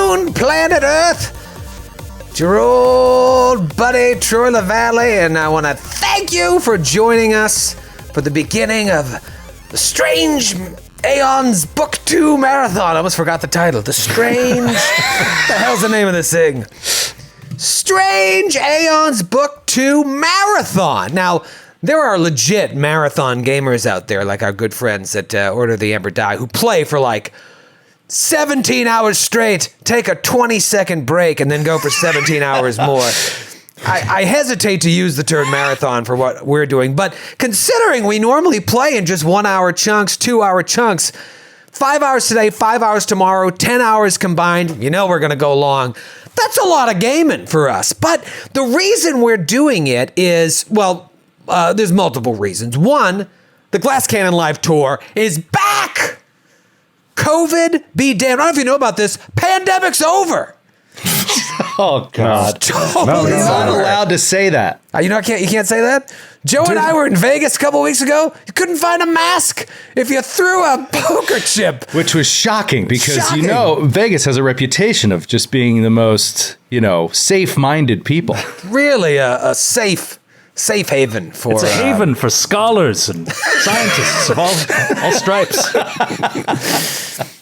afternoon, planet Earth. It's your old buddy, Troy Lavallee, and I want to thank you for joining us for the beginning of the Strange Aeons Book 2 Marathon. I almost forgot the title. The Strange... what the hell's the name of this thing? Strange Aeons Book 2 Marathon. Now, there are legit marathon gamers out there, like our good friends at Order of the Emperor Die, who play for like 17 hours straight, take a 20-second break, and then go for 17 hours more. I hesitate to use the term marathon for what we're doing, but considering we normally play in just 1 hour chunks, 2 hour chunks, 5 hours today, 5 hours tomorrow, 10 hours combined, you know we're going to go long. That's a lot of gaming for us. But the reason we're doing it is, well, there's multiple reasons. One, the Glass Cannon Live Tour is back! COVID be damned. I don't know if you know about this. Pandemic's over. Oh, God. Totally You're not over. allowed to say that. You can't say that? Joe and I were in Vegas a couple weeks ago. You couldn't find a mask if you threw a poker chip. Which was shocking because, you know, Vegas has a reputation of just being the most, safe-minded people. Really a safe haven for... It's a haven for scholars and scientists of all stripes.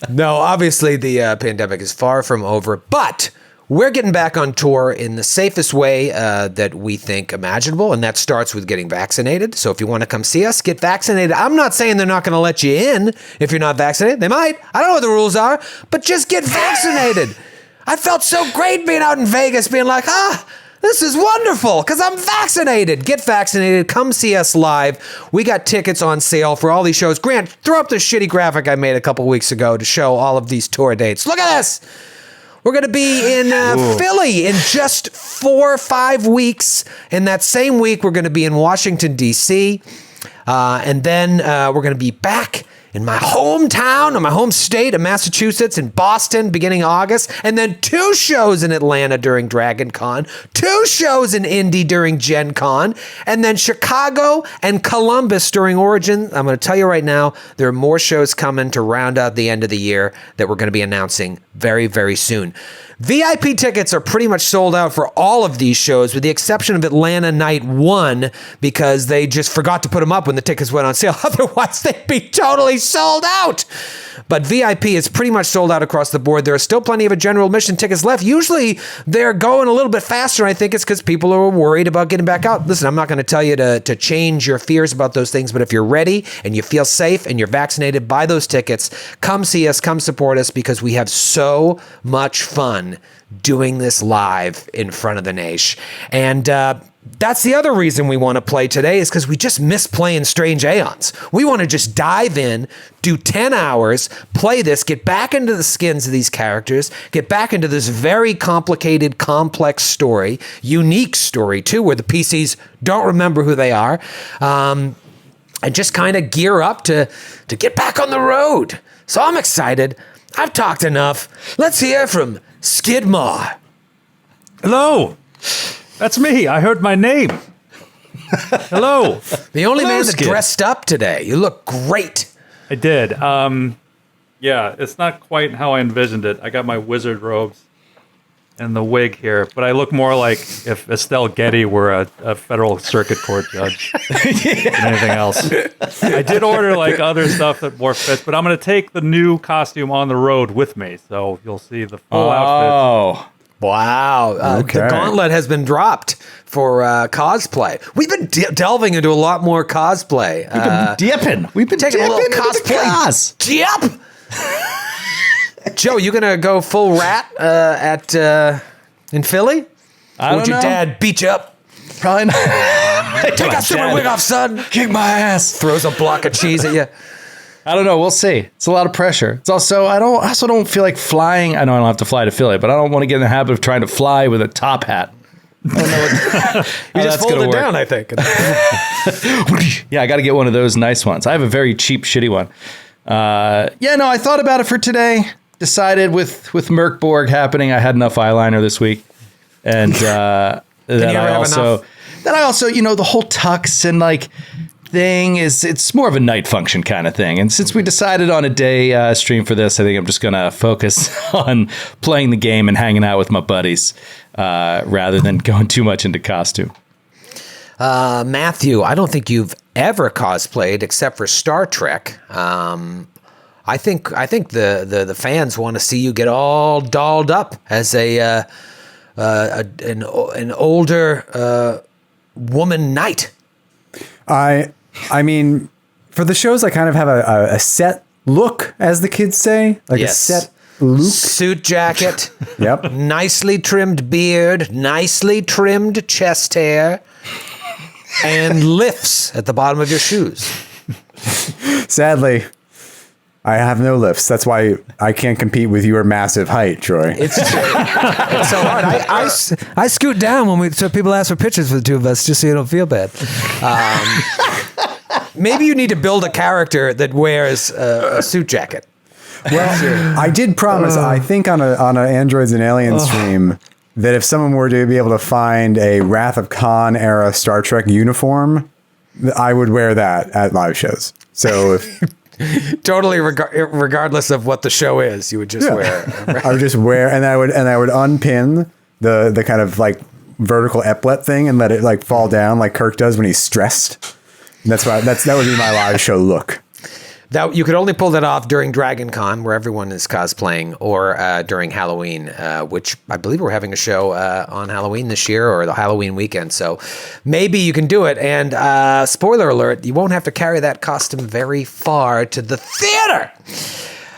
No, obviously the pandemic is far from over, but we're getting back on tour in the safest way that we think imaginable, and that starts with getting vaccinated. So if you want to come see us, get vaccinated. I'm not saying they're not going to let you in if you're not vaccinated. They might. I don't know what the rules are, but just get vaccinated. I felt so great being out in Vegas, being like, this is wonderful because I'm vaccinated. Get vaccinated. Come see us live. We got tickets on sale for all these shows. Grant, throw up the shitty graphic I made a couple weeks ago to show all of these tour dates. Look at this. We're going to be in Philly in just 4 or 5 weeks. In that same week, we're going to be in Washington, D.C. And then we're going to be back in my hometown, or my home state of Massachusetts, in Boston, beginning of August, and then 2 shows in Atlanta during Dragon Con, 2 shows in Indy during Gen Con, and then Chicago and Columbus during Origin. I'm going to tell you right now, there are more shows coming to round out the end of the year that we're going to be announcing very, very soon. VIP tickets are pretty much sold out for all of these shows, with the exception of Atlanta Night 1, because they just forgot to put them up when the tickets went on sale. Otherwise, they'd be totally sold out. But VIP is pretty much sold out across the board. There are still plenty of general admission tickets left. Usually, they're going a little bit faster. I think it's because people are worried about getting back out. Listen, I'm not going to tell you to change your fears about those things, but if you're ready and you feel safe and you're vaccinated, buy those tickets. Come see us. Come support us, because we have so much fun doing this live in front of the Naish. And that's the other reason we want to play today, is because we just miss playing Strange Aeons. We want to just dive in, do 10 hours, play this, get back into the skins of these characters, get back into this very complicated, complex story, unique story too, where the PCs don't remember who they are, and just kind of gear up to get back on the road. So I'm excited. I've talked enough. Let's hear from Skidmore. Hello. That's me. I heard my name. Hello. The only Hello, man that Skid. dressed up today. You look great. I did. Yeah, it's not quite how I envisioned it. I got my wizard robes and the wig here, but I look more like if Estelle Getty were a federal circuit court judge than anything else. I did order like other stuff that more fits, but I'm going to take the new costume on the road with me, so you'll see the full outfit. Oh. Wow. The gauntlet has been dropped for cosplay. We've been delving into a lot more cosplay. We've been dipping. We've been taking a little dipping into the cos. Dip! Joe, you gonna go full rat in Philly? I Would don't your know. dad beat you up? Probably not. Take that super wig off, son. Kick my ass. Throws a block of cheese at you. I don't know. We'll see. It's a lot of pressure. It's also, I also don't feel like flying. I know I don't have to fly to Philly, but I don't want to get in the habit of trying to fly with a top hat. I don't know what, You just fold it down, I think. Yeah, I got to get one of those nice ones. I have a very cheap, shitty one. I thought about it for today. Decided with Merkborg happening, I had enough eyeliner this week, and that I also, the whole tux and like thing it's more of a night function kind of thing. And since we decided on a day stream for this, I think I'm just going to focus on playing the game and hanging out with my buddies rather than going too much into costume. Matthew, I don't think you've ever cosplayed except for Star Trek. I think the fans want to see you get all dolled up as an older woman knight. I mean, for the shows, I kind of have a set look, as the kids say, like a set look. Suit jacket. Yep. Nicely trimmed beard, nicely trimmed chest hair, and lifts at the bottom of your shoes. Sadly, I have no lifts. That's why I can't compete with your massive height, Troy. It's so hard. I scoot down so people ask for pictures for the two of us, just so you don't feel bad. Maybe you need to build a character that wears a suit jacket. Well, I did promise, I think on an Androids and Aliens stream, that if someone were to be able to find a Wrath of Khan era Star Trek uniform, I would wear that at live shows. So if... Totally, regardless of what the show is, you would just wear. I would just wear, and I would unpin the kind of like vertical epaulet thing and let it like fall down like Kirk does when he's stressed. And that would be my live show look. That you could only pull that off during Dragon Con, where everyone is cosplaying, or during Halloween, which I believe we're having a show on Halloween this year, or the Halloween weekend. So maybe you can do it. And spoiler alert, you won't have to carry that costume very far to the theater.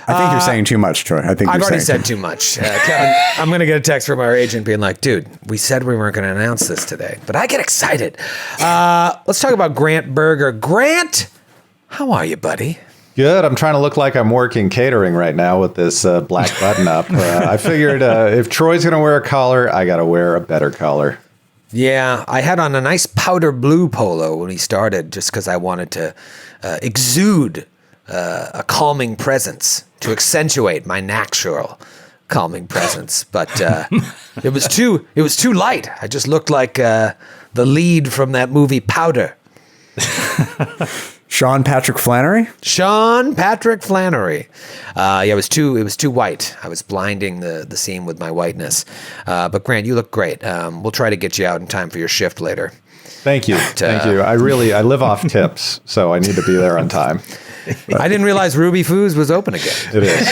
I think you're saying too much, Troy. I've already said too much. Kevin, I'm going to get a text from our agent being like, dude, we said we weren't going to announce this today, but I get excited. Let's talk about Grant Berger. Grant, how are you, buddy? Good. I'm trying to look like I'm working catering right now with this black button up. I figured if Troy's going to wear a collar, I got to wear a better collar. Yeah, I had on a nice powder blue polo when he started just because I wanted to exude a calming presence to accentuate my natural calming presence. But it was too light. I just looked like the lead from that movie Powder. Sean Patrick Flannery. Yeah, it was too white. I was blinding the scene with my whiteness. But Grant, you look great. We'll try to get you out in time for your shift later. Thank you. Thank you. I live off tips, so I need to be there on time. But I didn't realize Ruby Foos was open again. It is.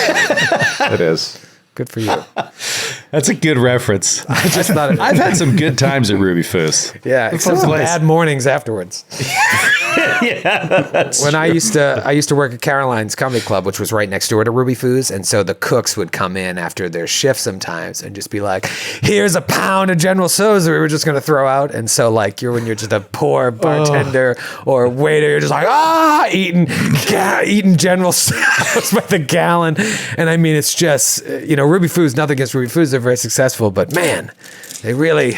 It is. Good for you. That's a good reference. I just thought I've had some good times at Ruby Foos. Yeah, except some bad mornings afterwards. Yeah, that's when true. I used to work at Caroline's Comedy Club, which was right next door to Ruby Foos, and so the cooks would come in after their shift sometimes and just be like, "Here's a pound of General Tso's that we were just going to throw out." And so like when you're just a poor bartender or waiter, you're just like eating General Tso's by the gallon. And I mean, it's just Ruby Foos. Nothing against Ruby Foos; they're very successful, but man, they really.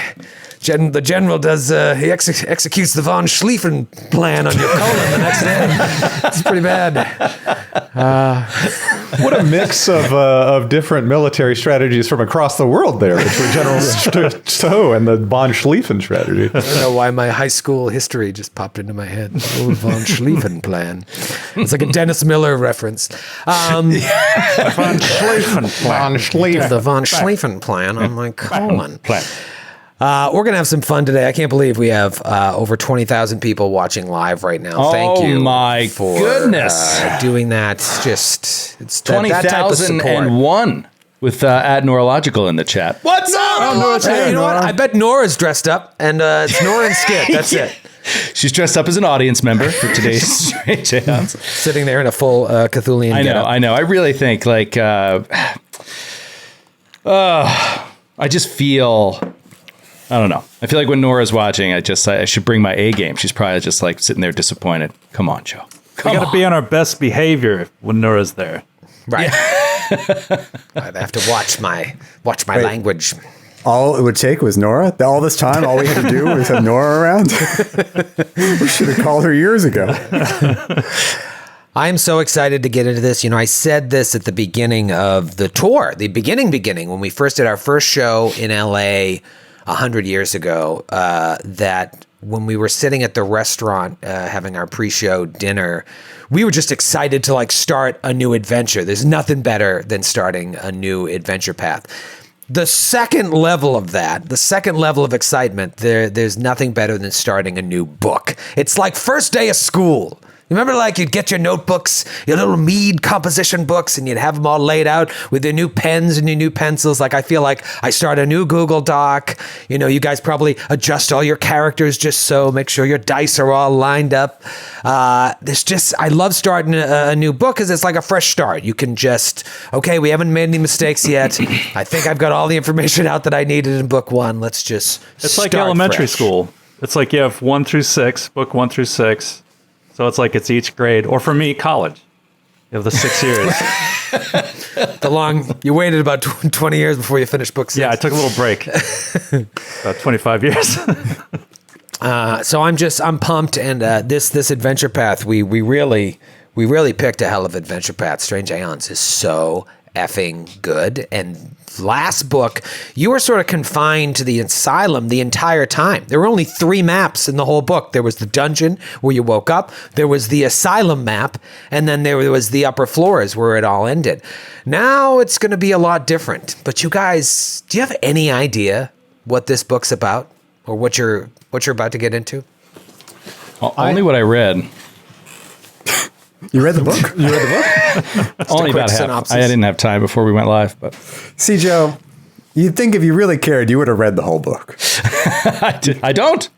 The general does, he executes the von Schlieffen plan on your colon the next day. It's pretty bad. What a mix of different military strategies from across the world there between General Tso and the von Schlieffen strategy. I don't know why my high school history just popped into my head. The old von Schlieffen plan. It's like a Dennis Miller reference. Von Schlieffen plan. The von Schlieffen plan on my colon. We're going to have some fun today. I can't believe we have over 20,000 people watching live right now. Thank you. Oh, my goodness. Doing that. It's 20,001 with at Neurological in the chat. What's up? Hey, you know what? I bet Nora's dressed up, and it's Nora and Skip. That's it. She's dressed up as an audience member for today's Strange Aeons. Sitting there in a full Cthulian getup. I know. I really think, I just feel... I don't know. I feel like when Nora's watching, I should bring my A game. She's probably just like sitting there disappointed. Come on, Joe. We got to be on our best behavior when Nora's there. Right. I have to watch my language. All it would take was Nora. All this time, all we had to do was have Nora around. We should have called her years ago. I am so excited to get into this. I said this at the beginning of the tour, the beginning, when we first did our first show in LA 100 years ago, that when we were sitting at the restaurant having our pre-show dinner, we were just excited to like start a new adventure. There's nothing better than starting a new adventure path. The second level of that, the second level of excitement, there's nothing better than starting a new book. It's like first day of school. Remember, like, you'd get your notebooks, your little Mead composition books, and you'd have them all laid out with your new pens and your new pencils. Like, I feel like I start a new Google Doc. You know, you guys probably adjust all your characters just so, make sure your dice are all lined up. I love starting a new book because it's like a fresh start. You can just, okay, we haven't made any mistakes yet. I think I've got all the information out that I needed in book one. Let's just It's like elementary school. It's like you have 1 through 6, book 1 through 6. So it's like it's each grade, or for me, college. You have the 6 years. You waited about 20 years before you finished book 6. Yeah, I took a little break. About 25 years. So I'm pumped, and this adventure path, we really picked a hell of adventure path. Strange Aeons is so effing good. And last book, you were sort of confined to the asylum the entire time. There were only 3 maps in the whole book. There was the dungeon where you woke up, there was the asylum map, and then there was the upper floors where it all ended. Now it's going to be a lot different. But you guys, do you have any idea what this book's about, or what you're about to get into? Only what I read. You read the book? You read the book? Only about half. synopsis. I didn't have time before we went live, but See, Joe, you'd think if you really cared, you would have read the whole book. I don't.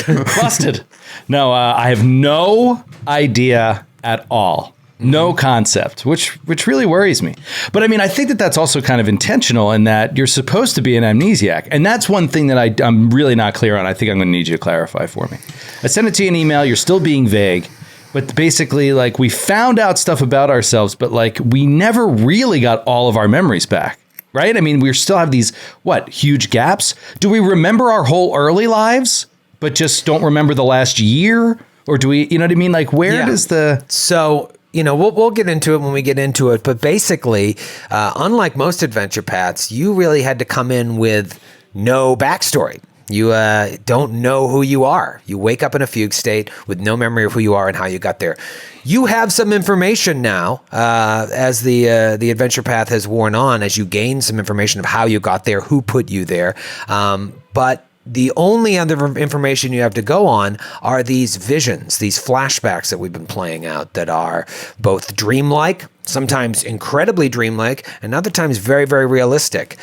Busted. No, I have no idea at all. No concept, which really worries me. But I mean, I think that that's also kind of intentional in that you're supposed to be an amnesiac. And that's one thing that I'm really not clear on. I think I'm going to need you to clarify for me. I sent it to you in email. You're still being vague. But basically, like, we found out stuff about ourselves, but like, we never really got all of our memories back. Right? I mean, we still have these, huge gaps? Do we remember our whole early lives, but just don't remember the last year? Or do we, you know what I mean? Like, where does the... So, you know, we'll get into it when we get into it. But basically, unlike most adventure paths, you really had to come in with no backstory. You don't know who you are. You wake up in a fugue state with no memory of who you are and how you got there. You have some information now as the adventure path has worn on, as you gain some information of how you got there, who put you there. But the only other information you have to go on are these visions, these flashbacks that we've been playing out that are both dreamlike, sometimes incredibly dreamlike, and other times very, very realistic.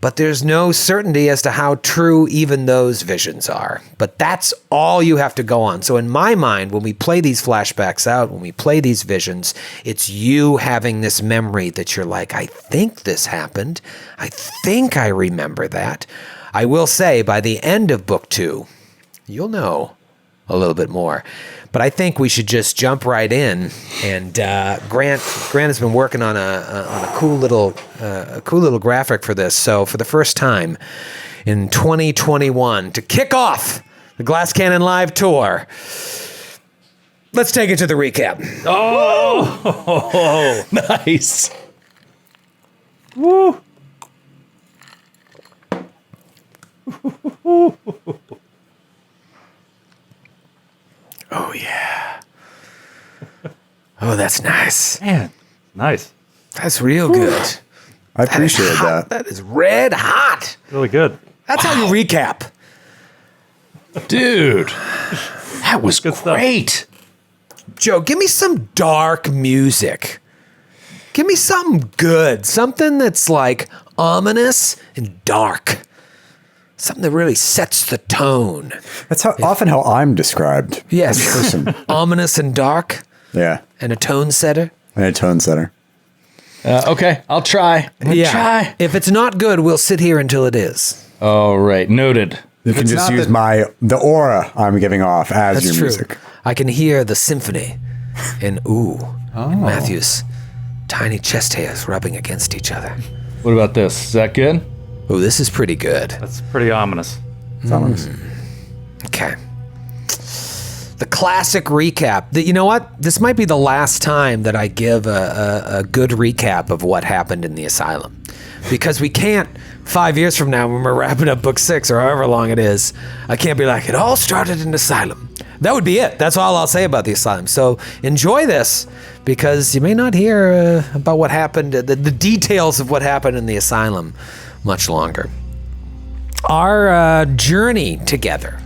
But there's no certainty as to how true even those visions are. But that's all you have to go on. So in my mind, when we play these flashbacks out, when we play these visions, it's you having this memory that you're like, I think this happened. I think I remember that. I will say by the end of book 2, you'll know a little bit more. But I think we should just jump right in. And Grant has been working on a cool little graphic for this. So for the first time in 2021, to kick off the Glass Cannon Live Tour, let's take it to the recap. Oh, nice. Woo. Oh, yeah. Oh, that's nice. Man, nice. That's real good. I appreciate that. That is red hot. Really good. That's how you recap. Dude, that was Good stuff. great. Joe, give me some dark music. Give me something good. Something that's like ominous and dark. Something that really sets the tone. That's often how I'm described. Yes. As a person. Ominous and dark Yeah. and a tone setter. And a tone setter. Okay, I'll try. Try. If it's not good, we'll sit here until it is. All right, noted. You can it's just not use the aura I'm giving off as That's your true. music. I can hear the symphony in in Matthew's tiny chest hairs rubbing against each other. What about this? Is that good? Oh, this is pretty good. That's pretty ominous. It's ominous. Okay. The classic recap. You know what? This might be the last time that I give a good recap of what happened in the asylum. because we can't 5 years from now when we're wrapping up book 6 or however long it is, I can't be like, it all started in Asylum. That would be it. That's all I'll say about the Asylum. So enjoy this, because you may not hear about what happened, the details of what happened in the Asylum much longer. Our journey together,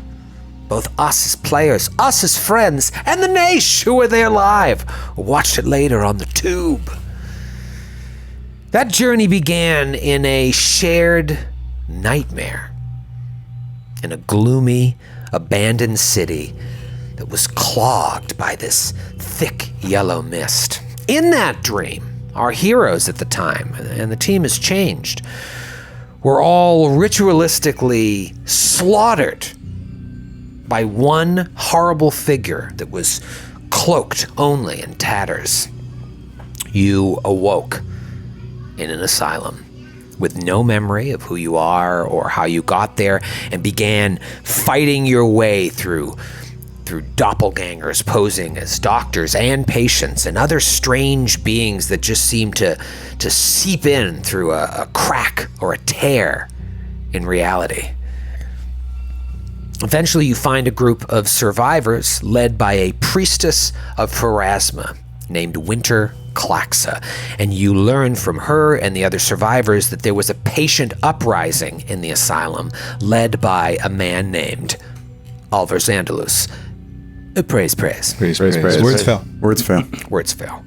both us as players, us as friends, and the Naish who were there live, watched it later on the tube. That journey began in a shared nightmare, in a gloomy, abandoned city that was clogged by this thick yellow mist. In that dream, our heroes at the time, and the team has changed, were all ritualistically slaughtered by one horrible figure that was cloaked only in tatters. You awoke in an asylum with no memory of who you are or how you got there, and began fighting your way through doppelgangers posing as doctors and patients and other strange beings that just seem to seep in through a crack or a tear in reality. Eventually you find a group of survivors led by a priestess of Pharasma named Winter Claxa, and you learn from her and the other survivors that there was a patient uprising in the asylum led by a man named Alvar Zandalus. Praise. Words fail.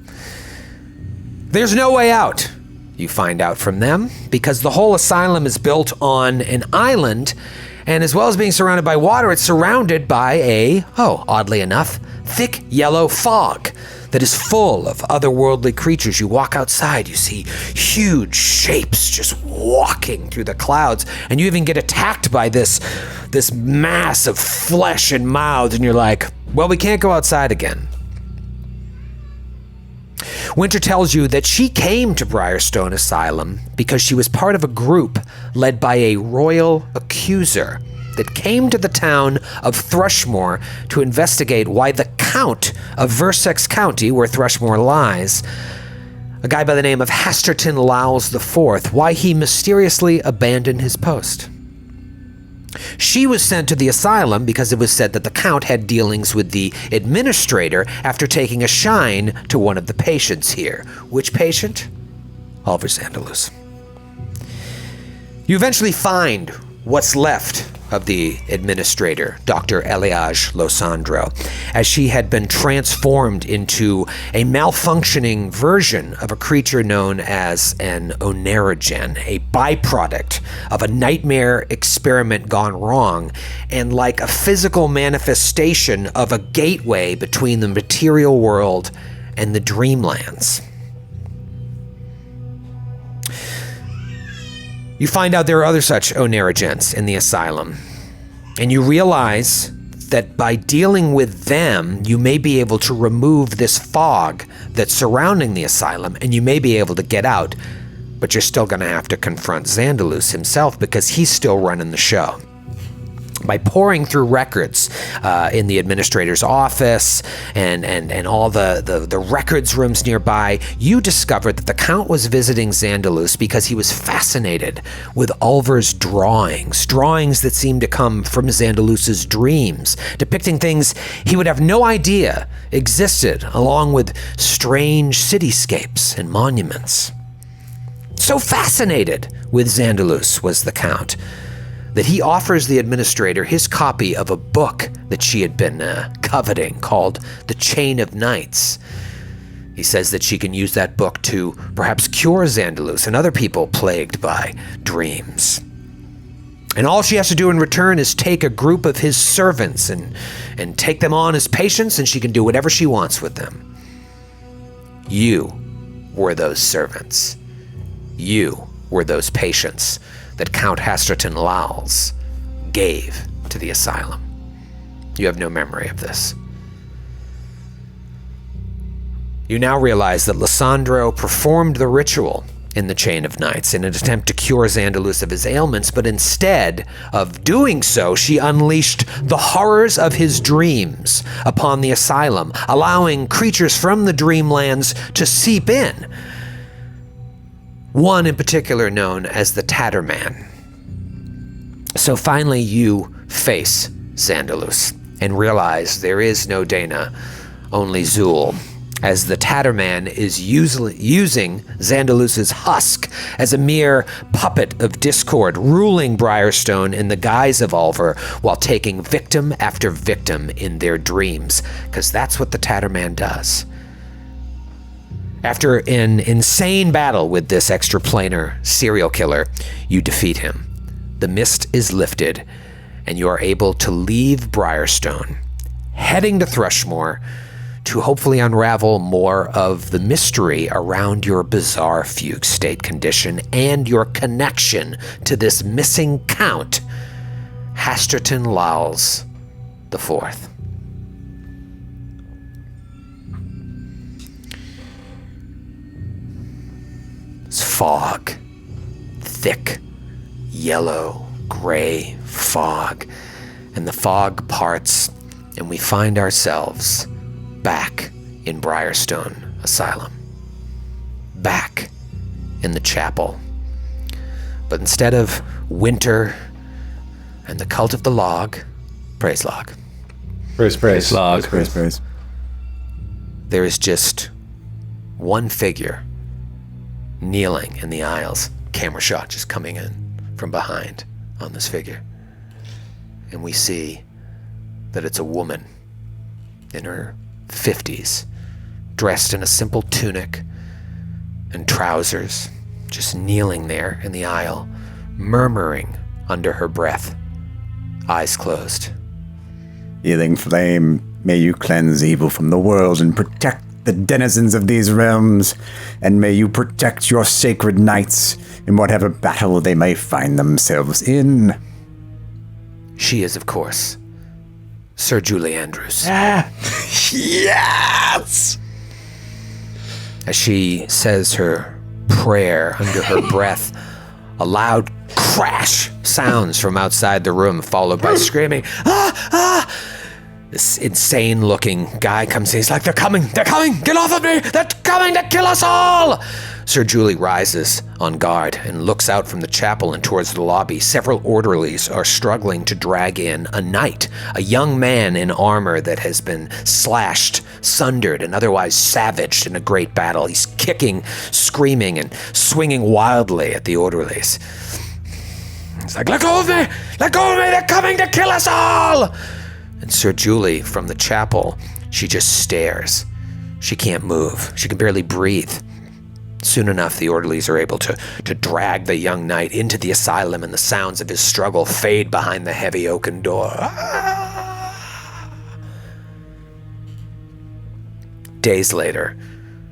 There's no way out, you find out from them, because the whole asylum is built on an island, and as well as being surrounded by water, it's surrounded by oddly enough, thick yellow fog that is full of otherworldly creatures. You walk outside, you see huge shapes just walking through the clouds, and you even get attacked by this mass of flesh and mouths, and you're like, well, we can't go outside again. Winter tells you that she came to Briarstone Asylum because she was part of a group led by a royal accuser that came to the town of Thrushmoor to investigate why the Count of Versex County, where Thrushmoor lies, a guy by the name of Hasterton Lowles IV, why he mysteriously abandoned his post. She was sent to the asylum because it was said that the Count had dealings with the administrator after taking a shine to one of the patients here. Which patient? Alvar Zandalus. You eventually find what's left of the administrator, Dr. Eliage Losandro, as she had been transformed into a malfunctioning version of a creature known as an oneirogen, a byproduct of a nightmare experiment gone wrong, and like a physical manifestation of a gateway between the material world and the dreamlands. You find out there are other such oneirogens in the asylum, and you realize that by dealing with them, you may be able to remove this fog that's surrounding the asylum, and you may be able to get out, but you're still going to have to confront Zandalus himself because he's still running the show. By poring through records in the administrator's office and all the records rooms nearby, you discover that the Count was visiting Zandalus because he was fascinated with Alvar's drawings that seemed to come from Zandalus's dreams, depicting things he would have no idea existed, along with strange cityscapes and monuments. So fascinated with Zandalus was the Count that he offers the administrator his copy of a book that she had been coveting called The Chain of Nights. He says that she can use that book to perhaps cure Zandalus and other people plagued by dreams. And all she has to do in return is take a group of his servants and take them on as patients, and she can do whatever she wants with them. You were those servants. You were those patients that Count Hasterton Lowles gave to the asylum. You have no memory of this. You now realize that Losandro performed the ritual in the Chain of Nights in an attempt to cure Zandalus of his ailments, but instead of doing so, she unleashed the horrors of his dreams upon the asylum, allowing creatures from the dreamlands to seep in. one in particular known as the Tatterman. So finally you face Zandalus and realize there is no Dana, only Zool, as the Tatterman is using Zandalus's husk as a mere puppet of discord, ruling Briarstone in the guise of Ulver while taking victim after victim in their dreams, because that's what the Tatterman does. After an insane battle with this extraplanar serial killer, you defeat him. The mist is lifted, and you are able to leave Briarstone, heading to Thrushmoor to hopefully unravel more of the mystery around your bizarre fugue state condition and your connection to this missing Count, Hasterton Lowles IV. It's fog, thick, yellow, gray fog, and the fog parts, and we find ourselves back in Briarstone Asylum, back in the chapel. But instead of winter and the cult of the log, praise log, Praise log. Praise. there is just one figure kneeling in the aisles. Camera shot just coming in from behind on this figure. And we see that it's a woman in her 50s, dressed in a simple tunic and trousers, just kneeling there in the aisle, murmuring under her breath, eyes closed. Healing flame, may you cleanse evil from the world and protect the denizens of these realms, and may you protect your sacred knights in whatever battle they may find themselves in. She is, of course, Sir Julie Andrews. Yes! As she says her prayer under her breath, a loud crash sounds from outside the room, followed by screaming, "Ah! Ah!" This insane-looking guy comes in. He's like, they're coming! Get off of me! They're coming to kill us all! Sir Julie rises on guard and looks out from the chapel and towards the lobby. Several orderlies are struggling to drag in a knight, a young man in armor that has been slashed, sundered, and otherwise savaged in a great battle. He's kicking, screaming, and swinging wildly at the orderlies. He's like, let go of me! Let go of me! They're coming to kill us all! And Sir Julie, from the chapel, she just stares. She can't move. She can barely breathe. Soon enough, the orderlies are able to drag the young knight into the asylum, and the sounds of his struggle fade behind the heavy oaken door. Days later,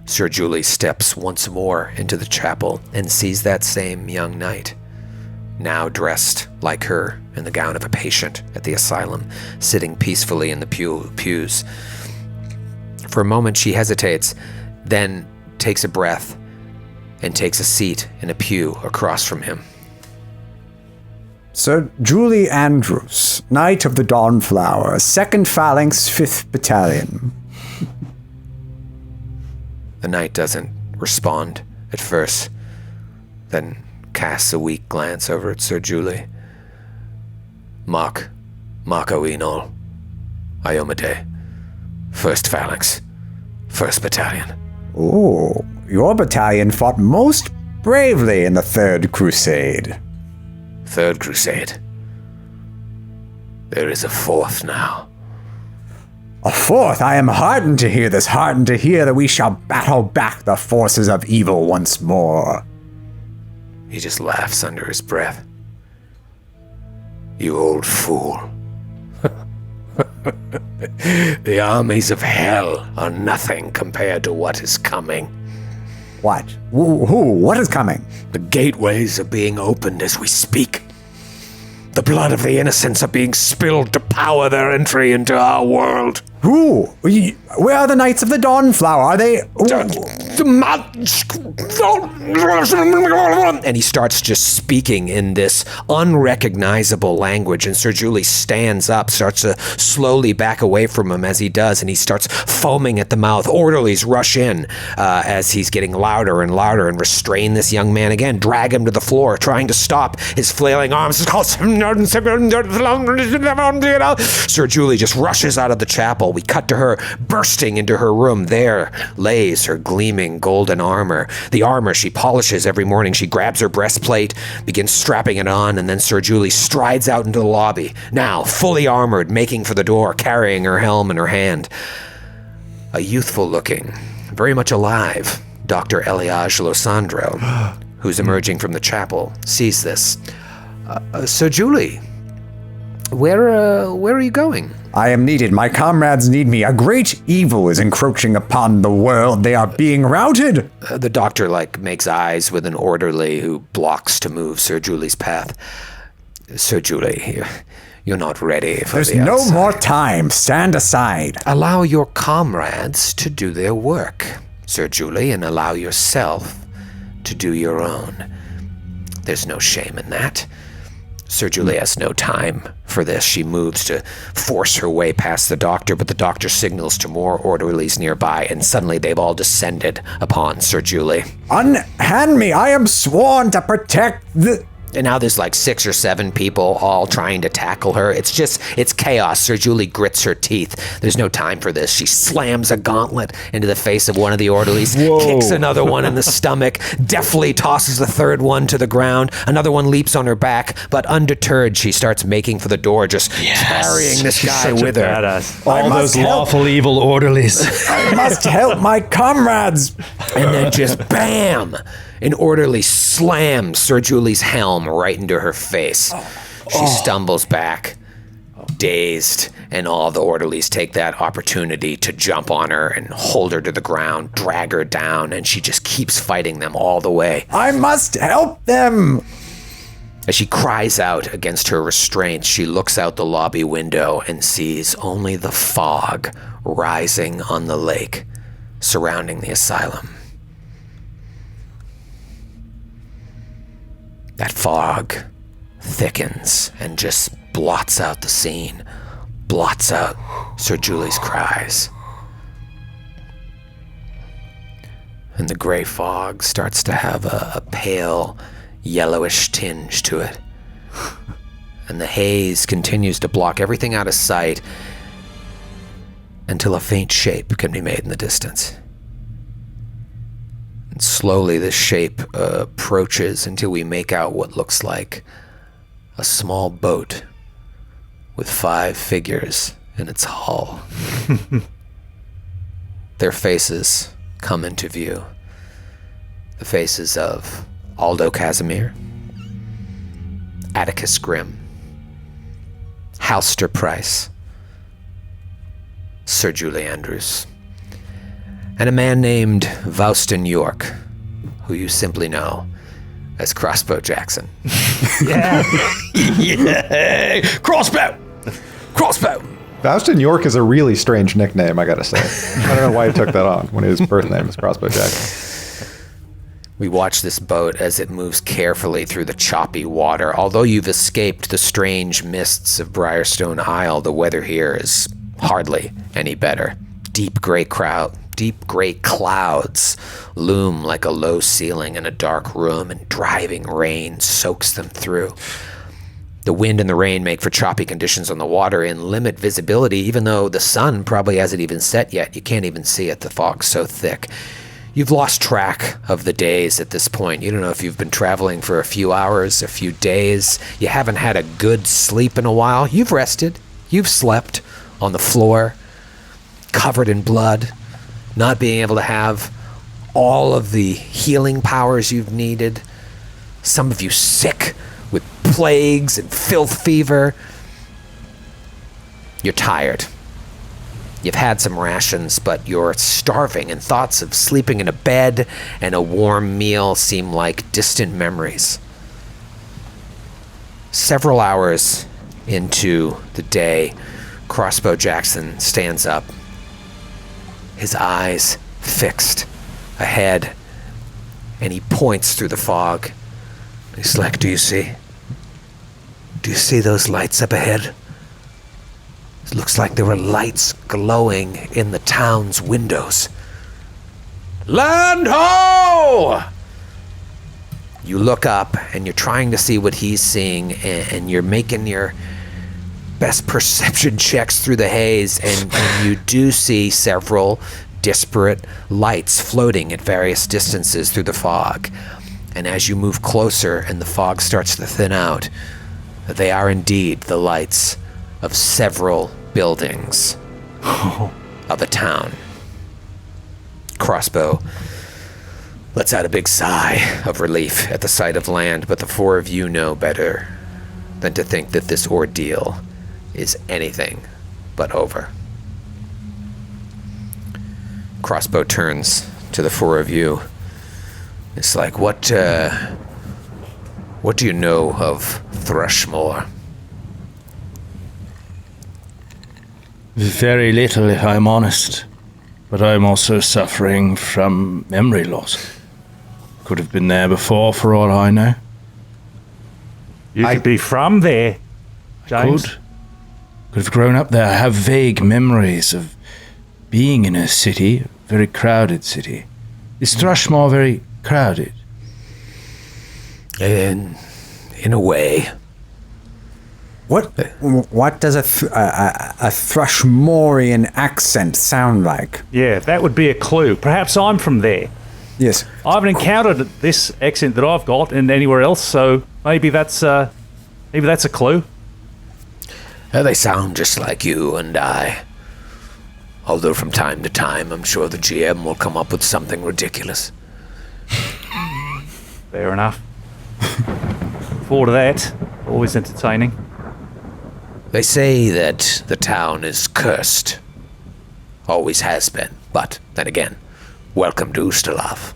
Sir Julie steps once more into the chapel and sees that same young knight, now dressed like her in the gown of a patient at the asylum, sitting peacefully in the pews. For a moment she hesitates, then takes a breath and takes a seat in a pew across from him. Sir Julie Andrews, Knight of the Dawnflower, 2nd Phalanx, 5th Battalion. The knight doesn't respond at first, then casts a weak glance over at Sir Julie. Mako Enol, Iomade, 1st Phalanx, 1st Battalion. Oh, your battalion fought most bravely in the 3rd Crusade. 3rd Crusade. There is a 4th now. A 4th, I am heartened to hear this, heartened to hear that we shall battle back the forces of evil once more. He just laughs under his breath. You old fool. The armies of hell are nothing compared to what is coming. What? Who? What is coming? The gateways are being opened as we speak. The blood of the innocents are being spilled to power their entry into our world. Who? Where are the Knights of the Dawnflower? Are they... And he starts just speaking in this unrecognizable language. And Sir Julie stands up, starts to slowly back away from him as he does, and he starts foaming at the mouth. Orderlies rush in as he's getting louder and louder and restrain this young man again, drag him to the floor, trying to stop his flailing arms. Sir Julie just rushes out of the chapel. We cut to her bursting into her room. There lays her gleaming golden armor. The armor she polishes every morning. She grabs her breastplate, begins strapping it on, and then Sir Julie strides out into the lobby, now fully armored, making for the door, carrying her helm in her hand. A youthful-looking, very much alive, Dr. Eliage Losandro, who's emerging from the chapel, sees this. Sir Julie, where are you going? I am needed. My comrades need me. A great evil is encroaching upon the world. They are being routed. The doctor, makes eyes with an orderly who blocks to move Sir Julie's path. Sir Julie, you're not ready for There's the no outside. more time. Stand aside. Allow your comrades to do their work, Sir Julie, and allow yourself to do your own. There's no shame in that. Sir Julie has no time for this. She moves to force her way past the doctor, but the doctor signals to more orderlies nearby, and suddenly they've all descended upon Sir Julie. Unhand me. I am sworn to protect the... And now there's 6 or 7 people all trying to tackle her. It's chaos. Sir Julie grits her teeth. There's no time for this. She slams a gauntlet into the face of one of the orderlies, kicks another one in the stomach, deftly tosses the third one to the ground. Another one leaps on her back, but undeterred, she starts making for the door, just carrying this guy with her. Badass. All those lawful evil orderlies. I must help my comrades. And then just bam! An orderly slams Sir Julie's helm right into her face. She stumbles back, dazed, and all the orderlies take that opportunity to jump on her and hold her to the ground, drag her down, and she just keeps fighting them all the way. I must help them. As she cries out against her restraints, she looks out the lobby window and sees only the fog rising on the lake surrounding the asylum. That fog thickens and just blots out the scene, blots out Sir Julie's cries. And the gray fog starts to have a pale, yellowish tinge to it. And the haze continues to block everything out of sight until a faint shape can be made in the distance. And slowly this shape approaches until we make out what looks like a small boat with 5 figures in its hull. Their faces come into view. The faces of Aldo Casimir, Atticus Grimm, Halster Price, Sir Julie Andrews, and a man named Vouston York, who you simply know as Crossbow Jackson. Yeah. Crossbow! Crossbow! Vouston York is a really strange nickname, I gotta say. I don't know why he took that on when his birth name was Crossbow Jackson. We watch this boat as it moves carefully through the choppy water. Although you've escaped the strange mists of Briarstone Isle, the weather here is hardly any better. Deep gray clouds loom like a low ceiling in a dark room, and driving rain soaks them through. The wind and the rain make for choppy conditions on the water and limit visibility, even though the sun probably hasn't even set yet. You can't even see it, the fog's so thick. You've lost track of the days at this point. You don't know if you've been traveling for a few hours, a few days. You haven't had a good sleep in a while. You've rested. You've slept on the floor, covered in blood, not being able to have all of the healing powers you've needed. Some of you sick with plagues and filth fever. You're tired. You've had some rations, but you're starving, and thoughts of sleeping in a bed and a warm meal seem like distant memories. Several hours into the day, Crossbow Jackson stands up, his eyes fixed ahead, and he points through the fog. He's like, do you see those lights up ahead? It looks like there were lights glowing in the town's windows. Land ho! You look up and you're trying to see what he's seeing, and you're making your best perception checks through the haze, and you do see several disparate lights floating at various distances through the fog. And as you move closer and the fog starts to thin out, they are indeed the lights of several buildings of a town. Crossbow lets out a big sigh of relief at the sight of land, but the four of you know better than to think that this ordeal is anything but over. Crossbow turns to the four of you. It's like, what do you know of Thrushmoor? Very little, if I'm honest. But I'm also suffering from memory loss. Could have been there before, for all I know. You could be from there, James. Could have grown up there. I have vague memories of being in a city, a very crowded city. Is Thrushmoor very crowded? In a way. What does a Thrushmoorian accent sound like? Yeah, that would be a clue. Perhaps I'm from there. Yes. I haven't encountered this accent that I've got in anywhere else, so maybe that's a clue. They sound just like you and I. Although from time to time, I'm sure the GM will come up with something ridiculous. Fair enough. Forward to that. Always entertaining. They say that the town is cursed. Always has been. But, then again, welcome to Ustalav.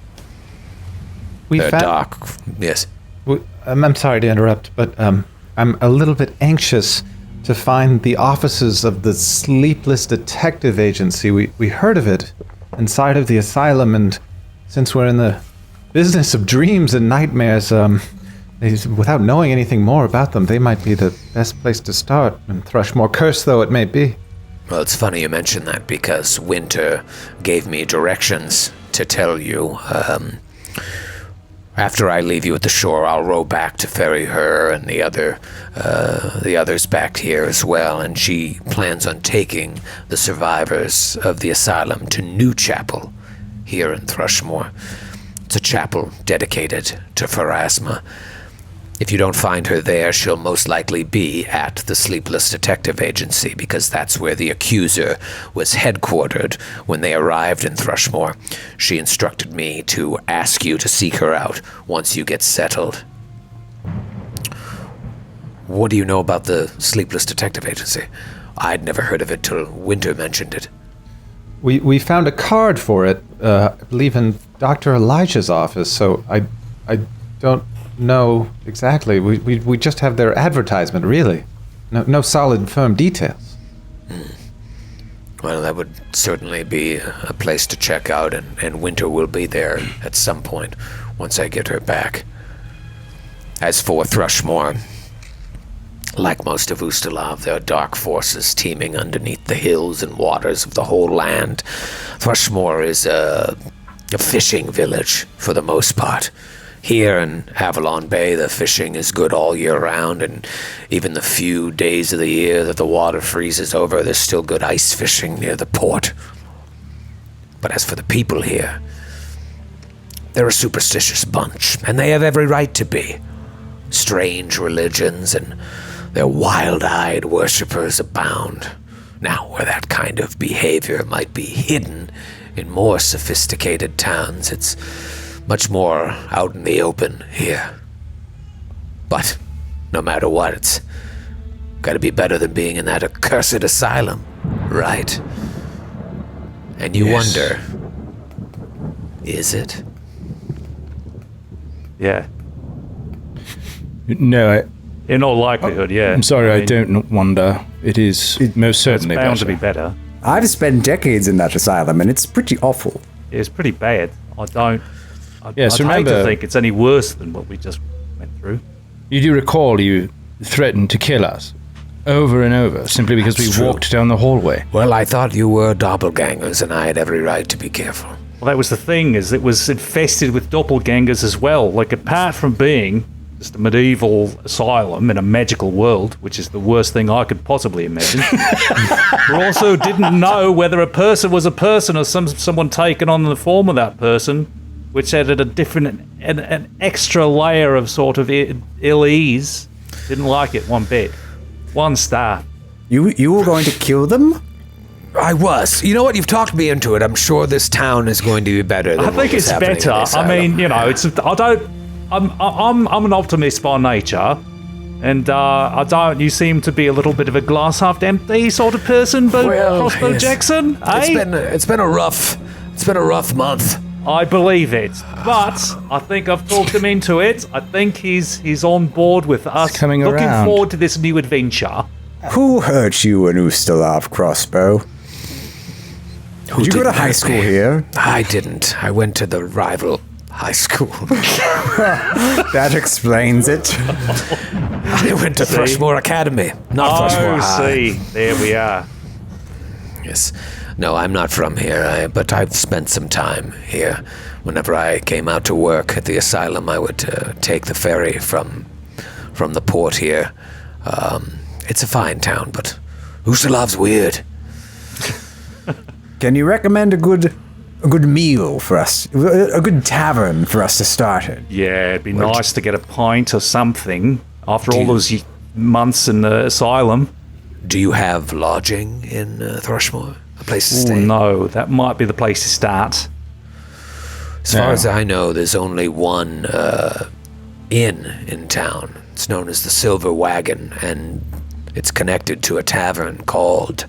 Dark. Yes. I'm sorry to interrupt, but I'm a little bit anxious to find the offices of the Sleepless Detective Agency. We heard of it inside of the asylum, and since we're in the business of dreams and nightmares, without knowing anything more about them, they might be the best place to start. And Thrushmoor cursed though it may be. Well, it's funny you mention that, because Winter gave me directions to tell you. After I leave you at the shore, I'll row back to ferry her and the others back here as well, and she plans on taking the survivors of the asylum to New Chapel here in Thrushmoor. It's a chapel dedicated to Pharasma. If you don't find her there, she'll most likely be at the Sleepless Detective Agency, because that's where the accuser was headquartered when they arrived in Thrushmoor. She instructed me to ask you to seek her out once you get settled. What do you know about the Sleepless Detective Agency? I'd never heard of it till Winter mentioned it. We found a card for it, I believe in Dr. Elijah's office, so I don't know exactly. We just have their advertisement, really. No solid, firm details. Well, that would certainly be a place to check out, and Winter will be there at some point once I get her back. As for Thrushmoor, like most of Ustalav, there are dark forces teeming underneath the hills and waters of the whole land. Thrushmoor is a fishing village for the most part. Here in Avalon Bay, the fishing is good all year round, and even the few days of the year that the water freezes over, there's still good ice fishing near the port. But as for the people here, they're a superstitious bunch, and they have every right to be. Strange religions, and their wild-eyed worshippers abound. Now, where that kind of behavior might be hidden in more sophisticated towns, it's much more out in the open here. But no matter what, it's gotta be better than being in that accursed asylum, right? And you wonder, is it? Yeah. No, In all likelihood, yeah. I'm sorry, I mean, don't wonder. It is most It's certainly bound to better. be better. I've spent decades in that asylum, and it's pretty awful. It's pretty bad, I don't. Yes, I'd hate remember- to think it's any worse than what we just went through. You do recall you threatened to kill us over and over simply because That's we true. walked down the hallway. Well, I thought you were doppelgangers, and I had every right to be careful. Well, that was the thing, is it was infested with doppelgangers as well. Like, apart from being just a medieval asylum in a magical world, which is the worst thing I could possibly imagine, we also didn't know whether a person was a person or someone taken on the form of that person, which added a different, an extra layer of sort of ill ease. Didn't like it one bit. 1 star. You were going to kill them? I was. You know what? You've talked me into it. I'm sure this town is going to be better. Than I what think was it's happening in better. the I asylum. mean, you know, it's. I don't. I'm an optimist by nature, and I don't. You seem to be a little bit of a glass half empty sort of person, but Crossbow yes. Jackson, It's been a rough month. I believe it, but I think I've talked him into it. I think he's on board with us. coming looking around. forward to this new adventure. Who hurt you in Ustalav, Crossbow? Did you go to high school here? I didn't. I went to the rival high school. That explains it. I went to Thrushmoor Academy, not Thrushmoor High. see, there we are. Yes. No, I'm not from here, but I've spent some time here. Whenever I came out to work at the asylum, I would take the ferry from the port here. It's a fine town, but Ustalav's weird. Can you recommend a good meal for us? A good tavern for us to start at? Yeah, it'd be nice to get a pint or something after all those months in the asylum. Do you have lodging in Thrushmoor? A place to Oh stay? no, that might be the place to start. As far as I know, there's only one inn in town. It's known as the Silver Wagon, and it's connected to a tavern called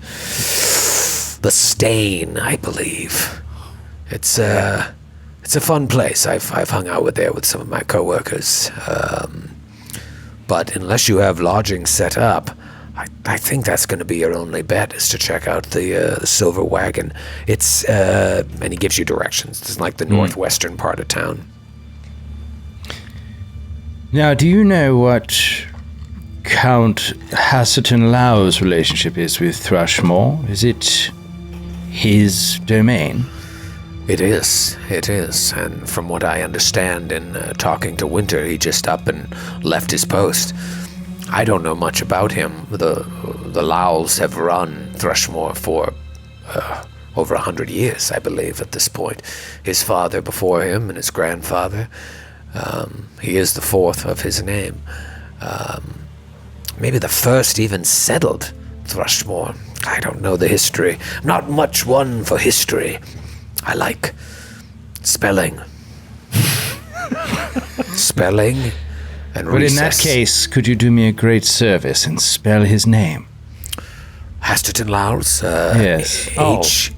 the Stain, I believe. It's a fun place. I've hung out there with some of my coworkers. But unless you have lodging set up, I think that's going to be your only bet, is to check out the Silver Wagon. It's and he gives you directions. It's like the northwestern part of town. Now, do you know what Count Hasserton Lau's relationship is with Thrushmoor? Is it his domain? It is. And from what I understand in talking to Winter, he just up and left his post. I don't know much about him. The Lowells have run Thrushmoor for over 100 years, I believe, at this point. His father before him and his grandfather. He is the fourth of his name. Maybe the first even settled Thrushmoor. I don't know the history. I'm not much one for history. I like spelling. Spelling and Well, in that recess. case, could you do me a great service and spell his name? Hasterton Lowell's. Yes. Haster.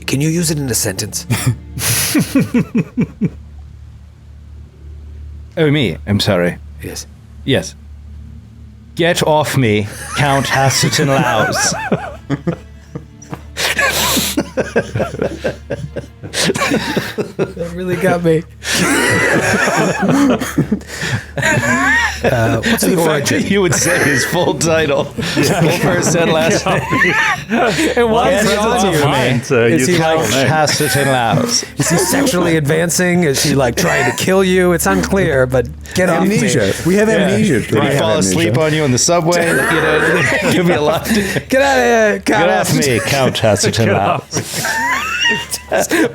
Can you use it in a sentence? Oh, me. I'm sorry. Yes. Yes. Get off me, Count Hasserton Laus. That really got me. What's the origin? You would say his full title. Full first and last name. And why Yes, is he it's on on you? mine. Is he Count like, Hasserton Laus. is he sexually advancing? Is he like trying to kill you? It's unclear, but get off Amnesia. me. We have amnesia. Did he fall asleep on you in the subway? You know, give me a lot. Get out of here. Get off me, Count Hasserton Laus.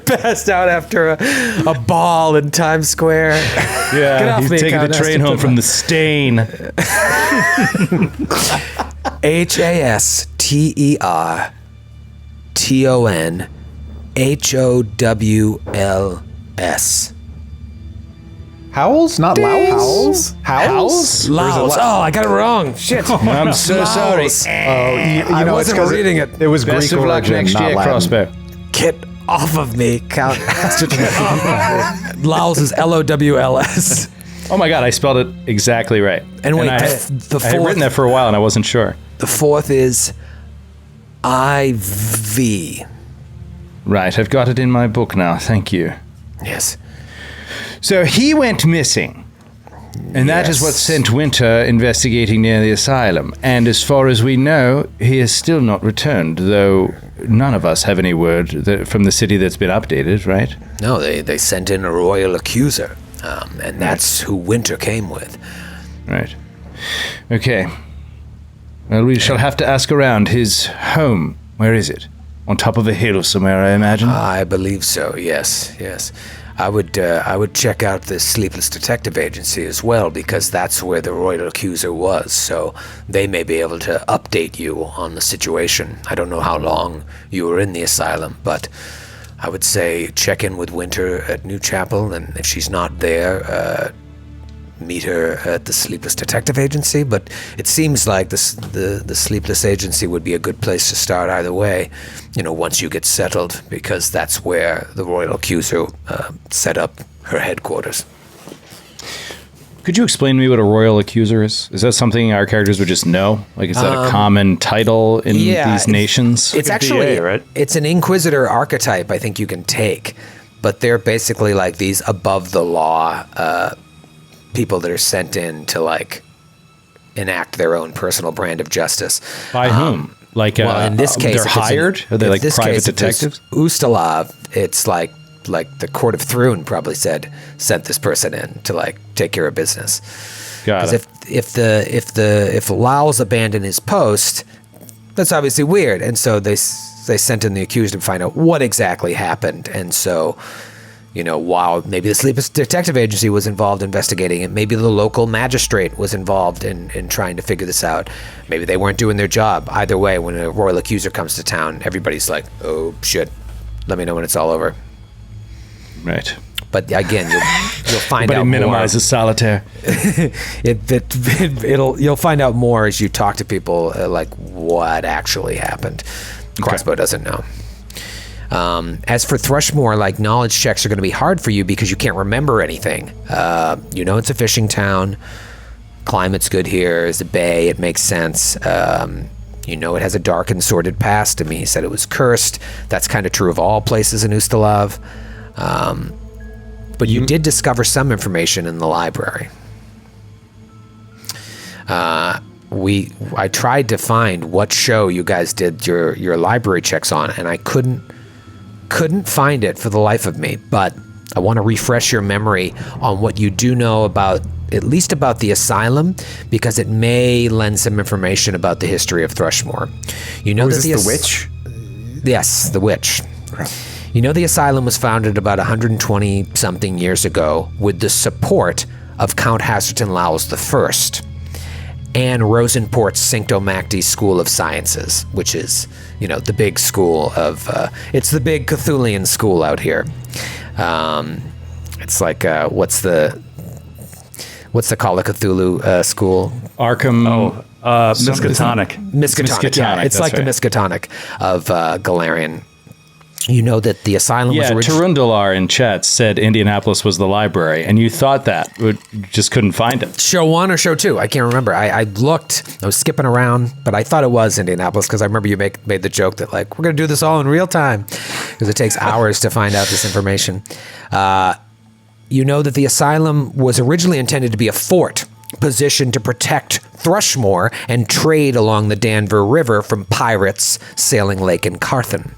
Passed out after a ball in Times Square. Yeah, Get off he's me, taking Count the train Hasserton home from the Stain. HASTERTONHOWLS. Howls, not Lowls. Howls. Laos. Oh, I got it wrong. Shit. I'm so sorry. Oh, I wasn't reading it. It was Best Greek of luck origin, next not year, Latin. Crossbow. Get off of me, Count Hasserton. Laos is LOWLS. Oh my God, I spelled it exactly right. And wait, I the had fourth- written that for a while and I wasn't sure. The fourth is IV. Right, I've got it in my book now. Thank you. Yes. So he went missing. And that is what Yes. sent Winter investigating near the asylum. And as far as we know, he has still not returned, though none of us have any word from the city that's been updated, right? No, they sent in a royal accuser, and that's who Winter came with. Right. Okay. Well, we shall have to ask around. His home, where is it? On top of a hill somewhere, I imagine? I believe so, yes. I would check out the Sleepless Detective Agency as well, because that's where the royal accuser was, so they may be able to update you on the situation. I don't know how long you were in the asylum, but I would say check in with Winter at New Chapel, and if she's not there, meet her at the Sleepless Detective Agency. But it seems like the Sleepless Agency would be a good place to start either way, once you get settled, because that's where the royal accuser set up her headquarters. Could you explain to me what a royal accuser is? Is that something our characters would just know? Like, is that a common title in these nations? It's Like a actually, DA, right? It's an inquisitor archetype I think you can take, but they're basically like these above the law people that are sent in to enact their own personal brand of justice. By whom? Like, well, in this case, they're hired? Are they like private detectives? Ustalav, it's like the Court of Thrun probably sent this person in to take care of business. Got it. If Lao's abandoned his post, that's obviously weird, and so they sent in the accused to find out what exactly happened. And so, while maybe the Sleepless Detective Agency was involved investigating it, maybe the local magistrate was involved in trying to figure this out. Maybe they weren't doing their job. Either way, when a royal accuser comes to town, everybody's like, oh shit, let me know when it's all over. Right. But again, you'll find Everybody out minimizes solitaire. You'll find out more as you talk to people, what actually happened. Crossbow doesn't know. As for Thrushmoor, knowledge checks are going to be hard for you because you can't remember anything. It's a fishing town. Climate's good here. It's a bay. It makes sense. It has a dark and sordid past. I mean, he said it was cursed. That's kind of true of all places in Ustalav. But you did discover some information in the library. I tried to find what show you guys did your library checks on, and I couldn't find it for the life of me. But I want to refresh your memory on what you do know at least about the asylum, because it may lend some information about the history of Thrushmoor. Was this the witch? Yes, the witch. Okay. The asylum was founded about 120-something years ago with the support of Count Hasterton Lowes I and Rosenport's Sanctomacti School of Sciences, which is, the big school of... it's the big Cthulian school out here. It's like, what's the Call of Cthulhu school? Arkham. Miskatonic. Miskatonic, yeah. It's like right. the Miskatonic of Galarian. That the asylum was originally... Tarundalar in chat said Indianapolis was the library, and you thought that, but you just couldn't find it. Show 1 or show 2? I can't remember. I looked. I was skipping around, but I thought it was Indianapolis because I remember you made the joke that we're going to do this all in real time because it takes hours to find out this information. That the asylum was originally intended to be a fort positioned to protect Thrushmoor and trade along the Danver River from pirates sailing Lake in Carthan.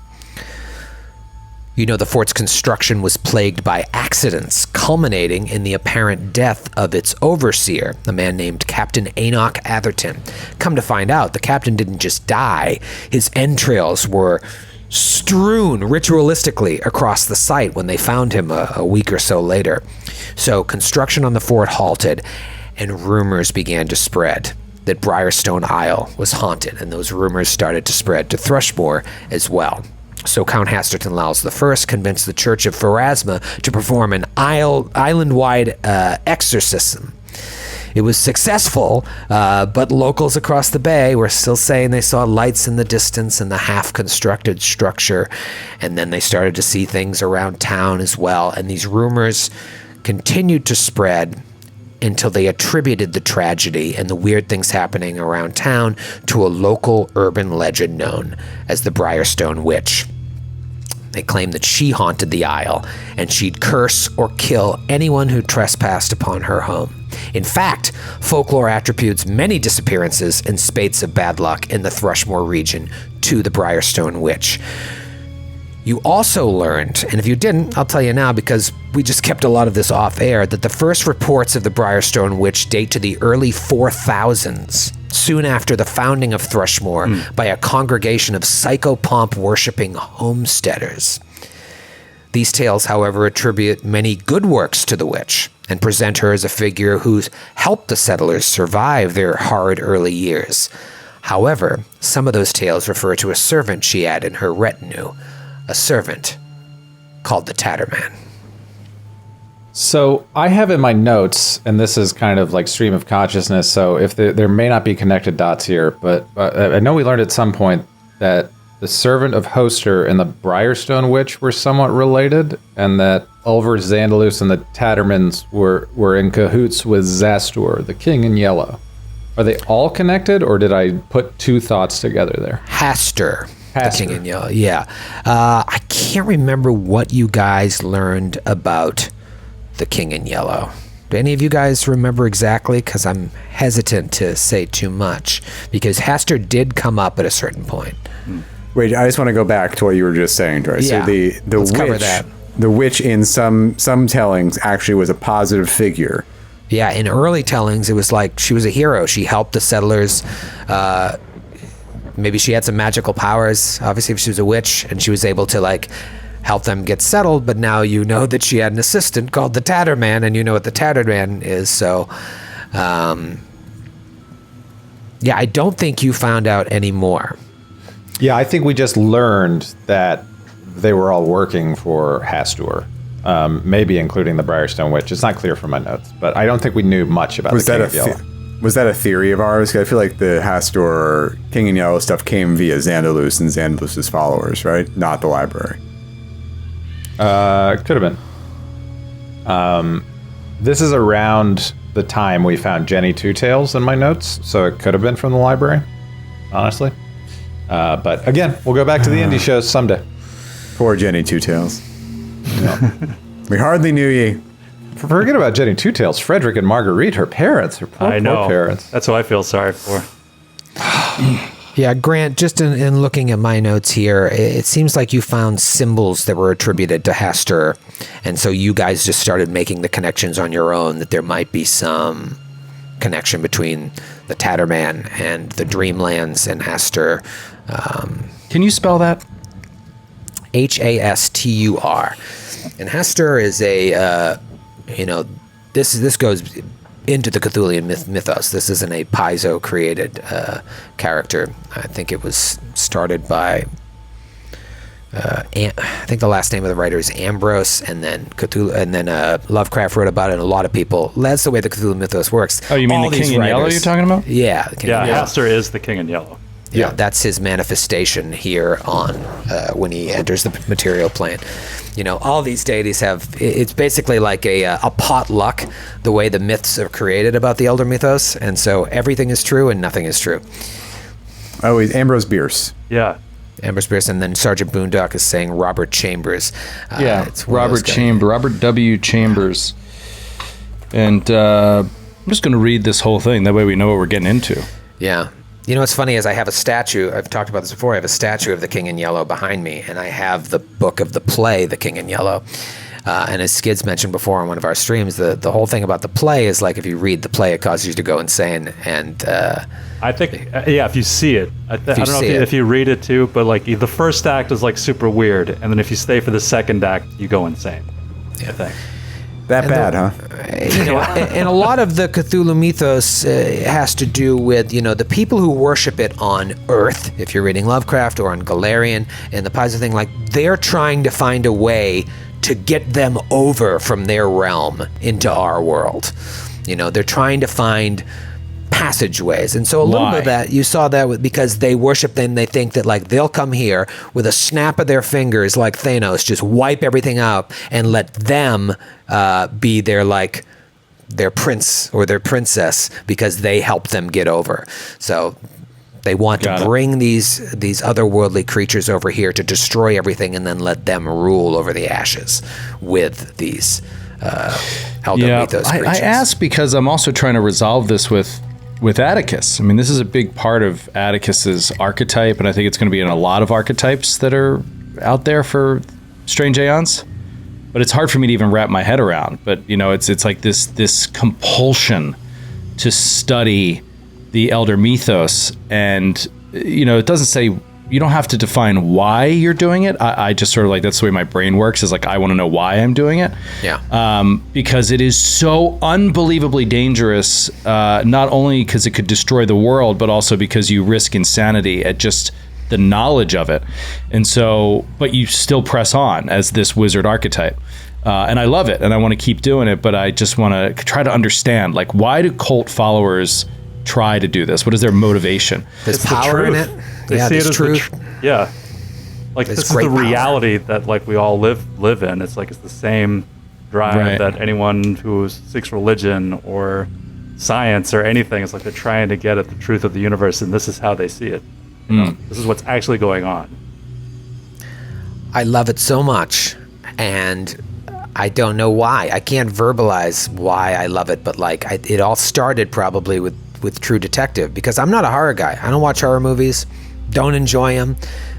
The fort's construction was plagued by accidents, culminating in the apparent death of its overseer, a man named Captain Enoch Atherton. Come to find out, the captain didn't just die. His entrails were strewn ritualistically across the site when they found him a week or so later. So construction on the fort halted, and rumors began to spread that Briarstone Isle was haunted, and those rumors started to spread to Thrushmoor as well. So Count Hasterton Lowes I convinced the Church of Pharasma to perform an island-wide exorcism. It was successful, but locals across the bay were still saying they saw lights in the distance and the half-constructed structure, and then they started to see things around town as well, and these rumors continued to spread until they attributed the tragedy and the weird things happening around town to a local urban legend known as the Briarstone Witch. They claimed that she haunted the Isle, and she'd curse or kill anyone who trespassed upon her home. In fact, folklore attributes many disappearances and spates of bad luck in the Thrushmoor region to the Briarstone Witch. You also learned, and if you didn't, I'll tell you now because we just kept a lot of this off air, that the first reports of the Briarstone Witch date to the early 4000s, soon after the founding of Thrushmoor by a congregation of psychopomp-worshipping homesteaders. These tales, however, attribute many good works to the witch and present her as a figure who's helped the settlers survive their hard early years. However, some of those tales refer to a servant she had in her retinue, a servant called the Tatterman. So I have in my notes, and this is kind of like stream of consciousness, so if there may not be connected dots here, but I know we learned at some point that the servant of Hoster and the Briarstone Witch were somewhat related, and that Ulver, Zandalus, and the Tattermans were in cahoots with Zastor, the King in Yellow. Are they all connected, or did I put two thoughts together there? Haster. The King in Yellow, yeah. I can't remember what you guys learned about the King in Yellow. Do any of you guys remember exactly? Because I'm hesitant to say too much. Because Haster did come up at a certain point. Wait, I just want to go back to what you were just saying, Troy. Yeah, So the let's witch, cover that. the witch in some tellings actually was a positive figure. Yeah, in early tellings, it was like she was a hero. She helped the settlers. Maybe she had some magical powers. Obviously, if she was a witch, and she was able to like help them get settled. But now you know that she had an assistant called the Tatterman, and you know what the Tatterman is. So, yeah, I don't think you found out any more. Yeah, I think we just learned that they were all working for Hastur, maybe including the Briarstone Witch. It's not clear from my notes, but I don't think we knew much about the King of Yellow. Was that a theory of ours? 'Cause I feel like the Hastur King in Yellow stuff came via Zandalus and Zandalus's followers, right? Not the library. Could have been. This is around the time we found Jenny Two Tails in my notes, so it could have been from the library, honestly. But again, we'll go back to the indie shows someday. Poor Jenny Two Tails. We hardly knew ye. Forget about Jenny Two Tails. Frederick and Marguerite, her parents, her poor parents. That's who I feel sorry for. Yeah, Grant, just in looking at my notes here, it seems like you found symbols that were attributed to Haster, and so you guys just started making the connections on your own that there might be some connection between the Tatterman and the Dreamlands and Haster. Can you spell that? Hastur. And Haster is a, this goes into the Cthulhian mythos. This isn't a Paizo created character. I think it was started by, I think the last name of the writer is Ambrose, and then Cthulhu, and then Lovecraft wrote about it. And a lot of people. That's the way the Cthulhu mythos works. Oh, you mean All the these King in Yellow writers- you're talking about? Yeah, the King in Yellow. Haster is the King in Yellow. Yeah, that's his manifestation here on when he enters the material plane. All these deities have. It's basically like a potluck, the way the myths are created about the Elder Mythos, and so everything is true and nothing is true. Oh, he's Ambrose Bierce. Yeah. Ambrose Bierce, and then Sergeant Boondock is saying Robert Chambers. It's one of those guys. Robert W. Chambers. And I'm just going to read this whole thing. That way we know what we're getting into. Yeah. What's funny is I have a statue. I've talked about this before. I have a statue of the King in Yellow behind me, and I have the book of the play, The King in Yellow. And as Skids mentioned before on one of our streams, the whole thing about the play is like if you read the play, it causes you to go insane. And I think, if you see it. I don't know if you read it too, but like the first act is like super weird, and then if you stay for the second act, you go insane. I think. That bad, huh? And a lot of the Cthulhu mythos has to do with, the people who worship it on Earth, if you're reading Lovecraft, or on Galarian, and the Paizo thing, like, they're trying to find a way to get them over from their realm into our world. They're trying to find passageways. And so a little bit of that, you saw that because they worship them, they think that like they'll come here with a snap of their fingers like Thanos, just wipe everything out and let them be their prince or their princess because they help them get over. So They want Got to it. bring these otherworldly creatures over here to destroy everything and then let them rule over the ashes with these elder mythos creatures. I ask because I'm also trying to resolve this with Atticus. I mean, this is a big part of Atticus's archetype, and I think it's going to be in a lot of archetypes that are out there for Strange Aeons. But it's hard for me to even wrap my head around. But it's like this compulsion to study the elder mythos, and it doesn't say, you don't have to define why you're doing it. I just sort of like, that's the way my brain works, is like, I want to know why I'm doing it. Yeah. Because it is so unbelievably dangerous, not only because it could destroy the world, but also because you risk insanity at just the knowledge of it. And so, but you still press on as this wizard archetype. And I love it, and I want to keep doing it, but I just want to try to understand, like, why do cult followers try to do this? What is their motivation? There's It's the power in truth. it. They Yeah, see it there's as truth. Yeah. Like, There's this is the great power. reality that, like, we all live in. It's like, it's the same drive Right. that anyone who seeks religion or science or anything, it's like they're trying to get at the truth of the universe, and this is how they see it. This is what's actually going on. I love it so much, and I don't know why. I can't verbalize why I love it, but like it all started probably with True Detective, because I'm not a horror guy. I don't watch horror movies, don't enjoy them.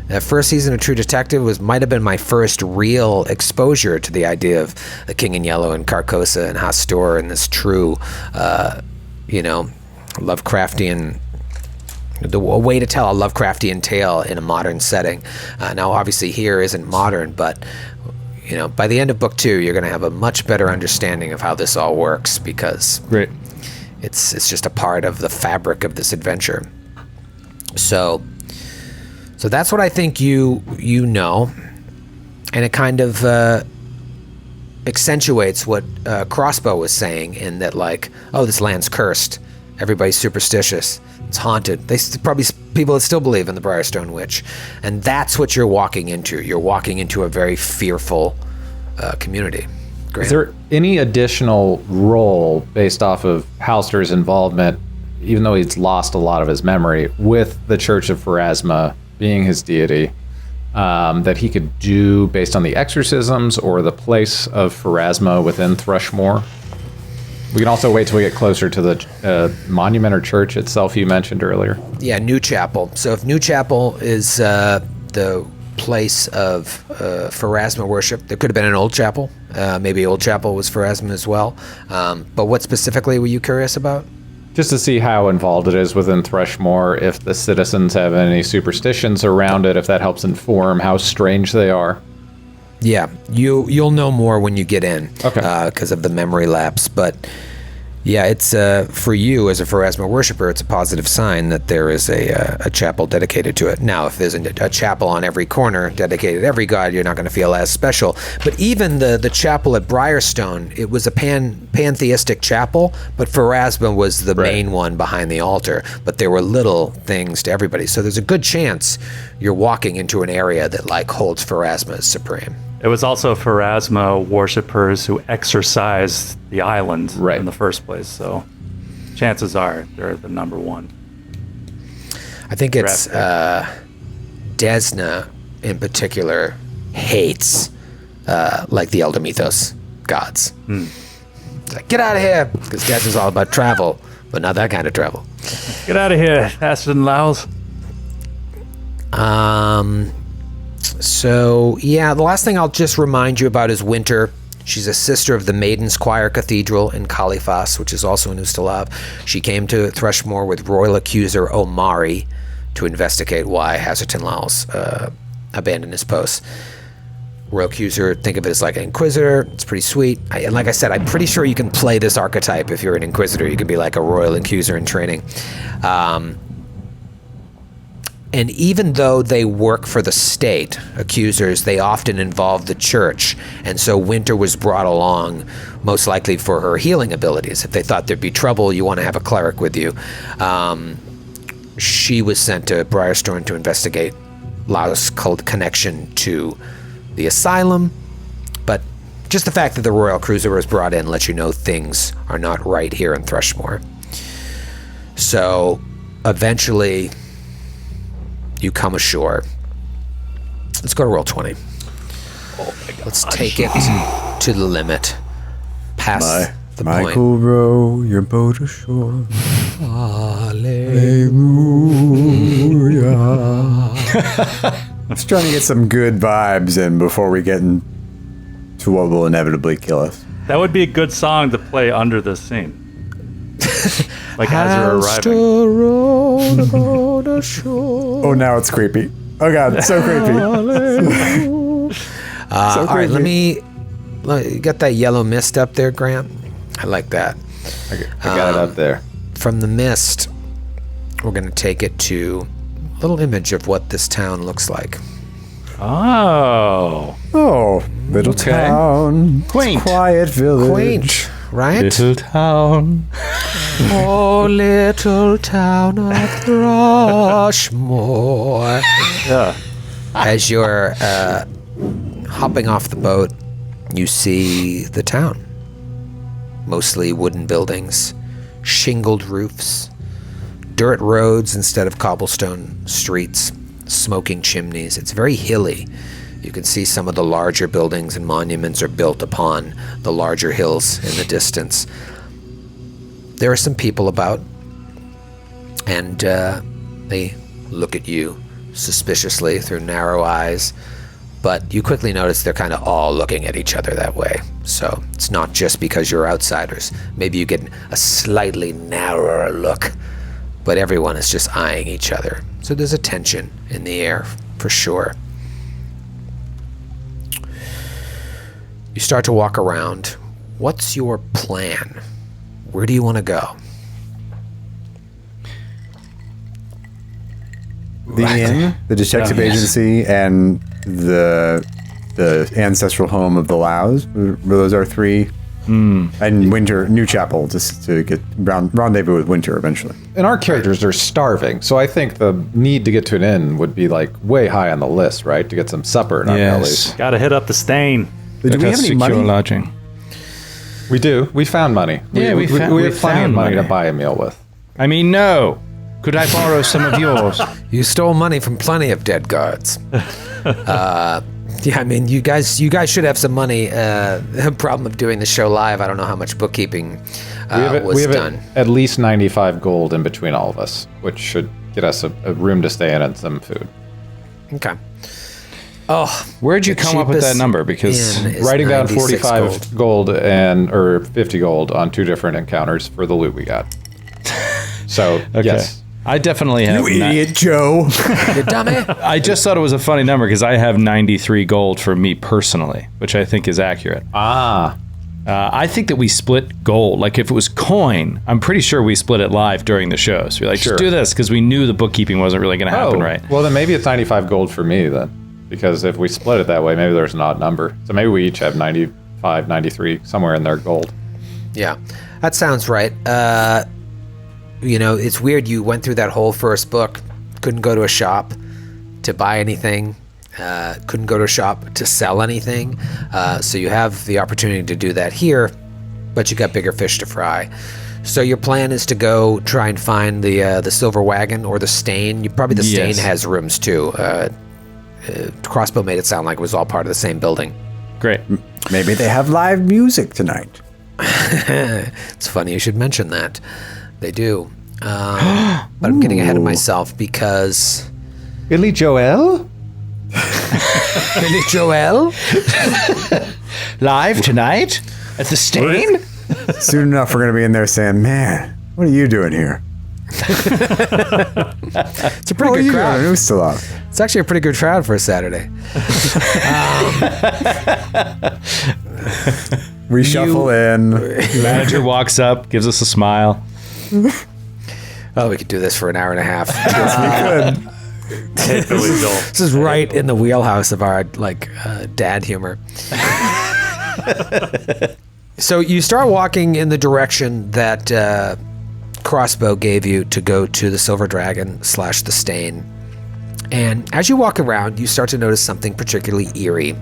The first season of True Detective might have been my first real exposure to the idea of the King in Yellow and Carcosa and Hastur and this true, Lovecraftian. A way to tell a Lovecraftian tale in a modern setting. Now, obviously, here isn't modern, but by the end of book 2, you're going to have a much better understanding of how this all works, because Great. it's just a part of the fabric of this adventure. So that's what I think you know, and it kind of accentuates what Crossbow was saying, in that, like, oh, this land's cursed. Everybody's superstitious. It's haunted. Probably people that still believe in the Briarstone Witch. And that's what you're walking into. You're walking into a very fearful community. Great. Is there any additional role based off of Halster's involvement, even though he's lost a lot of his memory, with the Church of Pharasma being his deity, that he could do based on the exorcisms or the place of Pharasma within Thrushmoor? We can also wait till we get closer to the monument or church itself you mentioned earlier. Yeah, New Chapel. So if New Chapel is the place of Pharasma worship, there could have been an Old Chapel. Maybe Old Chapel was Pharasma as well. But what specifically were you curious about? Just to see how involved it is within Thrushmoor, if the citizens have any superstitions around it, if that helps inform how strange they are. Yeah, you'll know more when you get in, Okay. Because of the memory lapse. But yeah, it's for you as a Pharasma worshiper, it's a positive sign that there is a chapel dedicated to it. Now, if there's a chapel on every corner dedicated to every god, you're not going to feel as special. But even the chapel at Briarstone, it was a pantheistic chapel, but Pharasma was the main one behind the altar. But there were little things to everybody, so there's a good chance you're walking into an area that like holds Pharasma as supreme. It was also Pharasma worshippers who exorcised the island Right. in the first place, so chances are they're the number one. I think it's Desna in particular hates like the Elder Mythos gods. It's like, get out of here, because Desna's all about travel, but not that kind of travel. Get out of here, Aston Laus. So, yeah, the last thing I'll just remind you about is Winter. She's a sister of the Maiden's Choir Cathedral in Califas, which is also in Ustalav. She came to Thrushmoor with royal accuser Omari to investigate why Hazarton Laus abandoned his post. Royal accuser, think of it as like an inquisitor. It's pretty sweet. And like I said, I'm pretty sure you can play this archetype if you're an inquisitor. You can be like a royal accuser in training. And even though they work for the state, accusers, they often involve the church. And so Winter was brought along most likely for her healing abilities. If they thought there'd be trouble, you want to have a cleric with you. She was sent to Briarstone to investigate Laos' cult connection to the asylum. But just the fact that the royal cruiser was brought in lets you know things are not right here in Thrushmoor. So eventually you come ashore. Let's go to roll 20. Let's take it to the limit. Past the point. Michael, row your boat ashore. Hallelujah. Just trying to get some good vibes in before we get into what will inevitably kill us. That would be a good song to play under this scene. Like as you're arriving. Oh, now it's creepy. Oh God, it's so creepy. All right, let me get that yellow mist up there, Grant. I like that. I got it up there. From the mist, we're going to take it to a little image of what this town looks like. Oh. Oh, little town. Quaint. Quiet village. Quaint, right? Little town. Oh, little town of Thrushmoor. Yeah. As you're hopping off the boat, you see the town. Mostly wooden buildings, shingled roofs, dirt roads instead of cobblestone streets, smoking chimneys. It's very hilly. You can see some of the larger buildings and monuments are built upon the larger hills in the distance. There are some people about, and they look at you suspiciously through narrow eyes, but you quickly notice they're kind of all looking at each other that way. So it's not just because you're outsiders. Maybe you get a slightly narrower look, but everyone is just eyeing each other. So there's a tension in the air, for sure. You start to walk around. What's your plan? Where do you want to go? The inn, the detective agency, and the ancestral home of the Laos. Those are three. And Winter, New Chapel, just to get rendezvous with Winter eventually. And our characters are starving, so I think the need to get to an inn would be like way high on the list, right? To get some supper in our bellies. Gotta hit up the stain. Do we have any money? Lodging. We do. We found money. Yeah, we have plenty found of money to money. buy a meal with. I mean, no. Could I borrow some of yours? You stole money from plenty of dead guards. Yeah, I mean, you guys should have some money. The problem of doing the show live, I don't know how much bookkeeping was done. At least 95 gold in between all of us, which should get us a room to stay in and some food. Okay. Oh, Where'd you the come up with that cheapest number? Because inn is Writing down 96 45 gold or 50 gold on 2 different encounters for the loot we got. So, yes. I definitely have. You idiot, Joe. You dummy. I just thought it was a funny number because I have 93 gold for me personally, which I think is accurate. I think that we split gold. Like if it was coin, I'm pretty sure we split it live during the show. So we're like, just do this because we knew the bookkeeping wasn't really going to happen right. Well, then maybe it's 95 gold for me then. Because if we split it that way, maybe there's an odd number. So maybe we each have 95, 93, somewhere in there gold. Yeah, that sounds right. You know, it's weird. You went through that whole first book, couldn't go to a shop to buy anything, couldn't go to a shop to sell anything. So you have the opportunity to do that here, but you got bigger fish to fry. So your plan is to go try and find the silver wagon or the stain. The stain has rooms too. Crossbow made it sound like it was all part of the same building. Great. Maybe they have live music tonight. It's funny you should mention that. They do. But I'm getting ahead of myself because... Billy Joel? Billy Joel? Live tonight at the Stain? Soon enough, we're going to be in there saying, man, what are you doing here? It's a pretty good crowd. Who's still up? It's actually a pretty good crowd for a Saturday. We shuffle in. Manager walks up, gives us a smile. Oh, we could do this for an hour and a half. Yes, we could. This is right in the wheelhouse of our dad humor. So you start walking in the direction that Crossbow gave you to go to the Silver Dragon / the Stain. And as you walk around, you start to notice something particularly eerie.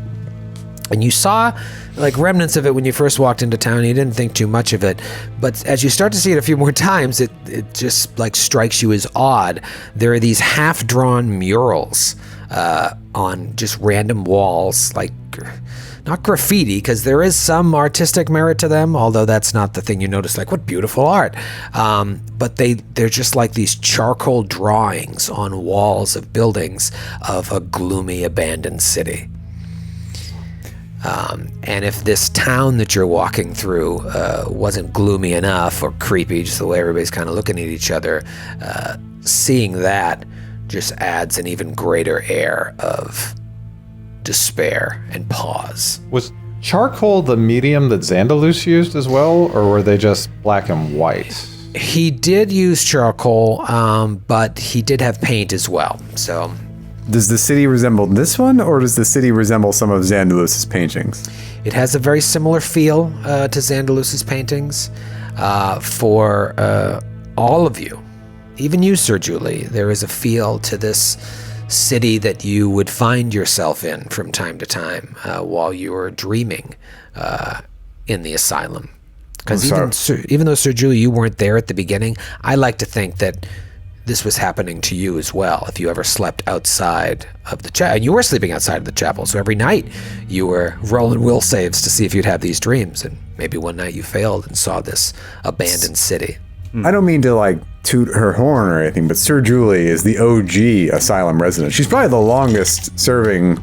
And you saw like remnants of it when you first walked into town. You didn't think too much of it, but as you start to see it a few more times, it just like strikes you as odd. There are these half-drawn murals on just random walls, like not graffiti, because there is some artistic merit to them, although that's not the thing you notice, like, what beautiful art. But they're just like these charcoal drawings on walls of buildings of a gloomy, abandoned city. And if this town that you're walking through wasn't gloomy enough or creepy, just the way everybody's kind of looking at each other, seeing that just adds an even greater air of despair and pause. Was charcoal the medium that Xandalus used as well, or were they just black and white? He did use charcoal, but he did have paint as well, so... Does the city resemble this one, or does the city resemble some of Xandalus's paintings? It has a very similar feel to Xandalus's paintings. For all of you, even you, Sir Julie, there is a feel to this city that you would find yourself in from time to time while you were dreaming in the asylum. Because even though, Sir Julie, you weren't there at the beginning, I like to think that this was happening to you as well. If you ever slept outside of the chapel, and you were sleeping outside of the chapel, so every night you were rolling will saves to see if you'd have these dreams, and maybe one night you failed and saw this abandoned city. I don't mean to like toot her horn or anything, but Sir Julie is the OG asylum resident. She's probably the longest serving,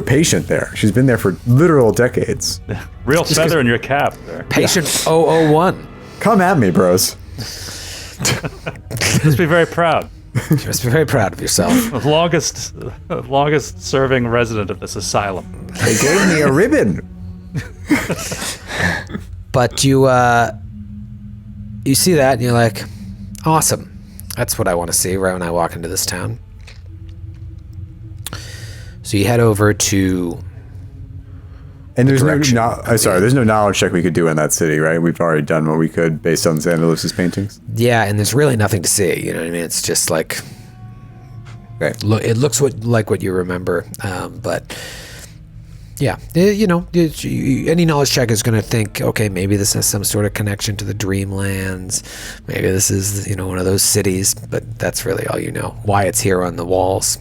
patient there. She's been there for literal decades. Real feather in your cap there. Patient 001. Come at me, bros. Just be very proud. You must be very proud of yourself. The longest serving resident of this asylum. They gave me a ribbon. But you see that and you're like, awesome. That's what I want to see right when I walk into this town. So you head over to... And there's there's no knowledge check we could do in that city, right? We've already done what we could based on Xandalus's paintings. Yeah, and there's really nothing to see. You know what I mean? It's just like... Okay. It looks like what you remember, but... Yeah, any knowledge check is going to think, okay, maybe this has some sort of connection to the Dreamlands. Maybe this is, one of those cities, but that's really all you know. Why it's here on the walls.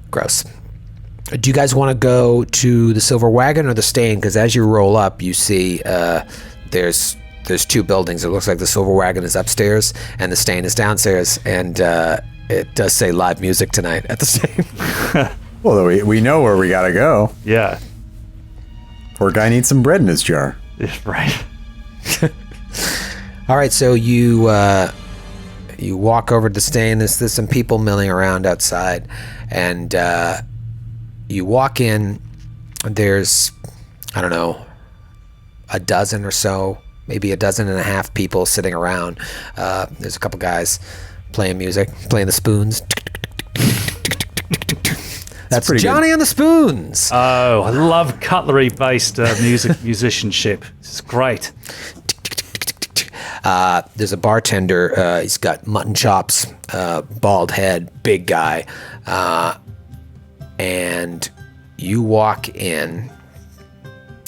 Gross. Do you guys want to go to the Silver Wagon or the Stain? Because as you roll up, you see there's two buildings. It looks like the Silver Wagon is upstairs and the Stain is downstairs, and it does say live music tonight at the Stain. Well, we know where we gotta go. Yeah. Poor guy needs some bread in his jar. Right. All right, so you walk over to the Stain. There's some people milling around outside, and you walk in. There's, I don't know, a dozen or so, maybe a dozen and a half people sitting around. There's a couple guys playing music, playing the spoons. That's Johnny on the Spoons. Oh, I love cutlery-based musicianship. It's great. There's a bartender. He's got mutton chops, bald head, big guy. And you walk in.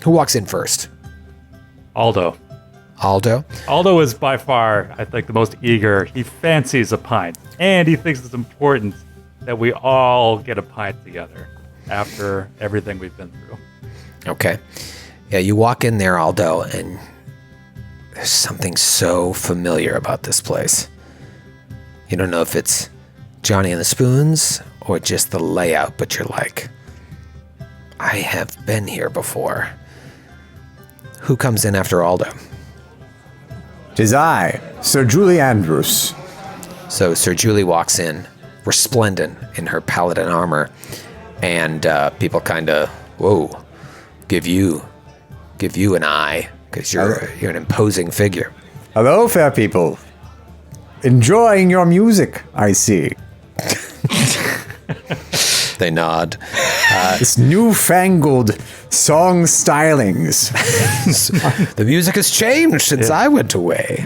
Who walks in first? Aldo. Aldo is by far, I think, the most eager. He fancies a pint, and he thinks it's important that we all get a pint together after everything we've been through. Okay. Yeah, you walk in there, Aldo, and there's something so familiar about this place. You don't know if it's Johnny and the Spoons or just the layout, but you're like, I have been here before. Who comes in after Aldo? 'Tis I, Sir Julie Andrews. So Sir Julie walks in, resplendent in her paladin armor, and people kind of, whoa, give you an eye, because you're an imposing figure. Hello, fair people. Enjoying your music, I see. They nod. This newfangled song stylings. The music has changed since I went away.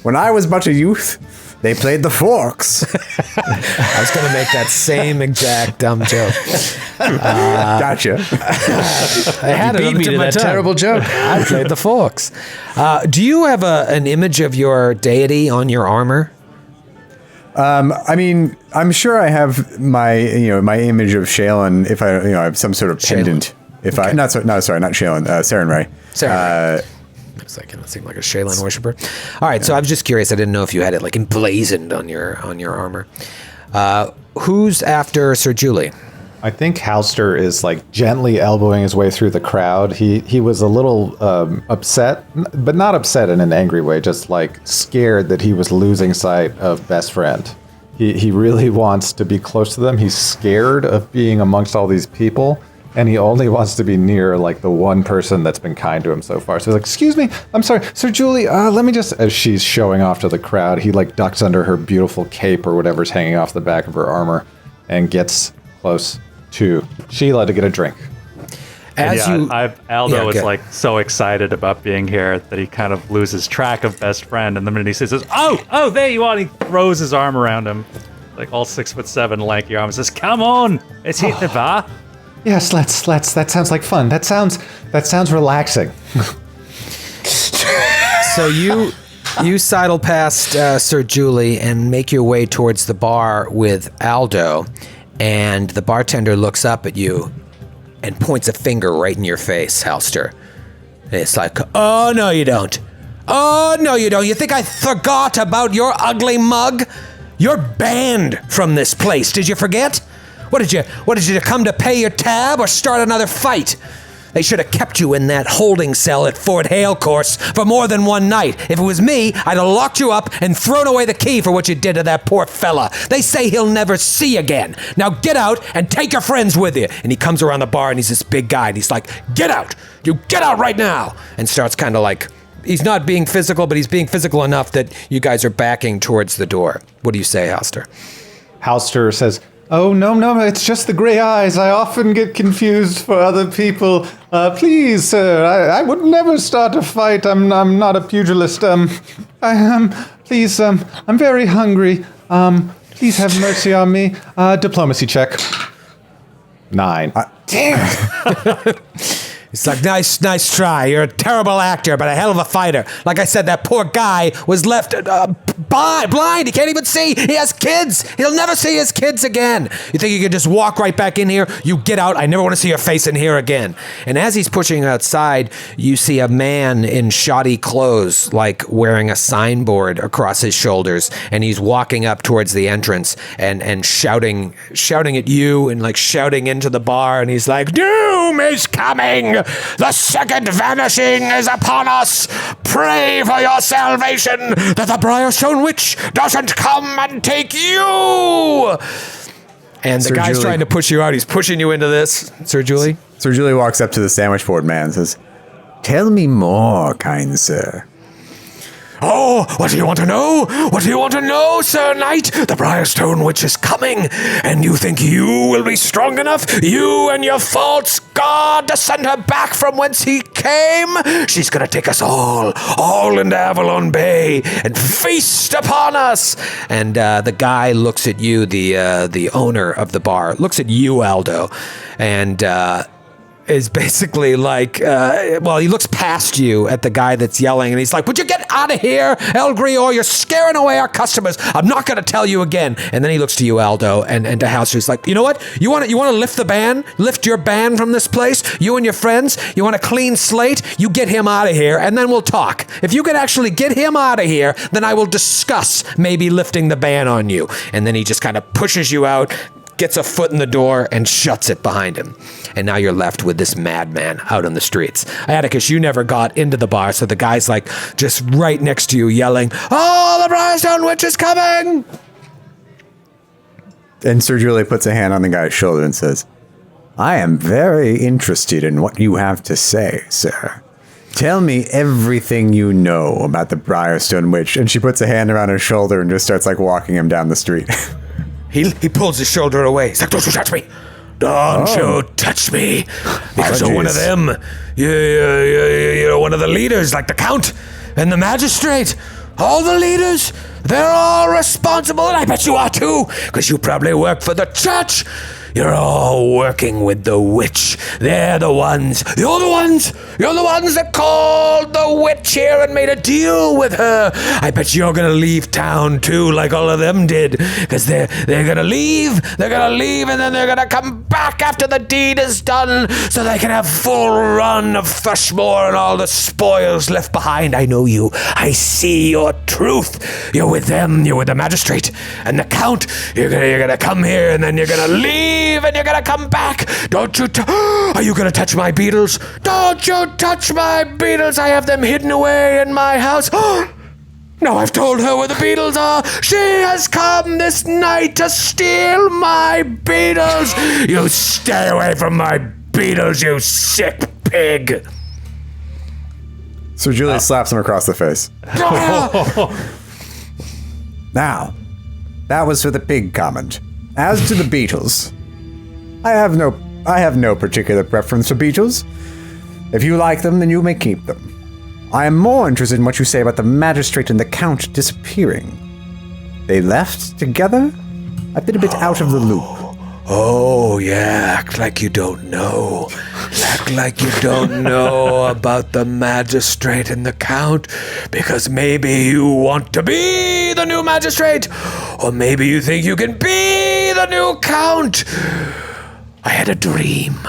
When I was but a youth, They played the forks. I was going to make that same exact dumb joke. Gotcha. I had You it beat on the me tip to of my that tongue. terrible joke. I played the forks. Do you have an image of your deity on your armor? I mean, I'm sure I have my image of Shailen if I have some sort of pendant. If I not Shailen, Sarenrae. Sarenrae. I was like, it seemed like a Shailen worshiper. All right, so I was just curious. I didn't know if you had it like emblazoned on your armor. Who's after Sir Julie? I think Halster is like gently elbowing his way through the crowd. He was a little upset, but not upset in an angry way, just like scared that he was losing sight of best friend. He really wants to be close to them. He's scared of being amongst all these people, and he only wants to be near like the one person that's been kind to him so far. So he's like, excuse me, I'm sorry, Sir Julie, let me just, as she's showing off to the crowd, he like ducks under her beautiful cape or whatever's hanging off the back of her armor and gets close to Sheila to get a drink. Aldo is like so excited about being here that he kind of loses track of best friend, and the minute he says, "Oh, there you are," and he throws his arm around him, like all 6'7" lanky arms. Says, "Come on, let's hit the bar." Yes, let's. That sounds like fun. That sounds relaxing. So you sidle past Sir Julie and make your way towards the bar with Aldo, and the bartender looks up at you and points a finger right in your face, Halster. And it's like, oh, no, you don't. Oh, no, you don't. You think I forgot about your ugly mug? You're banned from this place. Did you forget? What did you come to pay your tab or start another fight? They should have kept you in that holding cell at Fort Hale course for more than one night. If it was me, I'd have locked you up and thrown away the key for what you did to that poor fella. They say he'll never see again. Now get out and take your friends with you. And he comes around the bar and he's this big guy and he's like, get out. You get out right now. And starts kind of like, he's not being physical, but he's being physical enough that you guys are backing towards the door. What do you say, Halster? Halster says, "Oh, no, it's just the gray eyes. I often get confused for other people. Please, sir, I would never start a fight. I'm not a pugilist. Please, I'm very hungry. Please have mercy on me. Diplomacy check. 9. Damn. It's like, nice try. You're a terrible actor, but a hell of a fighter. Like I said, that poor guy was left blind. He can't even see. He has kids. He'll never see his kids again. You think you can just walk right back in here? You get out. I never want to see your face in here again. And as he's pushing outside, you see a man in shoddy clothes, like wearing a signboard across his shoulders, and he's walking up towards the entrance and shouting at you and like shouting into the bar, and he's like, "Doom is coming! The second vanishing is upon us! Pray for your salvation that the Briarstone Witch doesn't come and take you!" And the guy's trying to push you out. He's pushing you into this, Sir Julie. Sir Julie walks up to the sandwich board man and says, "Tell me more, kind sir." "Oh, what do you want to know? What do you want to know, Sir Knight? The Briarstone Witch is coming, and you think you will be strong enough? You and your false god to send her back from whence he came? She's gonna take us all into Avalon Bay, and feast upon us!" And the guy looks at you, the owner of the bar, looks at you, Aldo, and is basically like, he looks past you at the guy that's yelling, and he's like, "Would you get out of here, El Grior? You're scaring away our customers. I'm not going to tell you again." And then he looks to you, Aldo, and to House. He's like, "You know what? You want to lift the ban? Lift your ban from this place? You and your friends? You want a clean slate? You get him out of here, and then we'll talk. If you can actually get him out of here, then I will discuss maybe lifting the ban on you." And then he just kind of pushes you out, gets a foot in the door, and shuts it behind him. And now you're left with this madman out on the streets. Atticus, you never got into the bar, so the guy's like just right next to you yelling, "Oh, the Briarstone Witch is coming!" And Sir Julie puts a hand on the guy's shoulder and says, "I am very interested in what you have to say, sir. Tell me everything you know about the Briarstone Witch." And she puts a hand around his shoulder and just starts like walking him down the street. He pulls his shoulder away. He's like, "Don't you touch me. Don't you touch me. Because you're one of them. You're one of the leaders, like the Count and the Magistrate. All the leaders, they're all responsible, and I bet you are too, because you probably work for the church. You're all working with the witch. They're the ones. You're the ones that called the witch here and made a deal with her. I bet you're gonna leave town too, like all of them did, because they're gonna leave. They're gonna leave, and then they're gonna come back after the deed is done, so they can have full run of Thrushmoor and all the spoils left behind. I know you. I see your truth. You're with them. You're with the magistrate and the count. You're gonna come here, and then you're gonna leave. And you're gonna come back. Don't you are you gonna touch my beetles? Don't you touch my beetles. I have them hidden away in my house. No, I've told her where the beetles are. She has come this night to steal my beetles. You stay away from my beetles, you sick pig. So Julie slaps him across the face. Now, that was for the pig comment. As to the beetles, I have no particular preference for beetles. If you like them, then you may keep them. I am more interested in what you say about the magistrate and the count disappearing. They left together? I've been a bit out of the loop. Oh, yeah, act like you don't know. Act like you don't know about the magistrate and the count, because maybe you want to be the new magistrate, or maybe you think you can be the new count. I had a dream,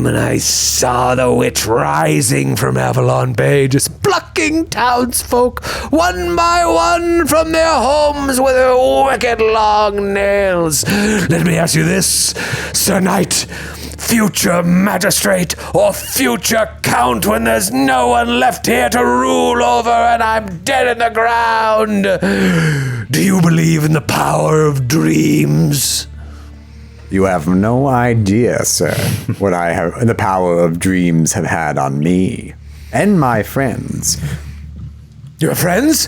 and I saw the witch rising from Avalon Bay, just plucking townsfolk one by one from their homes with her wicked long nails. Let me ask you this, Sir Knight, future magistrate or future count, when there's no one left here to rule over and I'm dead in the ground, do you believe in the power of dreams? You have no idea, sir, what the power of dreams have had on me and my friends. Your friends?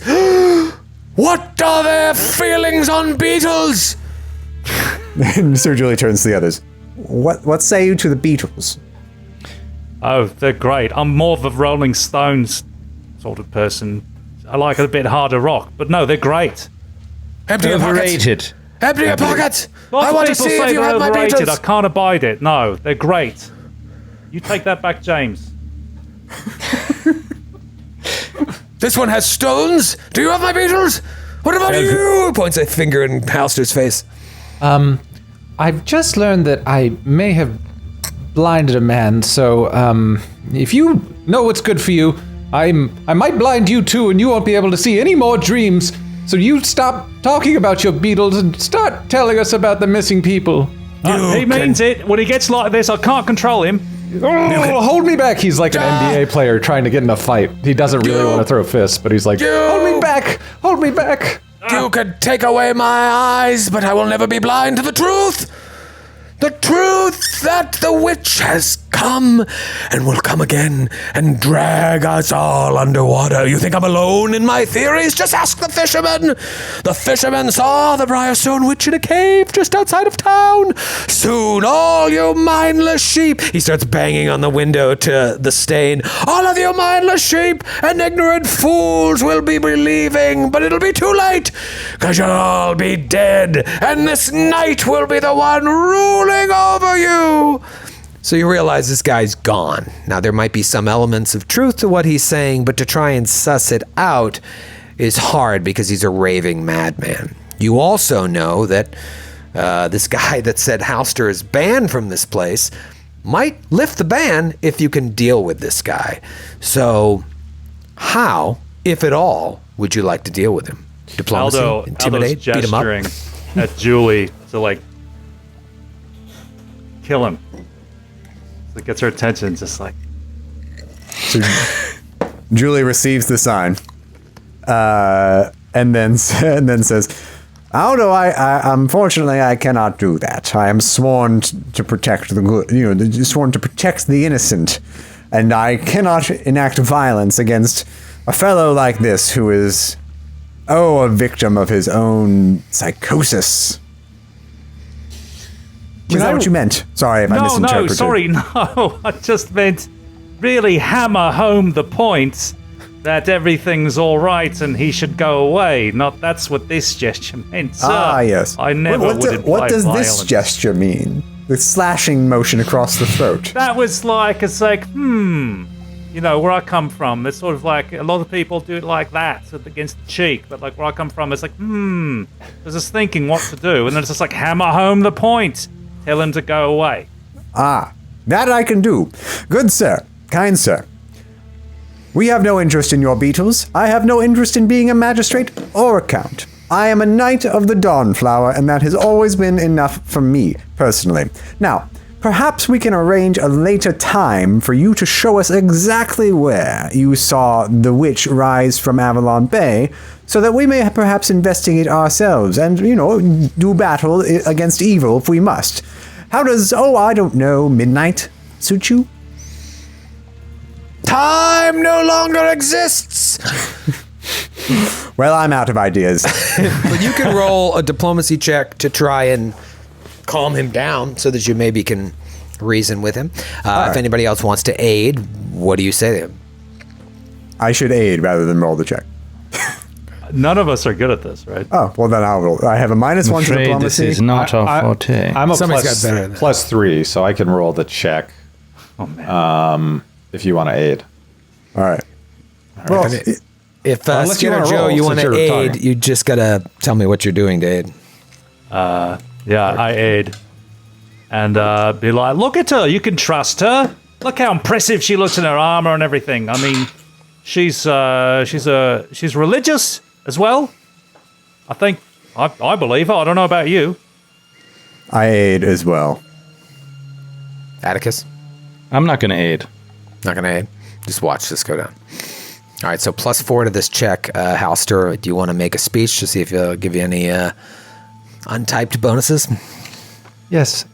What are their feelings on beetles? And Sir Julie turns to the others. What say you to the beetles? Oh, they're great. I'm more of a Rolling Stones sort of person. I like a bit harder rock, but no, they're great. Empty your pockets. Overrated. Empty your pockets. Lots I want to of people see say if you they're have my overrated. beetles. I can't abide it. No, they're great. You take that back, James. This one has stones. Do you have my beetles? What about you? Points a finger in Halster's face. I've just learned that I may have blinded a man, so if you know what's good for you, I might blind you too, and you won't be able to see any more dreams. So you stop talking about your beetles and start telling us about the missing people. He means it. When he gets like this, I can't control him. Oh, hold me back. He's like an NBA player trying to get in a fight. He doesn't really want to throw fists, but he's like, hold me back. Hold me back. You could take away my eyes, but I will never be blind to the truth. The truth that the witch has come and will come again and drag us all underwater. You think I'm alone in my theories? Just ask the fishermen. The fishermen saw the Briarstone Witch in a cave just outside of town. Soon all you mindless sheep. He starts banging on the window to the stain. All of you mindless sheep and ignorant fools will be believing, but it'll be too late, because you'll all be dead, and this night will be the one ruling over you. So you realize this guy's gone. Now, there might be some elements of truth to what he's saying, but to try and suss it out is hard because he's a raving madman. You also know that this guy that said Halster is banned from this place might lift the ban if you can deal with this guy. So how, if at all, would you like to deal with him? Diplomacy, intimidate, beat him up? Aldo's gesturing at Julie to, like, kill him. So it gets her attention, just like... So Julie receives the sign, and then says, "Aldo, I unfortunately I cannot do that. I am sworn to protect the good, sworn to protect the innocent, and I cannot enact violence against a fellow like this who is, a victim of his own psychosis." Is that what you meant? Sorry if I misinterpreted. No, I just meant really hammer home the point that everything's all right and he should go away. Not that's what this gesture meant, sir. Ah, yes. I never would imply What does violence. this gesture mean? The slashing motion across the throat. That was like, it's like, you know, where I come from, it's sort of like, a lot of people do it like that, against the cheek, but like where I come from, it's like, there's this thinking what to do, and then it's just like, hammer home the point. Tell him to go away. Ah, that I can do. Good sir, kind sir. We have no interest in your beetles. I have no interest in being a magistrate or a count. I am a knight of the Dawnflower, and that has always been enough for me, personally. Now, perhaps we can arrange a later time for you to show us exactly where you saw the witch rise from Avalon Bay, so that we may perhaps investigate ourselves and, do battle against evil if we must. How does, I don't know, midnight suit you? Time no longer exists. Well, I'm out of ideas. But you can roll a diplomacy check to try and calm him down so that you maybe can reason with him. If anybody else wants to aid, what do you say to him? I should aid rather than roll the check. None of us are good at this, right? Oh, well then I'll roll. I have a -1 to Afraid diplomacy. this is not our forte. I'm a Somebody's got better than that. +3, so I can roll the check. Oh, man. If you want to aid. All right. Well, If Unless you Skinner wanna Joe, roll, you want since to you're aid, talking. you just gotta tell me what you're doing to aid. Yeah, I aid. And be like, look at her, you can trust her. Look how impressive she looks in her armor and everything. I mean, she's religious as well. I believe her. I don't know about you. I aid as well. Atticus, I'm not going to aid. not gonna aid. Just watch this go down. All right, so +4 to this check. Halster, do you want to make a speech to see if he'll give you any untyped bonuses? Yes,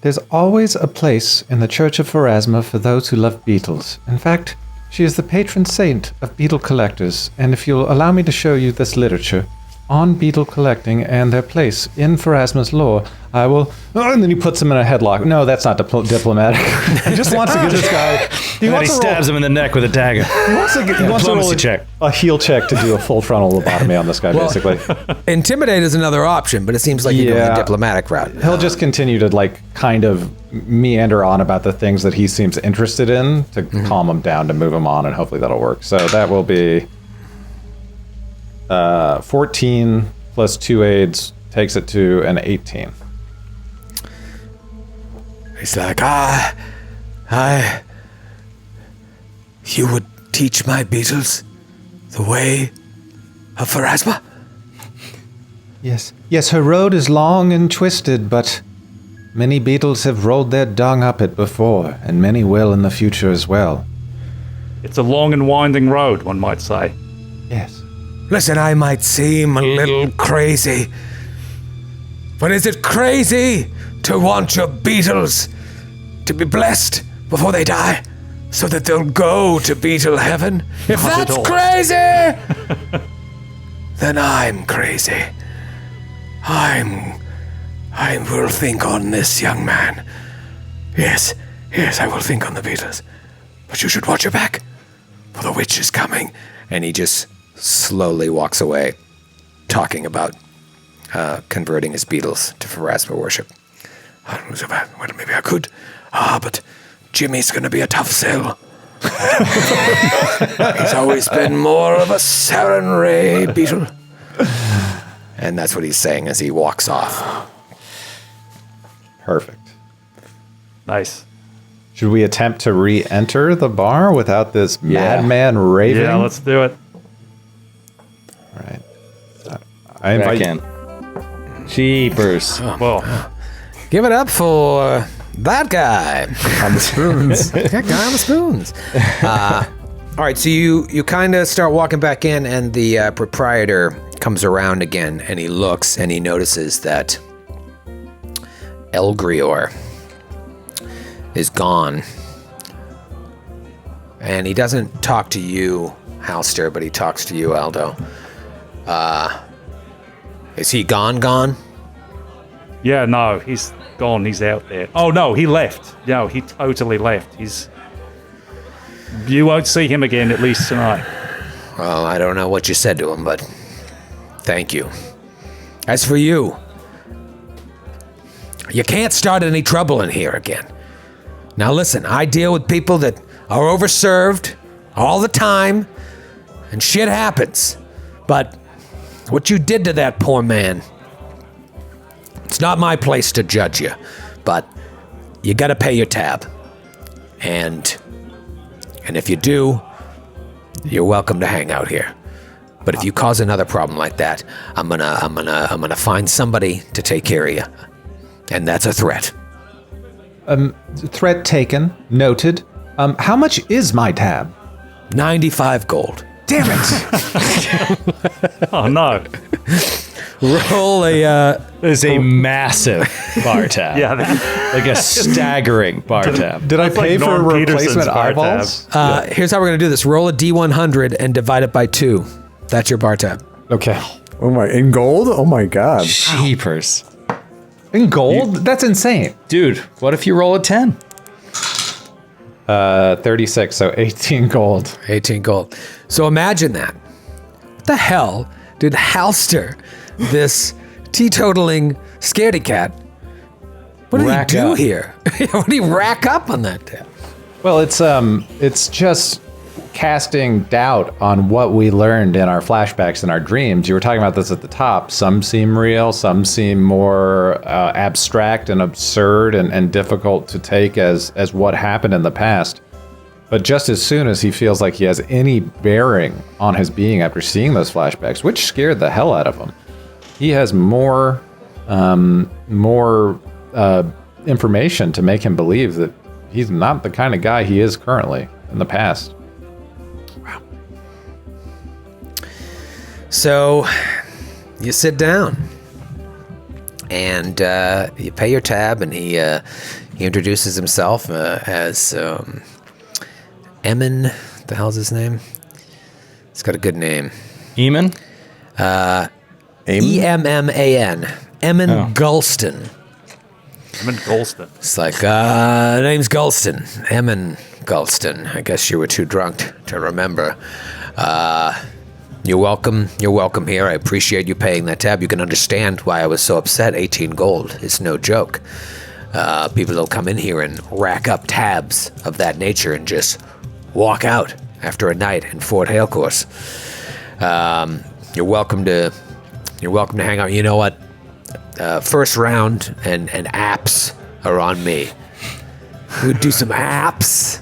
there's always a place in the Church of Pharasma for those who love beetles. In fact, she is the patron saint of beetle collectors, and if you'll allow me to show you this literature on beetle collecting and their place in Pharasma's lore, I will... Oh, and then he puts him in a headlock. No, that's not diplomatic. He just wants to give this guy... He stabs him in the neck with a dagger. He wants to roll Diplomacy check. a heel check to do a full frontal lobotomy on this guy, basically. Intimidate is another option, but it seems like you're going the diplomatic route. He'll just continue to, kind of meander on about the things that he seems interested in to calm him down, to move him on, and hopefully that'll work. So that will be 14 plus 2 aids takes it to an 18. He's like, you would teach my beetles the way of Pharasma? Yes. Yes, her road is long and twisted, but many beetles have rolled their dung up it before, and many will in the future as well. It's a long and winding road, one might say. Yes. Listen, I might seem a little crazy, but is it crazy to want your beetles to be blessed before they die so that they'll go to beetle heaven? If Not at that's all. crazy, then I'm crazy. I will think on this, young man. Yes, I will think on the beetles. But you should watch your back, for the witch is coming. And he just slowly walks away, talking about converting his beetles to Pharasma worship. Well, maybe I could. But Jimmy's going to be a tough sell. He's always been more of a Sarin Ray beetle. And that's what he's saying as he walks off. Perfect. Nice. Should we attempt to re-enter the bar without this madman raving? Yeah, let's do it. All right. I invite Back in. Jeepers. Well, Give it up for that guy. On the spoons. That guy on the spoons. All right, so you kind of start walking back in, and the proprietor comes around again, and he looks, and he notices that Elgrior is gone. And he doesn't talk to you, Halster, but he talks to you, Aldo. Is he gone? yeah, no, he's gone. He's out there. Oh, no, he left. No, he totally left. You won't see him again, at least tonight. Well, I don't know what you said to him, but thank you. As for you, you can't start any trouble in here again. Now listen, I deal with people that are overserved all the time, and shit happens. But what you did to that poor man, it's not my place to judge you, but you gotta pay your tab. And if you do, you're welcome to hang out here. But if you cause another problem like that, I'm gonna find somebody to take care of you. And that's a threat. Threat taken. Noted. How much is my tab? 95 gold. Damn it! Oh, no. Roll a. There's a massive bar tab. Yeah, Like a staggering bar tab. Did I That's like pay for Norm Peterson's replacement bar tab. eyeballs? Here's how we're gonna do this. Roll a D100 and divide it by 2. That's your bar tab. Okay. Oh my! In gold? Oh my god! Jeepers. In gold? That's insane. Dude, what if you roll a 10? 36, so 18 gold. 18 gold. So imagine that. What the hell did Halster, this teetotaling scaredy cat, what did Rack he do up. here? What did he rack up on that tab? Well, it's just casting doubt on what we learned in our flashbacks and our dreams. You were talking about this at the top. Some seem real, some seem more abstract and absurd and difficult to take as what happened in the past. But just as soon as he feels like he has any bearing on his being after seeing those flashbacks, which scared the hell out of him, he has more information to make him believe that he's not the kind of guy he is currently in the past. So you sit down and you pay your tab, and he introduces himself as Emin. What the hell's his name? It's got a good name. Eamon? Emman. Emin Gulston. I'm in Golston. It's like, name's Gulston. Emin Gulston. I guess you were too drunk to remember. You're welcome. You're welcome here. I appreciate you paying that tab. You can understand why I was so upset. 18 gold. It's no joke. People will come in here and rack up tabs of that nature and just walk out after a night in Fort Halecourse. You're welcome to hang out. You know what? First round and apps are on me. We'd do some apps.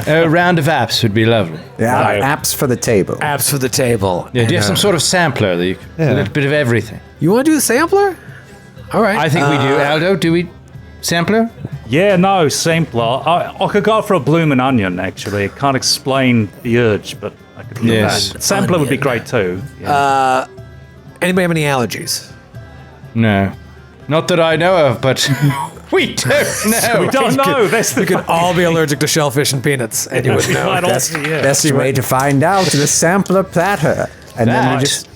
A round of apps would be lovely. Yeah, apps for the table. Apps for the table. Yeah, do you have some sort of sampler that you can, a little bit of everything? You want to do the sampler? All right. I think we do. Aldo, do we sampler? Yeah, no, simpler. I could go for a bloomin' onion, actually. Can't explain the urge, but I could do Yes. that. Sampler would be great, too. Yeah. Anybody have any allergies? No. Not that I know of, but we don't know. we don't know. That's the We could all be allergic to shellfish and peanuts, and you would know. I don't- yeah. Best way to find out the sampler platter, and then you That just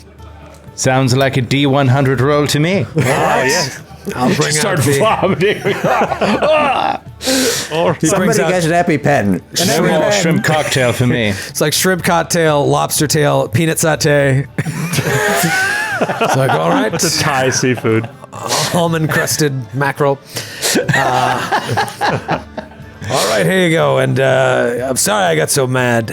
sounds like a D100 roll to me. Oh, yeah. I'll bring Start out the vomiting. somebody out- get an EpiPen. Small shrimp cocktail for me. It's like shrimp cocktail, lobster tail, peanut satay. It's like, all right, It's a Thai seafood. almond crusted mackerel. All right, here you go. And I'm sorry I got so mad.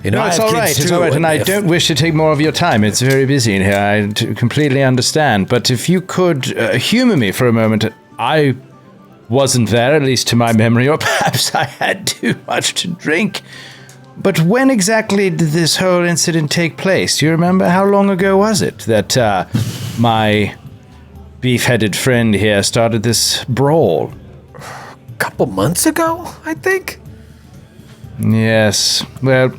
No, I it's have all kids right. It's too, all right, and I if- don't wish to take more of your time. It's very busy in here. I completely understand. But if you could humor me for a moment, I wasn't there, at least to my memory, or perhaps I had too much to drink. But when exactly did this whole incident take place? Do you remember? How long ago was it that my beef-headed friend here started this brawl? couple months ago, I think. Yes. Well,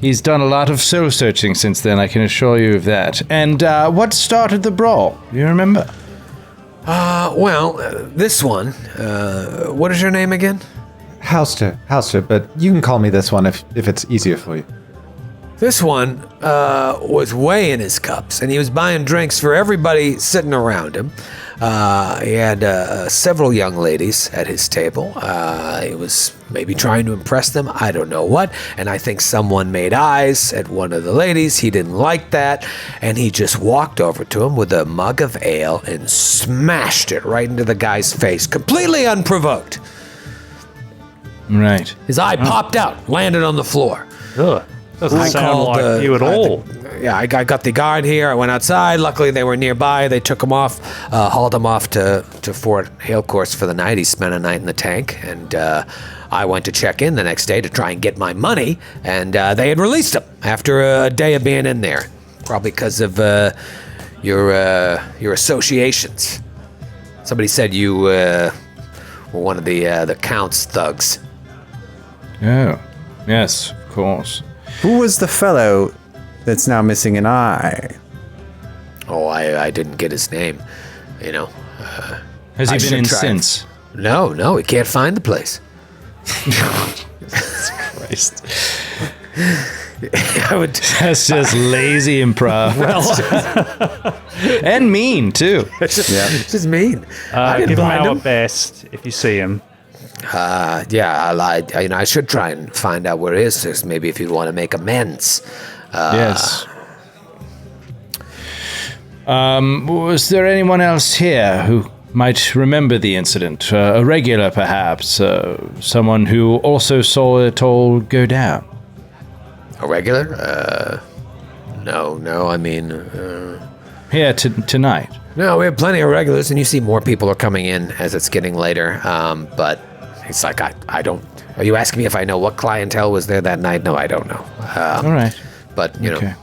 he's done a lot of soul-searching since then, I can assure you of that. And what started the brawl? Do you remember? This one. What is your name again? Halster, but you can call me this one if it's easier for you. This one was way in his cups, and he was buying drinks for everybody sitting around him. He had several young ladies at his table. He was maybe trying to impress them. I don't know what. And I think someone made eyes at one of the ladies. He didn't like that. And he just walked over to him with a mug of ale and smashed it right into the guy's face, completely unprovoked. Right. His eye popped out, landed on the floor. Ugh. Doesn't sound called, like you at all. I got the guard here. I went outside. Luckily, they were nearby. They took him off, hauled him off to Fort Halecourse for the night. He spent a night in the tank, and I went to check in the next day to try and get my money, and they had released him after a day of being in there, probably because of your associations. Somebody said you were one of the Count's thugs. Oh, yes, of course. Who was the fellow that's now missing an eye? Oh, I didn't get his name. You know. Has he I been should in try. since? No, he can't find the place. Christ. I would. That's just lazy improv. And mean, too. It's just mean. I Give didn't him find our him. best if you see him. I should try and find out where he is. Just maybe if you'd want to make amends. Yes. Was there anyone else here who might remember the incident? A regular, perhaps? Someone who also saw it all go down? A regular? No. I mean, Here tonight. no. We have plenty of regulars, and you see more people are coming in as it's getting later. But it's like I don't. Are you asking me if I know what clientele was there that night? No, I don't know. All right. But you know. Okay.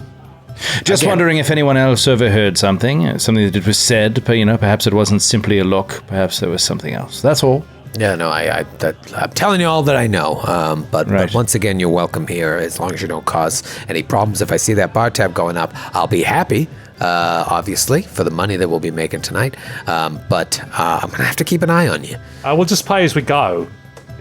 Just Again. wondering if anyone else overheard something that was said, but perhaps it wasn't simply a look. Perhaps there was something else. That's all. Yeah, no, I'm telling you all that I know. But Right. once again, you're welcome here as long as you don't cause any problems. If I see that bar tab going up, I'll be happy, obviously, for the money that we'll be making tonight. But I'm going to have to keep an eye on you. We'll just pay as we go,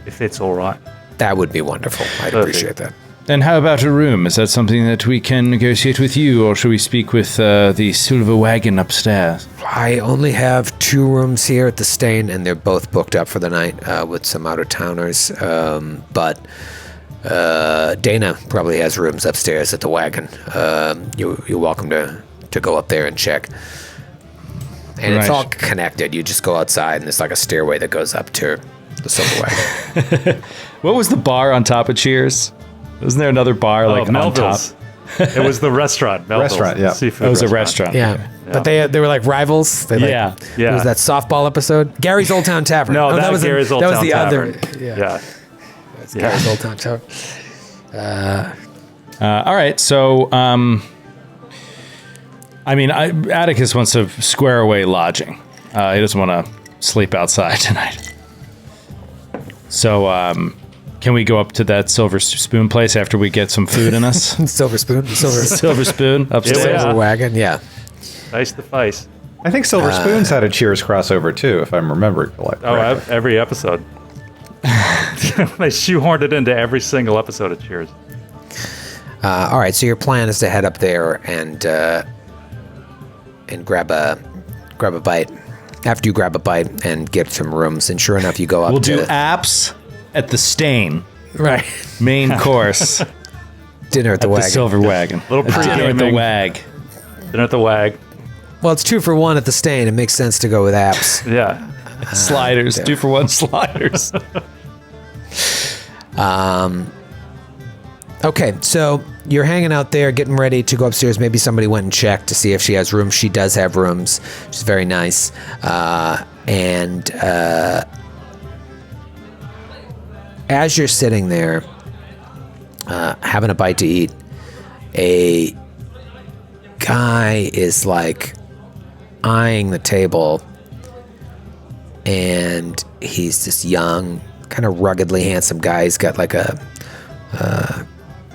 if it's all right. That would be wonderful. I'd Perfect. appreciate that. Then how about a room? Is that something that we can negotiate with you, or should we speak with the silver wagon upstairs? I only have 2 rooms here at the Stain, and they're both booked up for the night with some out-of-towners. But Dana probably has rooms upstairs at the wagon. You're welcome to go up there and check. And it's Right. all connected. You just go outside, and there's like a stairway that goes up to the silver wagon. What was the bar on top of Cheers? Wasn't there another bar on top? Melville's. It was the restaurant. Melville's. Restaurant, yeah. Seafood It was a restaurant. Yeah. But they were like rivals. They Yeah. Yeah. It was that softball episode? Gary's Old Town Tavern. No, that was Gary's Old That was Town the Tavern. other. Yeah. Gary's Old Town Tavern. All right, so Atticus wants to square away lodging. He doesn't want to sleep outside tonight. So, can we go up to that Silver Spoon place after we get some food in us? Silver Spoon. Silver Spoon upstairs. Yeah. Silver wagon. Yeah. Face to face. I think Silver Spoons had a Cheers crossover too, if I'm remembering correctly. Every episode. They shoehorned it into every single episode of Cheers. All right. So your plan is to head up there and grab a bite. After you grab a bite and get some rooms, and sure enough, you go up We'll to do apps at the Stain. right Main course. dinner at the The wagon. Silver Wagon. Little Dinner at the pre-gaming. Wag. Dinner at the Wag. Well, it's 2 for 1 at the Stain. It makes sense to go with apps. Yeah. Sliders. 2 for 1 sliders. Okay, so you're hanging out there, getting ready to go upstairs. Maybe somebody went and checked to see if she has rooms. She does have rooms. She's very nice. And as you're sitting there, having a bite to eat, a guy is like eyeing the table, and he's this young, kind of ruggedly handsome guy. He's got like a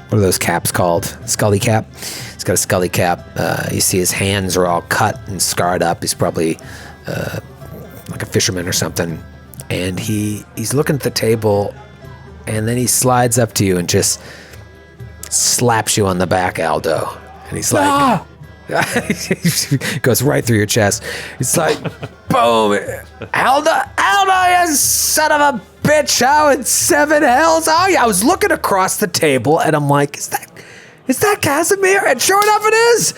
what are those caps called? Scully cap. He's got a scully cap. You see his hands are all cut and scarred up. He's probably like a fisherman or something. And he's looking at the table, and then he slides up to you and just slaps you on the back, Aldo. And he's like, he goes right through your chest. It's like, boom. Aldo, you son of a bitch. How in seven hells are you? I was looking across the table and I'm like, is that Casimir? And sure enough it is.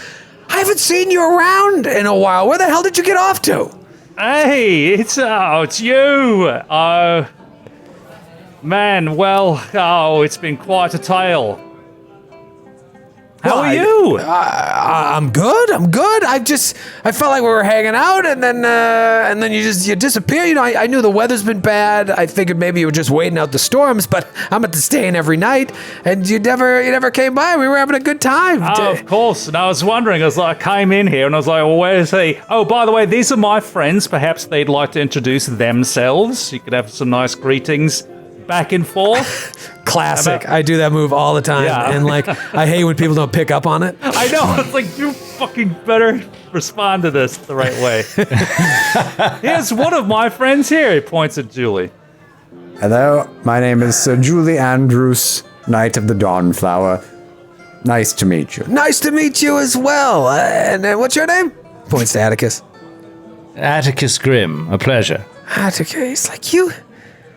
I haven't seen you around in a while. Where the hell did you get off to? Hey, it's you. Man, well, it's been quite a tale. How are you? I'm good. I felt like we were hanging out, and then you disappear. You know, I knew the weather's been bad. I figured maybe you were just waiting out the storms, but I'm at the staying every night, and you never came by. We were having a good time. Oh, of course. And I was wondering, I came in here, and I was like, well, where's he? Oh, by the way, these are my friends. Perhaps they'd like to introduce themselves. You could have some nice greetings back and forth. Classic. I do that move all the time, and I hate when people don't pick up on it. I know. It's like, you fucking better respond to this the right way. Here's one of my friends here. He points at Julie. Hello, my name is Sir Julie Andrews, Knight of the Dawnflower. Nice to meet you. Nice to meet you as well. And what's your name? Points to Atticus. Atticus Grimm, a pleasure. Atticus, he's like, you...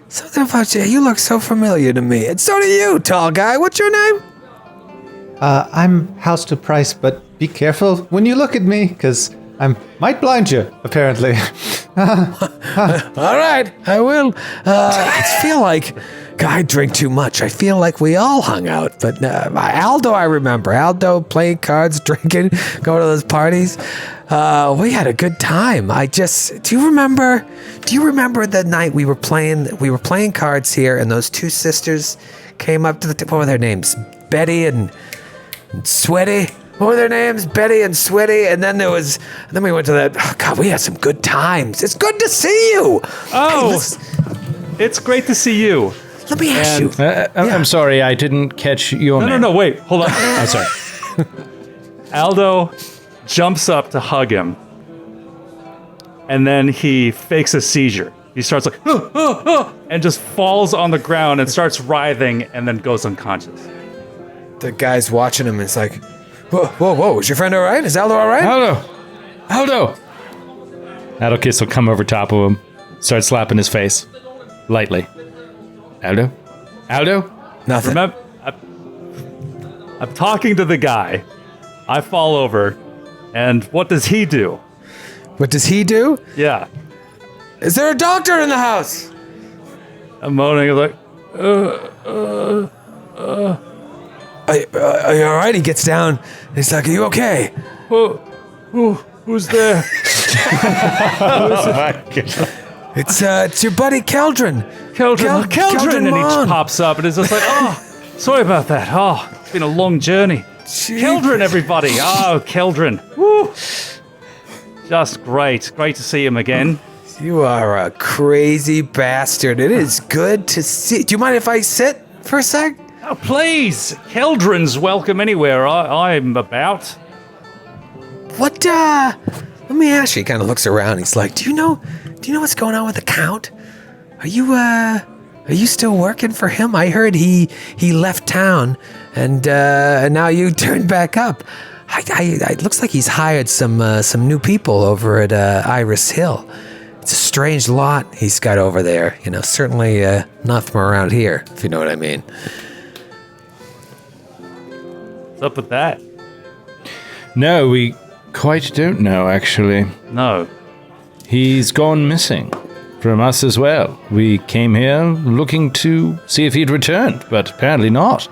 Something about you. You look so familiar to me. And so do you, tall guy. What's your name? I'm House to Price, but be careful when you look at me, because I might blind you, apparently. All right, I will. I feel like I drink too much. I feel like we all hung out. But Aldo, I remember. Aldo playing cards, drinking, going to those parties. We had a good time. Do you remember the night we were playing cards here and those two sisters came up to what were their names? Betty and Sweaty? What were their names? Betty and Sweaty. And then we went to that. Oh God, we had some good times. It's good to see you. Oh, hey, it's great to see you. Let me ask you. I'm sorry, I didn't catch your name. No, wait, hold on. I'm sorry. Aldo jumps up to hug him, and then he fakes a seizure. He starts like, and just falls on the ground and starts writhing, and then goes unconscious. The guy's watching him and it's like, whoa, is your friend all right? Is Aldo all right? Aldo! Atticus will come over top of him, start slapping his face, lightly. Aldo? Nothing. Remember, I'm talking to the guy. I fall over, and what does he do? What does he do? Yeah. Is there a doctor in the house? I'm moaning, like, Are you all right? He gets down. And he's like, are you okay? who's there? It's your buddy Keldrin. Keldrin, and Mon. he pops up, and it's just like, oh, sorry about that. Oh, it's been a long journey. Gee. Keldrin, everybody. Oh, Keldrin. Woo. Just great. Great to see him again. You are a crazy bastard. It is good to see. Do you mind if I sit for a sec? Oh, please. Keldrin's welcome anywhere I'm about. What, let me ask you. He kind of looks around. He's like, do you know what's going on with the Count? Are you still working for him? I heard he left town and now you turned back up. It looks like he's hired some new people over at Iris Hill. It's a strange lot he's got over there. You know, certainly not from around here, if you know what I mean. What's up with that? No, we quite don't know, actually. No. He's gone missing from us as well. We came here looking to see if he'd returned, but apparently not.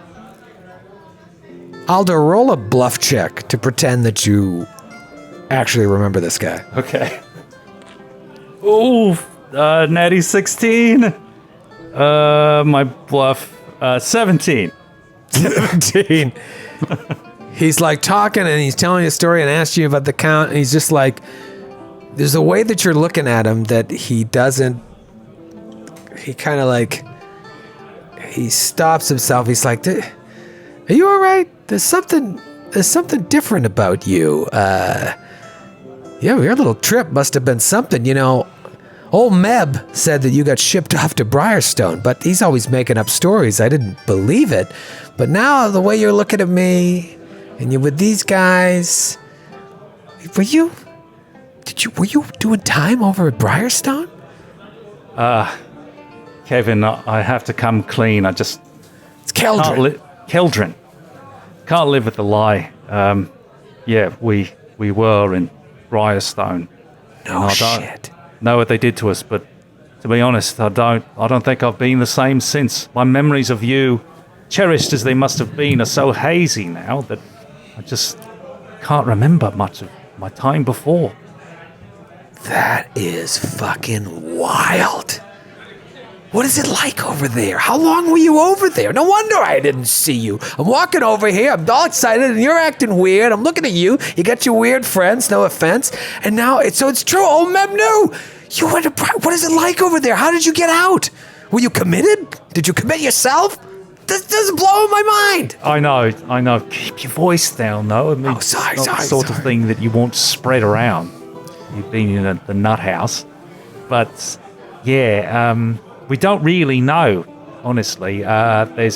Aldo, roll a bluff check to pretend that you actually remember this guy. Okay. Ooh, natty 16. My bluff, 17. 17. He's like talking and he's telling you a story and asks you about the Count, and he's just like, there's a way that you're looking at him that he kind of like, he stops himself. He's like, are you all right? There's something different about you. Yeah, your little trip must have been something. You know, Old Meb said that you got shipped off to Briarstone, but he's always making up stories. I didn't believe it. But now the way you're looking at me, and you're with these guys, were you doing time over at Briarstone? Kevin, I have to come clean. I just It's Keldrin. Keldrin. Can't live with the lie. Yeah, we were in Briarstone. No shit. Know what they did to us, but to be honest, I don't think I've been the same since. My memories of you, cherished as they must have been, are so hazy now that I just can't remember much of my time before. That is fucking wild. What is it like over there? How long were you over there? No wonder I didn't see you. I'm walking over here, I'm all excited, and you're acting weird. I'm looking at you. You got your weird friends, no offense. And now, it's true. Old Meb knew. You went to, what is it like over there? How did you get out? Were you committed? Did you commit yourself? This is blowing my mind. I know. Keep your voice down, though. I mean, sorry. It's not the sort of thing that you want spread around. You've been in the nut house. But, yeah, we don't really know, honestly.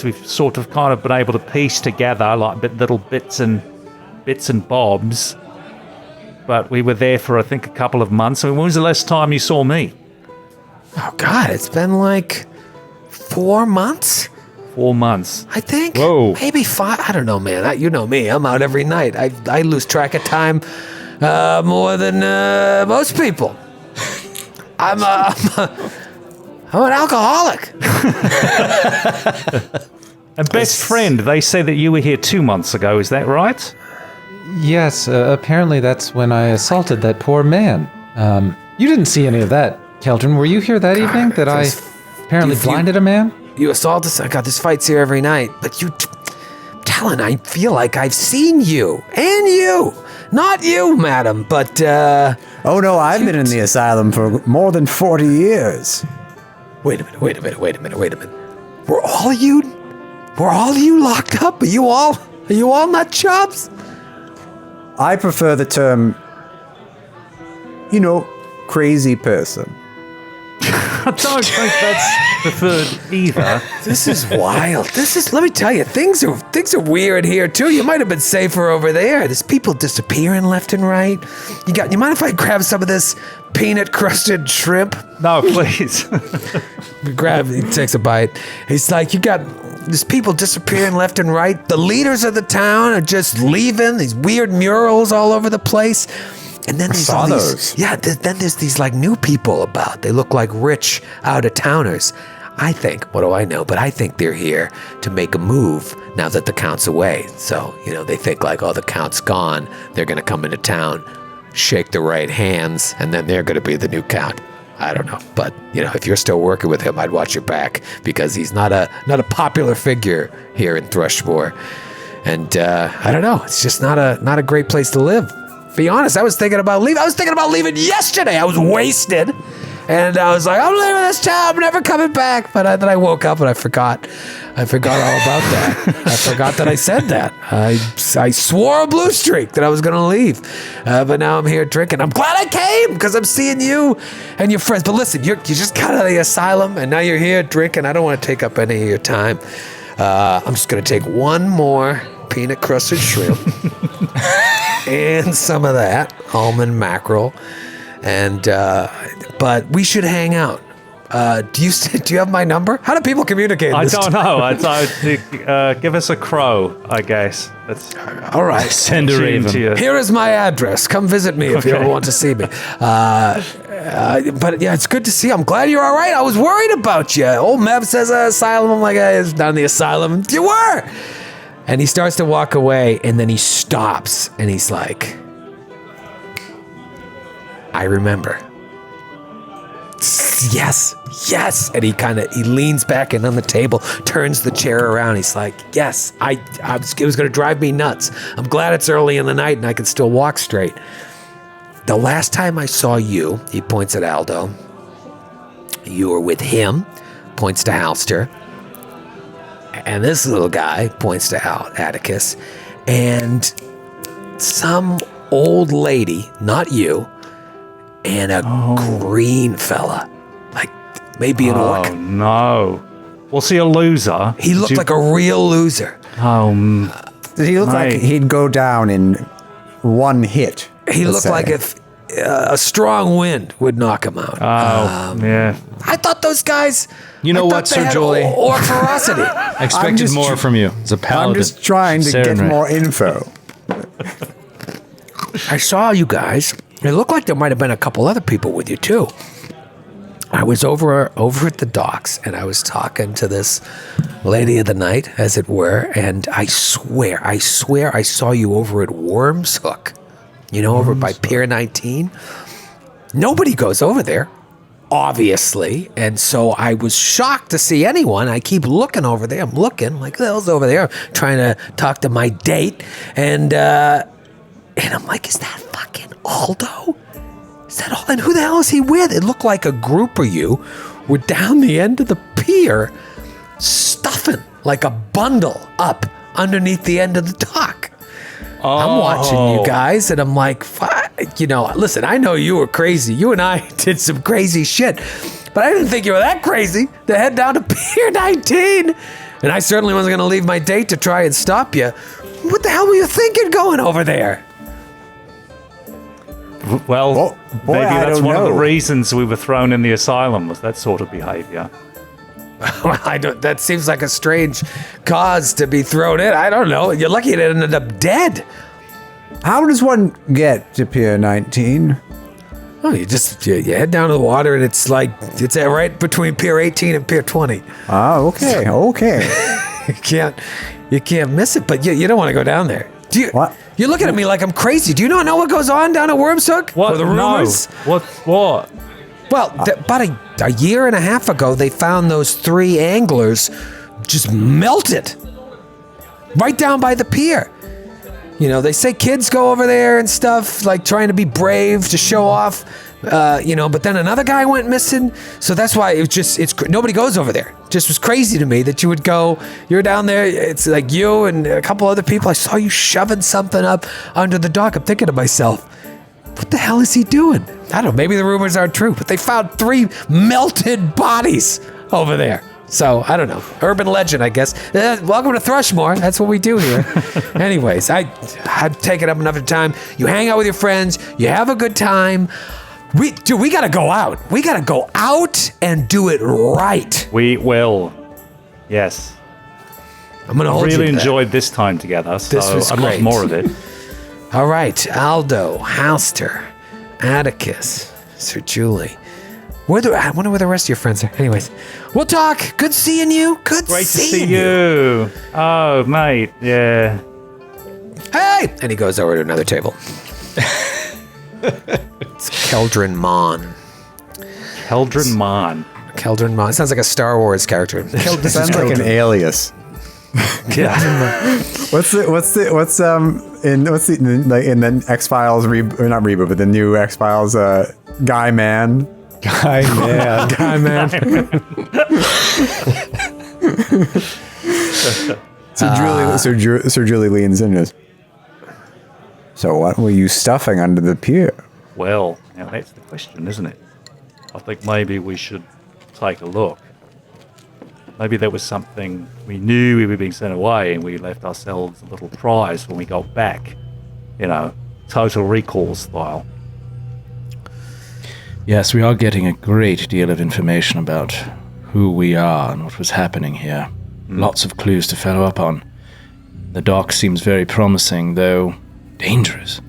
We've sort of kind of been able to piece together like little bits and bobs. But we were there for, I think, a couple of months. I mean, when was the last time you saw me? Oh, God, it's been like 4 months? 4 months. I think. Whoa. Maybe 5. I don't know, man. You know me. I'm out every night. I lose track of time more than most people. I'm an alcoholic. And best friend, they say that you were here 2 months ago. Is that right? Yes, apparently that's when I assaulted that poor man. You didn't see any of that, Keldrin. Were you here that evening that I apparently blinded a man? You assault us. I got this fights here every night. But Talon, I feel like I've seen you. And you. Not you, madam, but, Oh no, I've been in the asylum for more than 40 years. Wait a minute. Were all you locked up? Are you all nut jobs? I prefer the term, crazy person. I don't think that's preferred either. This is wild. Let me tell you, things are weird here too. You might have been safer over there. There's people disappearing left and right. You mind if I grab some of this peanut crusted shrimp? No, please. He takes a bite. He's like, there's people disappearing left and right. The leaders of the town are just leaving. These weird murals all over the place. And then there's all these, then there's these like new people about. They look like rich out-of-towners. I think, what do I know? But I think they're here to make a move now that the Count's away. So, they think like, the Count's gone. They're going to come into town, shake the right hands, and then they're going to be the new Count. I don't know. But, if you're still working with him, I'd watch your back because he's not a popular figure here in Thrushmoor. And I don't know. It's just not a great place to live. Be honest, I was thinking about leaving. I was thinking about leaving yesterday. I was wasted. And I was like, I'm leaving this town. I'm never coming back. But then I woke up and I forgot. I forgot all about that. I forgot that I said that. I swore a blue streak that I was going to leave. But now I'm here drinking. I'm glad I came because I'm seeing you and your friends. But listen, you just got out of the asylum and now you're here drinking. I don't want to take up any of your time. I'm just going to take one more peanut crusted shrimp and some of that almond mackerel. And but we should hang out. Do you have my number? How do people communicate? I don't know. Give us a crow, I guess. All right. Send a raven. Here is my address. Come visit me if you ever want to see me. But yeah, it's good to see you. I'm glad you're all right. I was worried about you. Old Meb says asylum. I'm like, it's not in the asylum. You were. And he starts to walk away, and then he stops, and he's like, I remember. Yes. And he leans back and on the table, turns the chair around. He's like, yes, it was going to drive me nuts. I'm glad it's early in the night and I can still walk straight. The last time I saw you, he points at Aldo, you were with him, points to Halster, and this little guy points to Atticus, and some old lady, not you, and a green fella. Like, maybe an orc. Oh, no. Was he a loser? He looked like a real loser. Did he look like he'd go down in one hit? He looked like if a strong wind would knock him out. Yeah. I thought those guys. You know what, Sir Julie? Or ferocity. I expected more from you as a paladin. I'm just trying to get more info. I saw you guys. It looked like there might have been a couple other people with you too. I was over at the docks, and I was talking to this lady of the night, as it were, and I swear I saw you over at Worm's Hook. Over by Pier 19. Nobody goes over there, obviously, and so I was shocked to see anyone. I keep looking over there. I'm looking like, the hell's over there? I'm trying to talk to my date, and I'm like, is that fucking Aldo? Is that all? And who the hell is he with? It looked like a group of you were down the end of the pier stuffing like a bundle up underneath the end of the dock. I'm watching you guys and I'm like, listen, I know you were crazy. You and I did some crazy shit, but I didn't think you were that crazy to head down to Pier 19. And I certainly wasn't going to leave my date to try and stop you. What the hell were you thinking going over there? Well, boy, maybe I that's don't one of the know. reasons we were thrown in the asylum, was that sort of behavior. Well, that seems like a strange cause to be thrown in. I don't know. You're lucky it ended up dead. How does one get to Pier 19? Oh, you head down to the water, and it's right between Pier 18 and Pier 20. Oh, okay. You can't miss it, but you don't want to go down there. What? You're looking at me like I'm crazy. Do you not know what goes on down at Worm's Hook? What? Or the rumors? No. What? Well, about a year and a half ago, they found those 3 anglers just melted right down by the pier. They say kids go over there and stuff, like trying to be brave to show off, but then another guy went missing. So that's why nobody goes over there. Just was crazy to me that you would go, you're down there, it's like you and a couple other people. I saw you shoving something up under the dock. I'm thinking to myself, what the hell is he doing? I don't know, maybe the rumors aren't true, but they found 3 melted bodies over there. So, I don't know. Urban legend, I guess. Welcome to Thrushmoor. That's what we do here. Anyways, I've taken up enough time. You hang out with your friends. You have a good time. We got to go out. We got to go out and do it right. We will. Yes. I'm going to hold you to really that. enjoyed this time together, so This was I'd love great. more of it. All right. Aldo, Halster, Atticus, Sir Julie. I wonder where the rest of your friends are. Anyways, we'll talk. Good seeing you. Great to see you. Oh, mate. Yeah. Hey! And he goes over to another table. It's Keldrin Mon. Keldrin Mon. Keldrin Mon. Sounds like a Star Wars character. Sounds like an alias. Yeah. What's the in the X-Files or not reboot, but the new X-Files Guy Man. Guy man. Sir Julie leans in and goes, so what were you stuffing under the pier? Well, now that's the question, isn't it? I think maybe we should take a look. Maybe there was something we knew we were being sent away and we left ourselves a little prize when we got back. Total Recall style. Yes, we are getting a great deal of information about who we are and what was happening here. Lots of clues to follow up on. The dock seems very promising, though dangerous.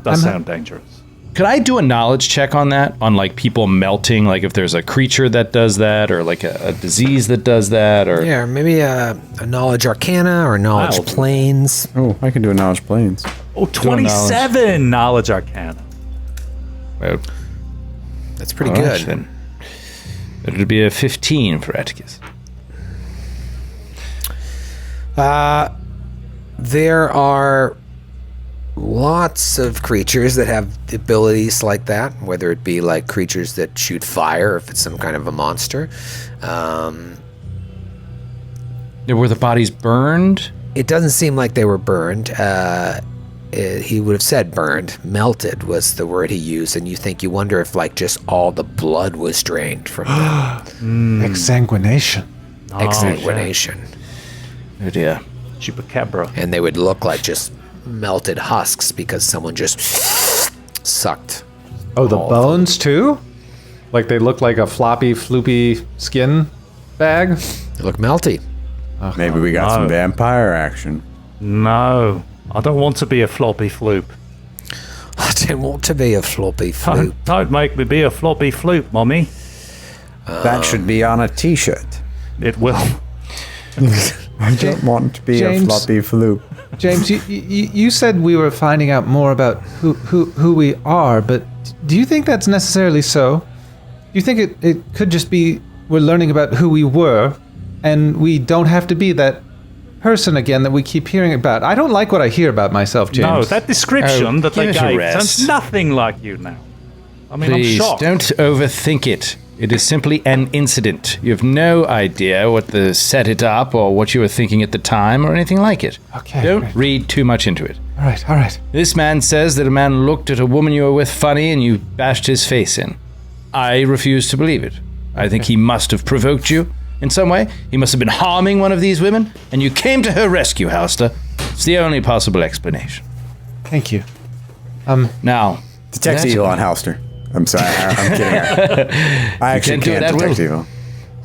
Does sound dangerous. Could I do a knowledge check on that? On like people melting, like if there's a creature that does that, or like a disease that does that, or Yeah, maybe a knowledge arcana or knowledge Wow. planes. Oh, I can do a knowledge planes. Oh, 27 knowledge arcana. Well, That's pretty all right, good. then. It'll be a 15 for Atticus. There are lots of creatures that have abilities like that, whether it be like creatures that shoot fire, or if it's some kind of a monster. Were the bodies burned? It doesn't seem like they were burned. he would have said burned. Melted was the word he used, and you wonder if like just all the blood was drained from them. Exsanguination. Exsanguination. Oh dear. Chupacabra. And they would look like just melted husks because someone just sucked. Oh, the all bones too? Like they look like a floppy, floopy skin bag? They look melty. Maybe we got some vampire action. No, I don't want to be a floppy floop. I don't want to be a floppy floop. Don't make me be a floppy floop, Mommy. That should be on a t-shirt. It will. I don't want to be James. a floppy floop. James, you said we were finding out more about who we are, but do you think that's necessarily so? Do you think it could just be we're learning about who we were, and we don't have to be that person again that we keep hearing about? I don't like what I hear about myself, James. No, that description that they give it a gave rest. sounds nothing like you now. I mean, Please, I'm shocked. don't overthink it. It is simply an incident. You have no idea what set it up or what you were thinking at the time or anything like it. Okay, Don't right. read too much into it. All right. This man says that a man looked at a woman you were with funny and you bashed his face in. I refuse to believe it. I think he must have provoked you in some way. He must have been harming one of these women, and you came to her rescue, Halster. It's the only possible explanation. Thank you. Now, Detect that- evil on Halster. I'm sorry, I'm kidding. I actually can't do it can't at detect will. evil.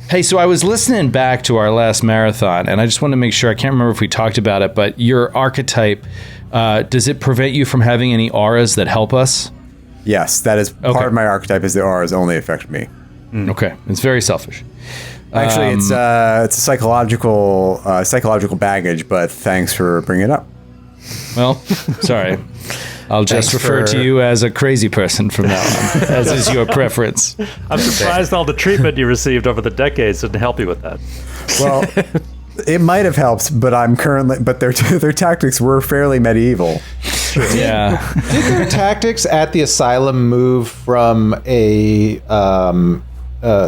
Hey, so I was listening back to our last marathon, and I just want to make sure, I can't remember if we talked about it, but your archetype, does it prevent you from having any auras that help us? Yes, that is Okay. part of my archetype is the auras only affect me. Okay, it's very selfish. Actually, it's a psychological baggage, but thanks for bringing it up. Well, sorry. I'll just Thanks refer to for- you as a crazy person from now on, as is your preference. I'm surprised all the treatment you received over the decades didn't help you with that. Well, it might have helped, but their tactics were fairly medieval. Yeah. Did their tactics at the asylum move from a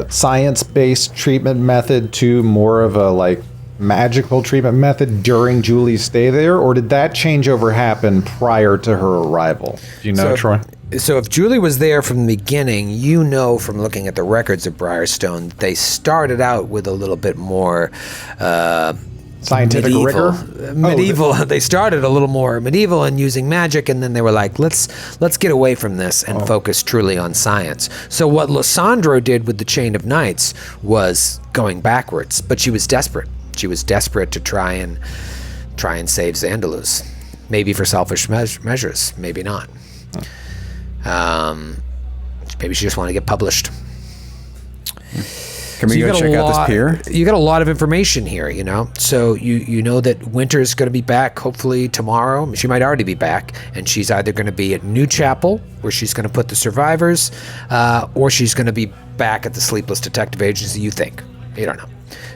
science-based treatment method to more of a magical treatment method during Julie's stay there, or did that changeover happen prior to her arrival? Do you know, Troy? So if Julie was there from the beginning, you know from looking at the records of Briarstone, they started out with a little bit more Scientific medieval. rigor? Medieval. They started a little more medieval and using magic, and then they were like, let's get away from this and focus truly on science. So what Lysandro did with the Chain of Knights was going backwards, but she was desperate. She was desperate to try and save Xandalus. Maybe for selfish measures, maybe not. Maybe she just wanted to get published. Can we go check out this pier? You got a lot of information here, you know. So you know that Winter's going to be back hopefully tomorrow. She might already be back, and she's either going to be at New Chapel, where she's going to put the survivors, or she's going to be back at the Sleepless Detective Agency. You think? You don't know.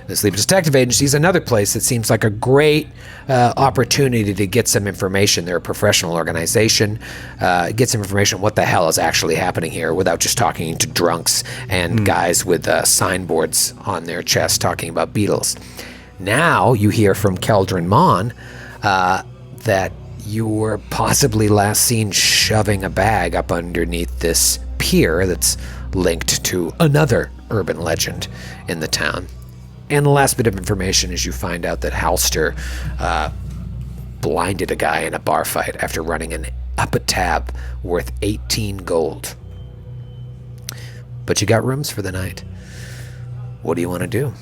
The Sleepless Detective Agency is another place that seems like a great opportunity to get some information. They're a professional organization. Get some information on what the hell is actually happening here without just talking to drunks and guys with signboards on their chest talking about beetles. Now you hear from Keldrin Mon that you were possibly last seen shoving a bag up underneath this pier that's linked to another urban legend in the town. And the last bit of information is you find out that Halster blinded a guy in a bar fight after running up a tab worth 18 gold. But you got rooms for the night. What do you want to do?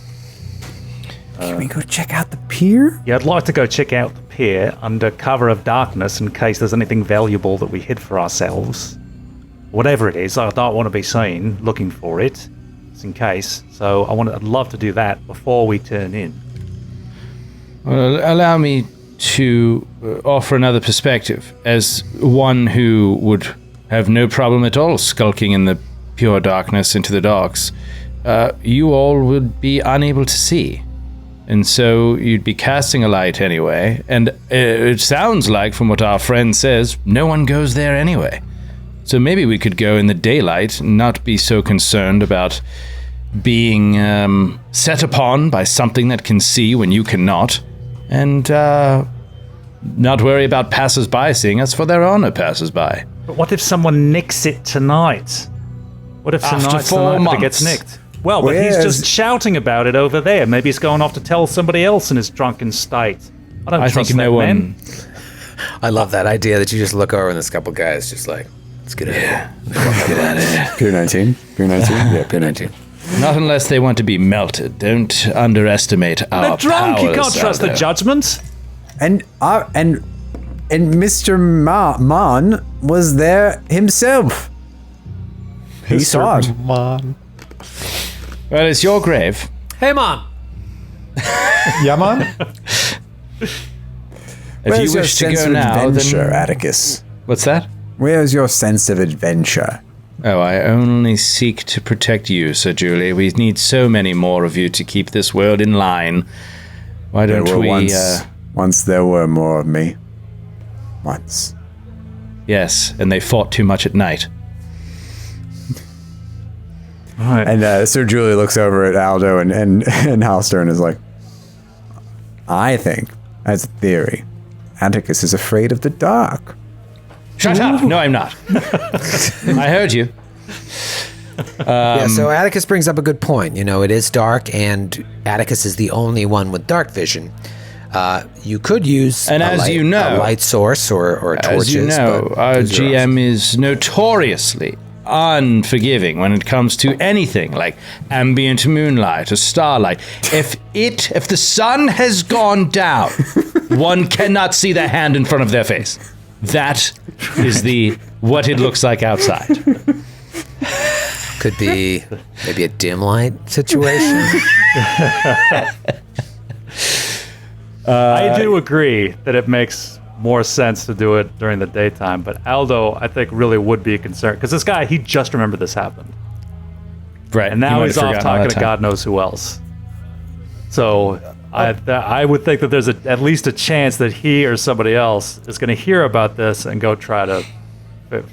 Can we go check out the pier? Yeah, I'd like to go check out the pier under cover of darkness in case there's anything valuable that we hid for ourselves. Whatever it is, I don't want to be seen looking for it. In case, so I'd love to do that before we turn in. Well, allow me to offer another perspective. As one who would have no problem at all skulking in the pure darkness into the docks, you all would be unable to see. And so you'd be casting a light anyway, and it sounds like, from what our friend says, no one goes there anyway. So maybe we could go in the daylight and not be so concerned about being set upon by something that can see when you cannot, and not worry about passers-by seeing us, for there are no passers-by. But what if someone nicks it tonight? What if After tonight's 4 the night that it months. gets nicked? Well, but he's just shouting about it over there. Maybe he's going off to tell somebody else in his drunken state. I don't I trust think no that one. man. I love that idea that you just look over and there's a couple guys just like, let's get out of here. Let's get out of here. Pier 19? Pier 19? Yeah, Pier 19. Not unless they want to be melted. Don't underestimate our They're drunk. You powers, can't trust the Aldo. judgment. And Mr. Mon was there himself. He saw it. Man. Well, it's your grave. Hey, Mom. Yeah, man? If Where's you your wish to sense go of now, adventure, then... Atticus? What's that? Where's your sense of adventure? Oh, I only seek to protect you, Sir Julie. We need so many more of you to keep this world in line. Why don't There were we, once there were more of me. Once. Yes, and they fought too much at night. All right. And Sir Julie looks over at Aldo and Halster and is like, I think, as a theory, Atticus is afraid of the dark. Shut up! No, I'm not. I heard you. Yeah, so Atticus brings up a good point. You know, it is dark, and Atticus is the only one with dark vision. You could use And as you know- a light source or torches. As you know, but our use your own. GM is notoriously unforgiving when it comes to anything like ambient moonlight or starlight. If the sun has gone down, one cannot see their hand in front of their face. That is what it looks like outside. Could be maybe a dim light situation. I do agree that it makes more sense to do it during the daytime, but Aldo, I think, really would be concerned because this guy, he just remembered this happened, Right. and now he's off talking to God knows who else. So I would think that there's at least a chance that he or somebody else is going to hear about this and go try to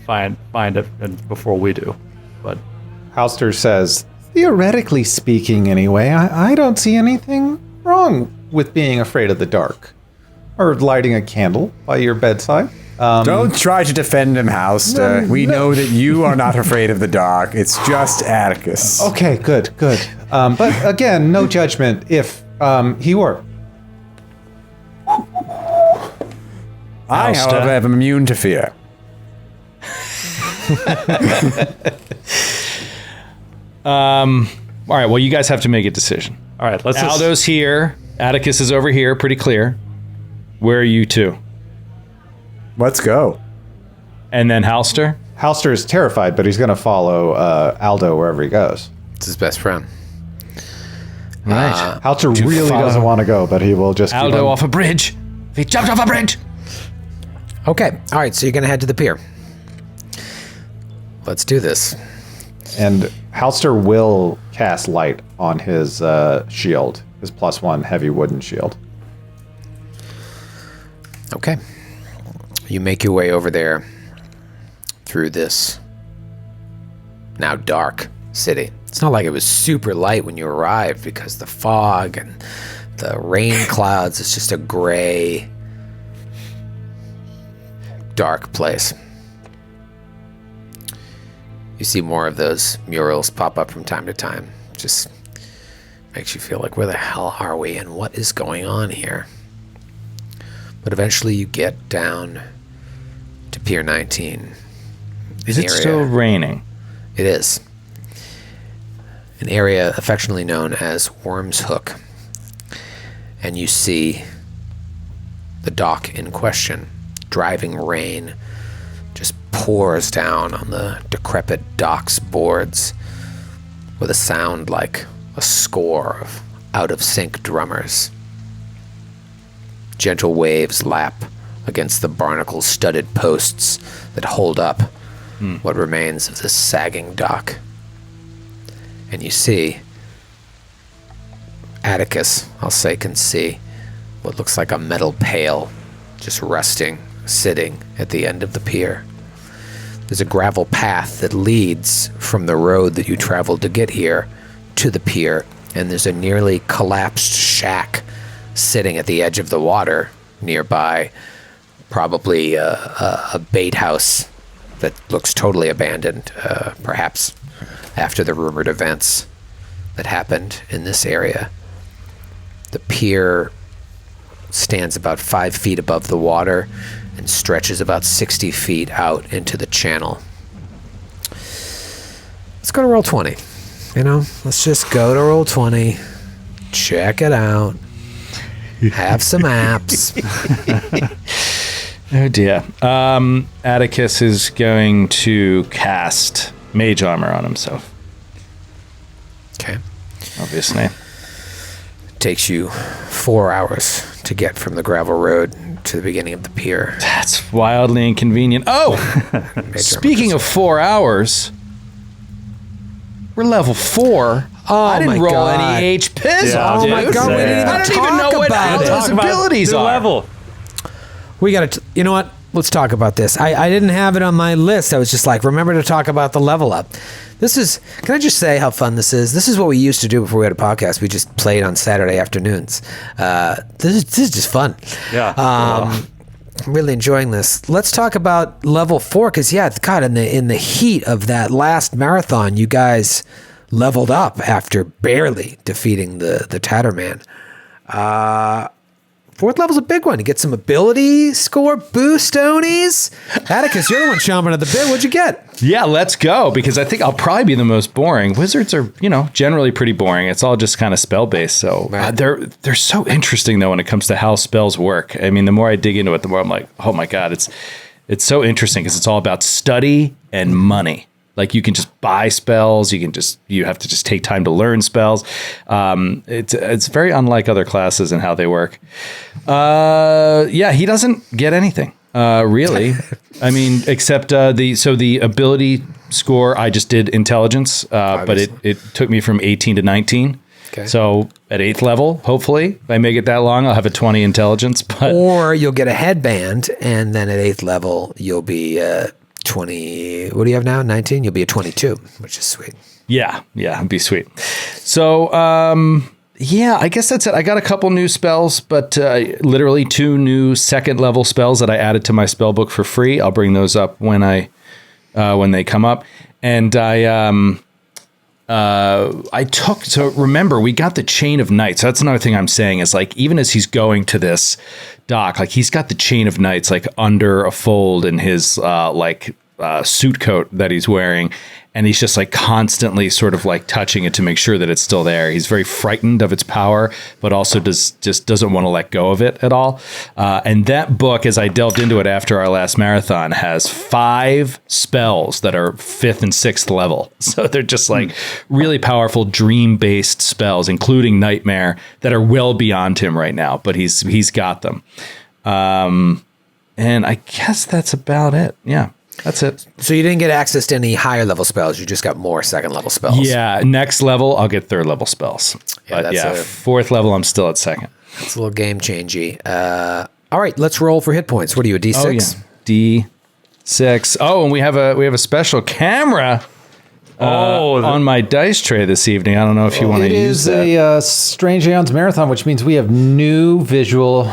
find it before we do. But Halster says, theoretically speaking, anyway, I don't see anything wrong with being afraid of the dark. Or lighting a candle by your bedside. Don't try to defend him, Halster. We know that you are not afraid of the dark. It's just Atticus. Okay, good. But again, no judgment if he were. I, however, am immune to fear. All right, well, you guys have to make a decision. all right, let's Aldo's here. Atticus is over here, pretty clear. Where are you two? Let's go. And then Halster? Halster is terrified, but he's going to follow Aldo wherever he goes. It's his best friend. Right. Halster really follow doesn't want to go, but he will just keep Aldo on- off a bridge. He jumped off a bridge. Okay. All right. So you're going to head to the pier. Let's do this. And Halster will cast light on his shield, his +1 heavy wooden shield. Okay. You make your way over there through this now dark city. It's not like it was super light when you arrived because the fog and the rain clouds, it's just a gray, dark place. You see more of those murals pop up from time to time. Just makes you feel like, where the hell are we and what is going on here? But eventually you get down to Pier 19. Is An it area- still raining? It is. An area affectionately known as Worm's Hook. And you see the dock in question. Driving rain just pours down on the decrepit dock's boards with a sound like a score of out-of-sync drummers. Gentle waves lap against the barnacle-studded posts that hold up what remains of this sagging dock. And you see Atticus, I'll say, can see what looks like a metal pail just resting, sitting at the end of the pier. There's a gravel path that leads from the road that you traveled to get here to the pier, and there's a nearly collapsed shack sitting at the edge of the water nearby probably a bait house that looks totally abandoned, perhaps after the rumored events that happened in this area. The pier stands about 5 feet above the water and stretches about 60 feet out into the channel. Let's go to roll 20. Let's just go to roll 20, check it out, have some apps. Oh dear. Atticus is going to cast Mage Armor on himself. Okay. Obviously. Takes you 4 hours to get from the gravel road to the beginning of the pier. That's wildly inconvenient. Oh! Speaking of 4 hours, we're level 4. Oh, I didn't my roll God. any H-Piz Yeah, off, oh dude. my God, we didn't even I don't even know what Aldo's abilities the are. level. We got to, you know what? Let's talk about this. I didn't have it on my list. I was just like, remember to talk about the level up. Can I just say how fun this is? This is what we used to do before we had a podcast. We just played on Saturday afternoons. This is just fun. Yeah. I'm really enjoying this. Let's talk about level 4, because God, in the heat of that last marathon, you guys leveled up after barely defeating the Tatterman. 4th level's a big one. You get some ability score boostonies. Atticus, you're the one chomping at the bit. What'd you get? Yeah, let's go, because I think I'll probably be the most boring. Wizards are, generally pretty boring. It's all just kind of spell-based. So they're so interesting, though, when it comes to how spells work. I mean, the more I dig into it, the more I'm like, oh my God, it's so interesting because it's all about study and money. Like you can just buy spells. You have to just take time to learn spells. It's very unlike other classes and how they work. He doesn't get anything really. I mean, except the ability score. I just did intelligence, but it took me from 18 to 19. Okay. So at 8th level, hopefully, if I make it that long, I'll have a 20 intelligence. But Or you'll get a headband, and then at 8th level, you'll be 20. What do you have now? 19? You'll be a 22, which is sweet. Yeah, it'd be sweet. So, I guess that's it. I got a couple new spells, but literally 2 new 2nd level spells that I added to my spell book for free. I'll bring those up when they come up. And remember, we got the Chain of Knights. So that's another thing I'm saying is like, even as he's going to this dock, like he's got the Chain of Knights like under a fold in his suit coat that he's wearing. And he's just like constantly sort of like touching it to make sure that it's still there. He's very frightened of its power, but also doesn't want to let go of it at all. And that book, as I delved into it after our last marathon, has 5 spells that are 5th and 6th level. So they're just like really powerful dream-based spells, including Nightmare, that are well beyond him right now, but he's got them. And I guess that's about it. Yeah. That's it. So you didn't get access to any higher level spells. You just got more 2nd level spells. Yeah. Next level, I'll get 3rd level spells. Yeah, But 4th level, I'm still at 2nd. It's a little game changey. All right, let's roll for hit points. What are you, a D6? Oh, yeah. D6. Oh, and we have a special camera on my dice tray this evening. I don't know if you want to use that. It is a Strange Aeons Marathon, which means we have new visual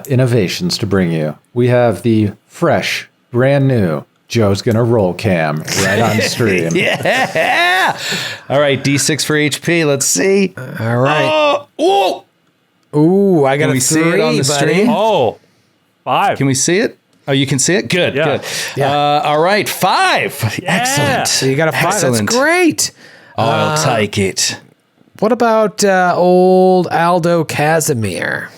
innovations to bring you. We have the fresh, brand new Joe's Gonna Roll cam right on stream. Yeah. All right, D6 for HP. Let's see. All right. Oh, Ooh, I got Can a we 3, see it on the buddy. stream? Oh, 5. can we see it? Oh, you can see it? Good, Yeah. good. Yeah. All right, 5. Excellent. So you got a 5. Excellent. That's great. I'll take it. What about old Aldo Casimir?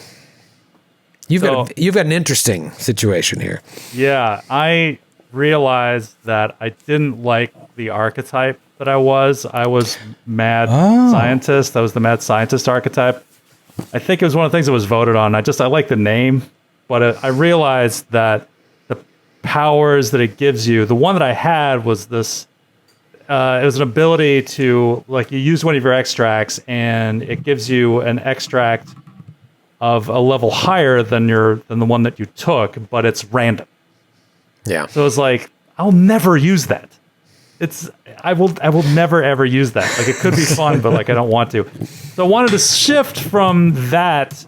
You've got an interesting situation here. Yeah, I realized that I didn't like the archetype that I was. I was mad scientist. I was the mad scientist archetype. I think it was one of the things that was voted on. I like the name, but I realized that the powers that it gives you, the one that I had was this, it was an ability to, like, you use one of your extracts and it gives you an extract of a level higher than the one that you took, but it's random. Yeah. So it's like, I'll never use that. I will never ever use that. Like, it could be fun, but like I don't want to. So I wanted to shift from that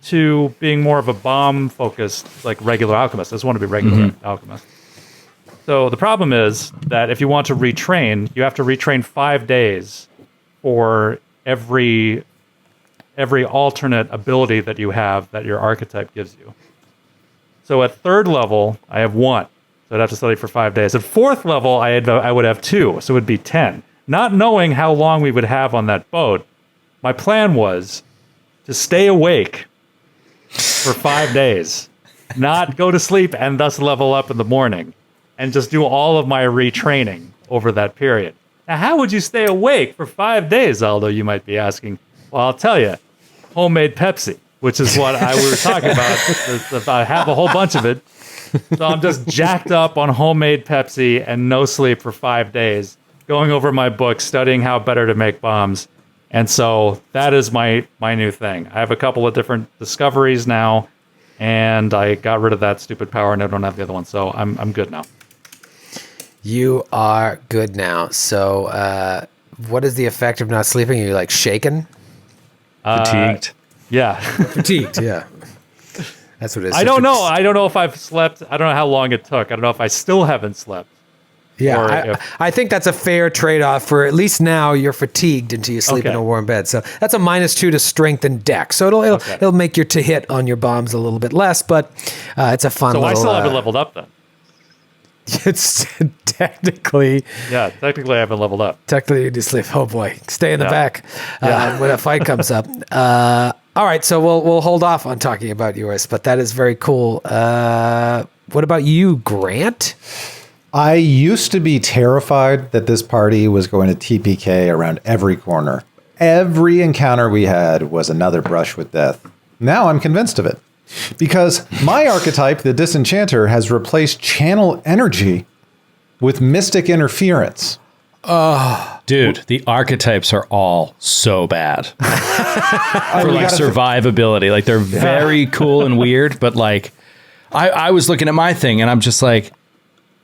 to being more of a bomb-focused, like regular alchemist. I just want to be regular alchemist. So the problem is that if you want to retrain, you have to retrain 5 days for every alternate ability that you have that your archetype gives you. So at 3rd level, I have 1. So I'd have to study for 5 days. At 4th level, I would have 2, so it would be 10. Not knowing how long we would have on that boat, my plan was to stay awake for 5 days, not go to sleep and thus level up in the morning, and just do all of my retraining over that period. Now, how would you stay awake for 5 days, Aldo, you might be asking? Well, I'll tell you, homemade Pepsi, which is what we were talking about. I have a whole bunch of it. So I'm just jacked up on homemade Pepsi and no sleep for 5 days, going over my book, studying how better to make bombs. And so that is my new thing. I have a couple of different discoveries now, and I got rid of that stupid power, and I don't have the other one. So I'm good now. You are good now. So what is the effect of not sleeping? Are you like shaken? Fatigued. Yeah. Fatigued, yeah. That's what it is. I don't know. I don't know if I've slept. I don't know how long it took. I don't know if I still haven't slept. Yeah, I think that's a fair trade-off. For at least now, you're fatigued until you sleep in a warm bed. So that's a -2 to strength and deck. So it'll make your to hit on your bombs a little bit less, but it's a fun. So little, I still haven't leveled up then. It's technically. Yeah, technically I haven't leveled up. Technically, you just sleep. Oh boy, stay in the back when a fight comes up. All right, so we'll hold off on talking about yours, but that is very cool. What about you, Grant? I used to be terrified that this party was going to TPK around every corner. Every encounter we had was another brush with death. Now I'm convinced of it. Because my archetype, the Disenchanter, has replaced channel energy with mystic interference. Dude, the archetypes are all so bad. For like survivability. Like they're very cool and weird, but like I was looking at my thing and I'm just like,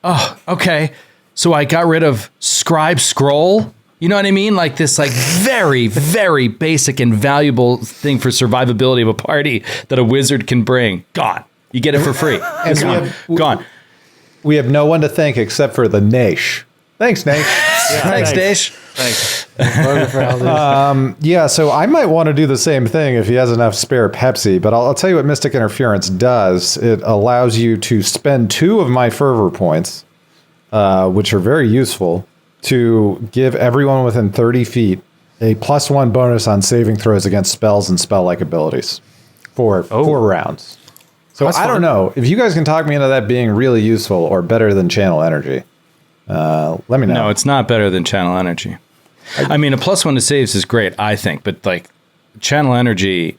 oh, okay. So I got rid of Scribe Scroll. You know what I mean? Like this like very, very basic and valuable thing for survivability of a party that a wizard can bring. Gone. You get it for free. It's gone. We have no one to thank except for the Naish. Thanks, Naish. Thanks, Naish. Thanks. Yeah, so I might want to do the same thing if he has enough spare Pepsi, but I'll tell you what Mystic Interference does. It allows you to spend 2 of my fervor points, which are very useful, to give everyone within 30 feet a +1 bonus on saving throws against spells and spell-like abilities for 4 rounds. So I don't know. If you guys can talk me into that being really useful or better than channel energy, let me know. No, it's not better than channel energy. I mean, a +1 to saves is great, I think, but like channel energy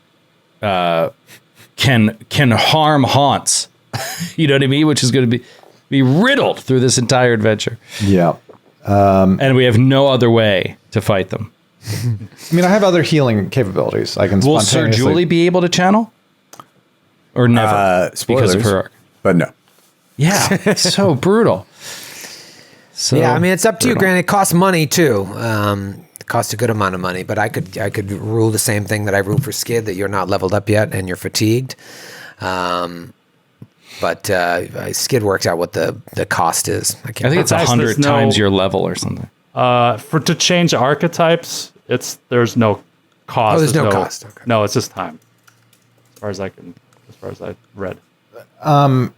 can harm haunts. You know what I mean? Which is going to be riddled through this entire adventure. Yeah. And we have no other way to fight them. I mean, I have other healing capabilities. I can Will Sir Julie be able to channel? Or never? Spoilers, because of her arc. but no. Yeah, it's so brutal. So Yeah, I mean, it's up to you, Grant. It costs money too. It costs a good amount of money, but I could rule the same thing that I rule for Skid, that you're not leveled up yet and you're fatigued. But Skid works out what the cost is. I think it's 100 times your level or something. To change archetypes, there's no cost. Oh, there's no cost. Okay. No, it's just time. As far as I read.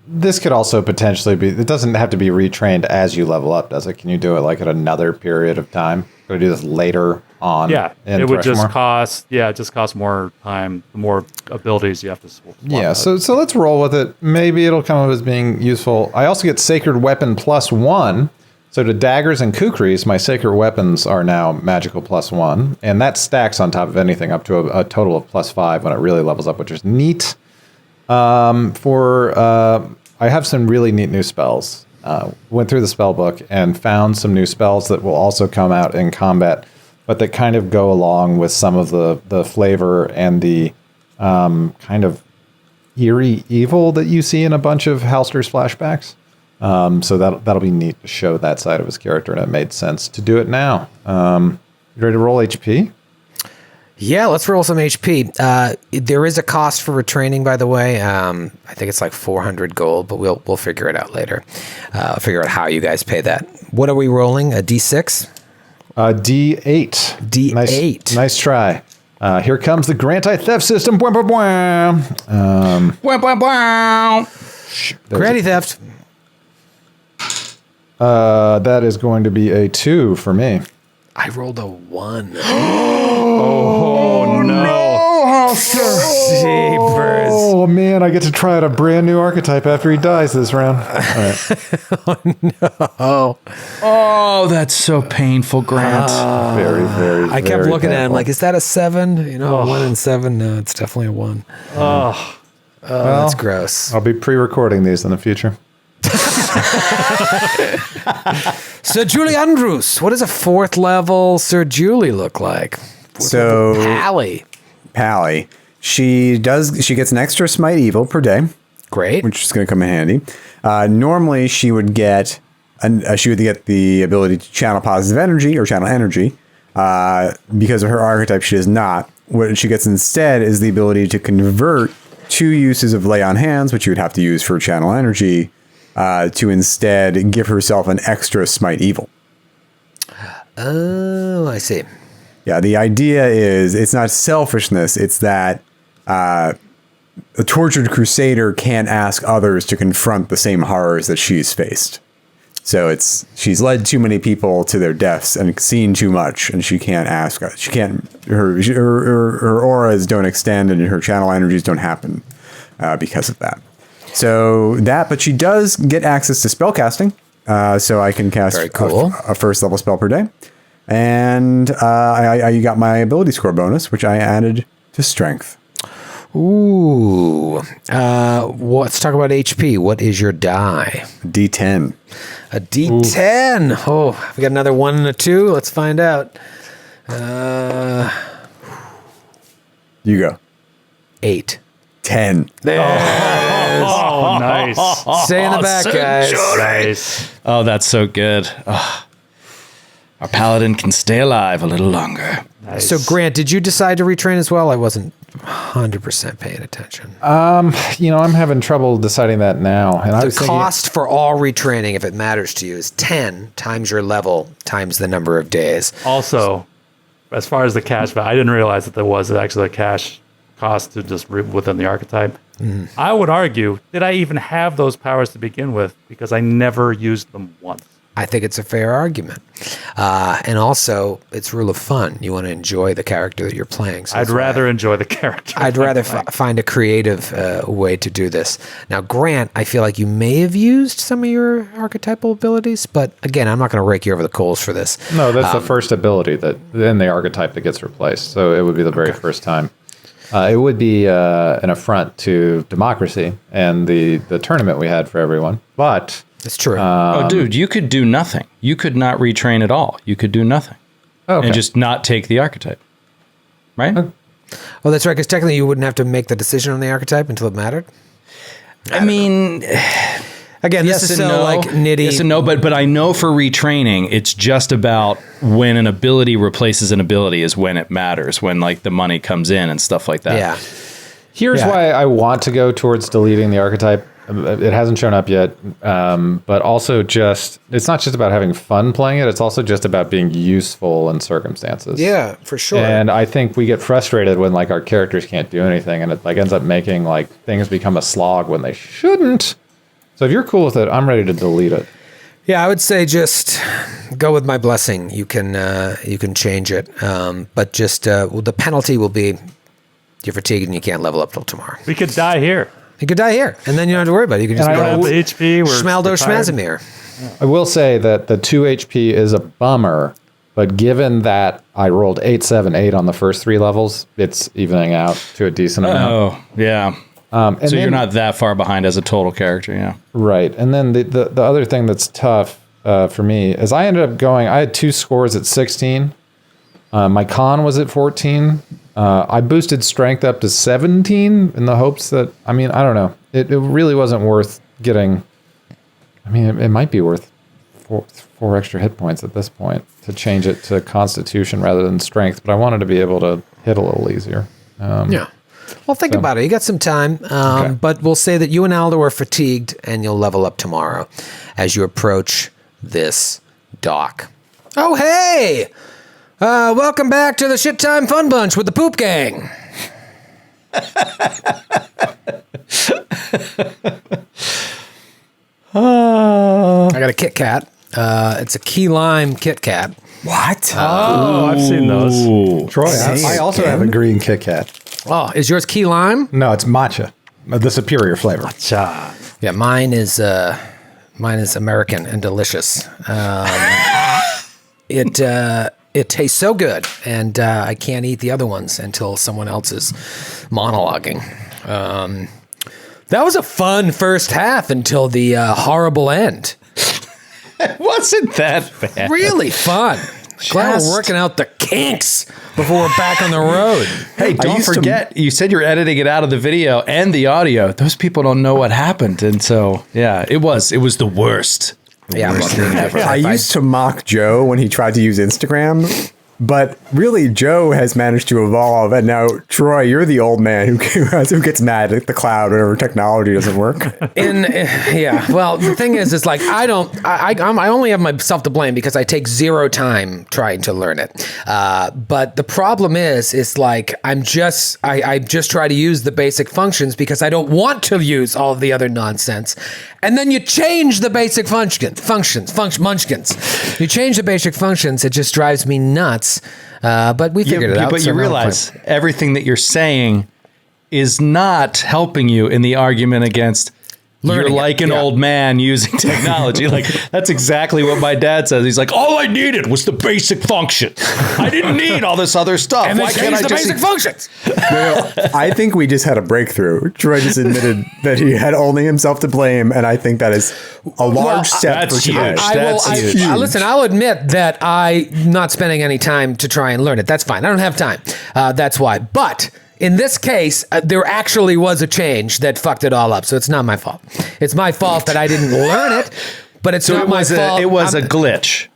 This could also potentially be, it doesn't have to be retrained as you level up, does it? Can you do it like at another period of time? Could I do this later on? Yeah, in it would just Thrushmoor? cost more time, the more abilities you have to swap Yeah, out. so let's roll with it. Maybe it'll come up as being useful. I also get Sacred Weapon +1. So to daggers and kukris, my sacred weapons are now magical +1. And that stacks on top of anything up to a total of +5 when it really levels up, which is neat. I have some really neat new spells. Went through the spell book and found some new spells that will also come out in combat, but that kind of go along with some of the flavor and the kind of eerie evil that you see in a bunch of Halster's flashbacks. So that'll be neat to show that side of his character, and it made sense to do it now. You ready to roll HP? Yeah, let's roll some HP. There is a cost for retraining, by the way. I think it's like 400 gold, but we'll figure it out later. Figure out how you guys pay that. What are we rolling? A D6? D8. D8. Nice try. Here comes the Grant theft system. Bwah, bwah, bwah. Wow, wow, wow. Granny theft. That is going to be a 2 for me. I rolled a 1. Oh no! Jeepers. Oh man, I get to try out a brand new archetype after he dies this round. All right. Oh, that's so painful, Grant. Very, very. I kept very looking at him painful. like, is that a 7? You know, a 1 and 7? No, it's definitely a 1. Oh, That's gross. I'll be pre-recording these in the future. Sir Julie Andrews. What does a 4th level Sir Julie look like? So Pally. Pally, she gets an extra smite evil per day, Great. which is going to come in handy. Normally, she would get the ability to channel positive energy or channel energy. Because of her archetype, she does not. What she gets instead is the ability to convert 2 uses of lay on hands, which you would have to use for channel energy, to instead give herself an extra smite evil. Oh, I see. Yeah, the idea is it's not selfishness. It's that a tortured crusader can't ask others to confront the same horrors that she's faced. So she's led too many people to their deaths and seen too much, and she can't ask. She can't. Her auras don't extend, and her channel energies don't happen because of that. So but she does get access to spellcasting. So I can cast Very cool. a 1st level spell per day. And I got my ability score bonus, which I added to strength. Ooh. Let's talk about HP. What is your die? D10. A D10. Ooh. Oh, we got another 1 and a 2. Let's find out. You go. 8. 10. oh, nice. Stay in the back, guys. Nice. Oh, that's so good. Oh, our paladin can stay alive a little longer. Nice. So, Grant, did you decide to retrain as well? I wasn't 100% paying attention. I'm having trouble deciding that now. And I was The thinking, cost for all retraining, if it matters to you, is 10 times your level times the number of days. Also, as far as the cash value, I didn't realize that there was actually a cash cost to just within the archetype. I would argue, did I even have those powers to begin with? Because I never used them once. I think it's a fair argument. And also, it's rule of fun. You want to enjoy the character that you're playing. So I'd rather enjoy the character. I'd rather find a creative way to do this. Now, Grant, I feel like you may have used some of your archetypal abilities, but again, I'm not going to rake you over the coals for this. no, that's the first ability then the archetype that gets replaced. So it would be the very first time. It would be an affront to democracy and the tournament we had for everyone. But It's true. Oh, dude, you could do nothing. You could not retrain at all. You could do nothing. okay. And just not take the archetype. Right? Oh, that's right, because technically you wouldn't have to make the decision on the archetype until it mattered. I mean, Again, yes this is and so no. like nitty. Yes and no, but I know for retraining, it's just about when an ability replaces an ability is when it matters, when like the money comes in and stuff like that. Yeah. Here's Yeah. why I want to go towards deleting the archetype. It hasn't shown up yet, but also it's not just about having fun playing it. It's also just about being useful in circumstances. Yeah, for sure. And I think we get frustrated when like our characters can't do anything, and it like ends up making like things become a slog when they shouldn't. So if you're cool with it, I'm ready to delete it. Yeah, I would say just go with my blessing. You can change it, but just the penalty will be you're fatigued and you can't level up till tomorrow. We could die here. You could die here, and then you don't have to worry about it. You can just And I We go have the HP. We're Schmaldo retired. Schmazamir. I will say that the 2 HP is a bummer, but given that I rolled 8, 7, 8 on the first 3 levels, it's evening out to a decent amount. Oh, yeah. And So then- you're not that far behind as a total character, yeah. Right. And then the other thing that's tough for me is I ended up I had 2 scores at 16. My con was at 14. I boosted strength up to 17 in the hopes that, I don't know. It really wasn't worth getting. It might be worth 4 extra hit points at this point to change it to constitution rather than strength. But I wanted to be able to hit a little easier. Yeah. Well, think about it. You got some time, but we'll say that you and Aldo are fatigued, and you'll level up tomorrow as you approach this dock. Oh, hey! Welcome back to the Shit Time Fun Bunch with the Poop Gang. I got a Kit Kat. It's a key lime Kit Kat. What? Oh, I've seen those. Troy, I also have a green Kit Kat. Oh, is yours key lime? No, it's matcha, the superior flavor. Yeah, mine is American and delicious. It tastes so good, and I can't eat the other ones until someone else is monologuing. That was a fun first half until the horrible end. It wasn't that bad. Really fun. Glad we're working out the kinks before we're back on the road. Hey, don't forget, you said you're editing it out of the video and the audio. Those people don't know what happened. And so, yeah, it was the worst. Yeah, I used to mock Joe when he tried to use Instagram, but really Joe has managed to evolve, and now Troy, you're the old man who gets mad at the cloud whenever technology doesn't work. Yeah, well, the thing is like I only have myself to blame because I take zero time trying to learn it. But the problem is like I just try to use the basic functions because I don't want to use all of the other nonsense. And then you change the basic munchkins. You change the basic functions, it just drives me nuts. But we figured it out. But you realize everything that you're saying is not helping you in the argument against you're like an old man using technology. Like, that's exactly what my dad says. He's like, all I needed was the basic function. I didn't need all this other stuff. And why can't I the basic functions? I think we just had a breakthrough. Troy just admitted that he had only himself to blame, and I think that is a large step for today. Listen, I'll admit that I'm not spending any time to try and learn it. That's fine. I don't have time. That's why. But in this case, there actually was a change that fucked it all up, so it's not my fault. It's my fault that I didn't learn it, but it's not my fault. It was a glitch.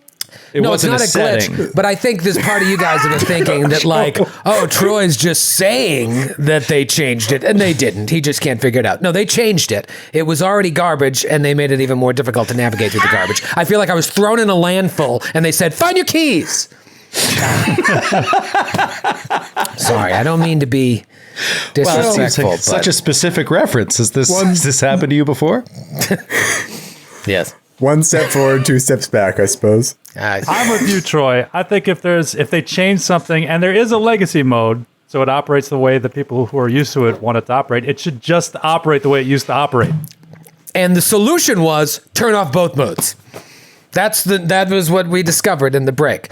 No, it's not a glitch, but I think this part of you guys have been thinking that like, oh, Troy's just saying that they changed it, and they didn't. He just can't figure it out. No, they changed it. It was already garbage, and they made it even more difficult to navigate through the garbage. I feel like I was thrown in a landfill, and they said, find your keys. Sorry, I don't mean to be disrespectful. Like such a specific reference. Has this happened to you before? Yes. One step forward, two steps back, I suppose. I'm with you, Troy. I think if they change something and there is a legacy mode, so it operates the way the people who are used to it want it to operate, it should just operate the way it used to operate. And the solution was turn off both modes. That was what we discovered in the break.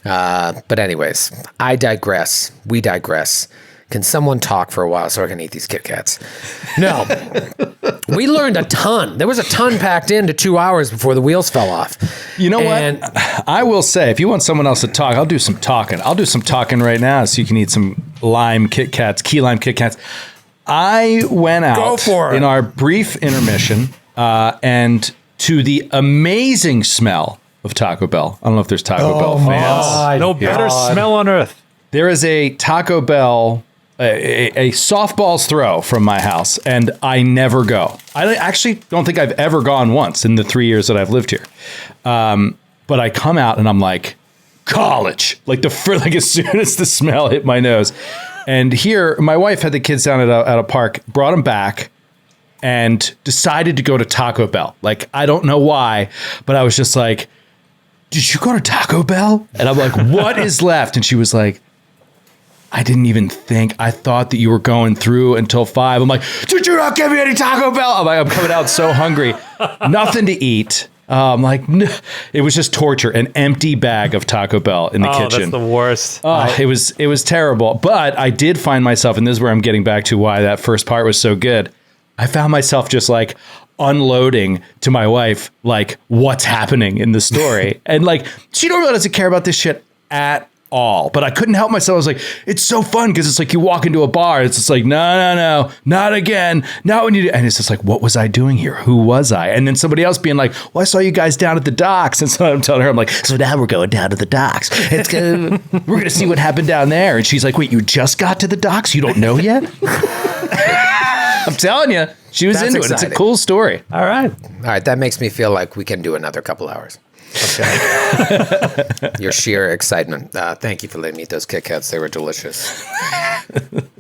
But anyways, I digress. We digress. Can someone talk for a while so I can eat these Kit Kats? No. We learned a ton. There was a ton packed into 2 hours before the wheels fell off. You know what? I will say, if you want someone else to talk, I'll do some talking. I'll do some talking right now so you can eat some lime Kit Kats, key lime Kit Kats. I went out in our brief intermission and to the amazing smell of Taco Bell. I don't know if there's Taco Bell fans. No better smell on earth. There is a Taco Bell, a softball's throw from my house, and I never go. I actually don't think I've ever gone once in the 3 years that I've lived here. But I come out and I'm like, college. Like as soon as the smell hit my nose. And here, my wife had the kids down at a park, brought them back, and decided to go to Taco Bell. Like, I don't know why, but I was just like, did you go to Taco Bell? And I'm like, what is left? And she was like, I didn't even think. I thought that you were going through until 5. I'm like, did you not give me any Taco Bell? I'm like, I'm coming out so hungry. Nothing to eat. I'm like, no. It was just torture. An empty bag of Taco Bell in the kitchen. That's the worst. It was terrible. But I did find myself, and this is where I'm getting back to why that first part was so good. I found myself just like unloading to my wife, like what's happening in the story. And like, she really doesn't care about this shit at all. But I couldn't help myself. I was like, it's so fun because it's like you walk into a bar. It's just like, no, not again. Not when you do. And it's just like, what was I doing here? Who was I? And then somebody else being like, well, I saw you guys down at the docks. And so I'm telling her, I'm like, so now we're going down to the docks. We're going to see what happened down there. And she's like, wait, you just got to the docks? You don't know yet? I'm telling you, she was That's into exciting. it. It's a cool story. All right. All right, that makes me feel like we can do another couple hours. Okay. Your sheer excitement. Thank you for letting me eat those Kit Kats. They were delicious.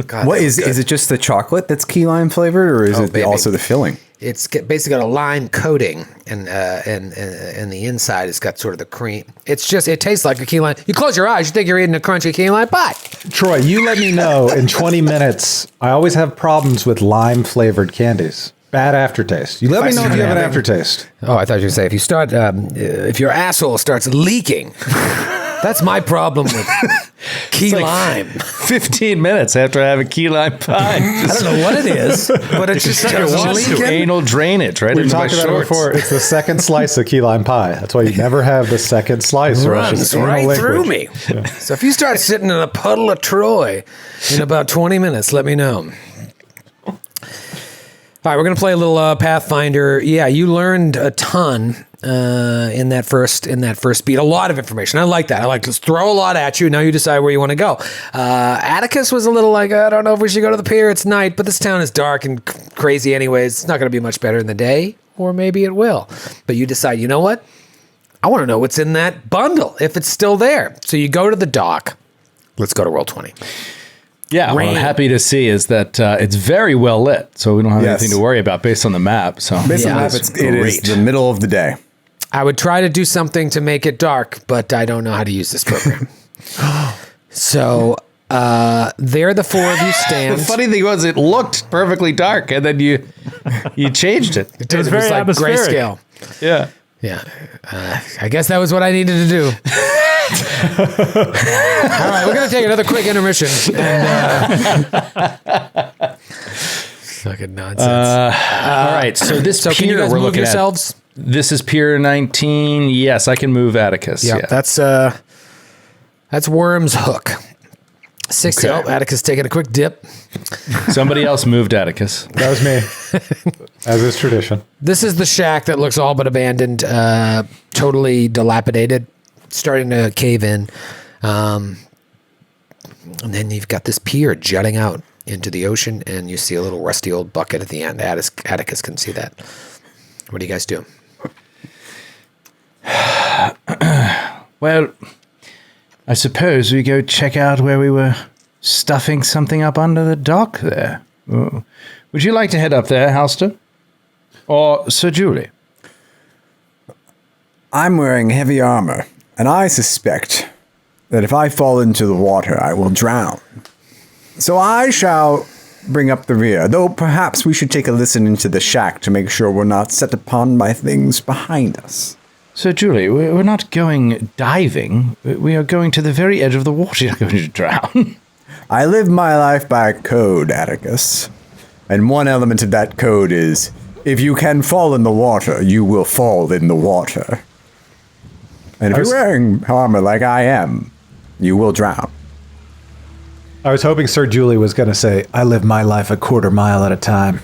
God, What they is were good. is it just the chocolate that's key lime flavored, or is Oh, it baby. also the filling? It's basically got a lime coating, and the inside has got sort of the cream. It tastes like a key lime. You close your eyes, you think you're eating a crunchy key lime pie. Troy, you let me know in 20 minutes. I always have problems with lime flavored candies. Bad aftertaste. You let me know if you have an aftertaste. Oh, I thought you were going to say if your asshole starts leaking. That's my problem with key lime. 15 minutes after I have a key lime pie. I don't know what it is, but it just starts leaking. Anal drainage right We've into my talked about it shorts. before. It's the second slice of key lime pie. That's why you never have the second slice. or it's Runs just anal right through liquid. me. So if you start sitting in a puddle of Troy in about 20 minutes, let me know. All right, we're going to play a little Pathfinder. Yeah, you learned a ton in that first beat. A lot of information. I like that. I like to throw a lot at you. Now you decide where you want to go. Atticus was a little like, I don't know if we should go to the pier. It's night, but this town is dark and crazy anyways. It's not going to be much better in the day, or maybe it will. But you decide, you know what? I want to know what's in that bundle, if it's still there. So you go to the dock. Let's go to Roll20. Yeah, what I'm happy to see is that it's very well lit, so we don't have Yes. anything to worry about based on the map. So Based on Yeah, that, it's it is great. the middle of the day. I would try to do something to make it dark, but I don't know how to use this program. So there the four of you stand. the funny thing was, it looked perfectly dark, and then you changed it. It was very like atmospheric. grayscale. Yeah. Yeah. I guess that was what I needed to do. All right, we're going to take another quick intermission. And, fucking nonsense. All right, so this so can you pier guys we're move looking yourselves? at. This is Pier 19. Yes, I can move Atticus. Yeah, Yeah. that's Worm's Hook. 60. Okay. Oh, Atticus taking a quick dip. Somebody else moved Atticus. That was me, as is tradition. This is the shack that looks all but abandoned, totally dilapidated, starting to cave in. And then you've got this pier jutting out into the ocean, and you see a little rusty old bucket at the end. Atticus can see that. What do you guys do? Well, I suppose we go check out where we were stuffing something up under the dock there. Oh. Would you like to head up there, Halster? Or Sir Julie? I'm wearing heavy armor, and I suspect that if I fall into the water, I will drown. So I shall bring up the rear, though perhaps we should take a listen into the shack to make sure we're not set upon by things behind us. Sir Julie, we're not going diving. We are going to the very edge of the water. You're not going to drown. I live my life by code, Atticus. And one element of that code is, if you can fall in the water, you will fall in the water. And if you're wearing armor like I am, you will drown. I was hoping Sir Julie was going to say, I live my life a quarter mile at a time.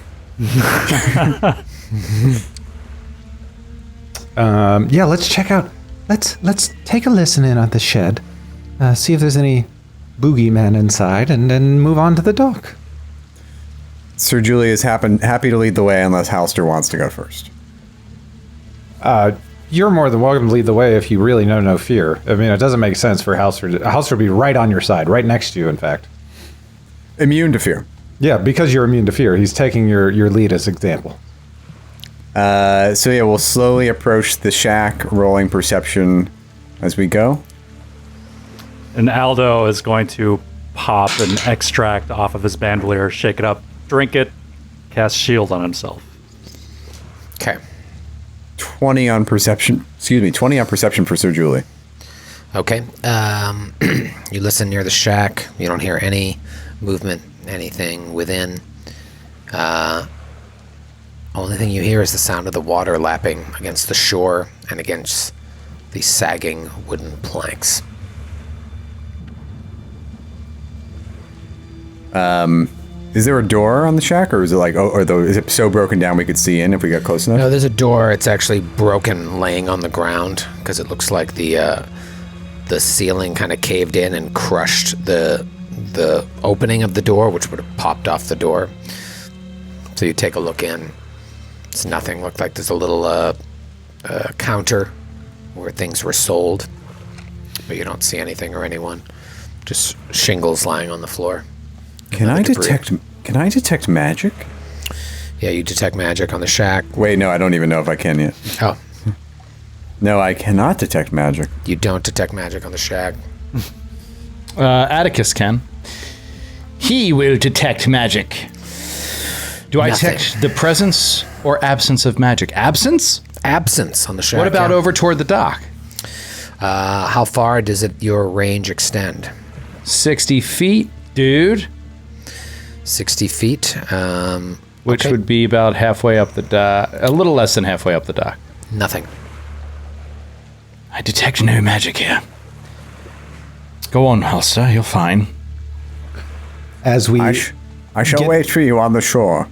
Yeah, let's check out. Let's take a listen in at the shed, see if there's any boogeyman inside, and then move on to the dock. Sir Julie is happy to lead the way unless Halster wants to go first. You're more than welcome to lead the way if you really know no fear. I mean, it doesn't make sense for Halster to be right on your side, right next to you, in fact. Immune to fear. Yeah, because you're immune to fear. He's taking your lead as example. So yeah, we'll slowly approach the shack, rolling perception as we go. And Aldo is going to pop an extract off of his bandolier, shake it up, drink it, cast shield on himself. Okay. 20 on perception for Sir Julie. Okay. You listen near the shack. You don't hear any movement, anything within. Only thing you hear is the sound of the water lapping against the shore and against the sagging wooden planks. Is there a door on the shack, or is it like, is it so broken down we could see in if we got close enough? No, there's a door. It's actually broken, laying on the ground, because it looks like the ceiling kind of caved in and crushed the opening of the door, which would have popped off the door. So you take a look in. It's nothing. Looked like there's a little counter where things were sold, but you don't see anything or anyone. Just shingles lying on the floor. Can I detect magic? Yeah, you detect magic on the shack. Wait, no, I don't even know if I can yet. Oh, No, I cannot detect magic. you don't detect magic on the shack. Atticus can. He will detect magic. Do I Nothing. detect the presence or absence of magic? Absence? Absence on the shack. What about yeah. over toward the dock? How far does your range extend? 60 feet, dude. 60 feet. Which okay. would be about halfway up the dock. A little less than halfway up the dock. Nothing. I detect no magic here. Go on, Halster. You're fine. As we, I shall wait for you on the shore.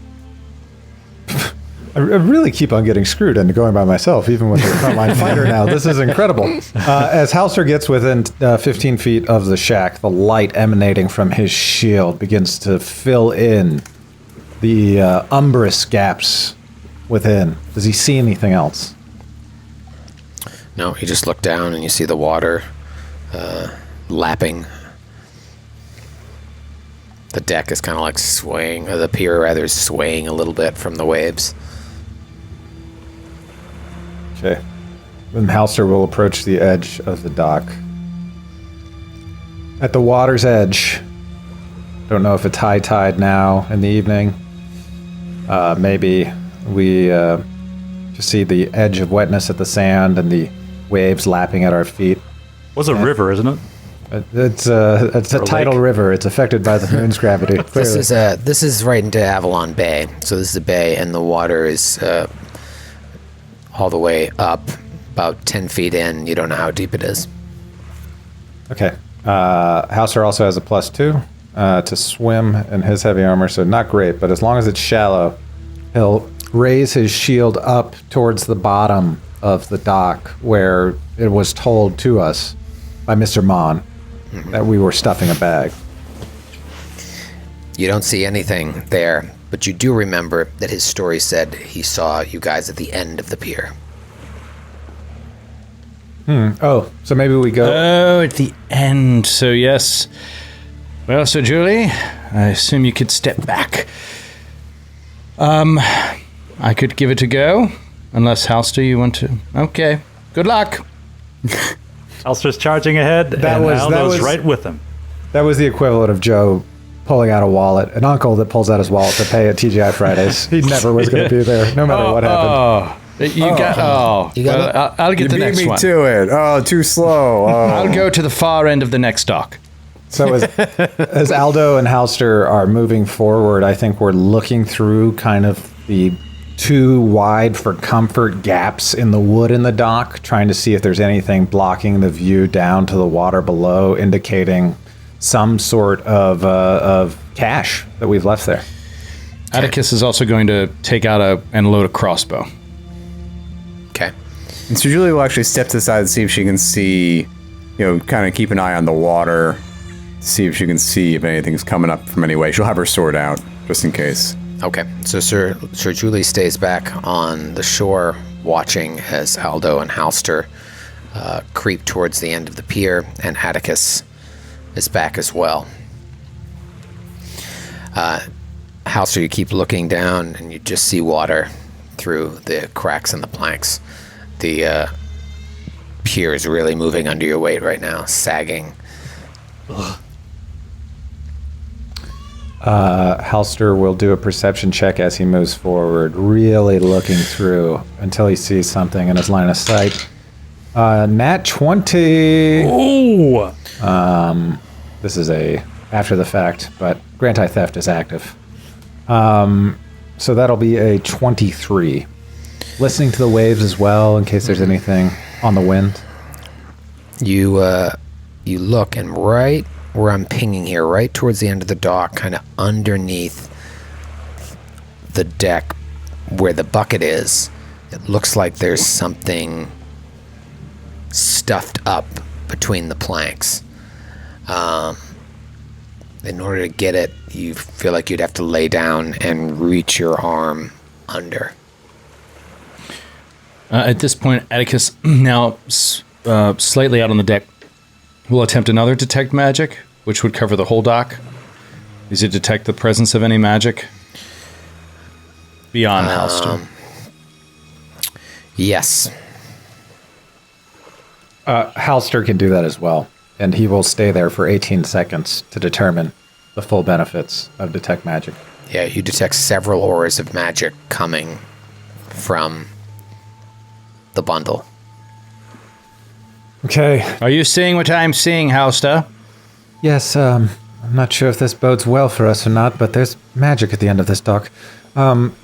I really keep on getting screwed into going by myself, even with the frontline fighter now. This is incredible. As Halster gets within 15 feet of the shack, the light emanating from his shield begins to fill in the umbrous gaps within. Does he see anything else? No, you just look down and you see the water lapping. The deck is kind of like swaying, or the pier rather is swaying a little bit from the waves. Okay. Then Halster will approach the edge of the dock. At the water's edge, don't know if it's high tide now in the evening. Maybe we just see the edge of wetness at the sand and the waves lapping at our feet. Was a river, isn't it? It's a tidal river. It's affected by the moon's gravity. Clearly. This is right into Avalon Bay. So this is a bay, and the water is all the way up, about 10 feet in. You don't know how deep it is. Okay. Hauser also has a +2 to swim in his heavy armor, so not great, but as long as it's shallow, he'll raise his shield up towards the bottom of the dock where it was told to us by Mr. Mon that we were stuffing a bag. You don't see anything there, but you do remember that his story said he saw you guys at the end of the pier. Oh, so maybe we go... Oh, at the end. So, yes. Well, Sir Julie, I assume you could step back. I could give it a go, unless Halster, you want to. Okay. Good luck. Ulster's charging ahead, and Aldo's right with him. That was the equivalent of Joe pulling out a wallet, an uncle that pulls out his wallet to pay at TGI Fridays. He never was going to be there, no matter what happened. I'll get the next Beat me one. to it. Oh, too slow. Oh. I'll go to the far end of the next dock. So as Aldo and Halster are moving forward, I think we're looking through kind of the too wide for comfort gaps in the wood in the dock, trying to see if there's anything blocking the view down to the water below, indicating some sort of cache that we've left there. Atticus is also going to take out and load a crossbow. Okay. And so Julie will actually step to the side and see if she can see, kind of keep an eye on the water, see if she can see if anything's coming up from any way. She'll have her sword out, just in case. Okay. So Sir Julie stays back on the shore, watching as Aldo and Halster creep towards the end of the pier, and Atticus is back as well. Halster, you keep looking down, and you just see water through the cracks in the planks. The pier is really moving under your weight right now, sagging. Halster will do a perception check as he moves forward, really looking through until he sees something in his line of sight. Nat 20. Ooh! This is after the fact, but Grand High Theft is active. So that'll be a 23. Listening to the waves as well, in case there's anything on the wind. You look, and right where I'm pinging here, right towards the end of the dock, kind of underneath the deck where the bucket is, it looks like there's something stuffed up between the planks. In order to get it, you feel like you'd have to lay down and reach your arm under. At this point, Atticus, now slightly out on the deck, will attempt another detect magic, which would cover the whole dock. Does it detect the presence of any magic beyond Halster? Yes. Halster can do that as well, and he will stay there for 18 seconds to determine the full benefits of detect magic. Yeah, you detect several auras of magic coming from the bundle. Okay. Are you seeing what I'm seeing, Halster? Yes, I'm not sure if this bodes well for us or not, but there's magic at the end of this dock.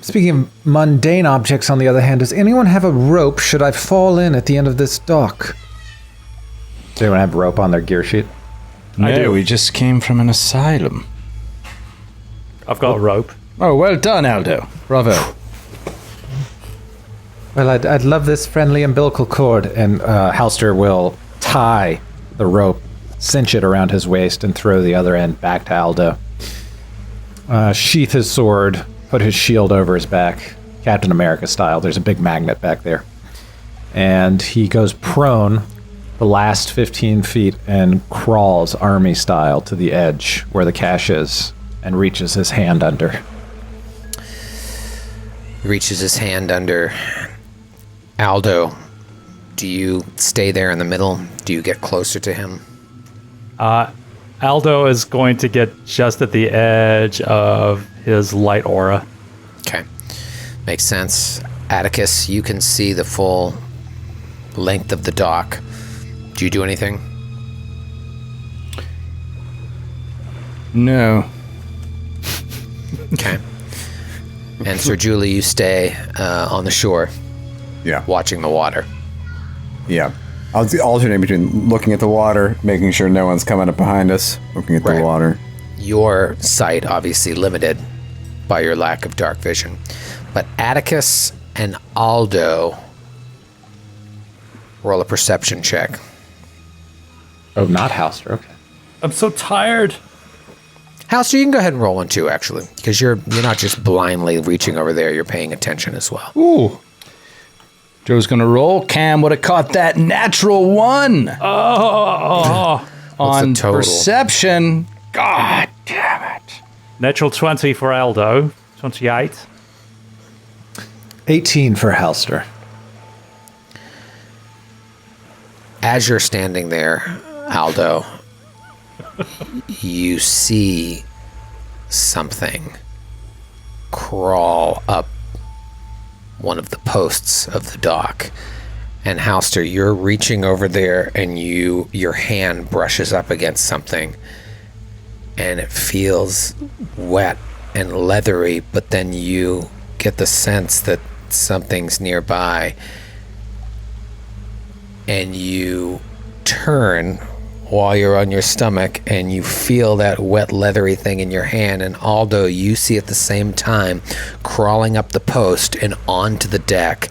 Speaking of mundane objects, on the other hand, does anyone have a rope should I fall in at the end of this dock? Does anyone have rope on their gear sheet? No, we just came from an asylum. I've got a rope. Oh, well done, Aldo. Bravo. Well, I'd love this friendly umbilical cord, and Halster will tie the rope, cinch it around his waist, and throw the other end back to Aldo. Sheath his sword, put his shield over his back, Captain America style. There's a big magnet back there. And he goes prone the last 15 feet and crawls army style to the edge where the cache is and reaches his hand under. Reaches his hand under. Aldo, do you stay there in the middle? Do you get closer to him? Aldo is going to get just at the edge of his light aura. Okay. Makes sense. Atticus, you can see the full length of the dock. Do you do anything? No. Okay. And Sir Julie, you stay on the shore. Yeah. Watching the water. Yeah. I'll alternate between looking at the water, making sure no one's coming up behind us, looking at Right. the water. Your sight obviously limited by your lack of dark vision. But Atticus and Aldo, roll a perception check. Oh, not Halster. Okay. I'm so tired. Halster, you can go ahead and roll one too, actually, because you're not just blindly reaching over there, you're paying attention as well. Ooh. Joe's gonna roll. Cam would have caught that natural one. Oh, On the total? perception. God damn it. natural 20 for Aldo. 28. 18 for Halster. As you're standing there, Aldo, you see something crawl up one of the posts of the dock. And Halster, you're reaching over there and your hand brushes up against something and it feels wet and leathery, but then you get the sense that something's nearby and you turn while you're on your stomach and you feel that wet leathery thing in your hand, and Aldo, you see at the same time crawling up the post and onto the deck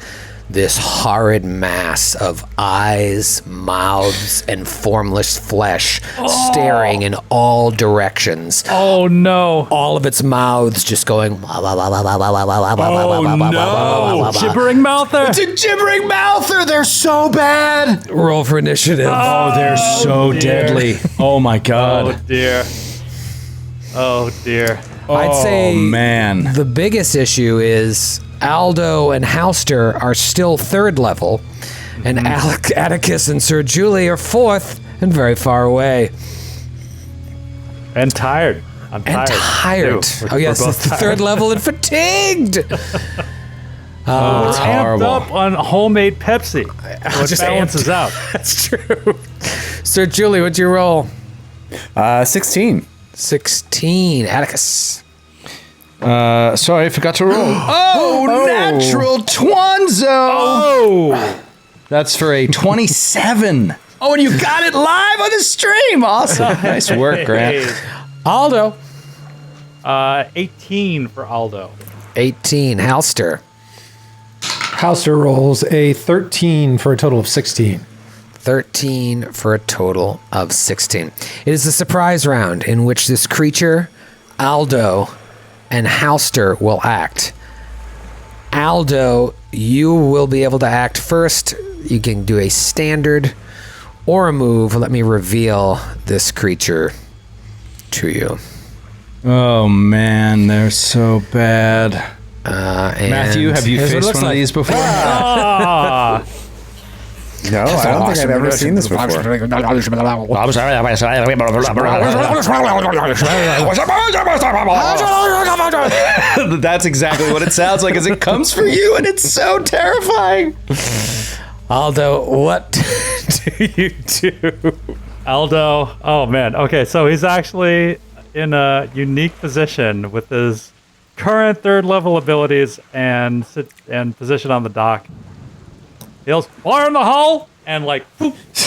this horrid mass of eyes, mouths, and formless flesh staring in all directions. Oh, no. All of its mouths just going. Oh, no. Gibbering mouther. It's a gibbering mouther. They're so bad. Roll for initiative. Oh, they're so deadly. Oh my Oh, god. dear. Oh, dear. I'd say man. the biggest issue is Aldo and Halster are still third level, and Atticus and Sir Julie are fourth and very far away. And tired. I'm And tired. too. Oh, yes, We're it's both the tired. third level and fatigued. It's Amped horrible. up on homemade Pepsi. So it just balances out. That's true. Sir Julie, what'd you roll? 16. 16. Atticus. Sorry, I forgot to roll. Oh, natural Twanzo. Oh! That's for a 27. Oh, and you got it live on the stream. Awesome. Nice work, Grant. Aldo. 18 for Aldo. 18. Halster. Hauser rolls a 13 for a total of 16. 13 for a total of 16. It is a surprise round in which this creature, Aldo, and Halster will act. Aldo, you will be able to act first. You can do a standard or a move. Let me reveal this creature to you. Oh, man, they're so bad. And Matthew, have you here's what it faced looks one of like. these before? No, I don't think I've ever seen this before. That's exactly what it sounds like as it comes for you, and it's so terrifying. Aldo, what do you do? Aldo. Oh, man. Okay, so he's actually in a unique position with his current 3rd level abilities and position on the dock. He yells, "Fire in the hull!" and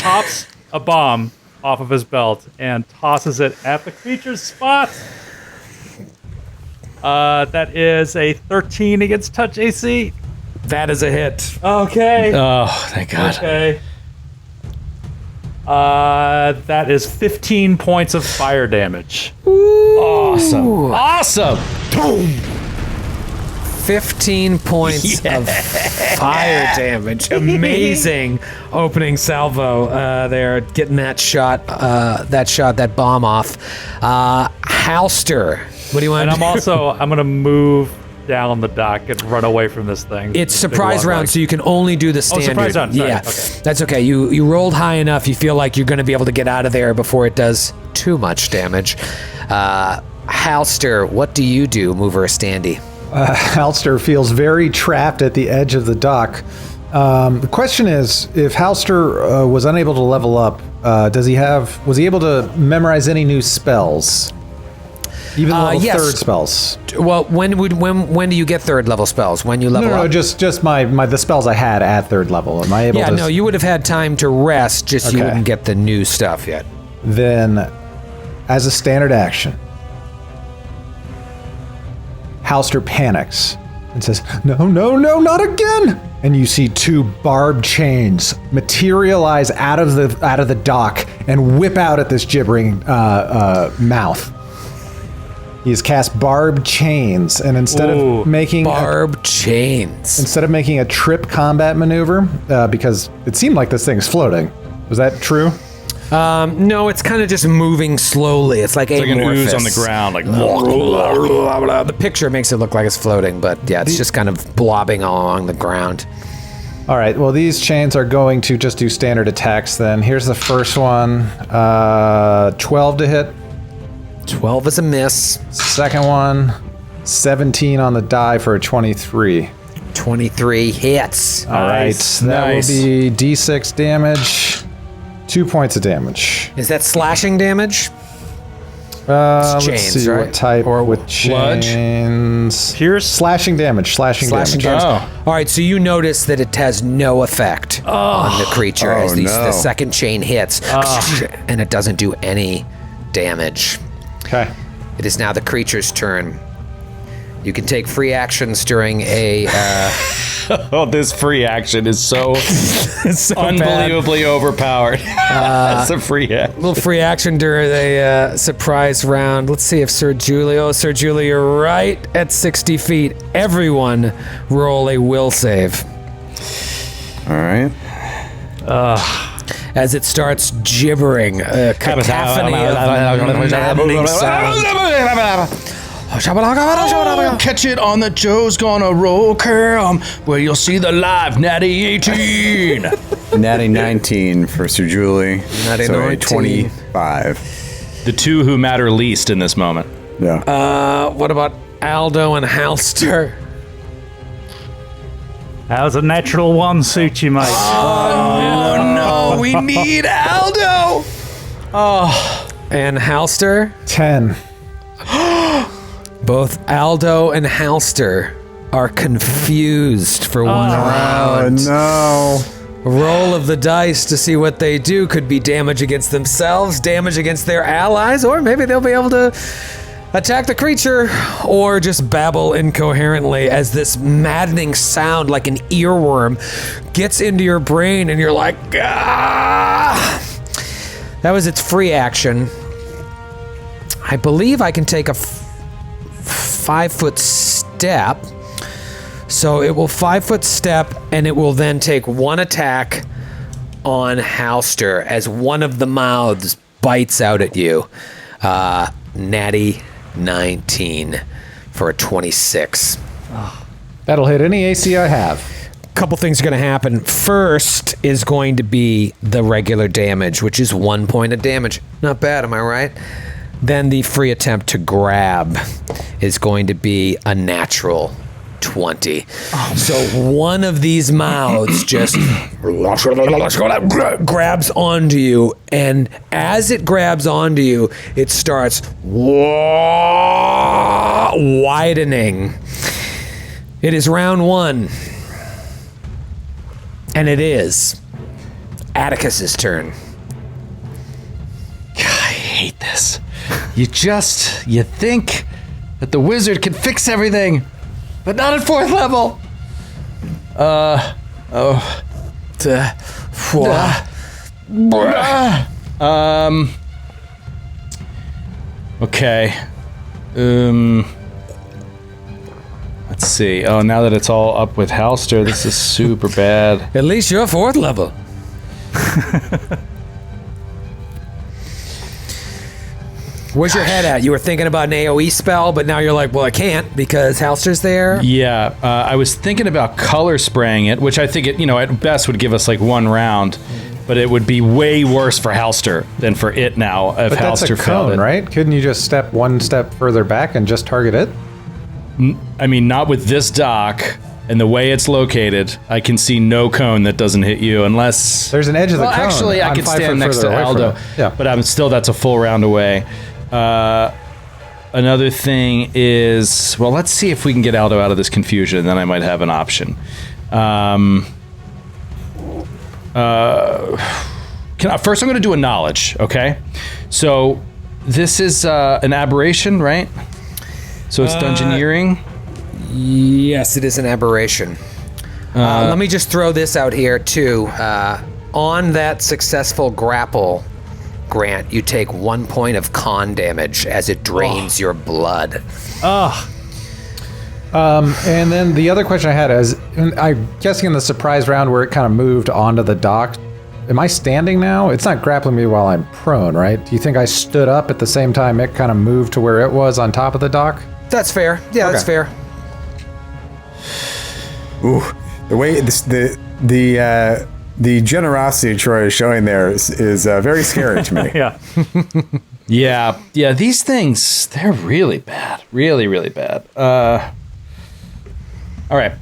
pops a bomb off of his belt and tosses it at the creature's spot. That is a 13 against touch AC. That is a hit. Okay. Oh, thank God. Okay. That is 15 points of fire damage. Awesome. Awesome. 15 points of fire damage. Amazing opening salvo there, getting that bomb off. Halster, what do you want And to do? I'm going to move down the dock and run away from this thing. It's Big surprise long round, leg. so you can only do the standard. surprise round, sorry. Yeah, Okay. that's okay. You rolled high enough. You feel like you're going to be able to get out of there before it does too much damage. Halster, what do you do, mover or standy? Halster feels very trapped at the edge of the dock. The question is, if Halster was unable to level up, was he able to memorize any new spells? Even level yes. 3rd spells? Well, when do you get 3rd level spells? When you level No, up? just the spells I had at 3rd level. Am I able to? Yeah, no, you would have had time to rest, just you Okay. wouldn't get the new stuff yet. Then, as a standard action, Halster panics and says, "No, not again!" And you see 2 barbed chains materialize out of the dock and whip out at this gibbering mouth. He has cast barbed chains, and instead Ooh, of making Barbed chains. instead of making a trip combat maneuver, because it seemed like this thing is floating. Was that true? No, it's kind of just moving slowly. It's like Like an ooze amorphous. on the ground. Like, The picture makes it look like it's floating, but yeah, it's just kind of blobbing along the ground. All right, well, these chains are going to just do standard attacks then. Here's the first one. 12 to hit. 12 is a miss. Second one, 17 on the die for a 23. 23 hits. All right, Nice, that nice. will be D6 damage. 2 points of damage. Is that slashing damage? Let's chains, see right? what type Or with bludge? chains. Pierce? Slashing damage. Slashing Slashing damage. damage. Oh. All right, so you notice that it has no effect on the creature as the second chain hits, and it doesn't do any damage. Okay. It is now the creature's turn. You can take free actions during a oh, this free action is so unbelievably overpowered. That's a free action. little free action during a surprise round. Let's see if Sir Julio, you're right at 60 feet. Everyone roll a will save. All right. As it starts gibbering, a cacophony of maddening sounds. Catch it on the Joe's Gonna Roll Cam, where you'll see the live Natty 18. Natty 19 for Sir Julie. Natty so 19. 25. The 2 who matter least in this moment. Yeah. What about Aldo and Halster? How's a natural 1 suit you, mate? Oh no, we need Aldo. And Halster? 10. Both Aldo and Halster are confused for one round. Oh, no. roll of the dice to see what they do. Could be damage against themselves, damage against their allies, or maybe they'll be able to attack the creature, or just babble incoherently as this maddening sound like an earworm gets into your brain and you're like, ah! That was its free action. I believe I can take a 5-foot step. So it will 5-foot step, and it will then take one attack on Halster as one of the mouths bites out at you. Natty 19 for a 26. That'll hit any AC I have. Couple things are going to happen. First is going to be the regular damage, which is 1 point of damage. Not bad, am I right? Then the free attempt to grab is going to be a natural 20. So one of these mouths just grabs onto you, and as it grabs onto you, it starts widening. It is round 1. And it is Atticus's turn. God, I hate this. You think that the wizard can fix everything, but not at 4th level. Okay. Let's see. Oh, now that it's all up with Halster, this is super bad. At least you're 4th level. Where's your head at? You were thinking about an AoE spell, but now you're like, well, I can't because Halster's there. Yeah, I was thinking about color spraying it, which I think it, at best would give us like 1 round, but it would be way worse for Halster than for it now if But that's Halster a failed cone, it. right? Couldn't you just step 1 step further back and just target it? I mean, not with this dock and the way it's located. I can see no cone that doesn't hit you unless There's an edge of the cone. Actually, I I'm could 5 stand foot next to further away from Aldo, it. Yeah. but that's a full round away. Another thing is, well, let's see if we can get Aldo out of this confusion. Then I might have an option. First, I'm going to do a knowledge. Okay, so this is an aberration, right? So it's dungeoneering. Yes, it is an aberration. Let me just throw this out here, too. On that successful grapple, Grant, you take 1 point of con damage as it drains your blood. And then the other question I had is, I'm guessing in the surprise round where it kind of moved onto the dock, am I standing now? It's not grappling me while I'm prone, right? Do you think I stood up at the same time it kind of moved to where it was on top of the dock? That's fair. Yeah, that's fair. Ooh, the way the generosity Troy is showing there is very scary to me. Yeah. Yeah. These things, they're really bad. Really, really bad. All right.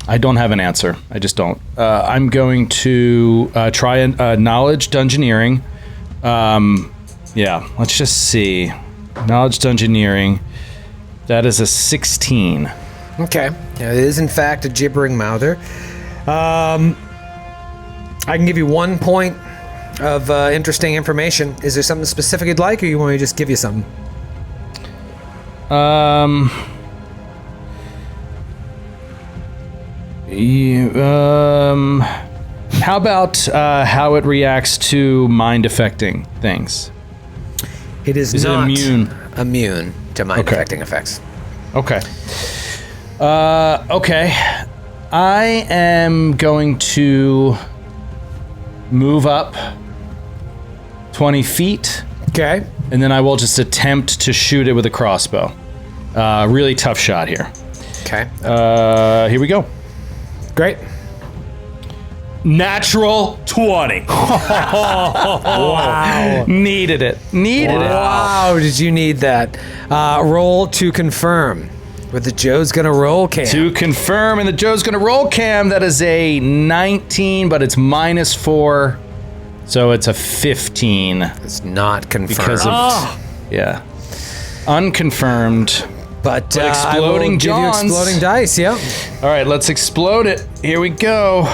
I don't have an answer. I just don't. I'm going to try a knowledge dungeoneering. Yeah, let's just see. Knowledge dungeoneering. That is a 16. Okay. Yeah, it is, in fact, a gibbering mouther. I can give you 1 point of interesting information. Is there something specific you'd like, or you want me to just give you something? How about how it reacts to mind affecting things? It is it not immune to mind affecting effects. Okay. Okay. I am going to move up 20 feet. Okay. And then I will just attempt to shoot it with a crossbow. Really tough shot here. Okay. Here we go. Great. Natural 20. Wow. Needed it. Wow, did you need that? Roll to confirm. With the Joe's gonna roll cam. To confirm, and the Joe's gonna roll cam, that is a 19, but it's -4. So it's a 15. It's not confirmed. Because of, yeah. Unconfirmed. But exploding I will give you Johns. exploding dice, yeah. All right, let's explode it. Here we go.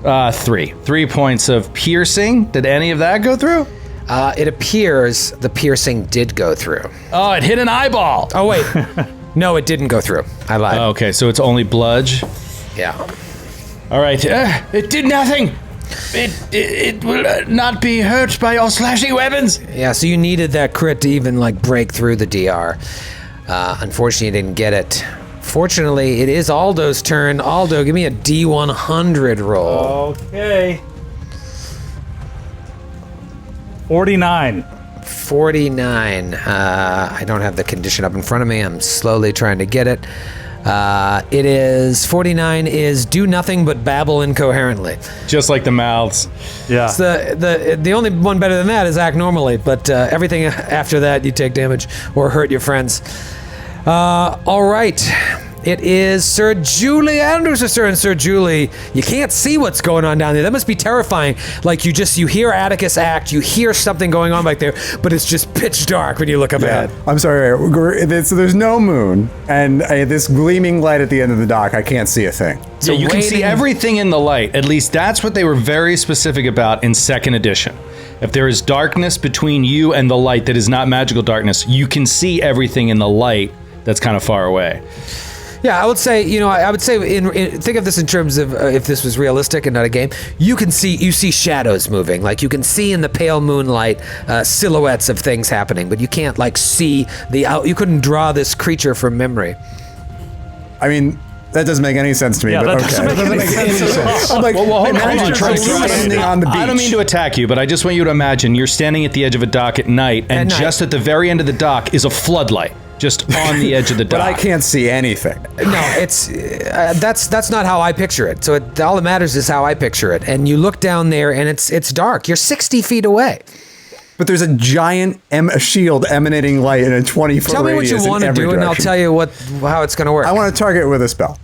3. 3 points of piercing. Did any of that go through? It appears the piercing did go through. Oh, it hit an eyeball. Oh, wait. No, it didn't go through. I lied. Okay, so it's only bludge. Yeah. All right. It did nothing. It will not be hurt by your slashing weapons. Yeah, so you needed that crit to even, like, break through the DR. Unfortunately, you didn't get it. Fortunately, it is Aldo's turn. Aldo, give me a D100 roll. Okay. 49. 49. I don't have the condition up in front of me. I'm slowly trying to get it. It is 49 is do nothing but babble incoherently. Just like the mouths. Yeah. It's the only one better than that is act normally, but everything after that you take damage or hurt your friends. All right. It is Sir Julie Anderson, sir, and Sir Julie. You can't see what's going on down there. That must be terrifying. Like you hear Atticus act, you hear something going on back there, but it's just pitch dark when you look up ahead. I'm sorry. So there's no moon, and this gleaming light at the end of the dock. I can't see a thing. So you can see everything in the light. At least that's what they were very specific about in 2nd edition. If there is darkness between you and the light that is not magical darkness, you can see everything in the light that's kind of far away. Yeah, I would say, think of this in terms of if this was realistic and not a game. You see shadows moving, like you can see in the pale moonlight silhouettes of things happening, but you can't see you couldn't draw this creature from memory. I mean, that doesn't make any sense to me. Yeah, but that okay. doesn't make any sense. I'm like, hold imagine on. standing on the beach. I don't mean to attack you, but I just want you to imagine you're standing at the edge of a dock at night, and just at the very end of the dock is a floodlight. Just on the edge of the dock. But I can't see anything. No, it's that's not how I picture it. So all that matters is how I picture it. And you look down there, and it's dark. You're 60 feet away. But there's a giant shield emanating light in a 20-foot radius. Tell me what you want to do, and I'll tell you how it's going to work. I want to target it with a spell.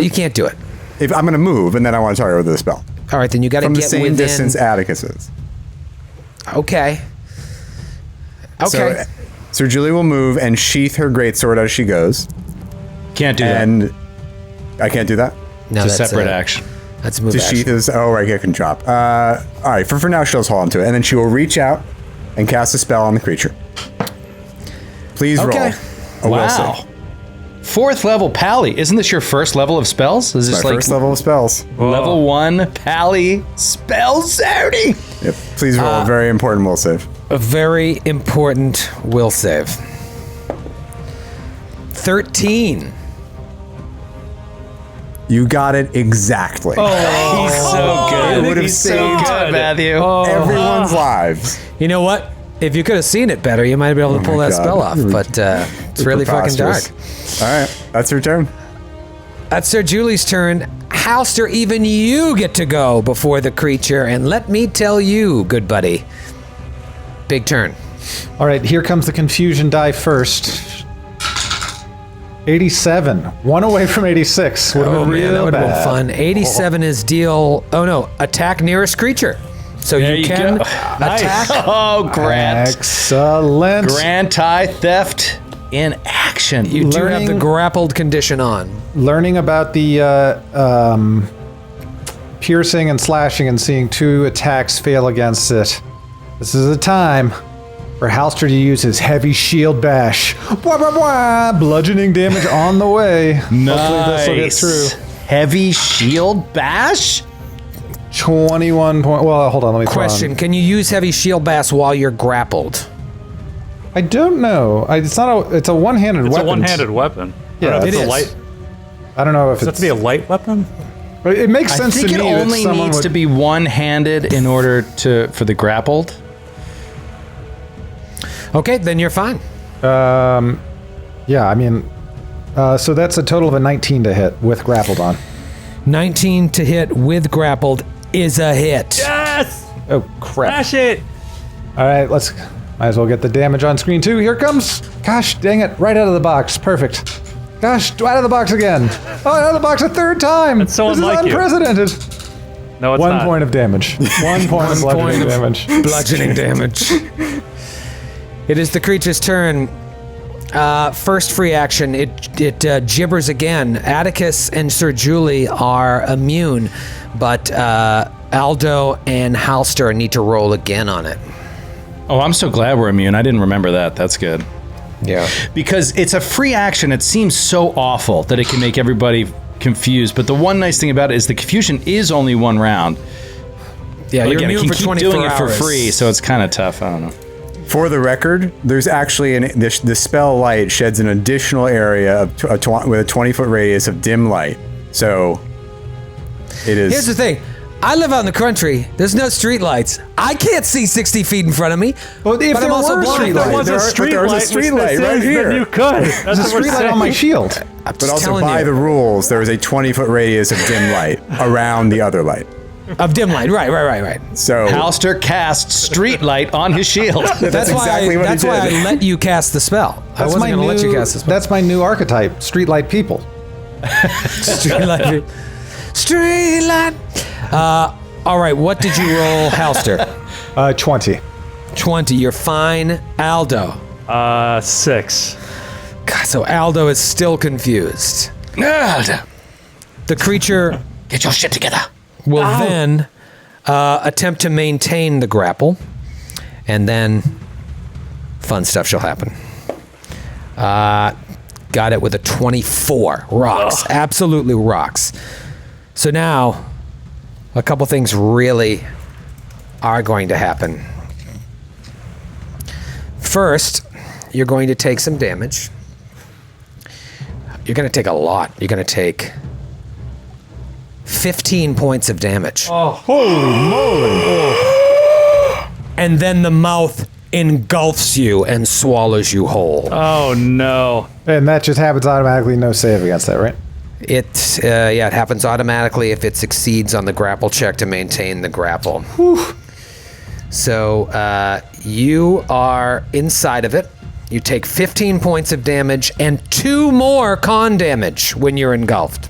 You can't do it. If I'm going to move, and then I want to target it with a spell. All right, then you got to get from the same distance Atticus is. Okay. So, Sir Julie will move and sheath her greatsword as she goes. Can't do that. And I can't do that? No, it's a separate action. That's a move To action. sheath is... Oh, right, I can drop. All right, for now, she'll just hold on to it. And then she will reach out and cast a spell on the creature. Please roll. A will save. 4th level Pally. Isn't this your first level of spells? Is this My first level of spells. level 1 Pally spell Saudi? Yep. Please roll a very important will save. A very important will save. 13. You got it exactly. He's so good. It would have He's so saved good, Matthew. everyone's lives. You know what? If you could have seen it better, you might be able to pull my that God. spell off. But it's really fucking dark. Preposterous. All right, that's your turn. That's Sir Julie's turn. Halster, even you get to go before the creature. And let me tell you, good buddy, big turn. All right, here comes the confusion die first. 87. One away from 86. Would have been real that would have been bad. fun. 87 is attack nearest creature. So There you you can go. attack. Oh, Grant. Excellent. Grant Eye Theft in action. You do have the Learning- grappled condition on. Learning about the piercing and slashing and seeing 2 attacks fail against it. This is a time for Halster to use his heavy shield bash. Blah, blah, blah. Bludgeoning damage on the way. Hopefully this will get through. Heavy shield bash? 21 point. Well, hold on. Let me throw Question: on. Can you use heavy shield bash while you're grappled? I don't know. It's not a. It's a one-handed It's weapon. a one-handed weapon. Yeah, It's it a is. light. I don't know if Does it have it's. to be a light weapon? But it makes I sense think to it me that only someone needs would. to be one-handed in order for the grappled. Okay, then you're fine. Yeah, I mean, so that's a total of a 19 to hit with grappled on. 19 to hit with grappled is a hit. Yes! Oh crap! Smash it! All right, might as well get the damage on screen too. Here it comes. Gosh, dang it! Right out of the box. Perfect. Gosh, out of the box again. Oh, out of the box a third time. That's so this unlike is you. unprecedented. No, it's One not. point of damage. 1 point of bludgeoning damage. Bludgeoning damage. It is the creature's turn. First free action, it gibbers again. Atticus and Sir Julie are immune, but Aldo and Halster need to roll again on it. Oh, I'm so glad we're immune. I didn't remember that. That's good. Yeah. Because it's a free action. It seems so awful that it can make everybody confused. But the one nice thing about it is the confusion is only one round. Yeah, But you're again, it immune can for keep 24 doing it for hours. free, so it's kind of tough. I don't know. For the record, there's actually the spell light sheds an additional area of with a 20-foot radius of dim light. So it is. Here's the thing. I live out in the country. There's no street lights. I can't see 60 feet in front of me. Well, if but there I'm also were blind. street There lights, was a street there's a light, street which light this right is, here. then you could. there's a That's what street we're light on my saying. shield. I'm But just also telling by you. the rules, there is a 20-foot radius of dim light around the other light. Of dim light. Right. So Halster casts street light on his shield. that's exactly what he That's why did. I let you cast the spell. I wasn't going to let you cast the spell. That's my new archetype, streetlight people. Street light. Street light. All right, what did you roll, Halster? 20. 20. You're fine. Aldo. 6. God, so Aldo is still confused. Aldo, The creature get your shit together. will then attempt to maintain the grapple, and then fun stuff shall happen. Got it with a 24. Rocks. Absolutely rocks. So now, a couple things really are going to happen. First, you're going to take some damage. You're going to take a lot. You're going to take 15 points of damage. And then the mouth engulfs you and swallows you whole. Oh, no. And that just happens automatically, no save against that, right? It happens automatically if it succeeds on the grapple check to maintain the grapple. So you are inside of it. You take 15 points of damage and 2 more con damage when you're engulfed.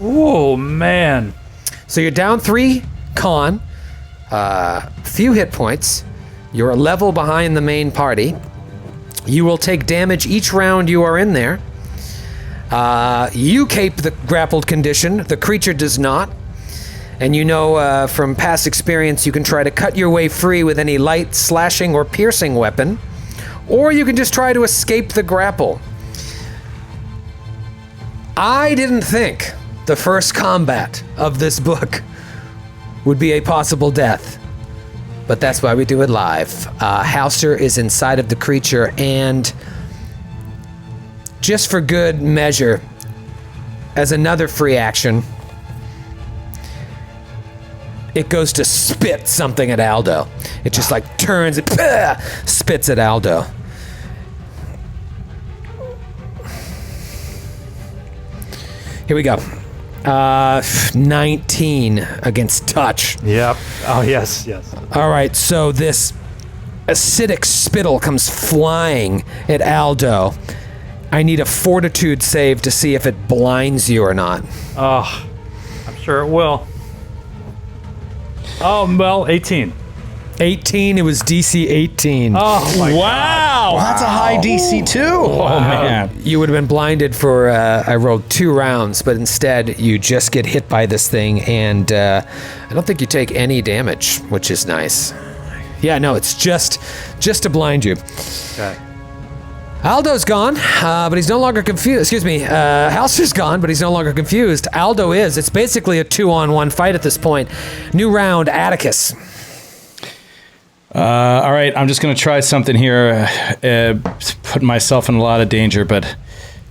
Oh, man. So you're down 3 con, few hit points. You're a level behind the main party. You will take damage each round you are in there. You cape the grappled condition. The creature does not. And you know from past experience, you can try to cut your way free with any light, slashing, or piercing weapon. Or you can just try to escape the grapple. I didn't think the first combat of this book would be a possible death. But that's why we do it live. Halster is inside of the creature, and just for good measure, as another free action, it goes to spit something at Aldo. It just like turns and spits at Aldo. Here we go. 19 against touch. Yep. Oh, yes. All right, so this acidic spittle comes flying at Aldo. I need a fortitude save to see if it blinds you or not. Oh, I'm sure it will. Oh, well, 18. 18, it was DC 18. Oh, my Wow, that's a high DC too. Oh man. You would have been blinded for, I rolled 2 rounds, but instead you just get hit by this thing, and I don't think you take any damage, which is nice. Yeah, no, it's just to blind you. Okay. Aldo's gone, but he's no longer confused. Excuse me, Halster's gone, but he's no longer confused. Aldo is. It's basically a 2-on-1 fight at this point. New round, Atticus. All right, I'm just going to try something here, putting myself in a lot of danger, but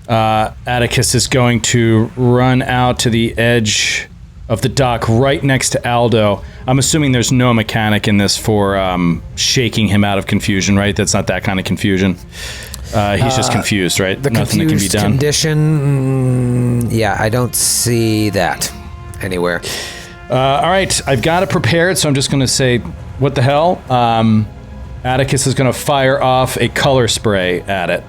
Atticus is going to run out to the edge of the dock right next to Aldo. I'm assuming there's no mechanic in this for shaking him out of confusion, right? That's not that kind of confusion. He's just confused, right? The Nothing that can be confused done. condition, yeah, I don't see that anywhere. All right, I've got it prepared, so I'm just going to say, what the hell? Atticus is going to fire off a color spray at it.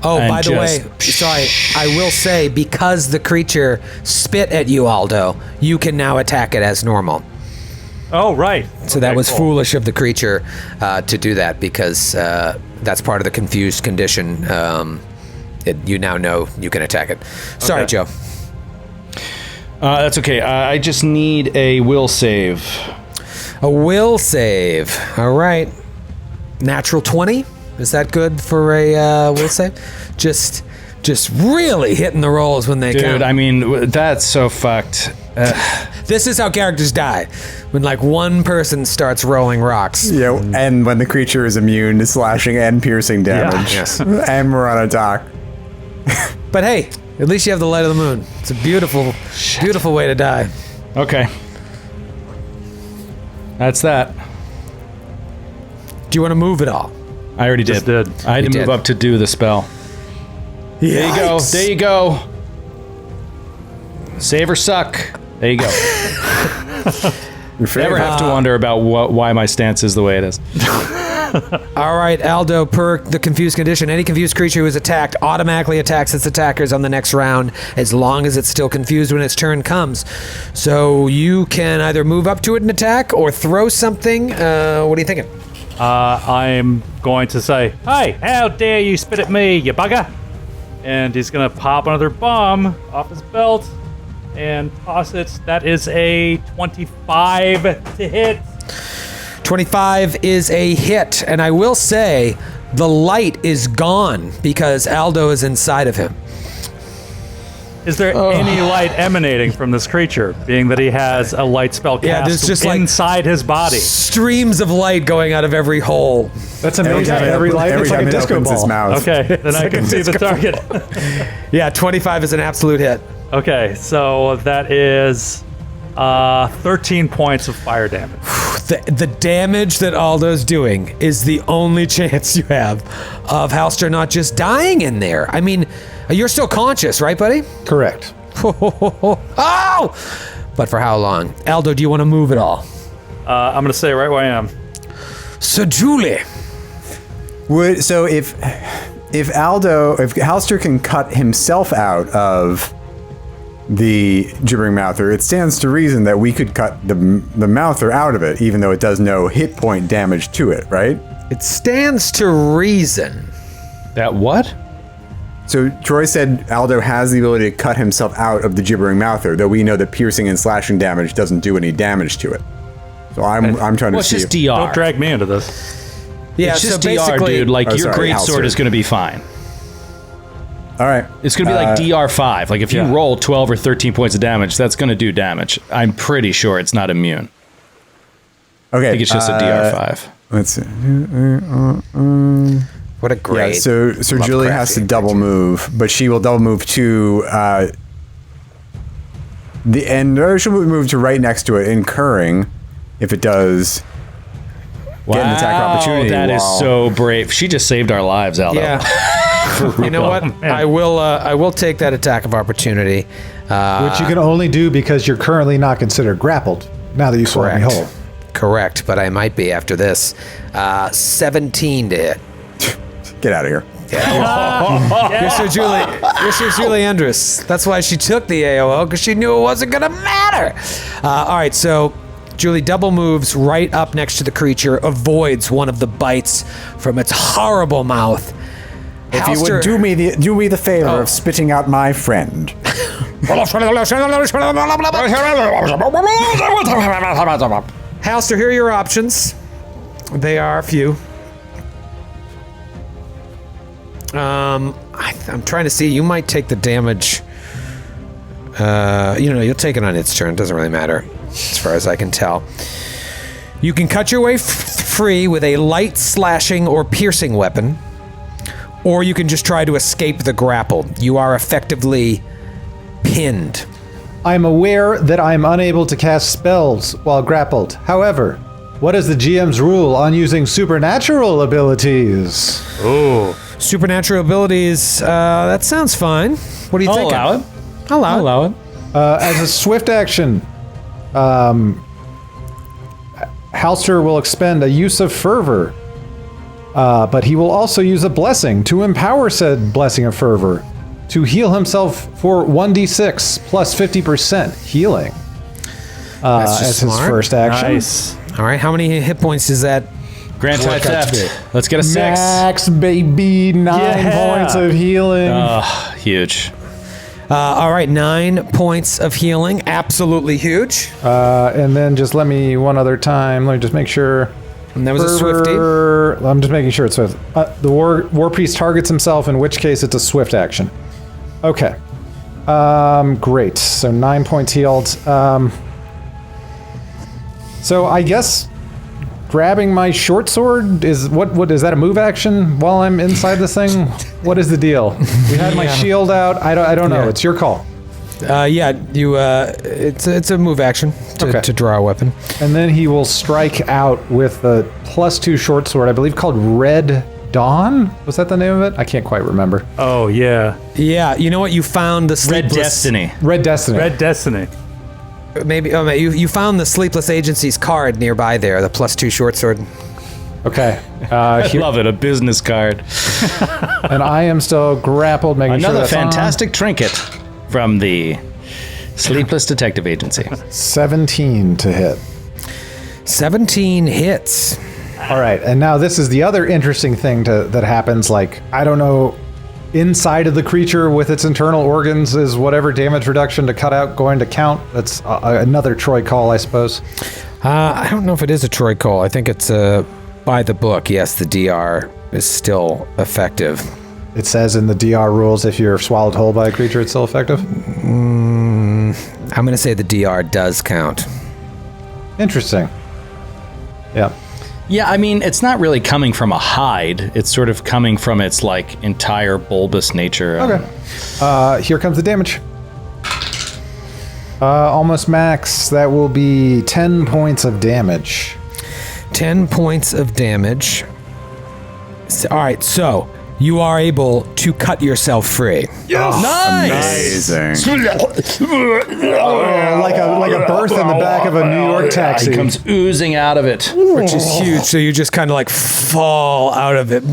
Oh, And by the way, just- sorry, I will say, because the creature spit at you, Aldo, you can now attack it as normal. Oh, right. So that Okay, was cool. foolish of the creature to do that because that's part of the confused condition. You now know you can attack it. Sorry, Okay. Joe. That's okay. I just need a will save. A will save. All right. Natural 20. Is that good for a will save? Just really hitting the rolls when they Dude, count. I mean, that's so fucked. This is how characters die. When like one person starts rolling rocks. And when the creature is immune to slashing and piercing damage. Yes. And we're on a dock. But hey, at least you have the light of the moon. It's a beautiful, beautiful way to die. Okay. That's that. Do you want to move at all? I already Just did. did. I had You to move did. up to do the spell. There you go. There you go. Save or suck. There you go. Never have to wonder about why my stance is the way it is. All right, Aldo, per the confused condition, any confused creature who is attacked automatically attacks its attackers on the next round as long as it's still confused when its turn comes. So you can either move up to it and attack or throw something. What are you thinking? I'm going to say, "Hey, how dare you spit at me, you bugger!" And he's gonna pop another bomb off his belt and toss it. That is a 25 to hit. 25 is a hit, and I will say the light is gone because Aldo is inside of him. Is there any light emanating from this creature, being that he has a light spell Yeah, cast there's just, like, inside his body? Streams of light going out of every hole. That's amazing. Every light looks like a time it disco opens his ball. mouth. Okay, then I can see the target. Yeah, 25 is an absolute hit. Okay, so that is 13 points of fire damage. The damage that Aldo's doing is the only chance you have of Halster not just dying in there. I mean, you're still conscious, right, buddy? Correct. Oh! But for how long? Aldo, do you want to move at all? I'm going to stay right where I am. So, Julie. So if Halster can cut himself out of the gibbering mouther, it stands to reason that we could cut the mouther out of it, even though it does no hit point damage to it, right? It stands to reason. That what? So Troy said Aldo has the ability to cut himself out of the gibbering mouther, though we know that piercing and slashing damage doesn't do any damage to it. So I'm trying to Well, it's see just if, DR. Don't drag me into this. Yeah, It's just so DR, basically, dude. Like, Oh, your sorry, great Halster. sword is going to be fine. All right. It's going to be like DR5. Like, if you yeah. roll 12 or 13 points of damage, that's going to do damage. I'm pretty sure it's not immune. Okay. I think it's just a DR5. Let's see. what a great. Yeah, so Julie has to Lovecraftian double creature. move, but she will double move to the end, or she'll move to right next to it, incurring if it does get an attack opportunity. That is while- so brave. She just saved our lives, Aldo. Yeah. You know what? I will take that attack of opportunity. Which you can only do because you're currently not considered grappled, now that you swallowed me whole. Correct, but I might be after this. 17 to hit. Get out of here. You're Sir Julie Andrus. That's why she took the AOO, because she knew it wasn't going to matter. All right, so Julie double moves right up next to the creature, avoids one of the bites from its horrible mouth. If you would do me the favor of spitting out my friend. Halster, here are your options. They are few. I'm trying to see. You might take the damage. You'll take it on its turn. Doesn't really matter, as far as I can tell. You can cut your way free with a light slashing or piercing weapon, or you can just try to escape the grapple. You are effectively pinned. I'm aware that I'm unable to cast spells while grappled. However, what is the GM's rule on using supernatural abilities? Supernatural abilities. That sounds fine. What do you think? I'll allow it. I'll allow it. I'll allow it. As a swift action, Halster will expend a use of fervor, but he will also use a blessing to empower said blessing of fervor to heal himself for 1d6 plus 50% healing. That's just as his smart. first action. Nice. All right, how many hit points is that? Grand High Work out to Theft. Let's get a 6. Max, baby, 9 Yeah. points of healing. Huge. All right, 9 points of healing. Absolutely huge. And then just let me one other time. Let me just make sure. And that was a Swifty. I'm just making sure it's Swift. The war priest targets himself, in which case it's a swift action. Okay. Great. So 9 points healed. So I guess grabbing my short sword is what is that a move action while I'm inside this thing? What is the deal? We had my shield out. I don't know. Yeah. It's your call. It's a move action to draw a weapon. And then he will strike out with a +2 short sword, I believe called Red Dawn? Was that the name of it? I can't quite remember. Oh, yeah. Yeah, you know what? You found the Red Sleepless... Destiny. Red Destiny. Red Destiny. Maybe you found the Sleepless Agency's card nearby there, the +2 short sword. Okay. I love it. A business card. And I am still grappled, making sure Another that's fantastic trinket from the Sleepless Detective Agency. on. 17 to hit. 17 hits. All right, and now this is the other interesting thing that happens. Like, I don't know, inside of the creature with its internal organs is whatever damage reduction to cut out going to count. That's another Troy call, I suppose. I don't know if it is a Troy call. I think it's by the book. Yes, the DR is still effective. It says in the DR rules if you're swallowed whole by a creature, it's still effective. I'm going to say the DR does count. Interesting. Yeah. Yeah, I mean, it's not really coming from a hide. It's sort of coming from its, like, entire bulbous nature. Okay. Here comes the damage. Almost max. That will be 10 points of damage. 10 points of damage. All right, so you are able to cut yourself free. Amazing. Like a berth in the back of a New York taxi. It comes oozing out of it. Which is huge. So you just kind of like fall out of it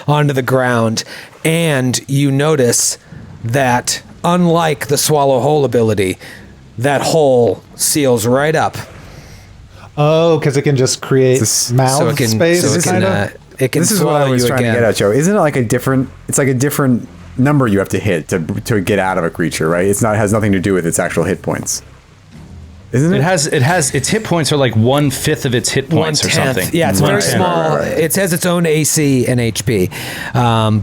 onto the ground. And you notice that unlike the swallow hole ability, that hole seals right up. Oh, because it can just create mouth so it can, space. so it can, it can This is what swallow I was you trying again. to get at, Joe. Isn't it like a different? It's like a different number you have to hit to get out of a creature, right? It has nothing to do with its actual hit points. Isn't it? It has its hit points are like 1/5 of its hit points or 1/10. something. Yeah, it's very 1/10. small. Right. It has its own AC and HP.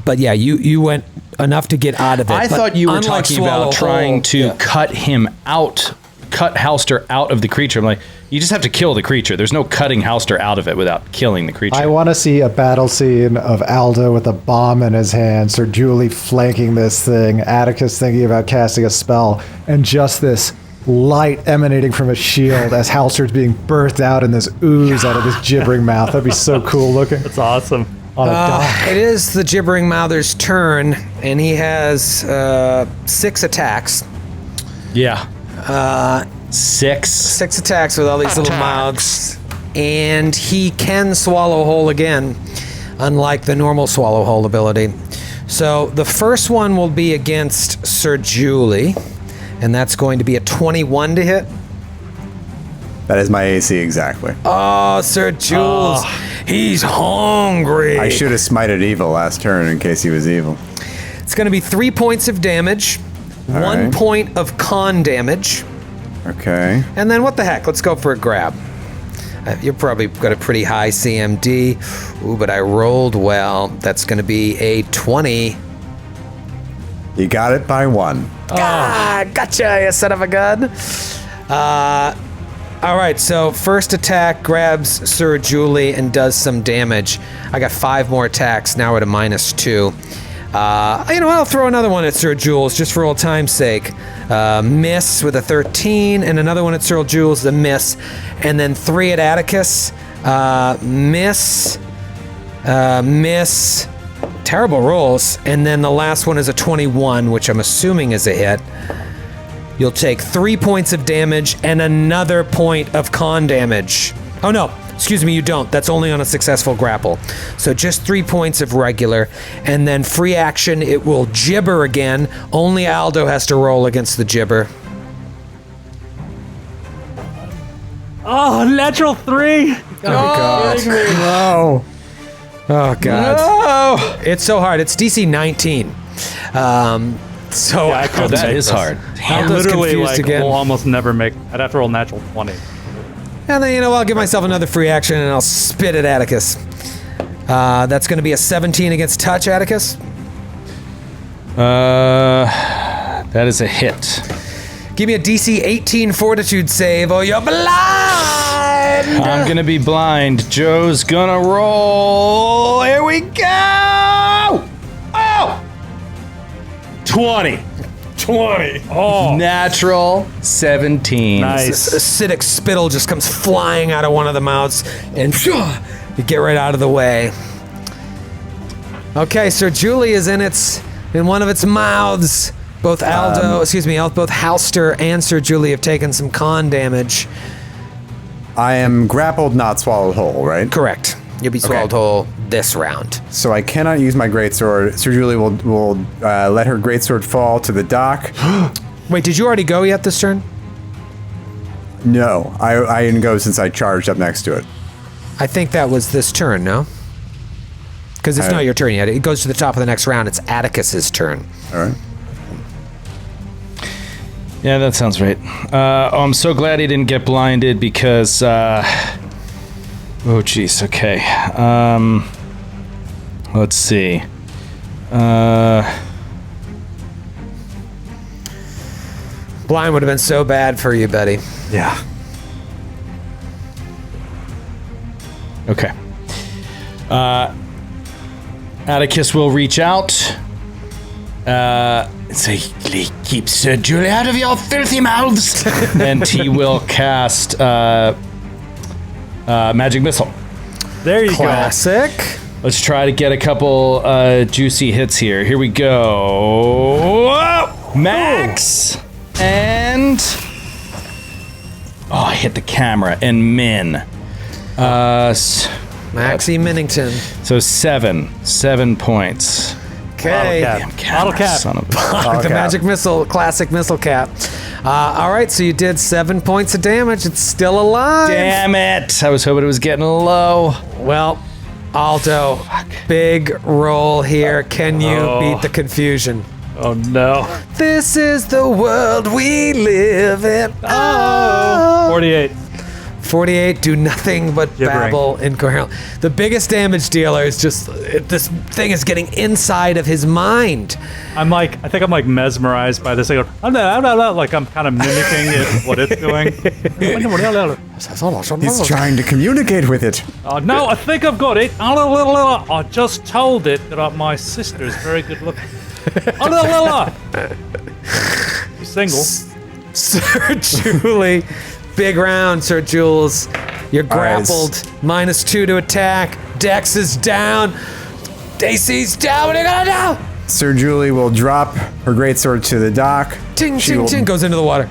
But yeah, you went enough to get out of it. I But thought you were unlike talking Swallow about trying Hole- to Yeah. cut him out, cut Halster out of the creature. I'm like, you just have to kill the creature. There's no cutting Halster out of it without killing the creature. I want to see a battle scene of Aldo with a bomb in his hand, Sir Julie flanking this thing, Atticus thinking about casting a spell, and just this light emanating from a shield as Halster's being birthed out in this ooze out of his gibbering mouth. That'd be so cool looking. That's awesome. On a dock. It is the Gibbering Mouther's turn, and he has 6 attacks. Yeah. 6. 6 attacks with all these little mouths. And he can swallow whole again, unlike the normal swallow whole ability. So the first one will be against Sir Julie, and that's going to be a 21 to hit. That is my AC exactly. Oh, Sir Jules, he's hungry. I should have smited evil last turn in case he was evil. It's going to be 3 points of damage, 1 right. point of con damage, Okay. and then what the heck? Let's go for a grab. You're probably got a pretty high CMD. Ooh, but I rolled well. That's going to be a 20. You got it by 1. Ah, gotcha, you son of a gun. All right, so first attack grabs Sir Julie and does some damage. I got 5 more attacks. Now we're at a -2. You know, I'll throw another one at Sir Jules just for old time's sake. Miss with a 13, and another one at Sir Jules, the miss, and then 3 at Atticus. Miss. Terrible rolls, and then the last one is a 21, which I'm assuming is a hit. You'll take 3 points of damage and another point of con damage. Oh no, excuse me, you don't. That's only on a successful grapple. So just 3 points of regular, and then free action, it will gibber again. Only Aldo has to roll against the gibber. Oh, natural 3. No. Oh God! Oh, It's so hard. It's DC 19. So Yeah, I could that make is this. hard. I Aldo's literally confused again. will almost never make. I'd have to roll natural 20. And then, I'll give myself another free action and I'll spit at Atticus. That's going to be a 17 against touch, Atticus. That is a hit. Give me a DC 18 fortitude save or you're blind! I'm gonna be blind. Joe's gonna roll. Here we go! Oh! 20. 20. Oh, Natural 17. nice. Acidic spittle just comes flying out of one of the mouths and you get right out of the way. Okay, Sir Julie is in one of its mouths. Both both Halster and Sir Julie have taken some con damage. I am grappled, not swallowed whole, right? Correct. You'll be swallowed whole this round. So I cannot use my greatsword. Sir Julie will let her greatsword fall to the dock. Wait, did you already go yet this turn? No, I didn't go since I charged up next to it. I think that was this turn, no? Because it's not your turn yet. It goes to the top of the next round. It's Atticus's turn. All right. Yeah, that sounds right. I'm so glad he didn't get blinded because, oh jeez, okay. Let's see. Blind would have been so bad for you, buddy. Yeah. Okay. Atticus will reach out. Say, keep Sir Julie out of your filthy mouths. And he will cast Magic Missile. There you Classic. Let's try to get a couple juicy hits here. Here we go. Whoa! Max! And... Oh, I hit the camera. And Min. Maxie Minnington. So 7 points. Okay. Bottle cap. Son of a... The magic missile, classic missile cap. All right, so you did 7 points of damage. It's still alive. Damn it! I was hoping it was getting low. Well, Aldo, big roll here. Can you beat the confusion? Oh no. This is the world we live in. Oh. 48. 48 do nothing but Gibbering. babble incoherently. The biggest damage dealer is just this thing is getting inside of his mind. I think I'm like mesmerized by this. I go, like I'm kind of mimicking what it's doing. He's trying to communicate with it. Oh, no, I think I've got it. I just told it that my sister is very good looking. She's single. Sir Julie, big round, Sir Jules. You're grappled. -2 to attack. Dex is down. DC's down. What are you gonna do? Sir Julie will drop her greatsword to the dock. Ting, She ting, will- ting. Goes into the water.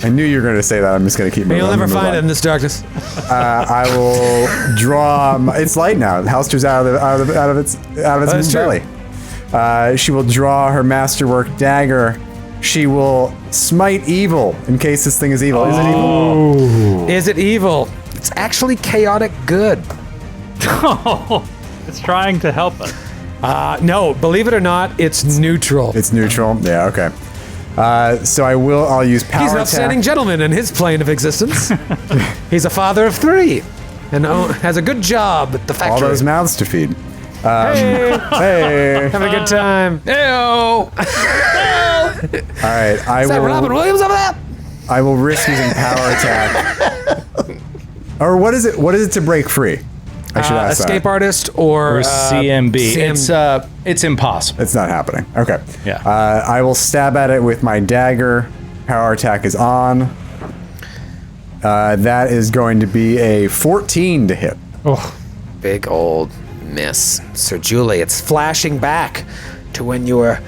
I knew you were going to say that. I'm just going to keep moving. You'll never move find on. it in this darkness. I will draw. It's light now. Halster's out of its That's true. belly. She will draw her masterwork dagger. She will smite evil in case this thing is evil. Is it evil? Is it evil? It's actually chaotic good. It's trying to help us. No, believe it or not, it's neutral. It's neutral. Yeah. Okay. So I'll use power He's an attack. upstanding gentleman in his plane of existence. He's a father of 3 and has a good job at the factory. All those mouths to feed. Hey, Hey. having a good time. Ew! All right. Is that Robin Williams over there? I will risk using power attack. Or what is it? What is it to break free? I should ask Escape that. artist or Or CMB. It's impossible. It's not happening. Okay. Yeah. I will stab at it with my dagger. Power attack is on. That is going to be a 14 to hit. big old miss. Sir Julie, it's flashing back to when you were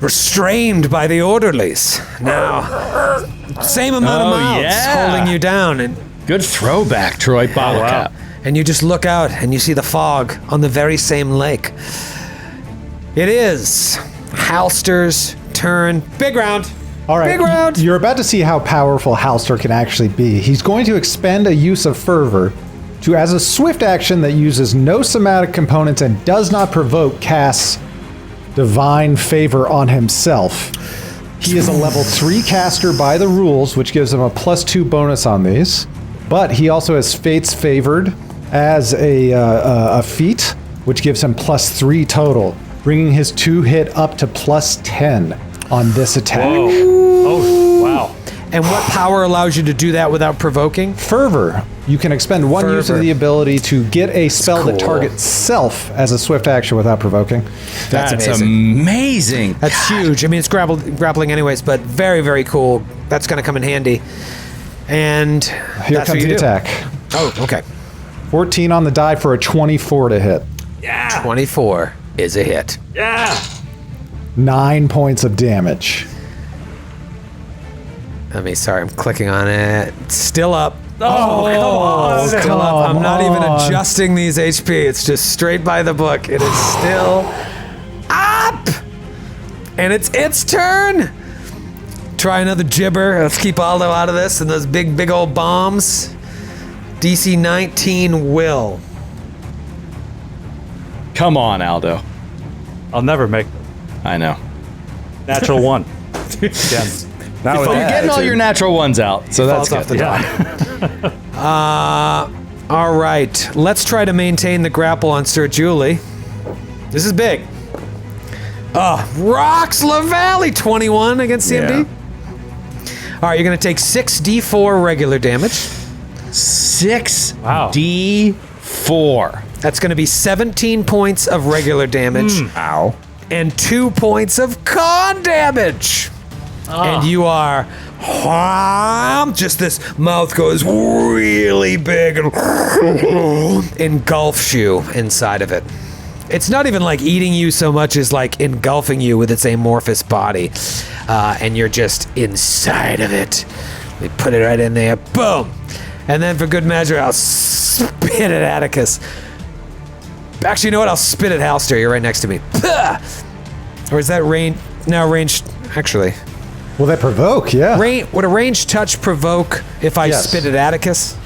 restrained by the orderlies. Now, same amount of mouths yeah. holding you down, and Good throwback, Troy Bottle Cap. and you just look out and you see the fog on the very same lake. It is Halster's turn. Big round. All right, Big round. You're about to see how powerful Halster can actually be. He's going to expend a use of fervor to, as a swift action that uses no somatic components and does not provoke, casts divine favor on himself. He is a level 3 caster by the rules, which gives him a +2 bonus on these. But he also has Fates Favored as a feat, which gives him +3 total, bringing his 2-hit up to +10 on this attack. Whoa. Oh, wow. And what power allows you to do that without provoking? Fervor. You can expend one use of Fervor. the ability to get a spell that cool. targets self as a swift action without provoking. That's amazing. amazing. That's huge. I mean, it's grappling anyways, but very, very cool. That's going to come in handy. And Here that's comes what you the do. attack. Oh, okay. 14 on the die for a 24 to hit. Yeah. 24 is a hit. Yeah. 9 points of damage. Sorry, I'm clicking on it. It's still up. Oh, come on. Still up. I'm not even on. adjusting these HP. It's just straight by the book. It is still up. And it's its turn. Try another gibber. Let's keep Aldo out of this and those big old bombs. DC 19 will. Come on, Aldo. I'll never make them. I know. Natural one. Again. Not with You're that getting all attitude. your natural ones out, so that's Falls good. off the all right. Let's try to maintain the grapple on Sir Julie. This is big. Rocks Lavallee 21 against CMD. All right, you're going to take 6d4 regular damage. 6d4. That's going to be 17 points of regular damage Ow. and 2 points of con damage. And you are just this mouth goes really big and engulfs you inside of it. It's not even like eating you so much as like engulfing you with its amorphous body. And you're just inside of it. We put it right in there. Boom. And then for good measure, I'll spit at Atticus. Actually, you know what? I'll spit at Halster. You're right next to me. Or is that range? No, range. Actually. Will that provoke? Yeah. Would a range touch provoke if I Yes. spit at Atticus?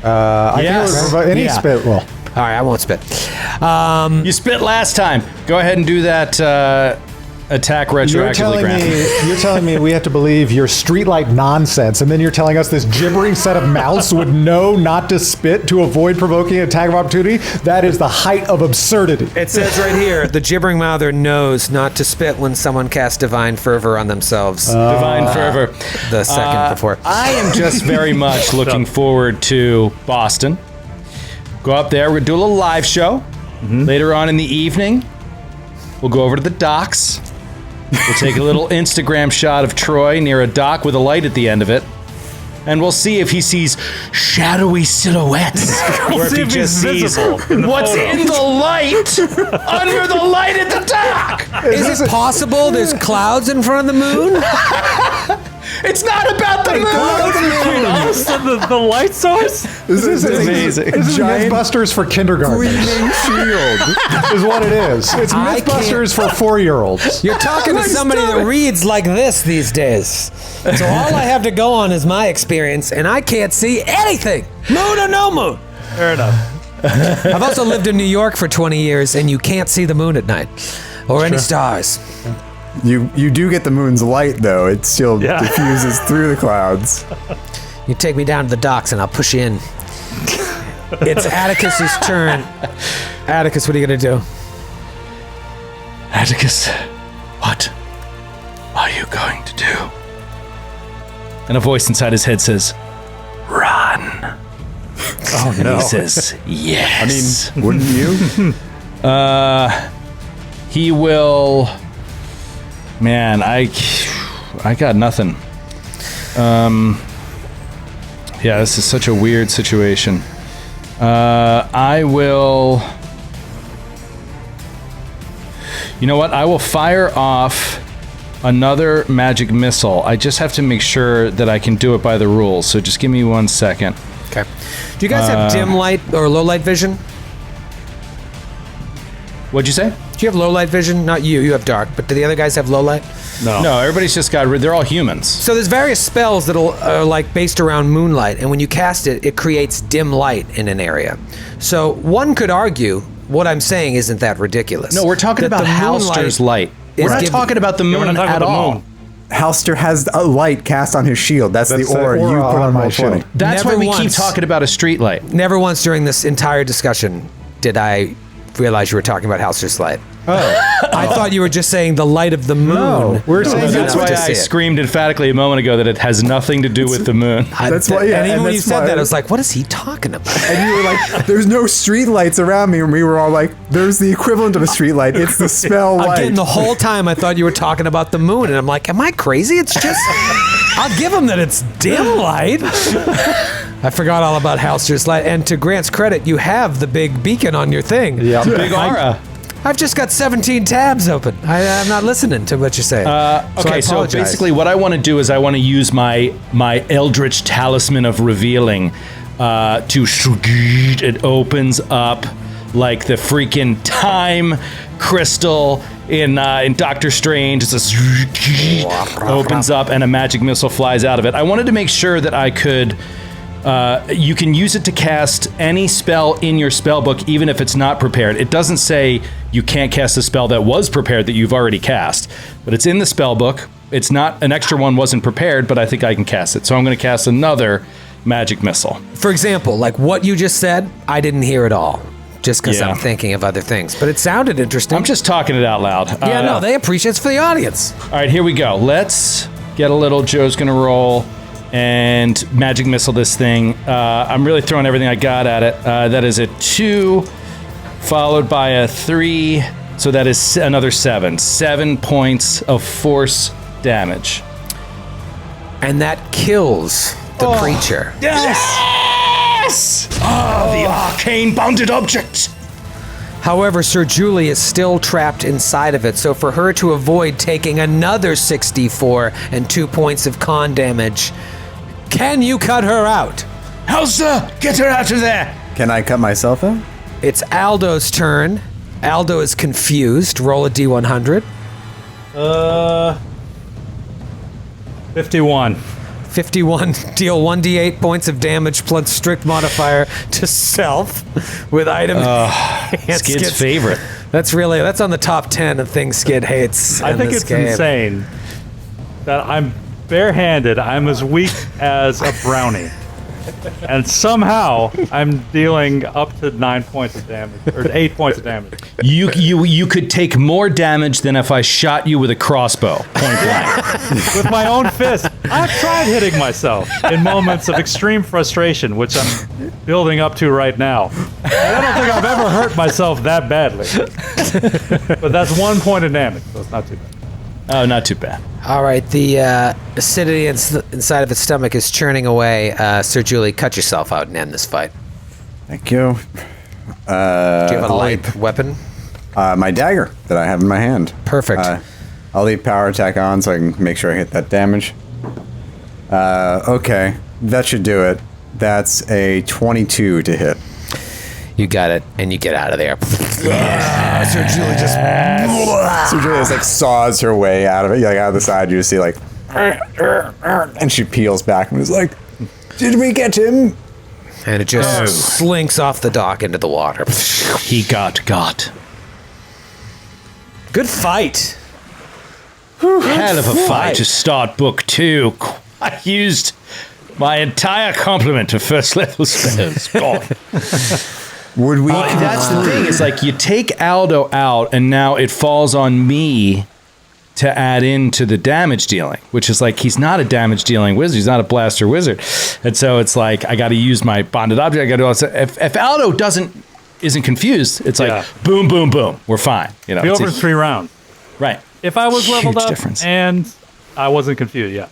I think it would provoke any Yeah. spit will. All right, I won't spit. You spit last time. Go ahead and do that attack retroactively, Grant. You're telling me we have to believe your streetlight nonsense, and then you're telling us this gibbering set of mouths would know not to spit to avoid provoking an attack of opportunity? That is the height of absurdity. It says right here, the gibbering mouther knows not to spit when someone casts divine fervor on themselves. Divine fervor. The second before. I am just very much looking forward to Boston. Go up there. We're going to do a little live show. Later on in the evening, we'll go over to the docks. We'll take a little Instagram shot of Troy near a dock with a light at the end of it. And we'll see if he sees shadowy silhouettes. Or if he just sees what's in the light under the light at the dock. Is it possible there's clouds in front of the moon? It's not about the moon. Us and the light source? This is amazing. This is Giant Mythbusters for kindergartners. Gleaming shield. Is what it is. It's I Mythbusters for 4-year-olds. You're talking to somebody that reads like this these days. So all I have to go on is my experience, and I can't see anything. Moon or no moon. Fair enough. I've also lived in New York for 20 years, and you can't see the moon at night. Or any stars. You do get the moon's light, though. It still Yeah. diffuses through the clouds. You take me down to the docks, and I'll push you in. It's Atticus's turn. Atticus, what are you going to do? Atticus, what are you going to do? And a voice inside his head says, run. Oh, And no. he says, yes. Wouldn't you? He will. Man, I got nothing. Yeah, this is such a weird situation. I will. You know what? I will fire off another magic missile. I just have to make sure that I can do it by the rules. So just give me 1 second. Okay. Do you guys have dim light or low light vision? What'd you say? Do you have low light vision? Not you. You have dark. But do the other guys have low light? No, everybody's just they're all humans. So there's various spells that are like based around moonlight, and when you cast it, it creates dim light in an area. So one could argue what I'm saying isn't that ridiculous. No, we're talking That about the Halster's light. We're not talking about the we're moon not talking at about the all. moon. Halster has a light cast on his shield. That's the the aura you aura put on on my my shield. shield. That's Never why we keep once. talking about a street light. Never once during this entire discussion did I realize you were talking about Halster's light. I thought you were just saying the light of the moon. No, we're saying was That's enough why to see I it. screamed emphatically a moment ago that it has nothing to do with the moon. That's why, yeah, and even and when you that's said why- that, I was like, what is he talking about? And you were like, "There's no street lights around me," and we were all like, "There's the equivalent of a street light. It's the spell light." Again, the whole time I thought you were talking about the moon, and I'm like, am I crazy? It's just, I'll give him that it's dim light. I forgot all about Halster's light, and to Grant's credit, you have the big beacon on your thing. Yeah. Big aura. I've just got 17 tabs open. I'm not listening to what you're saying. Okay, so apologize. basically what I want to do is I want to use my Eldritch Talisman of Revealing it opens up like the freaking time crystal in Doctor Strange. It's opens up and a magic missile flies out of it. I wanted to make sure that I could you can use it to cast any spell in your spell book, even if it's not prepared. It doesn't say you can't cast a spell that was prepared that you've already cast, but it's in the spell book. It's not an extra one wasn't prepared, but I think I can cast it. So I'm going to cast another magic missile. For example, like what you just said, I didn't hear at all, just because Yeah. I'm thinking of other things. But it sounded interesting. I'm just talking it out loud. yeah, no, they appreciate it's for the audience. All right, here we go. Let's get a little. Joe's going to roll and magic missile this thing. I'm really throwing everything I got at it. That is a 2, followed by a 3. So that is another 7. 7 points of force damage. And that kills the creature. Yes! Oh, the arcane bounded object. However, Sir Julie is still trapped inside of it, so for her to avoid taking another 64 and 2 points of con damage, can you cut her out? Halster, get her out of there. Can I cut myself out? It's Aldo's turn. Aldo is confused. Roll a d100. 51. 51, deal 1d8 points of damage plus strict modifier to self with item. Skid's favorite. That's on the top 10 of things Skid hates. I in think this it's game. insane that I'm barehanded. I'm as weak as a brownie. And somehow I'm dealing up to 9 points of damage, or 8 points of damage. You could take more damage than if I shot you with a crossbow, point blank. With my own fist. I've tried hitting myself in moments of extreme frustration, which I'm building up to right now. And I don't think I've ever hurt myself that badly. But that's 1 point of damage, so it's not too bad. Oh, not too bad. All right, the acidity inside of its stomach is churning away. Sir Julie, cut yourself out and end this fight. Thank you. Do you have a light weapon? My dagger that I have in my hand. Perfect. I'll leave power attack on so I can make sure I hit that damage. Okay, that should do it. That's a 22 to hit. You got it, and you get out of there. Sir Julie just like saws her way out of it. Like out of the side, you just see like, and she peels back and is like, "Did we get him?" And it just slinks off the dock into the water. He got. Good fight. Hell of a fight to start book 2. I used my entire complement of first level spells. God. Would we? That's the thing. It's like you take Aldo out, and now it falls on me to add into the damage dealing, which is like he's not a damage dealing wizard. He's not a blaster wizard, and so it's like I got to use my bonded object. I got to do all this. If Aldo isn't confused, it's like boom, boom, boom. We're fine. You know, Be it's over 3 rounds. right. If I was leveled Huge up difference. and I wasn't confused, yeah.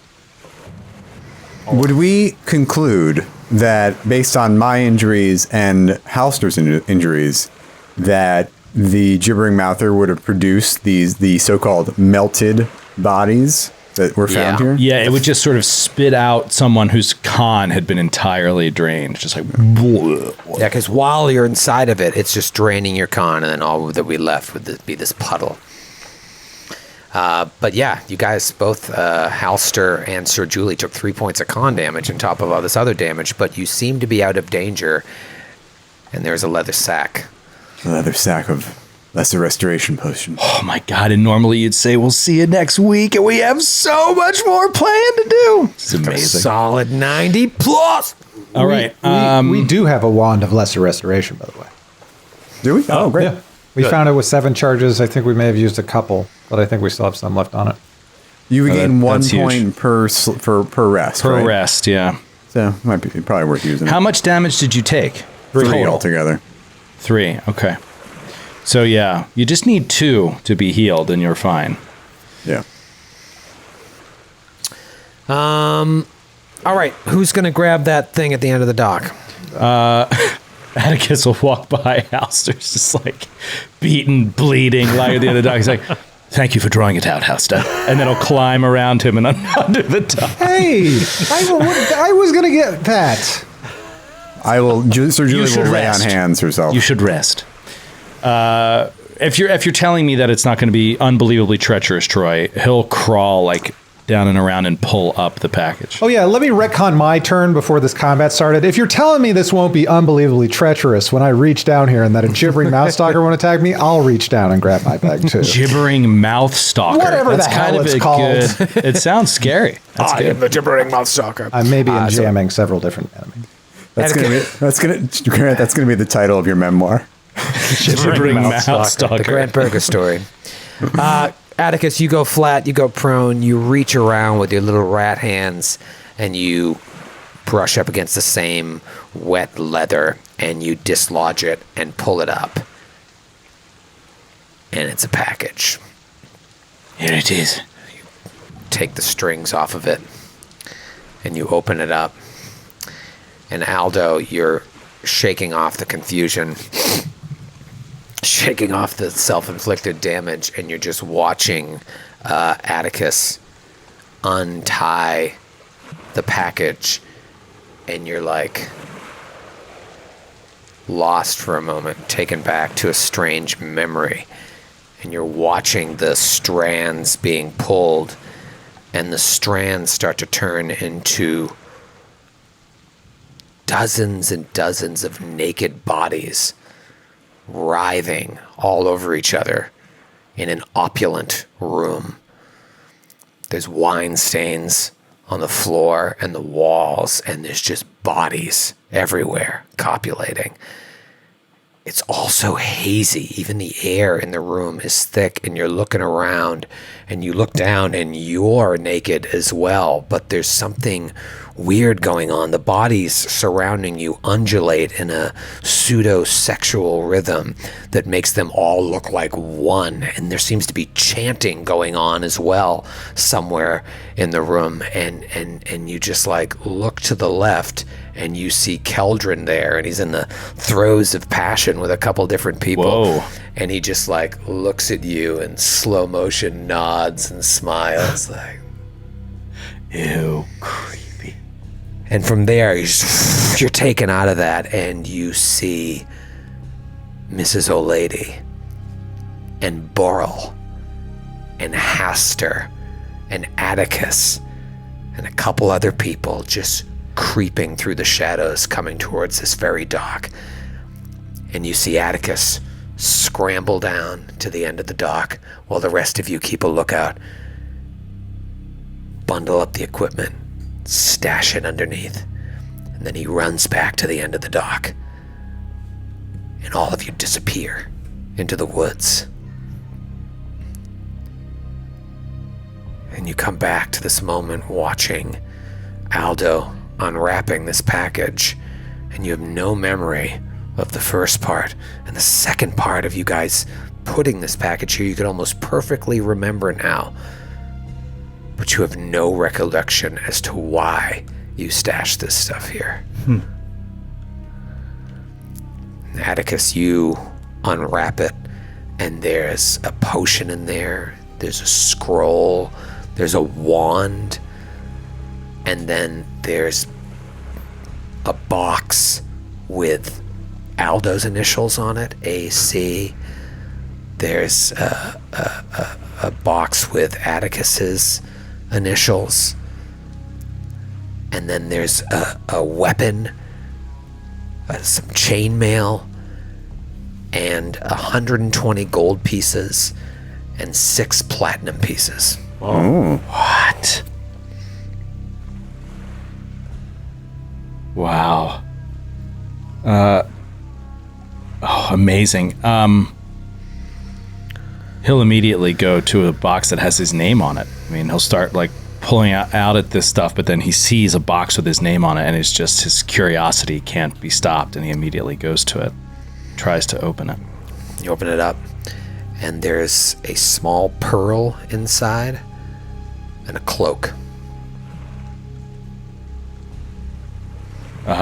Would we conclude that based on my injuries and Halster's injuries, that the gibbering mouther would have produced the so-called melted bodies that were found here? Yeah, it would just sort of spit out someone whose con had been entirely drained, just like. Yeah, because while you're inside of it, it's just draining your con, and then all that we left would be this puddle. But yeah, you guys both, Halster and Sir Julie, took 3 points of con damage on top of all this other damage, but you seem to be out of danger. And there's a leather sack. A leather sack of lesser restoration potion. Oh my God. And normally you'd say, we'll see you next week. And we have so much more planned to do. It's amazing. Solid 90 plus. All right. We do have a wand of lesser restoration, by the way. Do we? Oh, great. Yeah. We found it with 7 charges. I think we may have used a couple, but I think we still have some left on it. You gain 1 that's huge. point per rest, Per right? rest, yeah. So might be probably worth using. How much damage did you take? 3 altogether. 3, okay. So yeah, you just need 2 to be healed and you're fine. Yeah. All right, who's going to grab that thing at the end of the dock? Atticus will walk by. Halster's just like beaten, bleeding, lying at the end of the dock. He's like, thank you for drawing it out, Halster. And then he'll climb around him and under the dock. Hey, I was going to get that. I will. Sir Julie should will lay on rest. hands herself. You should rest. If you're telling me that it's not going to be unbelievably treacherous, Troy, he'll crawl like down and around and pull up the package. Oh yeah, let me retcon my turn before this combat started. If you're telling me this won't be unbelievably treacherous when I reach down here and that a gibbering mouth stalker won't attack me, I'll reach down and grab my bag too. Gibbering mouth stalker. Whatever the hell it's called. Good. It sounds scary. That's I am good. the gibbering mouth stalker. I may be jamming several different enemies. That's gonna be the title of your memoir. Gibbering mouth stalker. The Grant Berger story. Atticus, you go flat, you go prone, you reach around with your little rat hands, and you brush up against the same wet leather, and you dislodge it and pull it up. And it's a package. Here it is. Take the strings off of it, and you open it up. And Aldo, you're shaking off the confusion, shaking off the self-inflicted damage, and you're just watching Atticus untie the package, and you're like lost for a moment, taken back to a strange memory, and you're watching the strands being pulled, and the strands start to turn into dozens and dozens of naked bodies writhing all over each other in an opulent room. There's wine stains on the floor and the walls, and there's just bodies everywhere copulating. It's all so hazy. Even the air in the room is thick, and you're looking around, and you look down, and you're naked as well, but there's something weird going on. The bodies surrounding you undulate in a pseudo-sexual rhythm that makes them all look like one, and there seems to be chanting going on as well somewhere in the room, and you just like look to the left, and you see Keldrin there, and he's in the throes of passion with a couple different people. Whoa. And he just like looks at you and slow motion nods and smiles like, Ew, creepy. and from there you're taken out of that, and you see Mrs. O'Lady and Borrell and Haster and Atticus and a couple other people just creeping through the shadows coming towards this very dock. And you see Atticus scramble down to the end of the dock while the rest of you keep a lookout. Bundle up the equipment, stash it underneath, and then he runs back to the end of the dock. And all of you disappear into the woods. And you come back to this moment watching Aldo unwrapping this package, and you have no memory of the first part. And the second part of you guys putting this package here, you could almost perfectly remember now, but you have no recollection as to why you stashed this stuff here. Atticus, you unwrap it, and there's a potion in there, there's a scroll, there's a wand, and then there's a box with Aldo's initials on it, AC. There's a a box with Atticus's initials. And then there's a weapon, some chainmail, and 120 gold pieces and 6 platinum pieces. Oh. What? Wow. Amazing. He'll immediately go to a box that has his name on it. I mean, he'll start like pulling out at this stuff, but then he sees a box with his name on it, and it's just his curiosity can't be stopped, and he immediately goes to it, tries to open it. You open it up, and there's a small pearl inside and a cloak.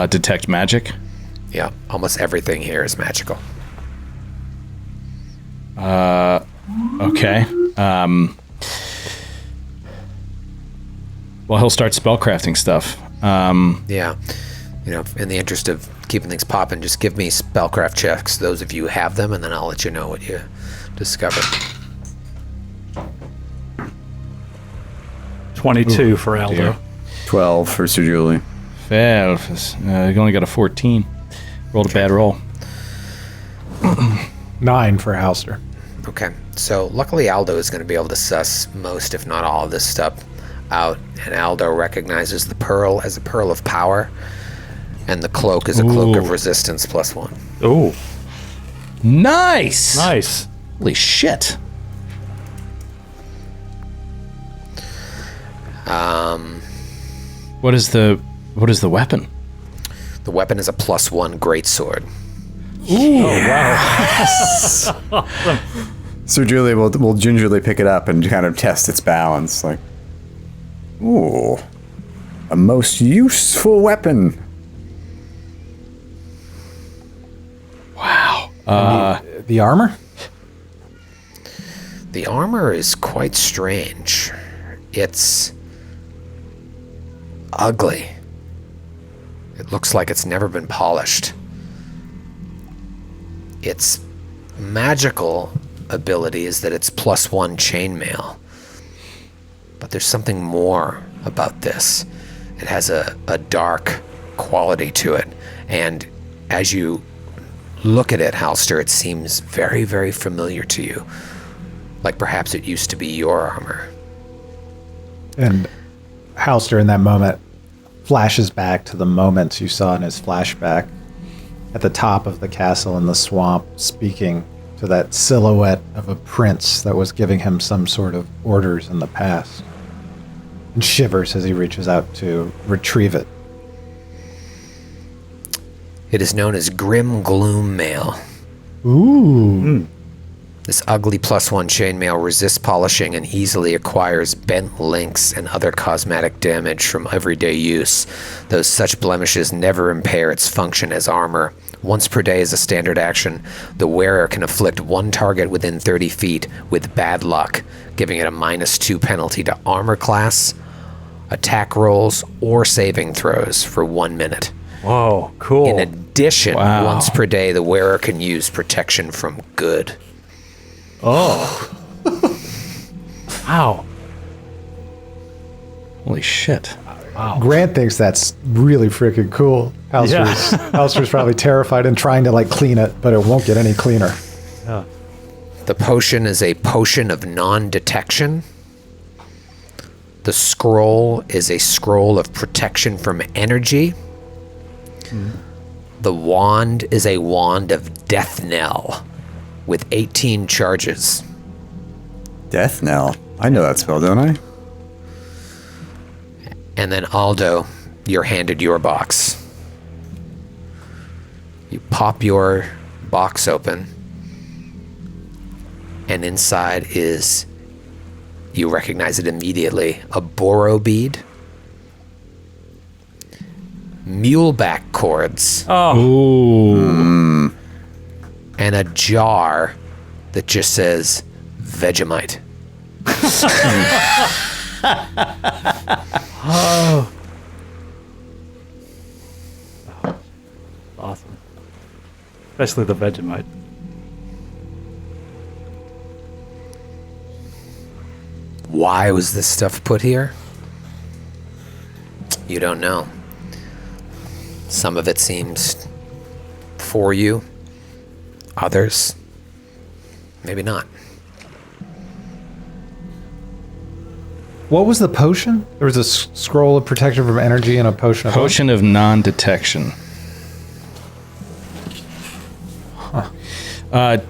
Detect magic. Yeah, almost everything here is magical. Okay. Well, he'll start spellcrafting stuff. Yeah. In the interest of keeping things popping, just give me spellcraft checks, those of you who have them, and then I'll let you know what you discover. 22 for Aldo. dear. 12 for Sir Julie. Fail. You only got a 14. Rolled a bad roll. 9 for Halster. Okay, so luckily Aldo is going to be able to suss most, if not all, of this stuff out, and Aldo recognizes the pearl as a pearl of power, and the cloak is a cloak of resistance +1. Ooh, Nice. nice. Holy shit. What is the weapon? The weapon is a +1 greatsword. Sir Julie will gingerly pick it up and kind of test its balance. Like, ooh, a most useful weapon. Wow. The armor? The armor is quite strange. It's ugly. It looks like it's never been polished. Its magical ability is that it's +1 chainmail. But there's something more about this. It has a dark quality to it. And as you look at it, Halster, it seems very, very familiar to you. Like perhaps it used to be your armor. And Halster in that moment flashes back to the moments you saw in his flashback at the top of the castle in the swamp, speaking to that silhouette of a prince that was giving him some sort of orders in the past, and shivers as he reaches out to retrieve it. It is known as Grim Gloom Mail. Ooh. This ugly +1 chainmail resists polishing and easily acquires bent links and other cosmetic damage from everyday use, though such blemishes never impair its function as armor. Once per day as a standard action, the wearer can afflict one target within 30 feet with bad luck, giving it a -2 penalty to armor class, attack rolls, or saving throws for 1 minute. Whoa, cool. In addition, Wow. once per day, the wearer can use protection from good. Oh. Wow. Holy shit. Grant thinks that's really freaking cool. Halster's probably terrified and trying to like clean it, but it won't get any cleaner. Yeah. The potion is a potion of non-detection. The scroll is a scroll of protection from energy. The wand is a wand of death knell with 18 charges. Death knell. I know that spell, don't I? And then Aldo, you're handed your box. You pop your box open, and inside is, you recognize it immediately, a boro bead, muleback cords, Ooh. and a jar that just says Vegemite. Awesome. Especially the Vegemite. Why was this stuff put here? You don't know. Some of it seems for you. Others, maybe not. What was the potion? There was a scroll of protection from energy and a potion of... Potion of non-detection.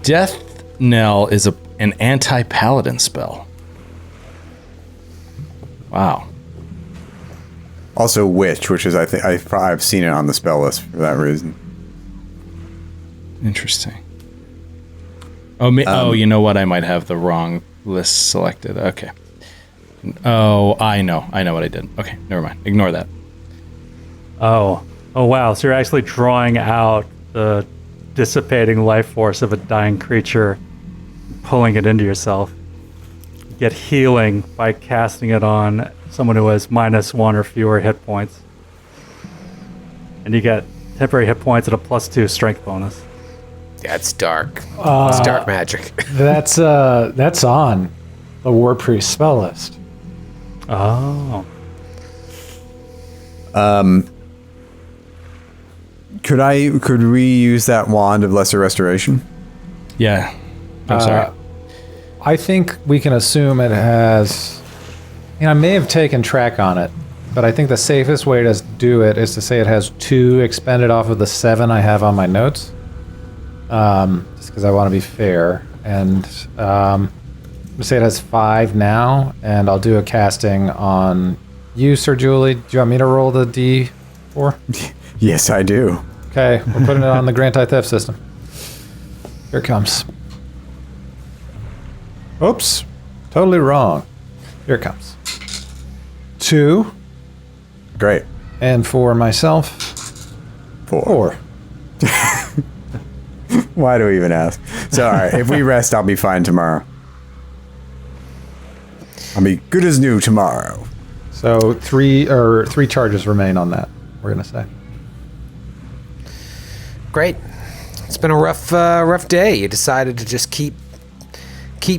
Death Knell is an anti-paladin spell. Wow. Also Witch, which is, I think, I've seen it on the spell list for that reason. Interesting. Oh, you know what? I might have the wrong list selected. Okay. Oh, I know what I did. Okay, never mind. Ignore that. Oh wow. So you're actually drawing out the dissipating life force of a dying creature, pulling it into yourself. You get healing by casting it on someone who has -1 or fewer hit points. And you get temporary hit points and a +2 strength bonus. Yeah, it's dark. It's dark magic. That's on the War Priest spell list. Oh. Could we use that wand of lesser restoration? Yeah. I'm sorry. I think we can assume it has... I may have taken track on it, but I think the safest way to do it is to say it has 2 expended off of the 7 I have on my notes. Just because I want to be fair. And I'm going to say it has 5 now, and I'll do a casting on you, Sir Julie. Do you want me to roll the D4? Yes, I do. Okay, we're putting it on the Grand Theft system. Here it comes. Oops, totally wrong. Here it comes. 2. Great. And for myself, 4. Why do we even ask? So, all right, if we rest, I'll be fine tomorrow. I'll be good as new tomorrow. So 3 charges remain on that, we're going to say. Great. It's been a rough day. You decided to just keep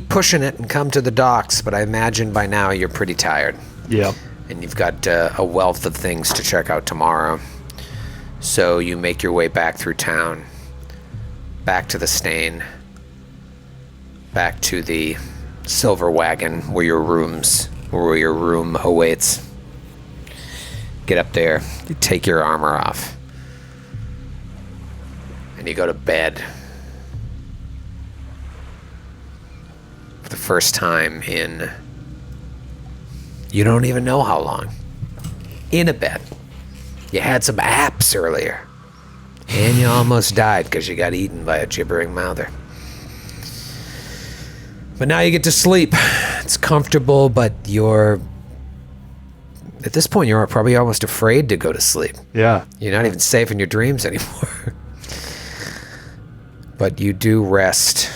pushing it and come to the docks, but I imagine by now you're pretty tired. Yep. And you've got a wealth of things to check out tomorrow. So you make your way back through town, back to the Stain, back to the Silver Wagon where your room awaits. Get up there, you take your armor off, and you go to bed. For the first time in you don't even know how long. In a bed. You had some apps earlier. And you almost died because you got eaten by a gibbering mouther. But now you get to sleep. It's comfortable, but at this point, you're probably almost afraid to go to sleep. Yeah. You're not even safe in your dreams anymore. But you do rest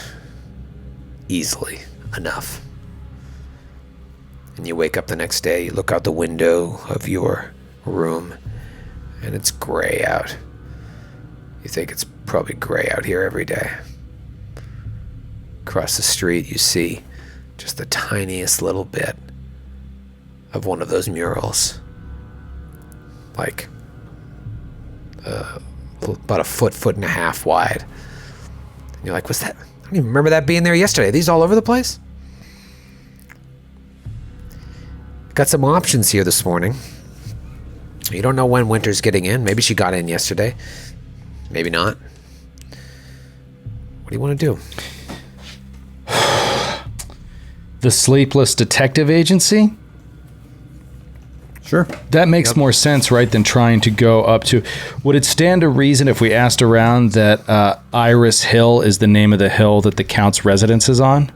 easily enough. And you wake up the next day, you look out the window of your room, and it's gray out. You think it's probably gray out here every day. Across the street, you see just the tiniest little bit of one of those murals. Like, about a foot and a half wide. And you're like, what's that? I don't even remember that being there yesterday. Are these all over the place? Got some options here this morning. You don't know when Winter's getting in. Maybe she got in yesterday. Maybe not. What do you want to do? The Sleepless Detective Agency? Sure. That makes more sense, right, than trying to go up to... Would it stand to reason if we asked around that Iris Hill is the name of the hill that the Count's residence is on?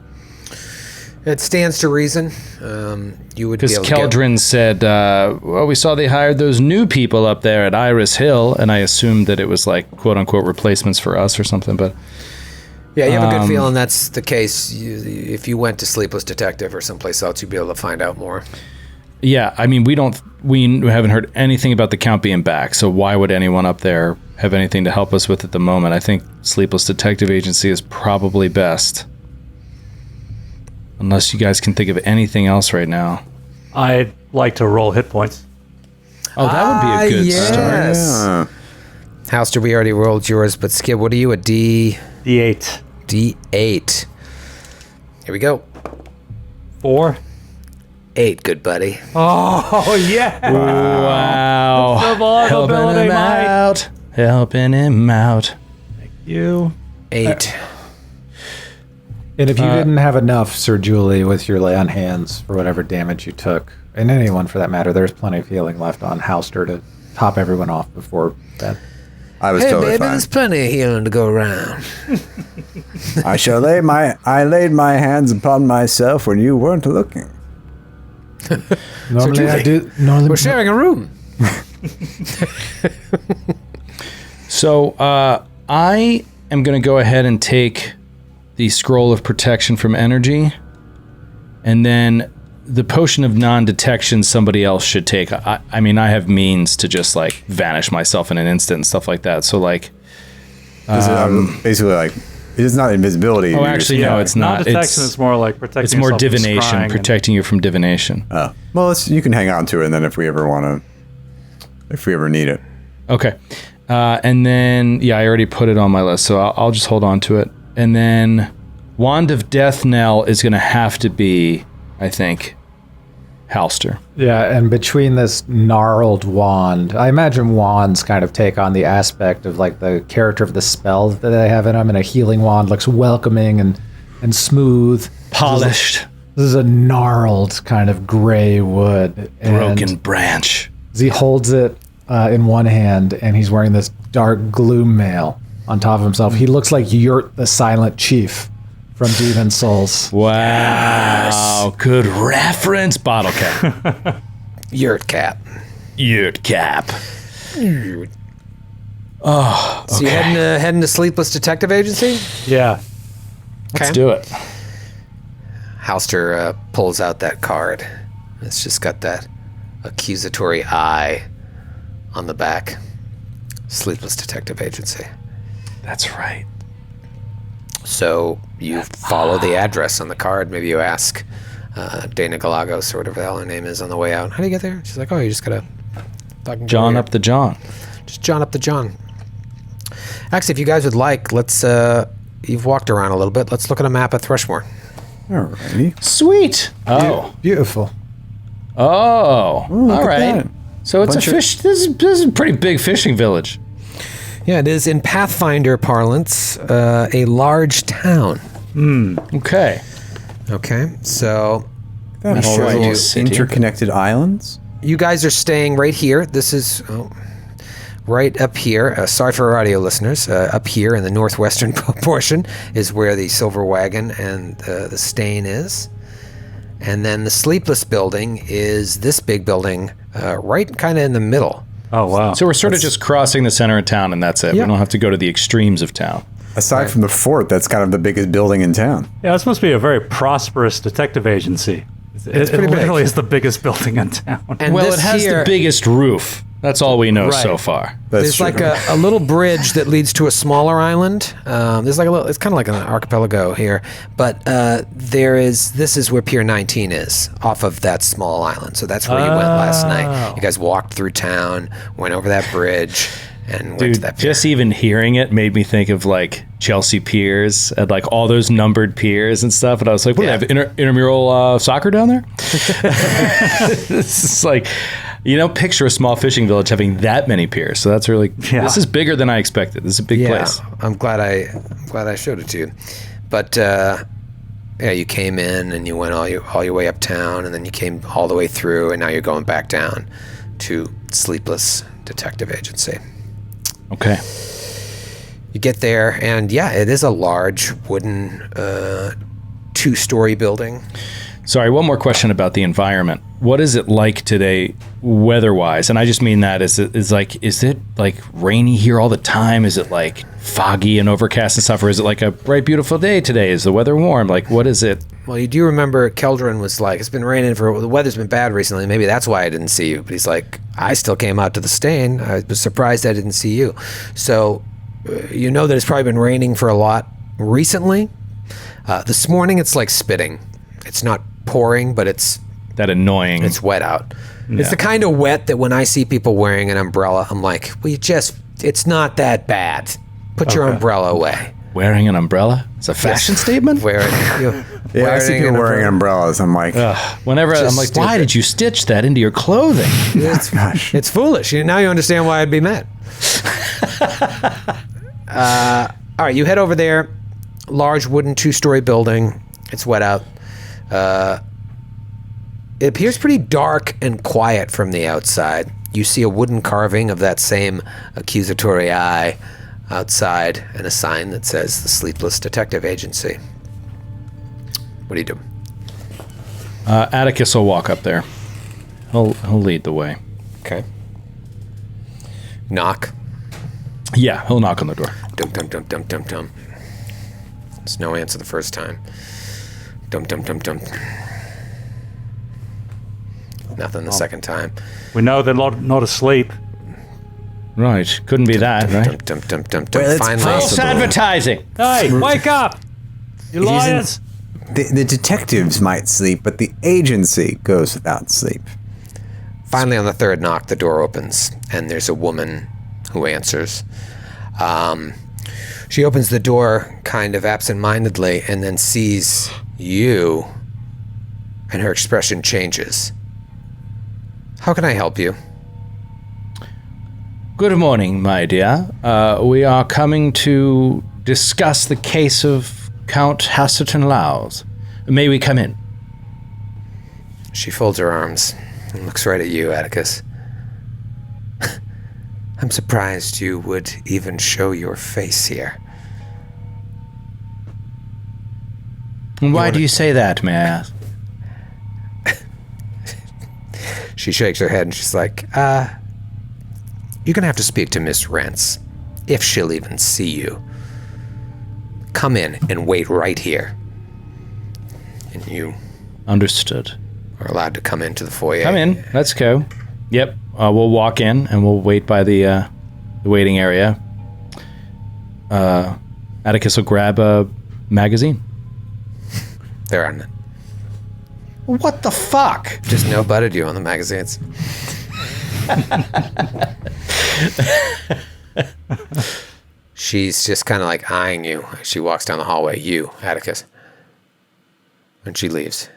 It stands to reason. You would be Because able to Keldrin said, well, we saw they hired those new people up there at Iris Hill, and I assumed that it was like, quote-unquote, replacements for us or something, but... Yeah, you have a good feeling that's the case. If you went to Sleepless Detective or someplace else, you'd be able to find out more. Yeah, I mean, we haven't heard anything about the Count being back, so why would anyone up there have anything to help us with at the moment? I think Sleepless Detective Agency is probably best. Unless you guys can think of anything else right now. I'd like to roll hit points. Oh, that would be a good start. Yes. Halster, we already rolled yours, but Skip, what are you? A D8. D8. Here we go. 4. 8, good buddy. Oh, yeah. Wow. Helping him out. Helping him out. You. 8. And if you didn't have enough, Sir Julie, with your lay on hands for whatever damage you took, and anyone for that matter, there's plenty of healing left on Halster to top everyone off before that. I was Hey, totally baby, fine. there's plenty of healing to go around. I laid my hands upon myself when you weren't looking. Normally I Julie, do. Normally, We're sharing a room. So I am going to go ahead and take the scroll of protection from energy, and then the potion of non-detection somebody else should take. I mean, I have means to just like vanish myself in an instant and stuff like that. So like, Is it basically like it's not invisibility? oh, you're actually, just- no, it's not. Non-detection is more like protecting It's more yourself from divination, scrying and- protecting you from divination. Oh. Well, you can hang on to it, and then if we ever need it. Okay. And then, yeah, I already put it on my list, so I'll just hold on to it. And then Wand of Death Knell is going to have to be, I think, Halster. yeah, and between this gnarled wand, I imagine wands kind of take on the aspect of like the character of the spell that they have in them, and a healing wand looks welcoming and smooth. Polished. This is a gnarled kind of gray wood. And Broken branch. as he holds it in one hand, and he's wearing this dark gloom mail on top of himself. He looks like Yurt, the Silent Chief from Demon Souls. Wow. Good reference. Bottle cap. Yurt cat. Yurt cap. So you heading to Sleepless Detective Agency? Yeah. Let's do it. Halster pulls out that card. It's just got that accusatory eye on the back. Sleepless Detective Agency. That's right. So you follow the address on the card. Maybe you ask Dana Galagos or whatever the hell her name is on the way out. How do you get there? She's like, oh, you just gotta fucking go John here. up the John. Just John up the John. Actually, if you guys would like, let's. You've walked around a little bit. Let's look at a map of Thrushmoor. Alrighty. Sweet. Oh. Beautiful. Oh. look All at right. that. So it's Bunch a of- fish. This is a pretty big fishing village. Yeah, it is in Pathfinder parlance, a large town. Okay. Okay, so That All shows right, little city. interconnected islands. you guys are staying right here. This is right up here. Sorry for our audio listeners. Up here in the northwestern portion is where the Silver Wagon and the Stain is. And then the Sleepless building is this big building right kind of in the middle. Oh, wow. So we're sort of just crossing the center of town, and that's it. Yeah. We don't have to go to the extremes of town. Aside from the fort, that's kind of the biggest building in town. Yeah, this must be a very prosperous detective agency. It pretty big. literally is the biggest building in town. And Well, this it has here, the biggest roof. That's all we know Right. so far. That's There's true. like a little bridge that leads to a smaller island. There's like a little. It's kind of like an archipelago here, but this is where Pier 19 is, off of that small island. So that's where you went last night. You guys walked through town, went over that bridge, and went to Dude, that pier. just even hearing it made me think of like Chelsea piers and like all those numbered piers and stuff. And I was like, what, Yeah. do they have intramural soccer down there? This is like, picture a small fishing village having that many piers. So that's really, this is bigger than I expected. This is a big place. I'm glad I showed it to you. But you came in and you went all your way uptown, and then you came all the way through, and now you're going back down to Sleepless Detective Agency. Okay. You get there, and it is a large wooden 2-story building. Sorry, one more question about the environment. What is it like today, weather-wise? And I just mean that is it like rainy here all the time? Is it like foggy and overcast and stuff, or is it like a bright, beautiful day today? Is the weather warm? Like, what is it? Well, you do remember Keldrin was like, it's been raining the weather's been bad recently. Maybe that's why I didn't see you. But he's like, I still came out to the Stain. I was surprised I didn't see you. So, you know that it's probably been raining for a lot recently. This morning it's like spitting It's not pouring, but it's It's wet out. Yeah. It's the kind of wet that when I see people wearing an umbrella, I'm like, it's not that bad. Put your umbrella away. Wearing an umbrella? It's a fashion statement? I see people wearing umbrellas. I'm like, Whenever I'm like, why did you stitch that into your clothing? gosh. It's foolish. Now you understand why I'd be mad. All right, you head over there. Large wooden 2-story building. It's wet out. It appears pretty dark and quiet from the outside. You see a wooden carving of that same accusatory eye outside and a sign that says the Sleepless Detective Agency. What do you do? Atticus will walk up there. He'll lead the way. Okay. Knock. Yeah, he'll knock on the door. Dum dum dum dum dum dum. There's no answer the first time. Dum dum dum dum. Nothing the second time. We know they're not asleep. Right, couldn't be that, Dum right? dum dum dum dum. Well, it's Finally, False advertising! Hey, wake up! You liars! The detectives might sleep, but the agency goes without sleep. finally on the third knock, the door opens and there's a woman who answers. She opens the door kind of absent-mindedly and then sees you, and her expression changes. How can I help you? Good morning, my dear. We are coming to discuss the case of Count Hasserton Lowes. May we come in? She folds her arms and looks right at you, Atticus. I'm surprised you would even show your face here. Why do you say that, may I ask? She shakes her head and she's like, you're gonna have to speak to Miss Rents, if she'll even see you. Come in and wait right here. And you Understood. are allowed to come into the foyer. Come in. Let's go. Yep. We'll walk in and we'll wait by the waiting area. Atticus will grab a magazine. There are none. What the fuck? Just no butted you on the magazines. She's just kind of like eyeing you as she walks down the hallway. You, Atticus. And she leaves.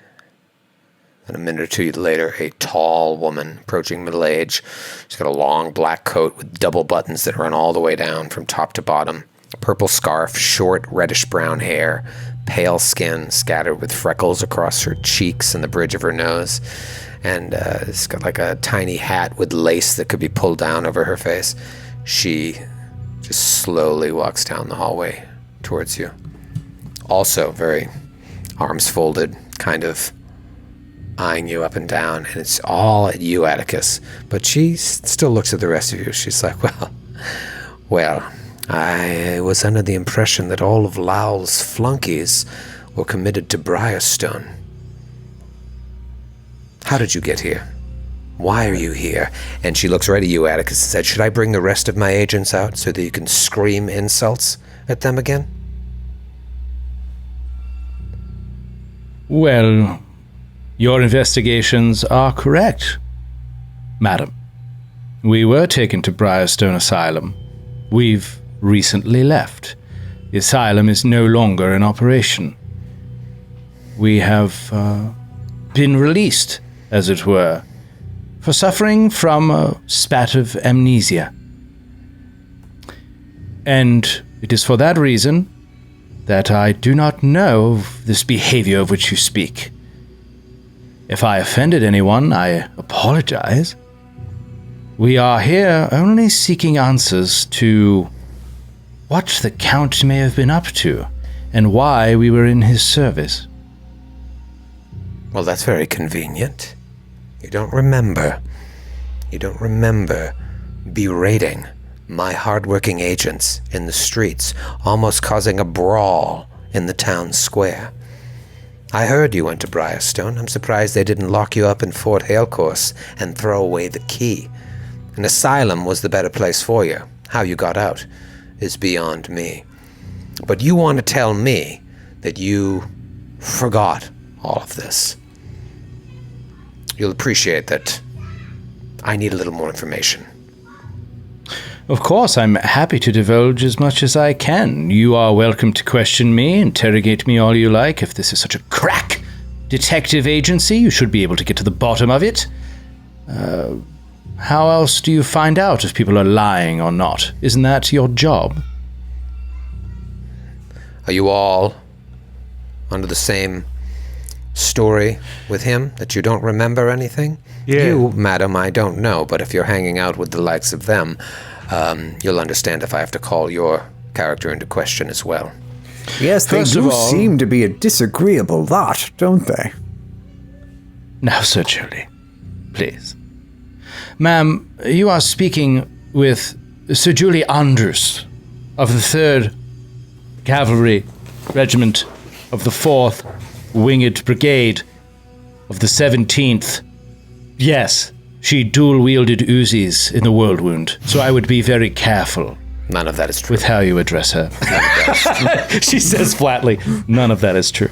And a minute or two later, a tall woman approaching middle age. She's got a long black coat with double buttons that run all the way down from top to bottom. Purple scarf, short reddish brown hair, pale skin scattered with freckles across her cheeks and the bridge of her nose. And it's got like a tiny hat with lace that could be pulled down over her face. She just slowly walks down the hallway towards you. Also very arms folded, kind of eyeing you up and down, and it's all at you, Atticus. But she still looks at the rest of you. She's like, well, I was under the impression that all of Lowell's flunkies were committed to Briarstone. How did you get here? Why are you here? And she looks right at you, Atticus, and said, should I bring the rest of my agents out so that you can scream insults at them again? Well, your investigations are correct, madam. We were taken to Briarstone Asylum. We've recently left. The asylum is no longer in operation. We have been released, as it were, for suffering from a spat of amnesia. And it is for that reason that I do not know of this behavior of which you speak. If I offended anyone, I apologize. We are here only seeking answers to what the Count may have been up to and why we were in his service. Well, that's very convenient. You don't remember. You don't remember berating my hardworking agents in the streets, almost causing a brawl in the town square. I heard you went to Briarstone. I'm surprised they didn't lock you up in Fort Halecourse and throw away the key. An asylum was the better place for you. How you got out is beyond me. But you want to tell me that you forgot all of this. You'll appreciate that I need a little more information. Of course, I'm happy to divulge as much as I can. You are welcome to question me, interrogate me all you like. If this is such a crack detective agency, you should be able to get to the bottom of it. How else do you find out if people are lying or not? Isn't that your job? Are you all under the same story with him, that you don't remember anything? Yeah. You, madam, I don't know, but if you're hanging out with the likes of them, you'll understand if I have to call your character into question as well. Yes, they First of do all- seem to be a disagreeable lot, don't they? Now, Sir Julie, please. Ma'am, you are speaking with Sir Julie Andrews of the 3rd Cavalry Regiment of the 4th Winged Brigade of the 17th. Yes, she dual-wielded Uzis in the Whirlwind, so I would be very careful None of that is true. with how you address her. She says flatly, none of that is true.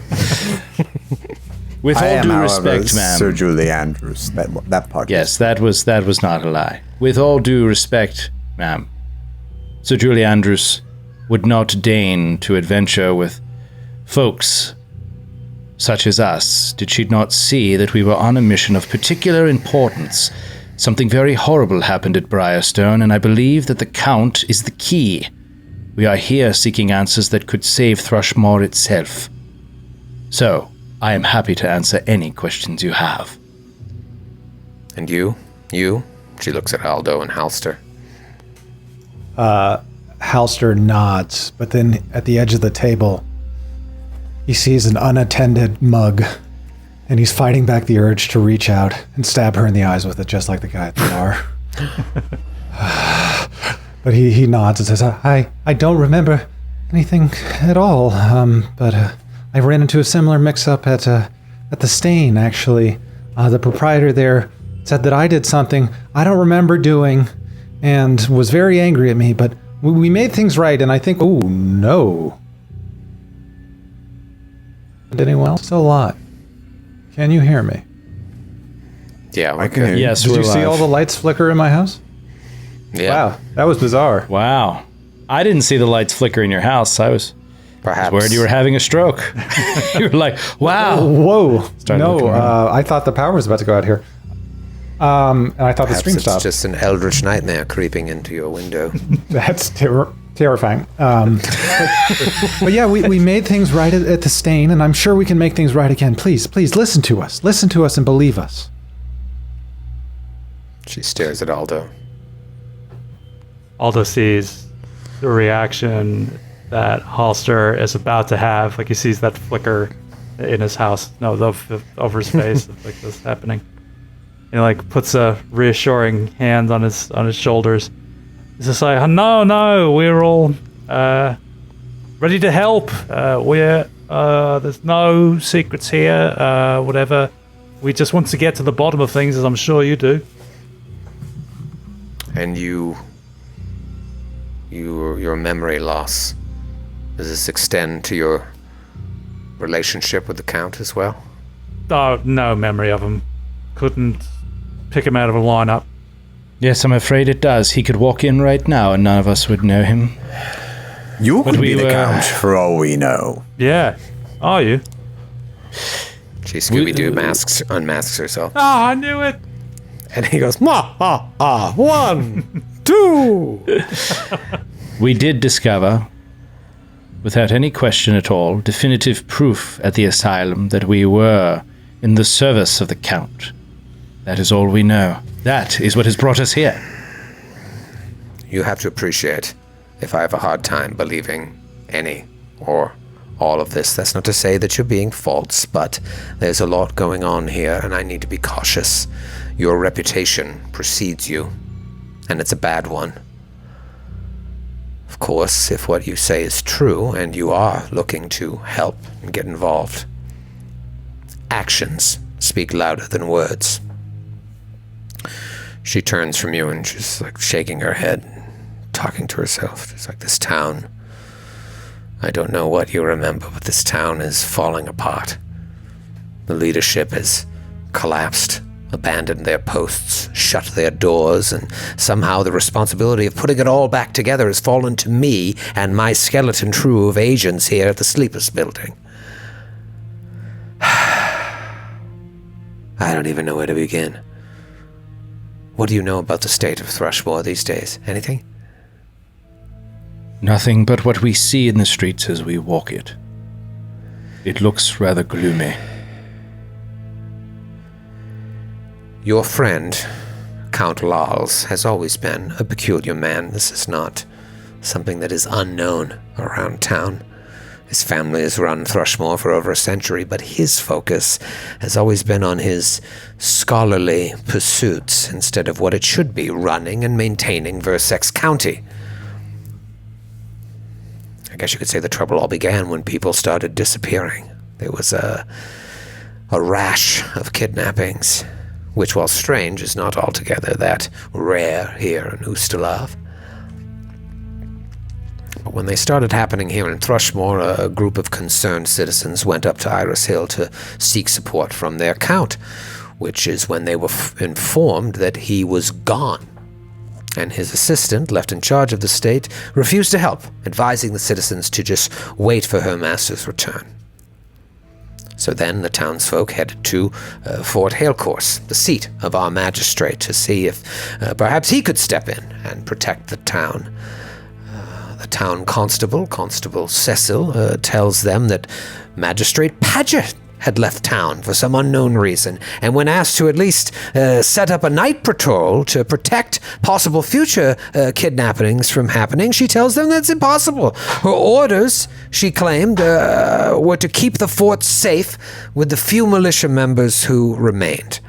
With I all am, due however, respect, ma'am. Sir Julie Andrews. That part. Yes, that was not a lie. With all due respect, ma'am, Sir Julie Andrews would not deign to adventure with folks such as us, did she not see that we were on a mission of particular importance. Something very horrible happened at Briarstone, and I believe that the Count is the key. We are here seeking answers that could save Thrushmoor itself. So, I am happy to answer any questions you have. And you? She looks at Aldo and Halster. Halster nods, but then at the edge of the table, he sees an unattended mug, and he's fighting back the urge to reach out and stab her in the eyes with it, just like the guy at the bar. But he nods and says, I don't remember anything at all, but I ran into a similar mix-up at the Stain, actually. The proprietor there said that I did something I don't remember doing and was very angry at me, but we made things right, and I think, oh, no. Did anyone else? Still a lot. Can you hear me? Yeah, I can hear you. Yes, Did we're you see live. all the lights flicker in my house? Yeah, Wow, that was bizarre. Wow. I didn't see the lights flicker in your house. I was perhaps. worried you were having a stroke. You were like, wow. Whoa. Started looking No, around. I thought the power was about to go out here. And I thought the Perhaps stream it's stopped. just an eldritch nightmare creeping into your window. That's terrifying. But yeah, we made things right at the Stain, and I'm sure we can make things right again. Please listen to us. Listen to us and believe us. She stares at Aldo. Aldo sees the reaction that Halster is about to have. Like he sees that flicker in his house. No, over his face. Like this happening. He like puts a reassuring hand on his shoulders. He's just like, no, we're all ready to help. We're there's no secrets here. Whatever. We just want to get to the bottom of things, as I'm sure you do. And your memory loss, does this extend to your relationship with the Count as well? Oh, no memory of him. Couldn't pick him out of a lineup. Yes, I'm afraid it does. He could walk in right now and none of us would know him. You could we be the were- Count, for all we know. Yeah. Are you? She Scooby-Doo unmasks herself. Oh, I knew it. And he goes, ha, 1, 2. We did discover, without any question at all, definitive proof at the asylum that we were in the service of the Count. That is all we know. That is what has brought us here. You have to appreciate if I have a hard time believing any or all of this. That's not to say that you're being false, but there's a lot going on here, and I need to be cautious. Your reputation precedes you, and it's a bad one. Of course, if what you say is true, and you are looking to help and get involved, actions speak louder than words. She turns from you and she's like shaking her head, talking to herself. She's like, this town, I don't know what you remember, but this town is falling apart. The leadership has collapsed, abandoned their posts, shut their doors, and somehow the responsibility of putting it all back together has fallen to me and my skeleton crew of agents here at the Sleepless building. I don't even know where to begin. What do you know about the state of Thrushmoor these days? Anything? Nothing but what we see in the streets as we walk it. It looks rather gloomy. Your friend, Count Lals, has always been a peculiar man. This is not something that is unknown around town. His family has run Thrushmoor for over a century, but his focus has always been on his scholarly pursuits instead of what it should be, running and maintaining Versex County. I guess you could say the trouble all began when people started disappearing. There was a rash of kidnappings, which, while strange, is not altogether that rare here in Ustalav. But when they started happening here in Thrushmoor, a group of concerned citizens went up to Iris Hill to seek support from their count, which is when they were informed that he was gone. And his assistant, left in charge of the state, refused to help, advising the citizens to just wait for her master's return. So then the townsfolk headed to Fort Halecourse, the seat of our magistrate, to see if perhaps he could step in and protect the town. The town constable, Constable Cecil, tells them that Magistrate Paget had left town for some unknown reason, and when asked to at least set up a night patrol to protect possible future kidnappings from happening, she tells them that's impossible. Her orders, she claimed, were to keep the fort safe with the few militia members who remained,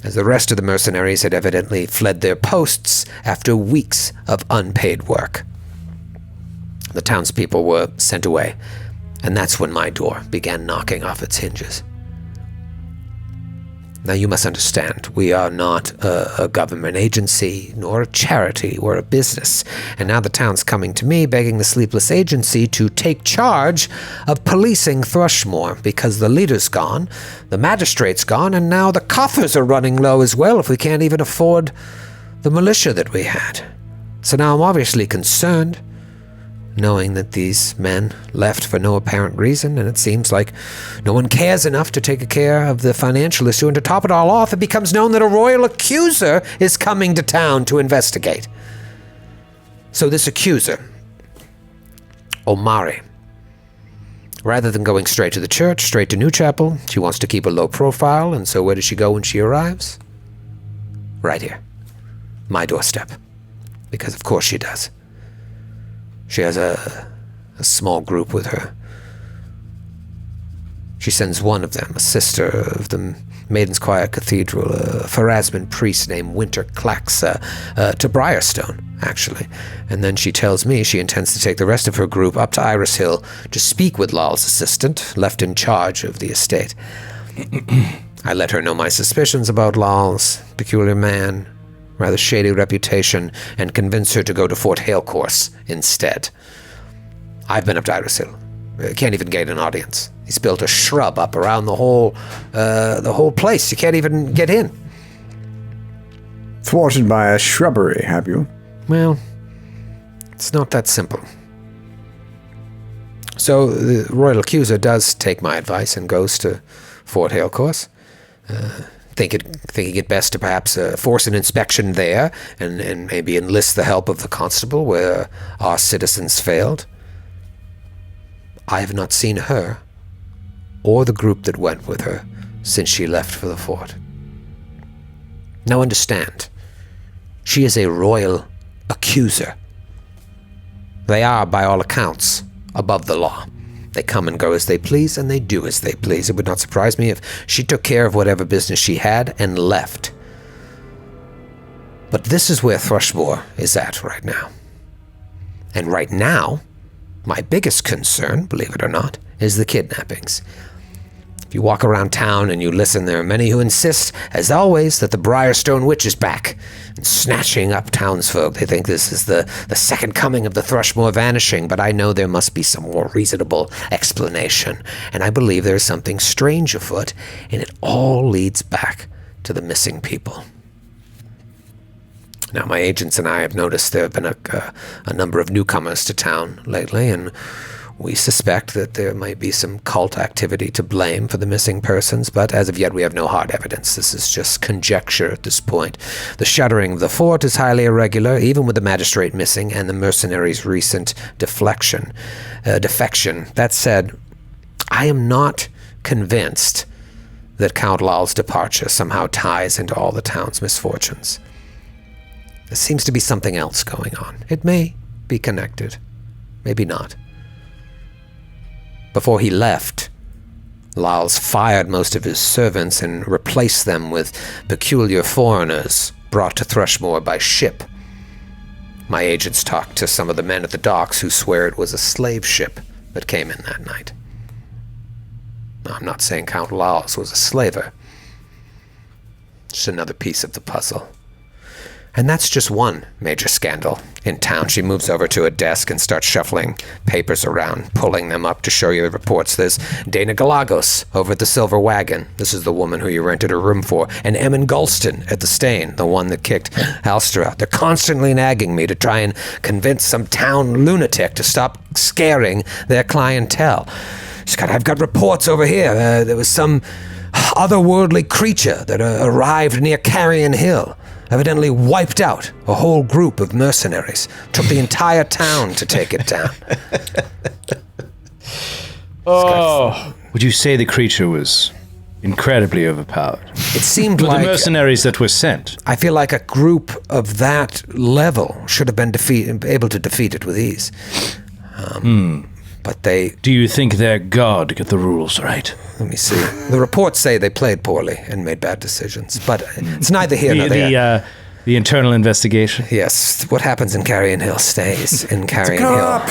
as the rest of the mercenaries had evidently fled their posts after weeks of unpaid work. The townspeople were sent away, and that's when my door began knocking off its hinges. Now you must understand, we are not a government agency, nor a charity, we're a business. And now the town's coming to me, begging the Sleepless Agency to take charge of policing Thrushmoor, because the leader's gone, the magistrate's gone, and now the coffers are running low as well if we can't even afford the militia that we had. So now I'm obviously concerned, knowing that these men left for no apparent reason, and it seems like no one cares enough to take care of the financial issue, and to top it all off, it becomes known that a royal accuser is coming to town to investigate. So this accuser, Omari, rather than going straight to the church, straight to Newchapel, she wants to keep a low profile, and so where does she go when she arrives? Right here. My doorstep. Because of course she does. She has a small group with her. She sends one of them, a sister of the Maiden's Quiet Cathedral, a Pharasman priest named Winter Clax, to Briarstone, actually. And then she tells me she intends to take the rest of her group up to Iris Hill to speak with Lal's assistant, left in charge of the estate. I let her know my suspicions about Lal's peculiar man, rather shady reputation, and convince her to go to Fort Halecourse instead. I've been up to Iris Hill. Can't even get an audience. He's built a shrub up around the whole place. You can't even get in. Thwarted by a shrubbery, have you? Well, it's not that simple. So the royal accuser does take my advice and goes to Fort Halecourse. Thinking it best to perhaps force an inspection there and maybe enlist the help of the constable where our citizens failed. I have not seen her or the group that went with her since she left for the fort. Now understand, she is a royal accuser. They are, by all accounts, above the law. They come and go as they please, and they do as they please. It would not surprise me if she took care of whatever business she had and left. But this is where Thrushmoor is at right now. And right now, my biggest concern, believe it or not, is the kidnappings. If you walk around town and you listen, there are many who insist, as always, that the Briarstone Witch is back and snatching up townsfolk. They think this is the second coming of the Thrushmoor vanishing, but I know there must be some more reasonable explanation, and I believe there is something strange afoot, and it all leads back to the missing people. Now, my agents and I have noticed there have been a number of newcomers to town lately, and we suspect that there might be some cult activity to blame for the missing persons, but as of yet we have no hard evidence. This is just conjecture at this point. The shuttering of the fort is highly irregular, even with the magistrate missing and the mercenaries' recent defection. That said, I am not convinced that Count Lal's departure somehow ties into all the town's misfortunes. There seems to be something else going on. It may be connected, maybe not. Before he left, Lals fired most of his servants and replaced them with peculiar foreigners brought to Thrushmoor by ship. My agents talked to some of the men at the docks who swear it was a slave ship that came in that night. I'm not saying Count Lals was a slaver. Just another piece of the puzzle. And that's just one major scandal in town. She moves over to a desk and starts shuffling papers around, pulling them up to show you the reports. There's Dana Galagos over at the Silver Wagon. This is the woman who you rented her room for. And Emmon Gulston at the Stain, the one that kicked Alster out. They're constantly nagging me to try and convince some town lunatic to stop scaring their clientele. I've got reports over here. There was some otherworldly creature that arrived near Carrion Hill. Evidently wiped out a whole group of mercenaries. Took the entire town to take it down. Would you say the creature was incredibly overpowered? It seemed like the mercenaries that were sent. I feel like a group of that level should have been able to defeat it with ease. But they... Do you think their god got the rules right? Let me see. The reports say they played poorly and made bad decisions, but it's neither here nor there. The internal investigation? Yes. What happens in Carrion Hill stays in Carrion Hill.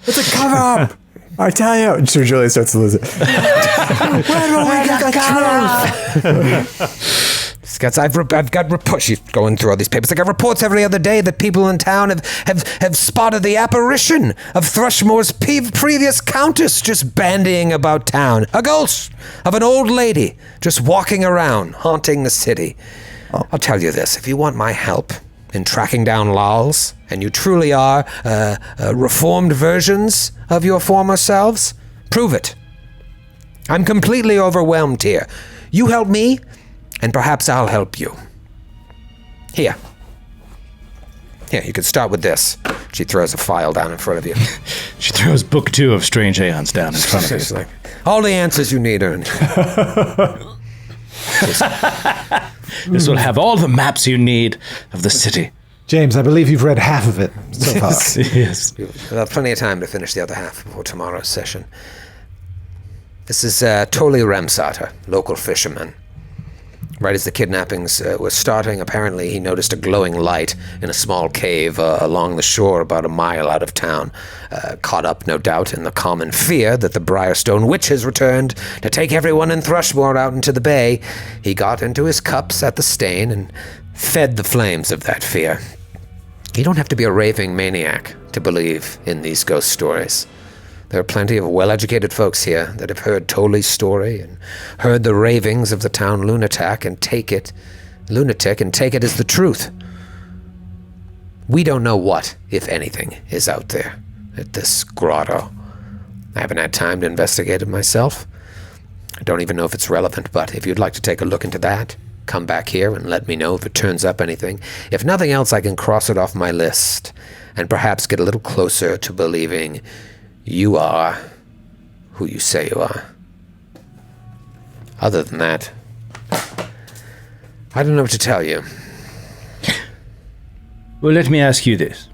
It's a cover-up! I tell you. Sir Julia starts to lose it. Where do we get the truth? I've got reports. She's going through all these papers. I got reports every other day that people in town have spotted the apparition of Thrushmoor's previous countess just bandying about town. A ghost of an old lady just walking around, haunting the city. I'll tell you this, if you want my help in tracking down Lals, and you truly are reformed versions of your former selves, prove it. I'm completely overwhelmed here. You help me, and perhaps I'll help you. Here, you could start with this. She throws a file down in front of you. She throws book 2 of Strange Aeons down in front of you. Like, all the answers you need are in here. This will have all the maps you need of the city. James, I believe you've read half of it so far. Yes. We'll have plenty of time to finish the other half before tomorrow's session. This is Toli Remsater, local fisherman. Right as the kidnappings were starting, apparently he noticed a glowing light in a small cave along the shore about a mile out of town. Caught up, no doubt, in the common fear that the Briarstone Witch has returned to take everyone in Thrushmoor out into the bay, he got into his cups at the Stain and fed the flames of that fear. You don't have to be a raving maniac to believe in these ghost stories. There are plenty of well-educated folks here that have heard Toli's story and heard the ravings of the town lunatic and take it as the truth. We don't know what, if anything, is out there at this grotto. I haven't had time to investigate it myself. I don't even know if it's relevant, but if you'd like to take a look into that, come back here and let me know if it turns up anything. If nothing else, I can cross it off my list and perhaps get a little closer to believing you are who you say you are. Other than that, I don't know what to tell you. Well, let me ask you this.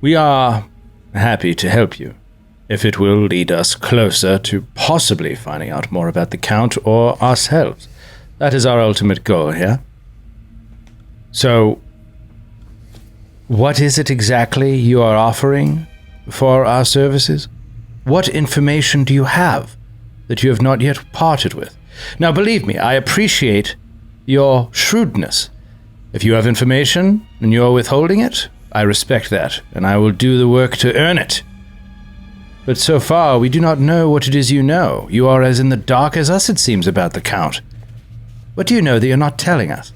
We are happy to help you, if it will lead us closer to possibly finding out more about the Count or ourselves. That is our ultimate goal here. So, what is it exactly you are offering for our services? What information do you have that you have not yet parted with. Now, believe me, I appreciate your shrewdness. If you have information and you're withholding it, I respect that, and I will do the work to earn it. But so far, we do not know what it is you know. You are as in the dark as us, it seems, about the Count. What do you know that you're not telling us?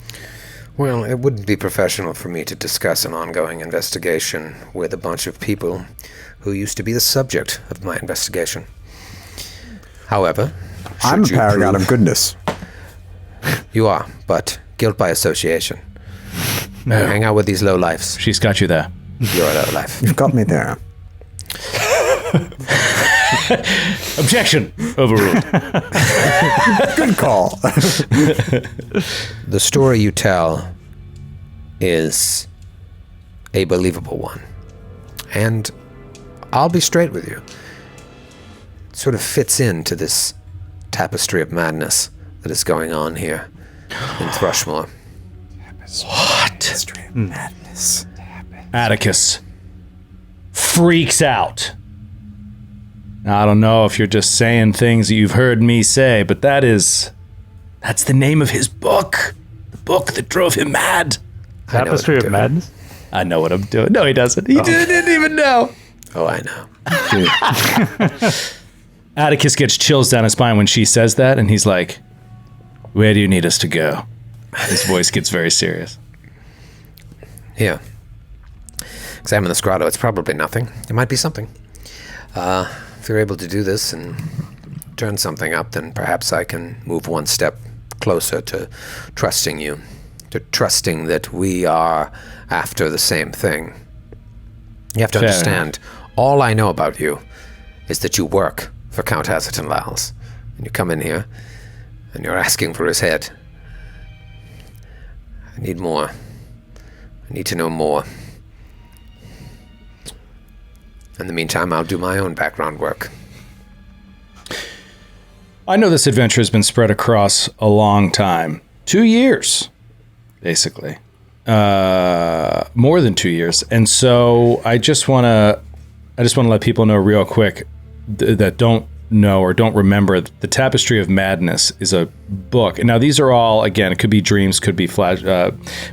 Well, it wouldn't be professional for me to discuss an ongoing investigation with a bunch of people who used to be the subject of my investigation. However, I'm a should you paragon prove- of goodness. You are, but guilt by association. Hang out with these lowlifes. She's got you there. You're a lowlife. You've got me there. Objection! Overruled. Good call. The story you tell is a believable one. And I'll be straight with you. It sort of fits into this tapestry of madness that is going on here in Thrushmoor. What? Madness. Atticus freaks out. Now, I don't know if you're just saying things that you've heard me say, but that's the name of his book. The book that drove him mad. Tapestry of Madness? I know what I'm doing. No, he doesn't. He didn't even know. Oh, I know. Atticus gets chills down his spine when she says that, and he's like, where do you need us to go? His voice gets very serious. Here. Examine this grotto. It's probably nothing. It might be something. If you're able to do this and turn something up, then perhaps I can move one step closer to trusting you, to trusting that we are after the same thing. You have to Fair understand, all I know about you is that you work for Count Hazelton Lals. And you come in here, and you're asking for his head. I need more. I need to know more. In the meantime, I'll do my own background work. I know this adventure has been spread across a long time. 2 years, basically. More than 2 years. And so I just want to let people know real quick that don't know or don't remember, the Tapestry of Madness is a book. And now these are all, again, it could be dreams, could be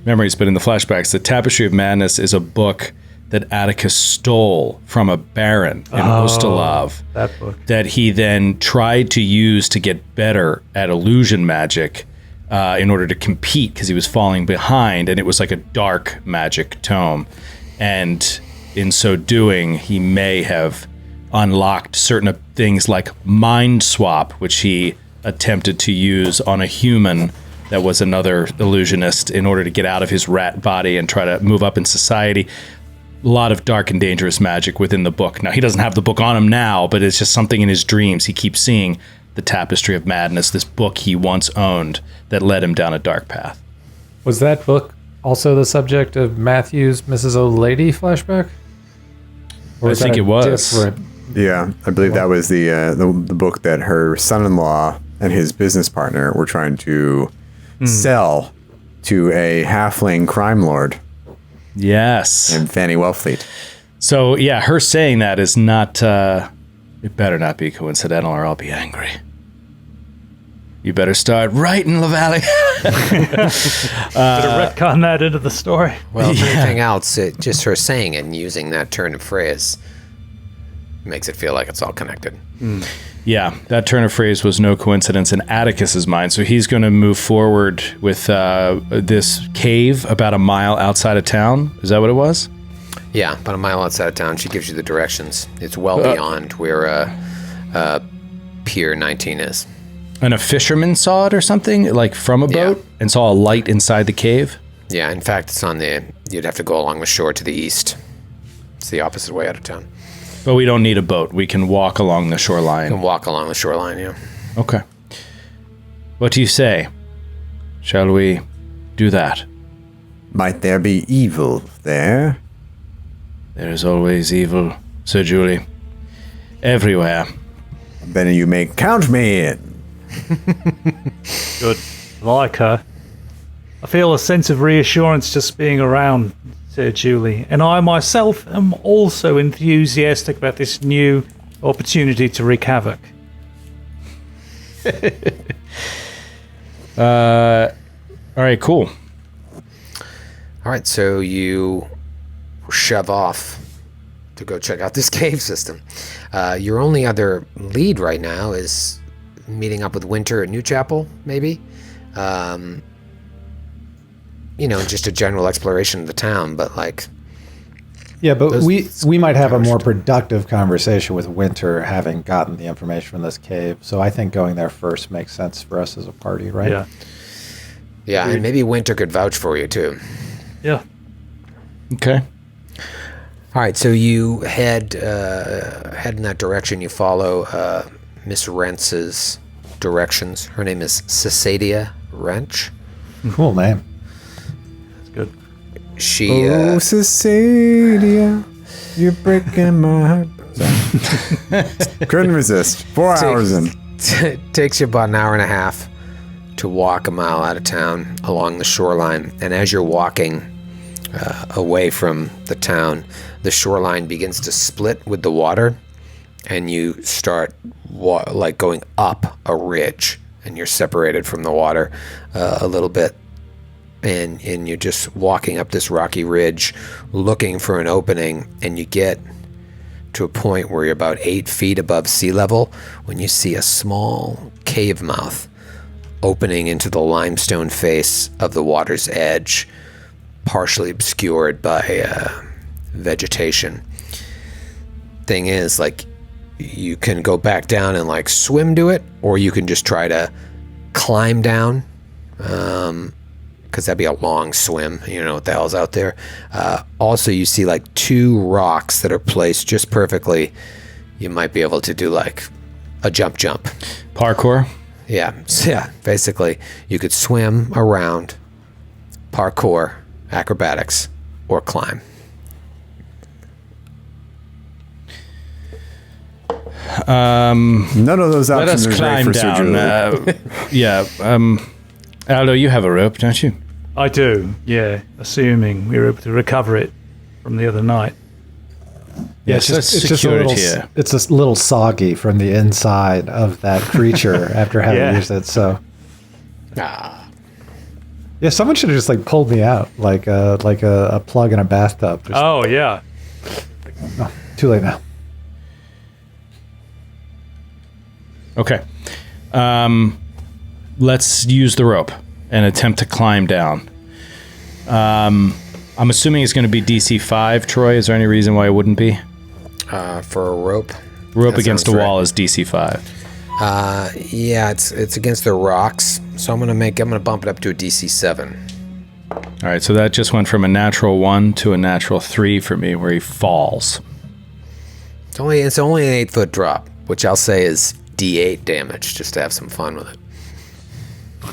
memories, but in the flashbacks, the Tapestry of Madness is a book that Atticus stole from a baron in Ostalav. That book. That he then tried to use to get better at illusion magic in order to compete because he was falling behind, and it was like a dark magic tome. And in so doing, he may have unlocked certain things like mind swap, which he attempted to use on a human that was another illusionist in order to get out of his rat body and try to move up in society. A lot of dark and dangerous magic within the book. Now, he doesn't have the book on him now, but it's just something in his dreams. He keeps seeing the Tapestry of Madness, this book he once owned that led him down a dark path. Was that book also the subject of Matthew's Mrs. O'Lady flashback? Or I think it was. different? Yeah, I believe that was the book that her son-in-law and his business partner were trying to sell to a halfling crime lord. Yes. And Fanny Wellfleet. So, yeah, her saying that is not, it better not be coincidental or I'll be angry. You better start writing, Lavallee. Retcon that into the story. Well, if anything else, just her saying it and using that turn of phrase makes it feel like it's all connected. Yeah, that turn of phrase was no coincidence in Atticus's mind. So he's going to move forward with this cave about a mile outside of town. Is that what it was? Yeah, about a mile outside of town. She gives you the directions. It's well beyond where Pier 19 is. And a fisherman saw it or something, like from a boat, and saw a light inside the cave? Yeah, in fact, it's on you'd have to go along the shore to the east. It's the opposite way out of town. But we don't need a boat. We can walk along the shoreline. You can walk along the shoreline, yeah. Okay. What do you say? Shall we do that? Might there be evil there? There is always evil, Sir Julie. Everywhere. Then you may count me in. Good. Like her. I feel a sense of reassurance just being around Sir Julie, and I myself am also enthusiastic about this new opportunity to wreak havoc. All right, cool. All right, so you shove off to go check out this cave system. Your only other lead right now is meeting up with Winter at New Chapel, maybe. Just a general exploration of the town, but like... Yeah, but we might have a more productive conversation with Winter having gotten the information from this cave. So I think going there first makes sense for us as a party, right? Yeah. Yeah, and maybe Winter could vouch for you, too. Yeah. Okay. All right, so you head in that direction. You follow Miss Rentz's directions. Her name is Cesadia Wrench. Cool name. That's good. She Oh, Cesadia, you're breaking my heart. Couldn't resist. 4 hours in. takes you about an hour and a half to walk a mile out of town along the shoreline. And as you're walking away from the town, the shoreline begins to split with the water, and you start going up a ridge, and you're separated from the water a little bit. And you're just walking up this rocky ridge looking for an opening, and you get to a point where you're about 8 feet above sea level when you see a small cave mouth opening into the limestone face of the water's edge, partially obscured by vegetation. Thing is, like, you can go back down and like swim to it, or you can just try to climb down, because that'd be a long swim. You know what the hell's out there. Also, you see like 2 rocks that are placed just perfectly. You might be able to do like a jump. Parkour. Yeah, basically, you could swim around, parkour, acrobatics, or climb. None of those Let us options are great climb for Sir down. Julie. Aldo, you have a rope, don't you? I do, yeah, assuming we were able to recover it from the other night. Yeah, Yes, let's it's secure it a little, here. it's a little soggy from the inside of that creature after having Yeah. used it. So, yeah, someone should have just like pulled me out like a plug in a bathtub. Just, Oh, yeah. no, too late now. Okay. Let's use the rope and attempt to climb down. I'm assuming it's going to be DC 5, Troy. Is there any reason why it wouldn't be? For a rope. Rope That against a sounds wall is DC 5. Yeah, it's against the rocks, so I'm gonna bump it up to a DC 7. All right, so that just went from a natural 1 to a natural 3 for me, where he falls. It's only an 8-foot drop, which I'll say is D8 damage, just to have some fun with it.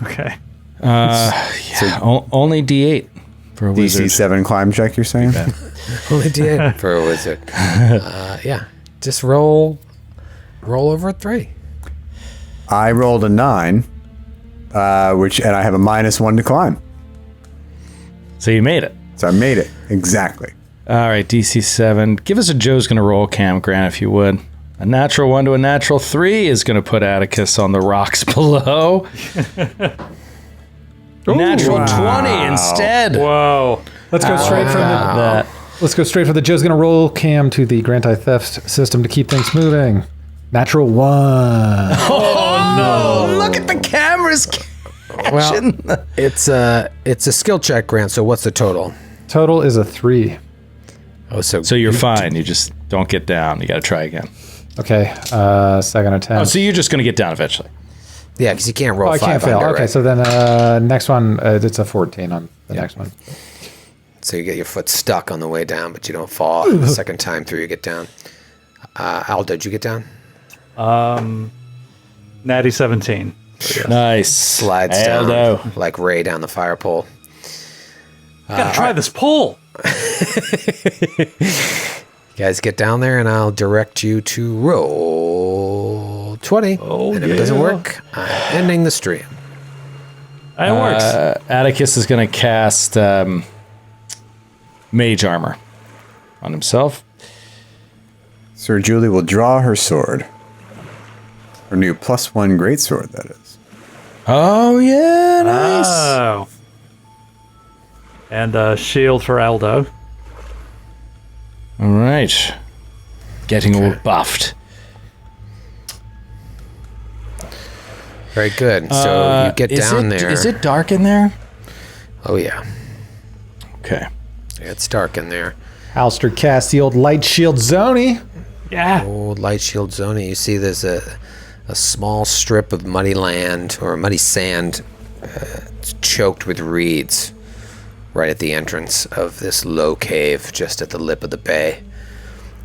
Okay. Only D8 for a wizard. DC 7 climb check, you're saying? Only D8 for a wizard. Yeah, just roll over a 3. I rolled a 9, and I have a -1 to climb. So you made it. So I made it. Exactly. All right, DC 7. Give us a Joe's going to roll cam, Grant, if you would. A natural 1 to a natural 3 is going to put Atticus on the rocks below. Natural 20 instead. Whoa. Let's go straight from the. Let's go straight for the Joe's gonna roll cam to the Grant I Theft system to keep things moving. Natural 1. Oh, no. Look at the cameras. Well, it's a skill check, Grant. So what's the total? Total is a 3. Oh, So you're fine. You just don't get down. You got to try again. Okay, second attempt. Oh, so you're just going to get down eventually. Yeah, because you can't roll I 5 can't fail. under, Okay, right? so then next one, it's a 14 on the next one. So you get your foot stuck on the way down, but you don't fall. The second time through, you get down. Aldo, did you get down? Natty 17. Nice. Slides Aldo. down like Ray down the fire pole. Gotta try this pole. You guys get down there, and I'll direct you to roll 20. Oh, and if it doesn't work, I'm ending the stream. It works. Atticus is going to cast Mage Armor on himself. Sir Julie will draw her sword. Her new +1 greatsword, that is. Oh, yeah, nice. Oh. And a shield for Aldo. All right. Getting all buffed. Very good. So you get down there. Is it dark in there? Oh, yeah. Okay. It's dark in there. Halster cast the old light shield Zoni. Yeah. Old light shield zone. You see there's a small strip of muddy land or muddy sand it's choked with reeds right at the entrance of this low cave just at the lip of the bay.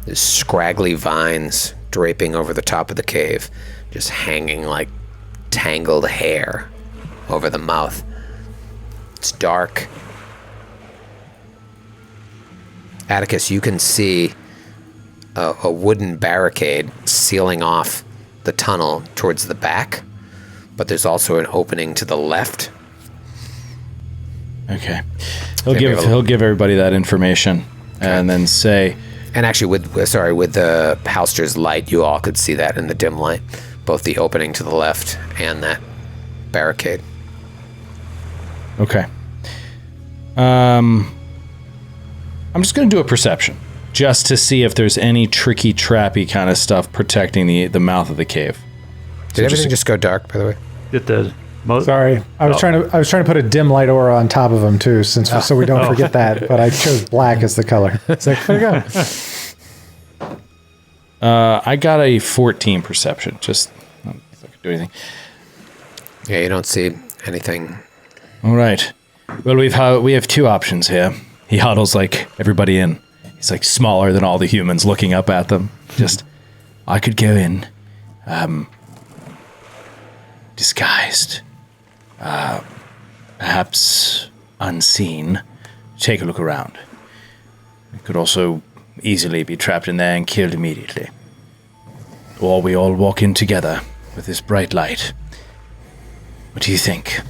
There's scraggly vines draping over the top of the cave, just hanging like tangled hair over the mouth. It's dark. Atticus, you can see a wooden barricade sealing off the tunnel towards the back, but there's also an opening to the left. Okay. He'll give everybody that information and then say... And actually, with the Halster's light, you all could see that in the dim light, both the opening to the left and that barricade. Okay. I'm just going to do a perception, just to see if there's any tricky, trappy kind of stuff protecting the mouth of the cave. Did everything just go dark, by the way? It did. Sorry, I was trying to put a dim light aura on top of them too, so we don't forget that. But I chose black as the color. It's like, there you go. I got a 14 perception. Just I don't know if I could do anything. Yeah, you don't see anything. All right. Well, we have two options here. He huddles like everybody in. He's like smaller than all the humans, looking up at them. Just, I could go in, disguised, perhaps unseen. Take a look around. We could also easily be trapped in there and killed immediately. Or we all walk in together with this bright light. What do you think?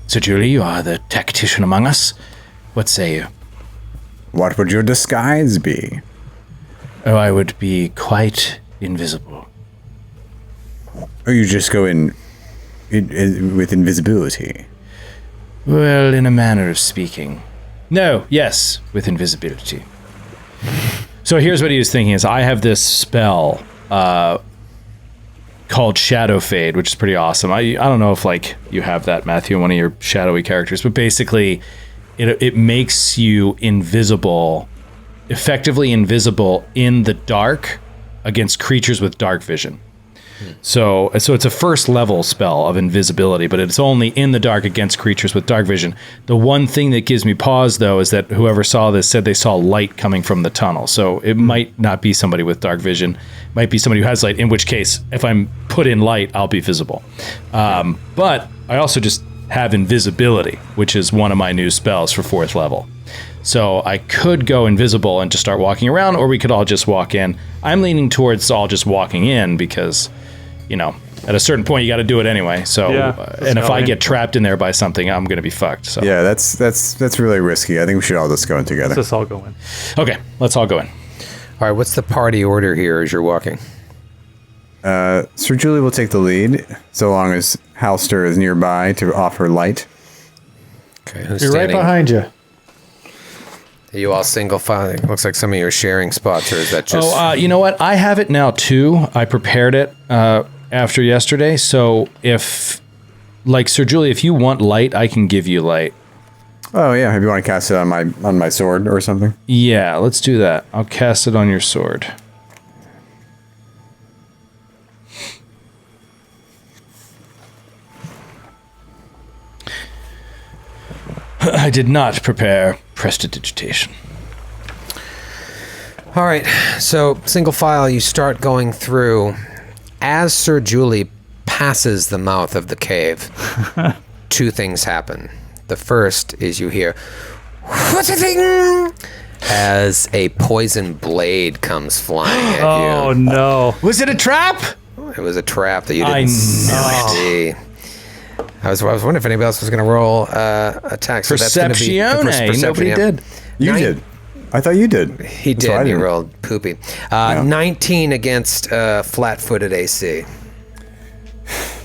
Sir Julie, you are the tactician among us. What say you? What would your disguise be? Oh, I would be quite invisible. Or you just go in with invisibility? Well, in a manner of speaking. No, yes, with invisibility. So here's what he was thinking is I have this spell called Shadow Fade, which is pretty awesome. I don't know if like you have that, Matthew, one of your shadowy characters, but basically it makes you invisible, effectively invisible in the dark against creatures with dark vision. So it's a first level spell of invisibility, but it's only in the dark against creatures with dark vision. The one thing that gives me pause, though, is that whoever saw this said they saw light coming from the tunnel. So it might not be somebody with dark vision. It might be somebody who has light, in which case, if I'm put in light, I'll be visible. But I also just have invisibility, which is one of my new spells for 4th level. So I could go invisible and just start walking around, or we could all just walk in. I'm leaning towards all just walking in because, you know, at a certain point you got to do it anyway. So, and if I get trapped in there by something, I'm going to be fucked. So yeah, that's really risky. I think we should all just go in together. Let's just all go in. Okay, let's all go in. All right, what's the party order here as you're walking? Sir Julie will take the lead, so long as Halster is nearby to offer light. Okay, who's Be right standing? behind you. Are you all single file? It looks like some of you are sharing spots, or is that just... You know what? I have it now too. I prepared it after yesterday. So if, like Sir Julie, if you want light, I can give you light. Oh yeah, if you want to cast it on my sword or something. Yeah, let's do that. I'll cast it on your sword. I did not prepare prestidigitation. All right, so single file, you start going through. As Sir Julie passes the mouth of the cave, two things happen. The first is you hear, "What's a thing?" as a poison blade comes flying at you. Oh no! Was it a trap? It was a trap that you didn't see. I was wondering if anybody else was going to roll attacks. So Perceptione. Nobody did. You did. I thought you did. He So I did. He didn't. rolled poopy. 19 against flat-footed AC.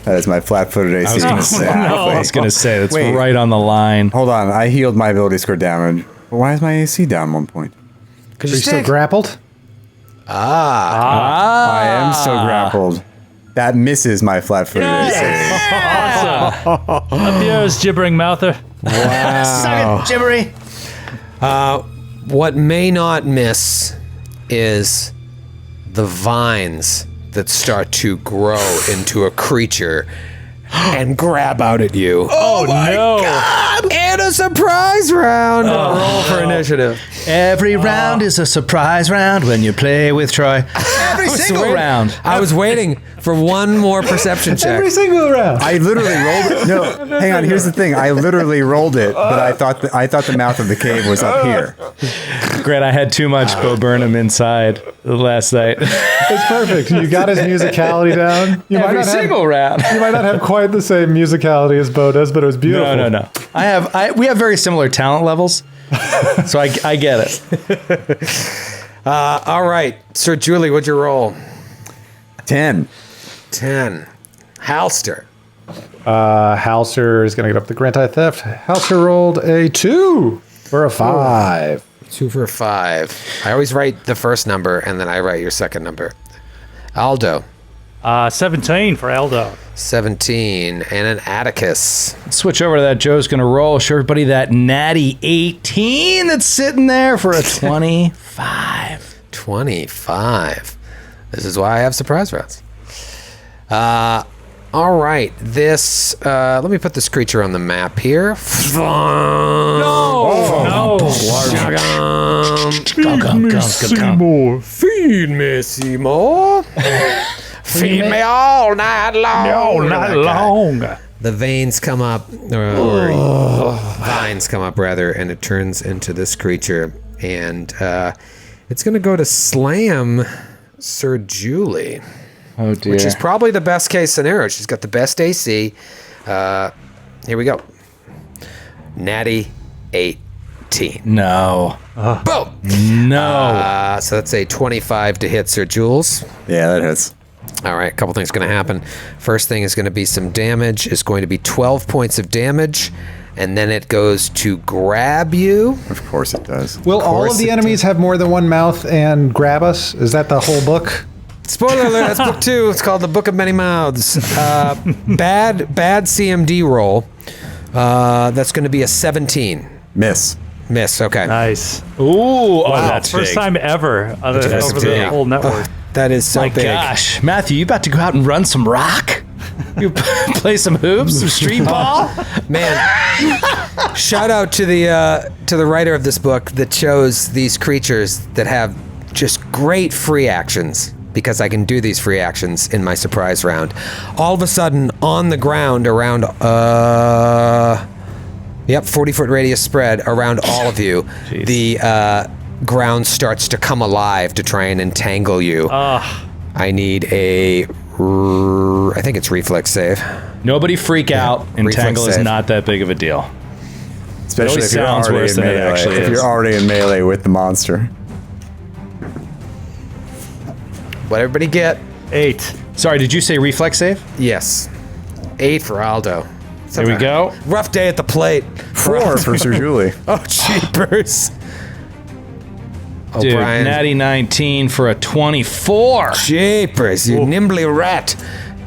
That is my flat-footed AC. I was gonna say that's Wait. right on the line. Hold on, I healed my ability score damage. But why is my AC down 1 point? Are you still grappled? I am still grappled. That misses my flat-footed AC. Up yours, gibbering mouther. Suck it, Jimmery. What may not miss is the vines that start to grow into a creature and grab out at you. Oh no! God! And a surprise round. Roll for initiative. Every round is a surprise round when you play with Troy. Every single round. I was waiting for one more perception check. Every single round. I literally rolled it. No, hang on. Here's the thing. I literally rolled it, but I thought the mouth of the cave was up here. Grant, I had too much Bo Burnham inside last night. It's perfect. You got his musicality down. You Every single round. You might not have quite the same musicality as Bo does, but it was beautiful. No. We have very similar talent levels, so I get it. All right. Sir Julie, what'd you roll? 10. 10. Halster. Halster is going to get up the Grant Eye Theft. Halster rolled a 2 for a 5. 2 for 5. I always write the first number, and then I write your second number. Aldo. 17 for Aldo. 17. And an Atticus. Switch over to that. Joe's going to roll. Show everybody that natty 18 that's sitting there for a 25. 25. This is why I have surprise rounds. All right. This, let me put this creature on the map here. No! Feed me, Seymour. Feed me all night long. All night long. The veins come up, or vines come up, rather, and it turns into this creature. And it's going to go to slam Sir Julie. Oh, dear. Which is probably the best case scenario. She's got the best AC. Here we go. Natty 18. No. Boom! No. So that's a 25 to hit Sir Jules. Yeah, that hits. All right, a couple things going to happen. First thing is going to be some damage. It's going to be 12 points of damage. And then it goes to grab you. Of course it does. Will all of the enemies have more than one mouth and grab us? Is that the whole book? Spoiler alert, that's book 2. It's called The Book of Many Mouths. Bad CMD roll. That's going to be a 17. Miss. Miss, okay. Nice. Ooh, Wow, that's first big. time ever over the big. whole network. That is so My big. gosh. Matthew, you about to go out and run some rock? You play some hoops, some street ball? Man, shout out to the writer of this book that chose these creatures that have just great free actions, because I can do these free actions in my surprise round. All of a sudden, on the ground around 40-foot radius spread around all of you, the ground starts to come alive to try and entangle you. I need I think it's reflex save. Nobody freak out. reflex Entangle is save. not that big of a deal. Especially It if you're sounds already worse in than it melee. actually If is. you're already in melee with the monster. What everybody get? 8. Sorry, did you say reflex save? Yes. 8 for Aldo. Here we go. Rough day at the plate. 4 for Sir Julie. Oh, cheapers. Dude, O'Brien. natty 19 for a 24. Jeepers, you nimbly rat.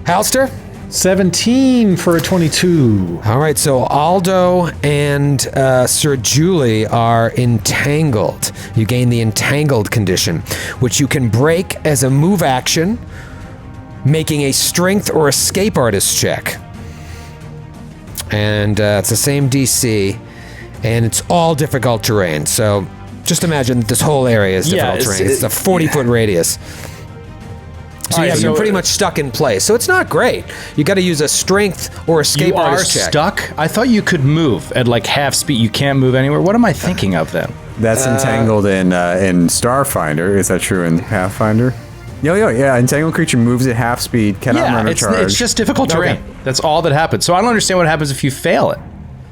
Halster? 17 for a 22. All right, so Aldo and Sir Julie are entangled. You gain the entangled condition, which you can break as a move action, making a strength or escape artist check. And it's the same DC, and it's all difficult terrain. So just imagine that this whole area is difficult terrain. It's a 40-foot radius. So All right, you're so- pretty much stuck in place. So it's not great. You got to use a strength or escape You are artist check. stuck? I thought you could move at like half speed. You can't move anywhere. What am I thinking of then? That's entangled in Starfinder. Is that true in Pathfinder? Yeah. Entangled creature moves at half speed, cannot run or charge. it's just difficult terrain. That's all that happens. So I don't understand what happens if you fail it.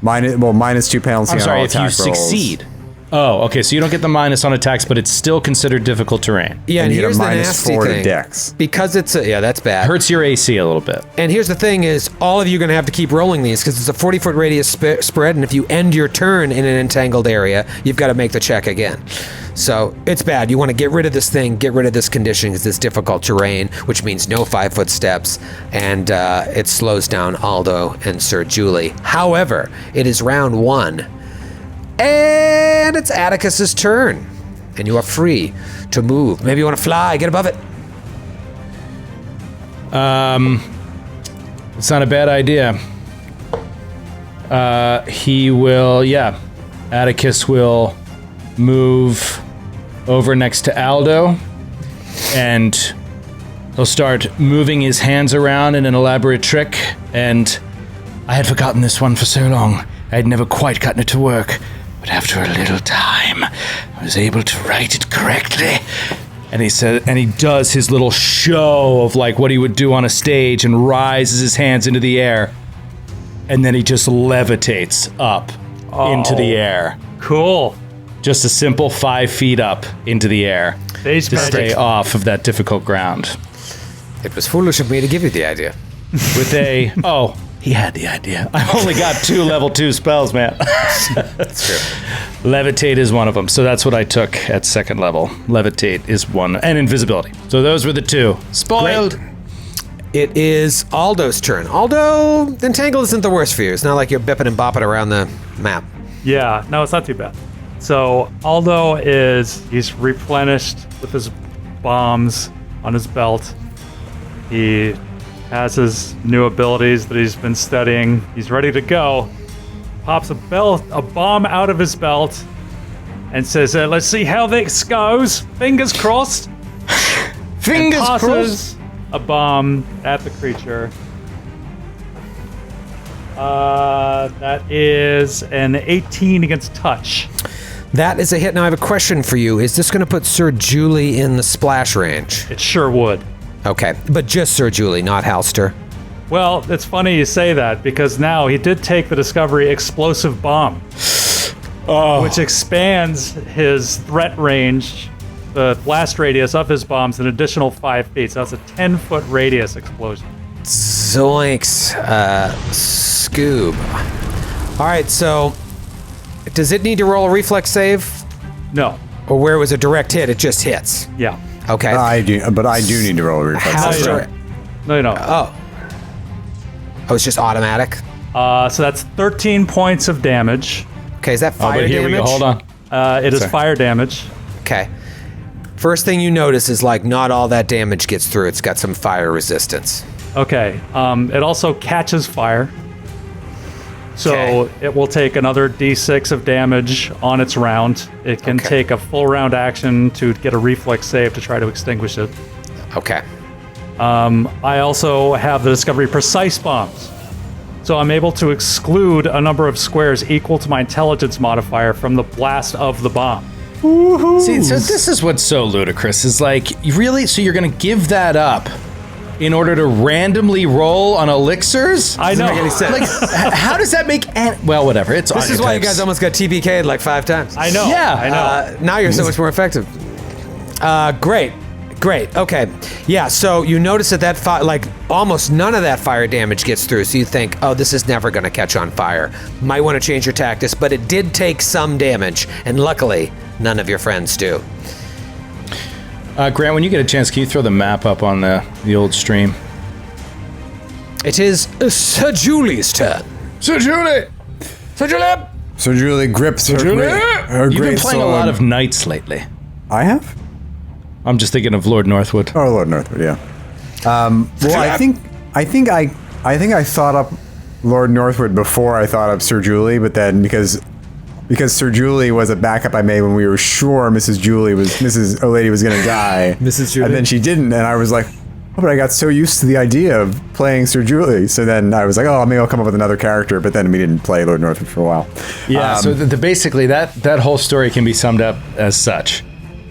minus 2 penalty I'm on sorry, all if you attack rolls. succeed. Oh, okay. So you don't get the minus on attacks, but it's still considered difficult terrain. Yeah, and you get a here's the minus nasty 4 to thing. dex. Because it's yeah, that's bad. Hurts your AC a little bit. And here's the thing: is all of you are going to have to keep rolling these because it's a 40-foot radius spread, and if you end your turn in an entangled area, you've got to make the check again. So it's bad. You want to get rid of this thing, get rid of this condition, because it's difficult terrain, which means no 5-foot steps, and it slows down Aldo and Sir Julie. However, it is round 1, and it's Atticus's turn, and you are free to move. Maybe you want to fly, get above it. It's not a bad idea. He will, Atticus will move over next to Aldo, and he'll start moving his hands around in an elaborate trick, and I had forgotten this one for so long. I had never quite gotten it to work, but after a little time, I was able to write it correctly. And he said, and he does his little show of like what he would do on a stage and rises his hands into the air, and then he just levitates up into the air. Cool. Just a simple 5 feet up into the air Stage to stay magic. off of that difficult ground. It was foolish of me to give you the idea. With he had the idea. I've only got 2 level 2 spells, man. That's true. Levitate is one of them, so that's what I took at 2nd level. Levitate is one, and invisibility. So those were the 2. Spoiled. Great. It is Aldo's turn. Aldo, Entangle isn't the worst for you. It's not like you're bipping and bopping around the map. Yeah, no, it's not too bad. So Aldo he's replenished with his bombs on his belt. He has his new abilities that he's been studying. He's ready to go. Pops a bomb out of his belt and says, let's see how this goes. Fingers crossed. Fingers And crossed. tosses a bomb at the creature. That is an 18 against touch. That is a hit. Now I have a question for you. Is this going to put Sir Julie in the splash range? It sure would. Okay, but just Sir Julie, not Halster. Well, it's funny you say that because now he did take the Discovery Explosive Bomb, which expands his threat range, the blast radius of his bombs, an additional 5 feet. So that's a 10-foot radius explosion. Zoinks. Scoob. All right, so does it need to roll a reflex save? No. Or where it was a direct hit, it just hits? Yeah. Okay. I do need to roll a reflex. Halster. No, you don't. Oh, it's just automatic? So that's 13 points of damage. Okay, is that fire But here damage? we go. Hold on. It is fire damage. Okay. First thing you notice is like not all that damage gets through. It's got some fire resistance. Okay. It also catches fire. So Okay. it will take another d6 of damage on its round. It can Okay. take a full round action to get a reflex save to try to extinguish it. Okay. I also have the Discovery Precise Bombs. So I'm able to exclude a number of squares equal to my intelligence modifier from the blast of the bomb. See, so this is what's so ludicrous. Is like, really? So you're going to give that up in order to randomly roll on elixirs? I know. Like, how does that make well, whatever. It's This is why you guys almost got TPK'd like 5 times. I know. Yeah. I know. Now you're so much more effective. Great. Okay. Yeah, so you notice that like almost none of that fire damage gets through. So you think, oh, this is never going to catch on fire. Might want to change your tactics, but it did take some damage. And luckily, none of your friends do. Grant, when you get a chance, can you throw the map up on the old stream? It is Sir Julie's turn. Sir Julie! Sir Julie! So Julie grips her Julie! her You've been great playing a sword. lot of knights lately. I have? I'm just thinking of Lord Northwood. Oh, Lord Northwood, yeah. Well, I think I thought up Lord Northwood before I thought up Sir Julie, but then because Sir Julie was a backup I made when we were sure Mrs. O'Lady was going to die. Mrs. Julie? And then she didn't, and I was like, oh, but I got so used to the idea of playing Sir Julie. So then I was like, oh, maybe I'll come up with another character, but then we didn't play Lord Northwood for a while. Yeah, so basically that whole story can be summed up as such.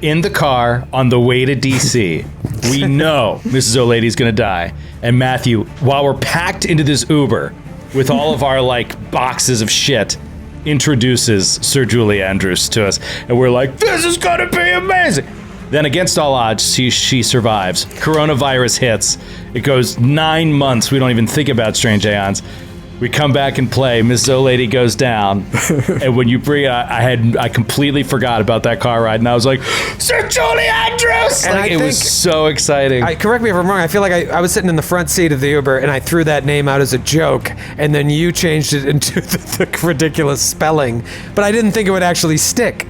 In the car on the way to DC, we know Mrs. O'Lady's gonna die. And Matthew, while we're packed into this Uber with all of our like boxes of shit, introduces Sir Julie Andrews to us, and we're like, this is gonna be amazing. Then against all odds, she survives. Coronavirus hits. It goes 9 months. We don't even think about Strange Aeons. We come back and play. Miss Lady goes down, and when you bring, I completely forgot about that car ride, and I was like, Sir Julie Andrews! And Like, I it was think- so exciting. Correct me if I'm wrong. I feel like I was sitting in the front seat of the Uber and I threw that name out as a joke, and then you changed it into the ridiculous spelling. But I didn't think it would actually stick.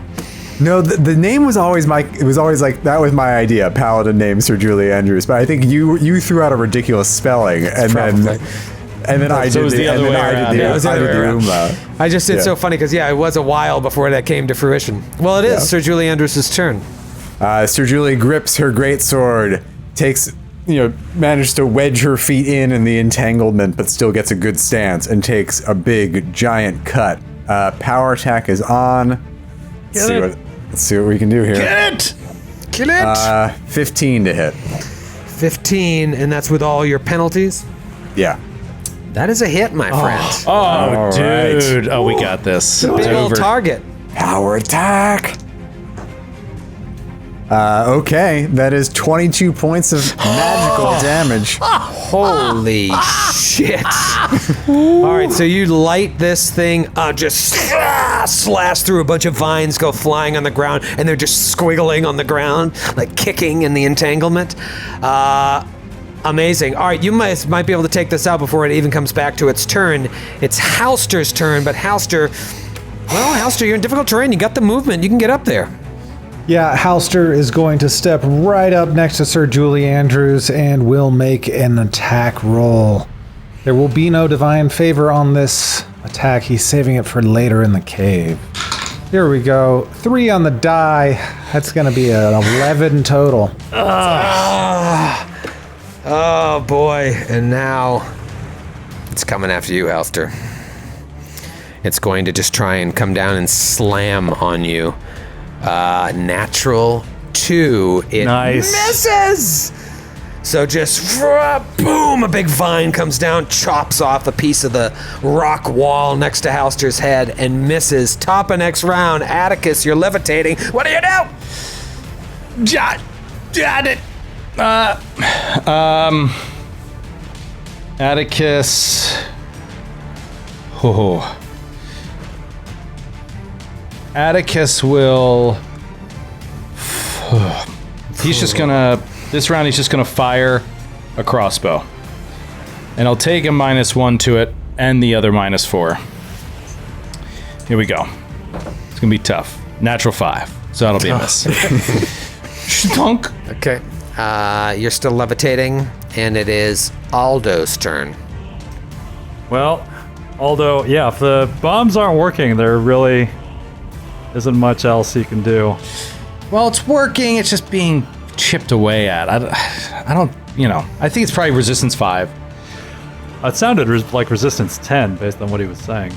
No, the name was always it was always like, that was my idea, paladin name Sir Julie Andrews. But I think you threw out a ridiculous spelling, and Probably. then I So it did was the other way around. Yeah, it was the other way around. umlaut. I just did Yeah. so funny because, it was a while before that came to fruition. Well, it is Yeah. Sir Julie Andrews' turn. Sir Julie grips her greatsword, manages to wedge her feet in the entanglement, but still gets a good stance and takes a big, giant cut. Power attack is on. Let's see what we can do here. Kill it! 15 to hit. 15, and that's with all your penalties? Yeah. That is a hit, my friend. oh, All right. dude. Oh, we got this. Big It's old over. target. Power attack. Okay, that is 22 points of magical damage. Holy shit. All right, so you light this thing, just slash through a bunch of vines, go flying on the ground, and they're just squiggling on the ground, like kicking in the entanglement. Amazing. All right, you might be able to take this out before it even comes back to its turn. It's Halster's turn, but Halster, you're in difficult terrain. You got the movement. You can get up there. Yeah, Halster is going to step right up next to Sir Julie Andrews and will make an attack roll. There will be no divine favor on this attack. He's saving it for later in the cave. Here we go. 3 on the die. That's going to be an 11 total. Oh boy, and now it's coming after you, Halster. It's going to just try and come down and slam on you. Natural 2. It Nice. misses! So just boom, a big vine comes down, chops off a piece of the rock wall next to Halster's head and misses. Top of next round, Atticus, you're levitating. What do you do? Got it. Atticus. Oh. Atticus will. This round, he's just gonna fire a crossbow. And I'll take a -1 to it and the other -4. Here we go. It's gonna be tough. Natural 5. So that'll be a miss. Stunk. Okay. You're still levitating, and it is Aldo's turn. Well, Aldo, yeah, if the bombs aren't working, there really isn't much else he can do. Well, it's working. It's just being chipped away at. I don't, I think it's probably resistance 5. It sounded like resistance 10 based on what he was saying. He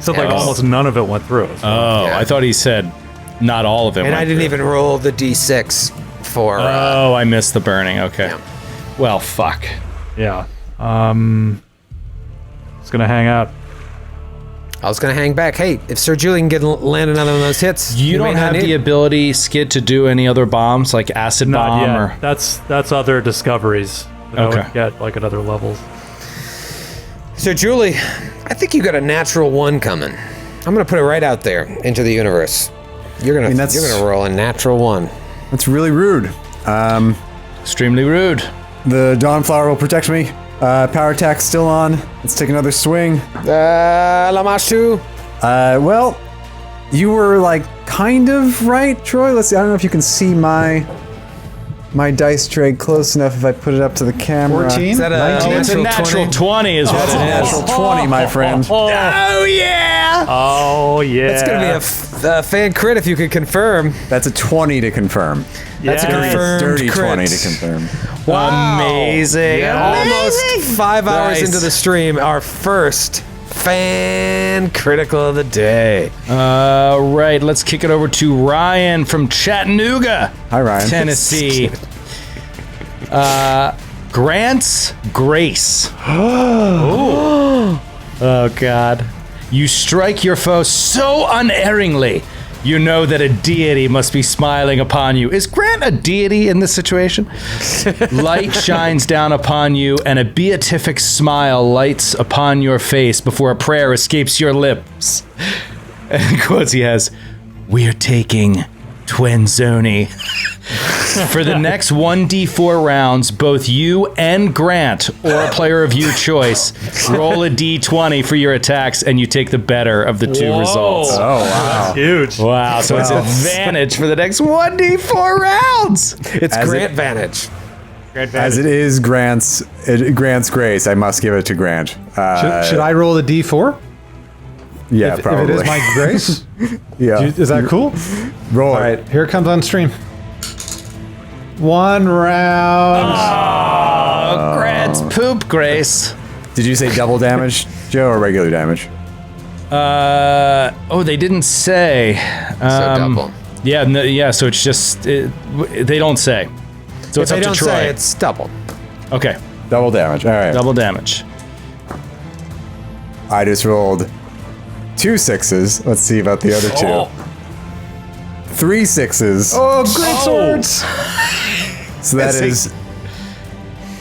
said like Yeah. almost none of it went through. So. Oh, Yeah. I thought he said not all of it. And went I didn't through. even roll the d6 for... Oh, I missed the burning. Okay. Yeah. Well, fuck. Yeah. It's gonna hang out. I was going to hang back. Hey, if Sir Julian can land another one of those hits... You may don't not have need the it. ability, Skid, to do any other bombs like acid Not bomb yet. or. That's other discoveries that I Okay. would get like at other levels. Sir Julie, I think you got a natural 1 coming. I'm going to put it right out there into the universe. You're going to roll a natural 1. That's really rude. Extremely rude. The Dawnflower will protect me. Power attack still on. Let's take another swing. Lamashu. Well, you were like kind of right, Troy. Let's see. I don't know if you can see my dice tray close enough if I put it up to the camera. 14? Is that a It's a natural 20 is what That's a it is. natural 20, my friend. Oh, yeah. Oh yeah. It's going to be a fan crit if you could confirm. That's a 20 to confirm. That's a Yeah. confirmed Dirty crit. 20 to confirm. Wow. Amazing. Almost 5 hours Nice. into the stream, our first fan critical of the day. Right, let's kick it over to Ryan from Chattanooga, Hi, Ryan. Tennessee. Grant's Grace. Oh, God. You strike your foe so unerringly, you know that a deity must be smiling upon you. Is Grant a deity in this situation? Light shines down upon you, and a beatific smile lights upon your face before a prayer escapes your lips. And quotes he has, "We're taking Twenzoni." For the next 1d4 rounds, both you and Grant, or a player of your choice, roll a d20 for your attacks, and you take the better of the two results. Oh, wow. That's huge. Wow, so it's advantage for the next 1d4 rounds. It's Grant Vantage. As it is Grant's grace, I must give it to Grant. Should I roll the D4? Yeah, If probably. it is my grace? Yeah. Is that cool? Roll All it. right, here it comes on stream. 1 round. Oh, Grant's poop grace. Did you say double damage, Joe, or regular damage? They didn't say. So double. Yeah, yeah. So it's just they don't say. So If it's they up to don't Troy. say, it's double. Okay, Double damage. All right. double damage. I just rolled 2 6s. Let's see about the other 2. 3 6s. Oh, great swords. So that is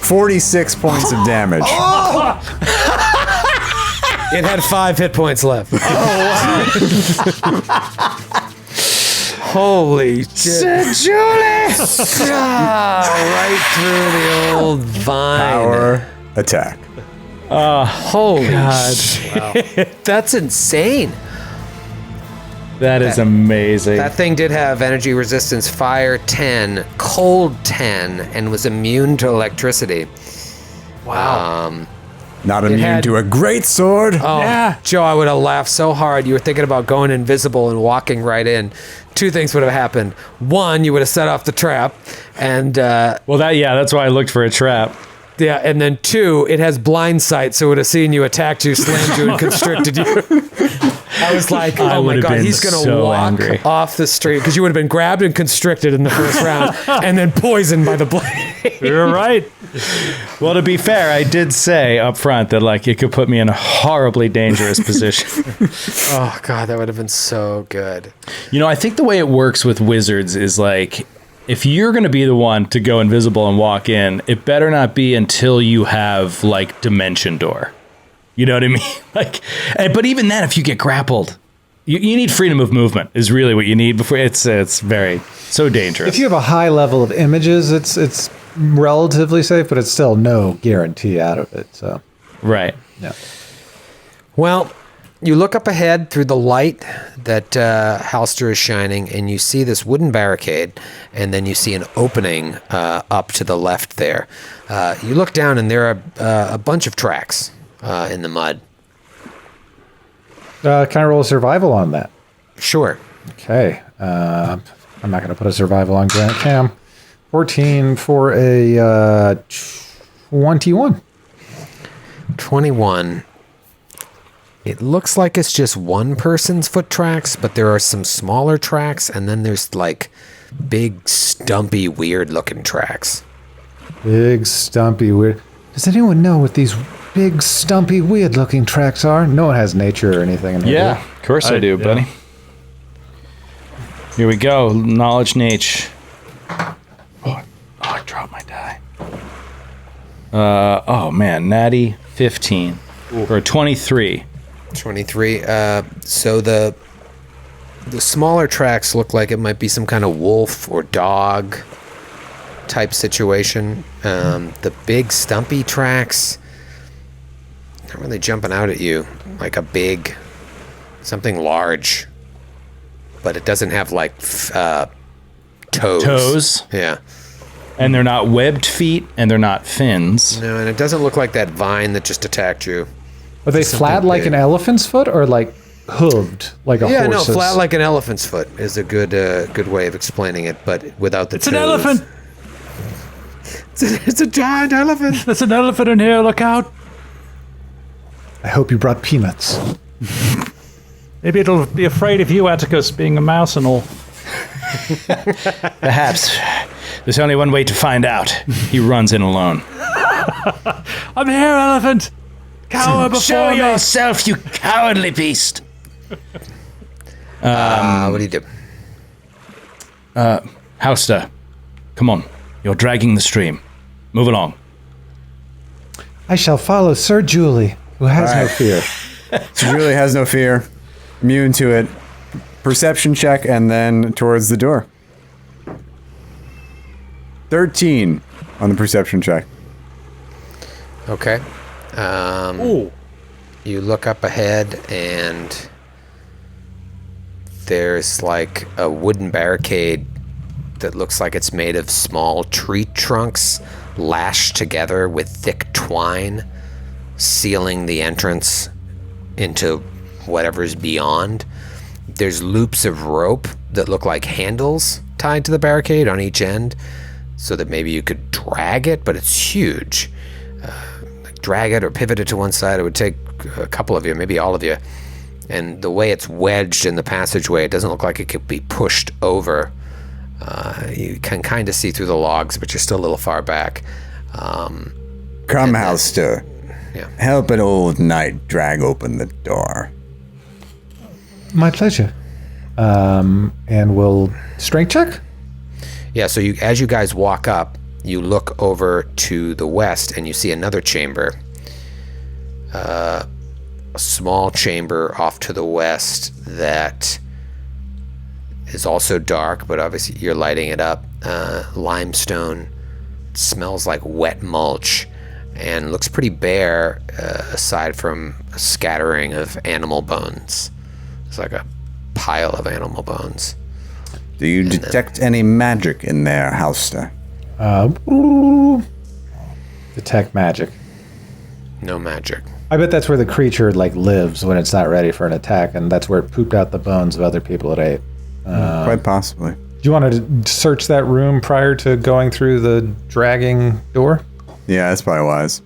46 points of damage. It had 5 hit points left. Holy shit. Julie. Right through the old vine. Power attack. Holy shit. That's insane. That is amazing. That thing did have energy resistance, fire 10, cold 10, and was immune to electricity. Wow. Not immune had- to a great sword. Oh, Joe, I would have laughed so hard. You were thinking about going invisible and walking right in. 2 things would have happened. 1, you would have set off the trap, and well, that's why I looked for a trap. yeah, and then 2, it has blind sight, so it would have seen you, attacked you, slammed you, and constricted you. I was like, I oh my would have god, been he's gonna so walk angry. off the street because you would have been grabbed and constricted in the first round, and then poisoned by the blade. You're right. Well, to be fair, I did say up front that it could put me in a horribly dangerous position. Oh god, that would have been so good. I think the way it works with wizards is if you're going to be the one to go invisible and walk in, it better not be until you have Dimension Door. You know what I mean? But even then, if you get grappled, you need freedom of movement is really what you need before it's very so dangerous. If you have a high level of images, it's relatively safe, but it's still no guarantee out of it. So, right. yeah. Well, you look up ahead through the light that Halster is shining, and you see this wooden barricade, and then you see an opening up to the left there. You look down, and there are a bunch of tracks in the mud. Can I roll a survival on that? Sure. Okay. I'm not going to put a survival on Grant Cam. 14 for a 21. 21. It looks like it's just one person's foot tracks, but there are some smaller tracks, and then there's big, stumpy, weird-looking tracks. Big, stumpy, weird. Does anyone know what these big, stumpy, weird-looking tracks are? No one has nature or anything in here. Yeah, of course I do, buddy. Here we go. Knowledge Naish. Oh, I dropped my die. Oh man, natty 15 or 23. 23. So the smaller tracks look like it might be some kind of wolf or dog type situation. The big stumpy tracks not really jumping out at you like a big something large, but it doesn't have toes. Toes. Yeah. And they're not webbed feet, and they're not fins. No, and it doesn't look like that vine that just attacked you. Are they flat like an elephant's foot or hooved like a horse's? Yeah, no, flat like an elephant's foot is a good way of explaining it, but without the It's an elephant. It's a giant elephant. There's an elephant in here. Look out. I hope you brought peanuts. Maybe it'll be afraid of you, Atticus, being a mouse and all. Perhaps. There's only one way to find out. He runs in alone. I'm here, elephant. Cower before Show me. yourself, you cowardly beast. What do you do? Houster, come on. You're dragging the stream. Move along. I shall follow Sir Julie, who has no fear. Sir Julie has no fear. Immune to it. Perception check and then towards the door. 13 on the perception check. Okay. Ooh. You look up ahead and there's like a wooden barricade that looks like it's made of small tree trunks lashed together with thick twine, sealing the entrance into whatever's beyond. There's loops of rope that look like handles tied to the barricade on each end so that maybe you could drag it, but it's huge. Drag it or pivot it to one side. It would take a couple of you, maybe all of you. And the way it's wedged in the passageway, it doesn't look like it could be pushed over. You can kind of see through the logs, but you're still a little far back. Come, Houster. Yeah. Help an old knight drag open the door. My pleasure. And we'll strength check? Yeah, so as you guys walk up, you look over to the west and you see another chamber. A small chamber off to the west that is also dark, but obviously you're lighting it up. Limestone. It smells like wet mulch and looks pretty bare aside from a scattering of animal bones. It's like a pile of animal bones. Do you detect any magic in there, Houster? Detect magic. No magic. I bet that's where the creature lives when it's not ready for an attack, and that's where it pooped out the bones of other people it ate. Quite possibly. Do you want to search that room prior to going through the dragging door? Yeah, that's probably wise.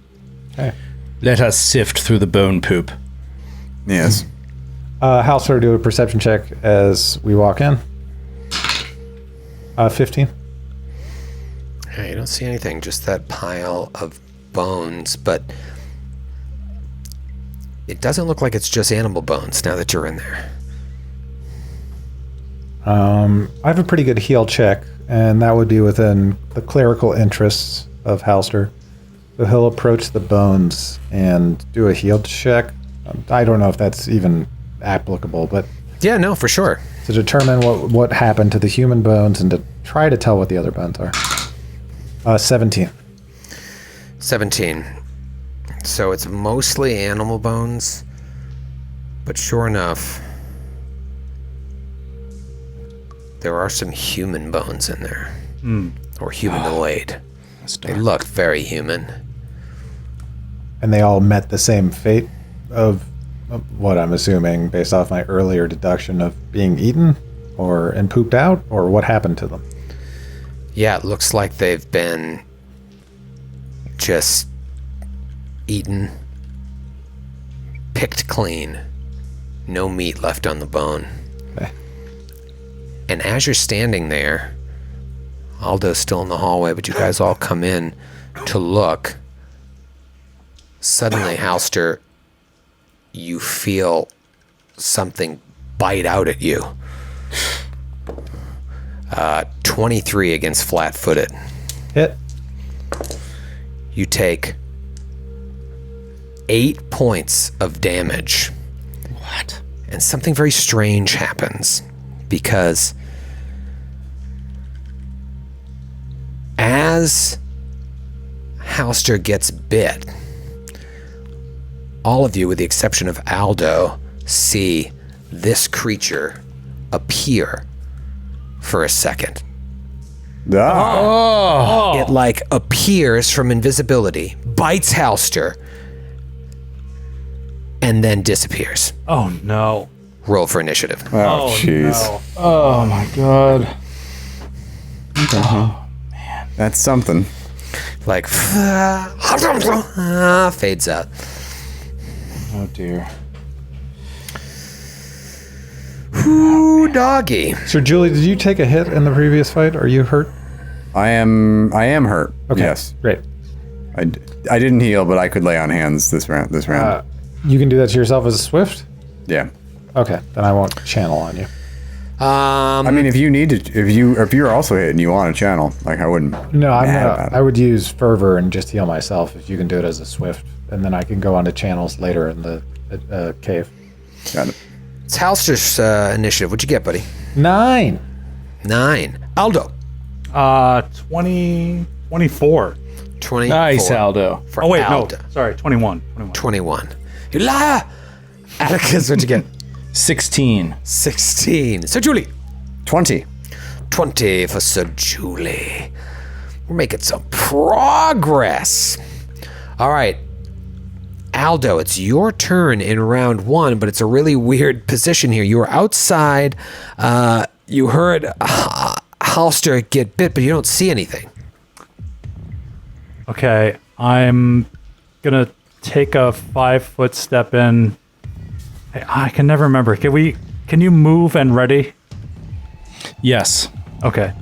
Okay. Let us sift through the bone poop. Yes. Hauser, do a perception check as we walk in. 15. Yeah, you don't see anything, just that pile of bones, but it doesn't look like it's just animal bones now that you're in there. I have a pretty good heal check, and that would be within the clerical interests of Halster. So he'll approach the bones and do a heal check. I don't know if that's even applicable, but Yeah, no, for sure. to determine what happened to the human bones and to try to tell what the other bones are. 17. 17. So it's mostly animal bones, but sure enough, there are some human bones in there. Or humanoid. They look very human. And they all met the same fate of what I'm assuming, based off my earlier deduction of being eaten and pooped out, or what happened to them. Yeah, it looks like they've been just eaten, picked clean, no meat left on the bone. Okay. And as you're standing there, Aldo's still in the hallway, but you guys all come in to look. Suddenly, Halster, you feel something bite out at you. 23 against flat-footed. Hit. You take 8 points of damage. What? And something very strange happens, because as Halster gets bit, all of you, with the exception of Aldo, see this creature appear for a second. It appears from invisibility, bites Halster, and then disappears. Oh no. Roll for initiative. Oh, jeez. No. Oh my god. That's something. Fades out. Oh dear. Ooh, doggy. So, Julie, did you take a hit in the previous fight? Are you hurt? I am hurt. Okay. Yes. Great. I didn't heal, but I could lay on hands this round. You can do that to yourself as a swift? Yeah. Okay, then I won't channel on you. I mean, if you need to, if you're also hit and you want to channel, like I wouldn't. No, I would use fervor and just heal myself if you can do it as a swift, and then I can go on to channels later in the cave. Got it. It's Halster's initiative. What'd you get, buddy? 9. 9. Aldo. 24. 24. Nice, Aldo. For Oh, wait, Aldo. no. Sorry, 21. 21. You liar! Atticus, what'd you get? 16. 16. Sir Julie. 20. 20 for Sir Julie. We're making some progress. All right. Aldo, it's your turn in round 1, but it's a really weird position here. You were outside. You heard Halster get bit, but you don't see anything. Okay, I'm gonna take a 5-foot step in. I can never remember. Can you move and ready? Yes. Okay.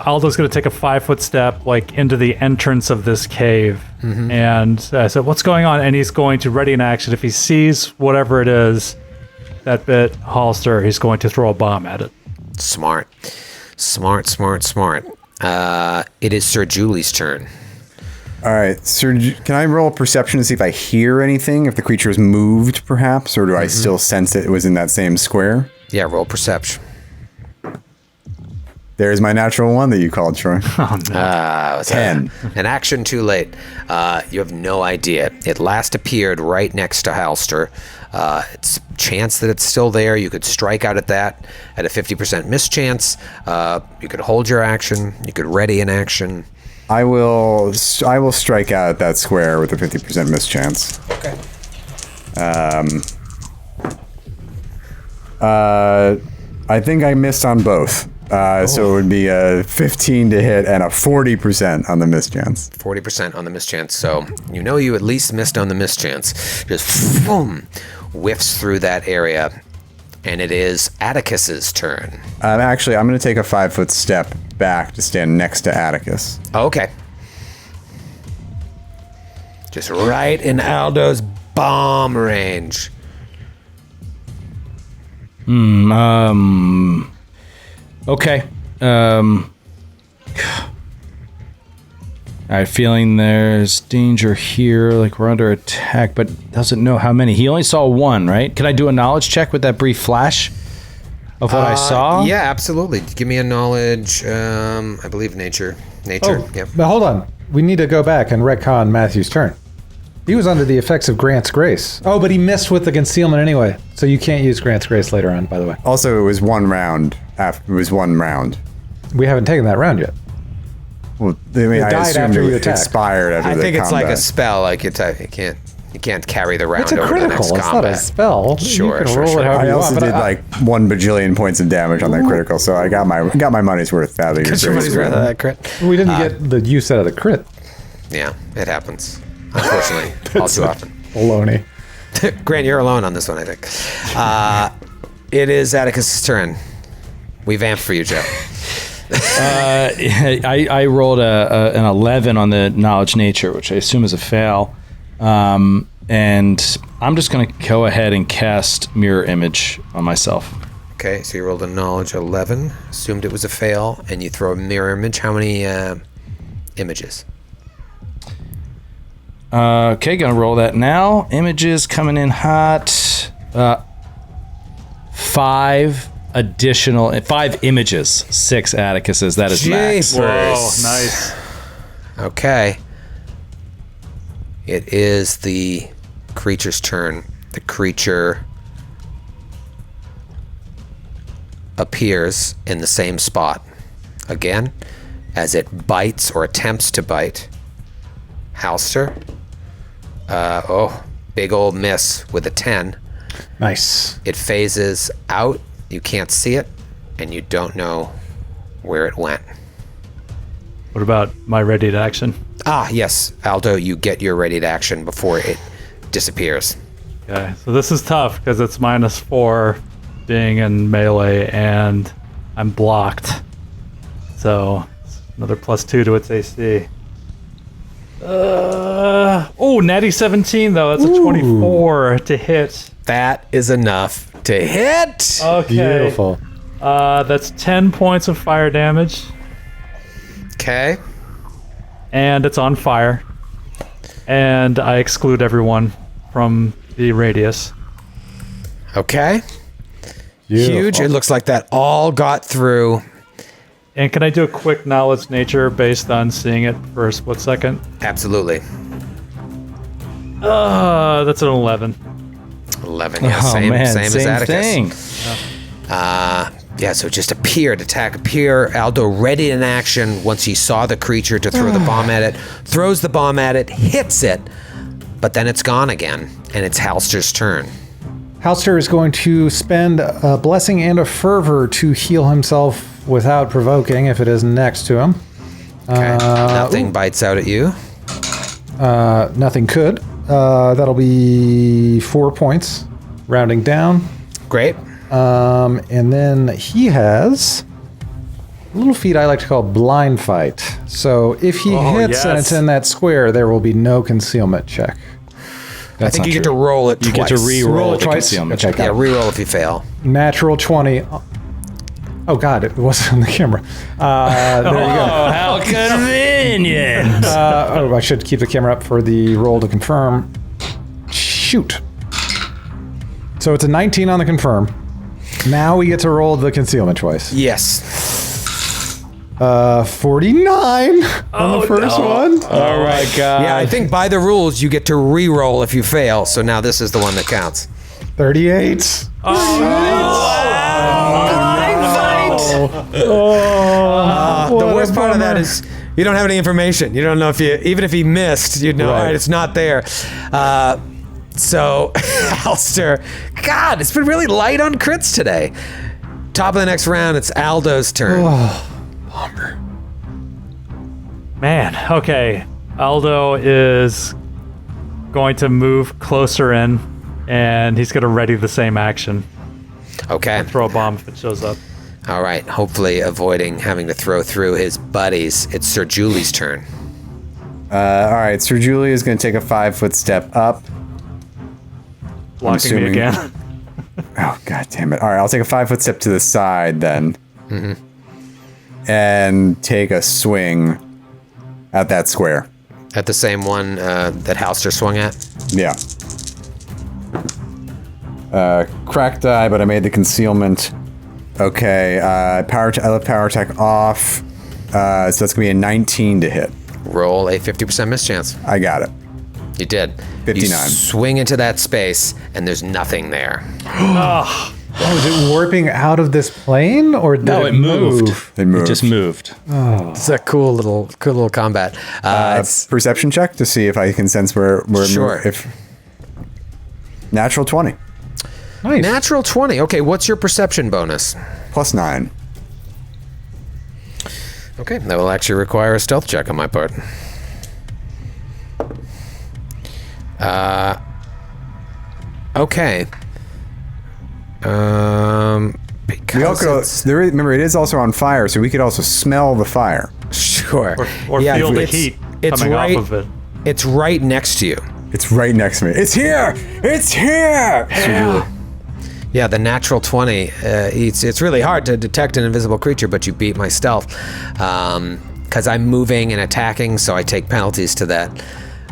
Aldo's gonna take a 5-foot step like into the entrance of this cave, and I said, "What's going on?" And he's going to ready an action. If he sees whatever it is that bit Halster, he's going to throw a bomb at it. Smart. It is Sir Julie's turn. All right, Sir. Can I roll perception to see if I hear anything? If the creature is moved, perhaps, or do I still sense it was in that same square? Yeah, roll perception. There's my natural 1 that you called, Troy. Oh no! Was 10. An action too late. You have no idea. It last appeared right next to Halster. It's chance that it's still there. You could strike out at that at a 50% mischance. You could hold your action. You could ready an action. I will strike out at that square with a 50% mischance. Okay. I think I missed on both. So it would be a 15 to hit and a 40% on the mischance. 40% on the mischance. So you know you at least missed on the mischance. Just boom, whiffs through that area. And it is Atticus's turn. Actually, I'm going to take a 5-foot step back to stand next to Atticus. Okay. Just right in Aldo's bomb range. Okay. All right, feeling there's danger here, like we're under attack, but doesn't know how many. He only saw 1, right? Can I do a knowledge check with that brief flash of what I saw? Yeah, absolutely. Give me a knowledge, I believe nature. Oh, Yep. but hold on. We need to go back and retcon Matthew's turn. He was under the effects of Grant's Grace. Oh, but he missed with the concealment anyway. So you can't use Grant's Grace later on, by the way. Also, it was 1 round. It was 1 round. We haven't taken that round yet. Well, I mean, I died assumed after you it attacked. expired after I the think it's like a combat. spell. Like you can't carry the round It's a over to the critical. next It's combat. not a spell. Sure, you can sure, roll sure. it however I you also want. did like 1 bajillion points of damage on that critical, so I got my money's worth out of your Get your money's grace. worth out of that crit. We didn't get the use out of the crit. Yeah, it happens. Unfortunately, all too often. Baloney. Grant, you're alone on this one, I think. It is Atticus' turn. We vamped for you, Joe. I rolled an 11 on the knowledge nature, which I assume is a fail. And I'm just going to go ahead and cast mirror image on myself. Okay, so you rolled a knowledge 11, assumed it was a fail, and you throw a mirror image. How many images? Okay, gonna roll that now. Images coming in hot. 5 images. 6 Atticus's. That is max. Jeepers. Whoa, nice. Okay. It is the creature's turn. The creature appears in the same spot. Again, as it bites or attempts to bite. Halster. Big old miss with a 10. Nice. It phases out. You can't see it, and you don't know where it went. What about my ready to action? Ah, yes, Aldo, you get your ready to action before it disappears. Okay, so this is tough because it's -4 being in melee and I'm blocked. So it's another +2 to its AC. Natty 17 though. That's a 24 to hit. That is enough to hit. Okay. Beautiful. That's 10 points of fire damage, Okay. and it's on fire. And I exclude everyone from the radius. Okay. Beautiful. Huge. It looks like that all got through. And can I do a quick knowledge nature based on seeing it for a split second? Absolutely. That's an 11. 11. Yeah, Oh, same man, as same Atticus. thing. Yeah, so just appear. Aldo ready in action once he saw the creature to throw the bomb at it, throws the bomb at it, hits it, but then it's gone again, and it's Halster's turn. Halster is going to spend a blessing and a fervor to heal himself without provoking if it is next to him. Okay. Nothing bites out at you. Nothing could. That'll be 4 points, rounding down. Great. And then he has a little feat I like to call blind fight. So if he hits and it's in that square, there will be no concealment check. I think you get to roll it You twice. get to re-roll Roll it the twice? concealment Okay, check. got Yeah, it. re-roll if you fail. Natural 20. Oh God, it wasn't on the camera. There you go. Oh, how convenient. I should keep the camera up for the roll to confirm. Shoot. So it's a 19 on the confirm. Now we get to roll the concealment twice. Yes. 49 on the first one. Oh my god. Yeah, I think by the rules you get to re-roll if you fail, so now this is the one that counts. 38. The worst part of that is you don't have any information. You don't know even if he missed, you'd know, Right. all right, it's not there. So, Alster, God, it's been really light on crits today. Top of the next round, it's Aldo's turn. Man, okay. Aldo is going to move closer in, and he's going to ready the same action. Okay. Throw a bomb if it shows up. All right. Hopefully avoiding having to throw through his buddies. It's Sir Julie's turn. All right, Sir Julie is going to take a 5-foot step up. Blocking me assuming- again. Oh, god damn it. All right, I'll take a 5-foot step to the side then. And take a swing at that square. At the same one that Halster swung at. Yeah. Cracked die, but I made the concealment. Okay, I left power attack off. So that's going to be a 19 to hit. Roll a 50% miss chance. I got it. You did. 59. You swing into that space, and there's nothing there. Oh, is it warping out of this plane, or did No, it moved. It moved. It just moved. It's a cool little combat. It's Perception check to see if I can sense where Sure. if natural 20 Nice. natural 20. Okay, what's your perception bonus? plus 9. Okay, that will actually require a stealth check on my part. Okay. We all could, remember, it is also on fire, so we could also smell the fire. Sure. Or feel the it's- heat it's coming right, off of it. It's right next to you. It's right next to me. It's here! It's here! Yeah, the natural 20. It's really hard to detect an invisible creature, but you beat my stealth. Because I'm moving and attacking, so I take penalties to that.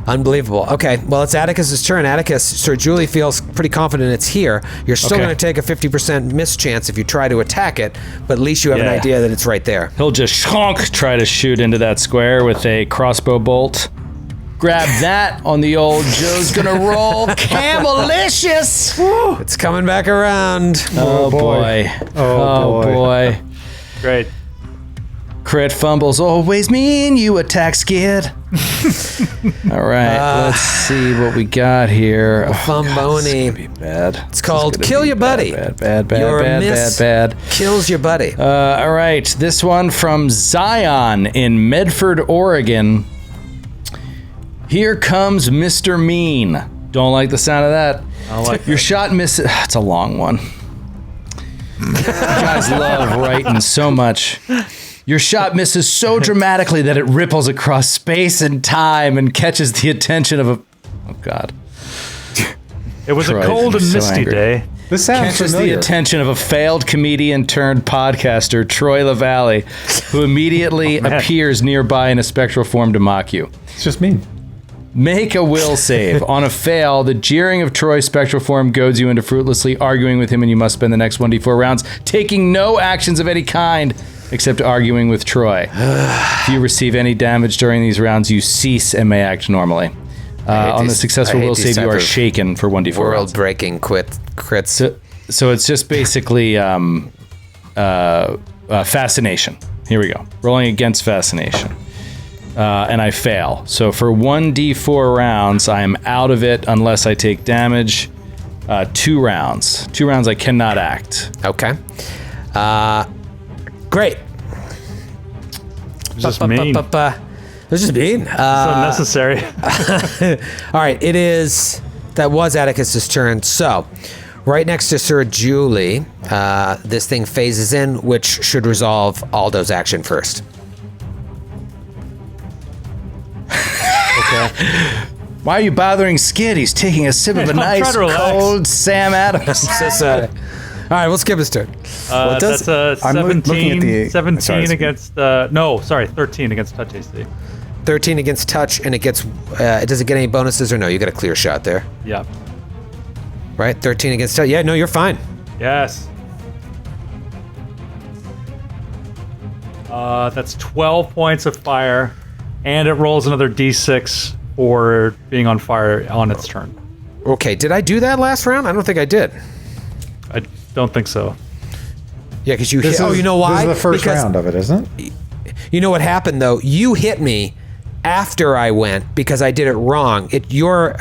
Unbelievable. Okay, well, it's Atticus's turn. Atticus, Sir Julie feels pretty confident it's here. You're still Okay. going to take a 50% miss chance if you try to attack it, but at least you have an Yeah. idea that it's right there. He'll just try to shoot into that square with a crossbow bolt. Grab that on the old Joe's gonna roll. Camelicious! It's coming back around. Oh boy. Oh boy. Great. Crit fumbles always mean you attack skid. All right, let's see what we got here. Fumboni. Bad. It's called Kill Your Buddy. Bad. Your miss kills your buddy. All right, this one from Zion in Medford, Oregon. Here comes Mr. Mean. Don't like the sound of that. I like Your shot misses. It's a long one. You guys love writing so much. Your shot misses so dramatically that it ripples across space and time and catches the attention of a... Oh, God. It was Troy, a cold I'm and so misty angry. day. This sounds Catches the familiar. attention of a failed comedian turned podcaster, Troy Lavallee, who immediately appears nearby in a spectral form to mock you. It's just me. Make a will save. On a fail, the jeering of Troy's spectral form goads you into fruitlessly arguing with him, and you must spend the next 1d4 rounds taking no actions of any kind except arguing with Troy. If you receive any damage during these rounds, you cease and may act normally. On the successful will save, you are shaken for 1d4 rounds. World-breaking crits. So it's just basically fascination. Here we go. Rolling against fascination. And I fail. So for 1d4 rounds, I am out of it unless I take damage. 2 rounds. 2 rounds I cannot act. Okay. Great. It's just mean. It's just mean. It's unnecessary. All right, that was Atticus's turn. So, right next to Sir Julie, this thing phases in, which should resolve Aldo's action first. Okay. Why are you bothering Skid? He's taking a sip of a I'm nice trying to relax. cold Sam Adams. All right, we'll skip his turn. That's a I'm looking 17, at the- 17 sorry. against... 13 against touch AC. 13 against touch, and it gets. Does it get any bonuses or no? You got a clear shot there, Yeah. right? 13 against touch. Yeah, no, you're fine. Yes. That's 12 points of fire, and it rolls another d6 for being on fire on its turn. Okay, did I do that last round? I don't think I did. I don't think so. Yeah, because you This hit. Oh, is- you know why? This is the first Because round of it, isn't it? you know what happened though? You hit me after I went because I did it wrong. Your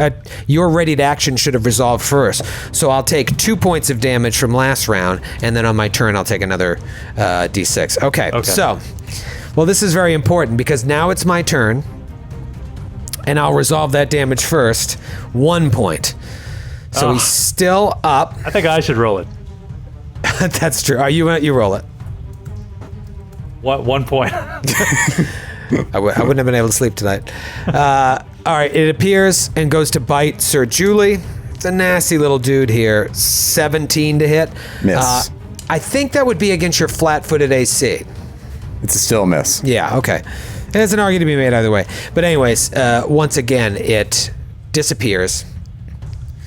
ready to action should have resolved first. So I'll take 2 points of damage from last round, and then on my turn I'll take another d6. Okay. So, well, this is very important because now it's my turn, and I'll resolve that damage first. 1 point. So he's still up. I think I should roll it. That's true. You roll it. What? 1 point. I wouldn't have been able to sleep tonight. All right, it appears and goes to bite Sir Julie. It's a nasty little dude here. 17 to hit. Miss. I think that would be against your flat-footed AC. It's a still miss. Yeah, okay. There's an argument to be made either way. But anyways, once again, it disappears,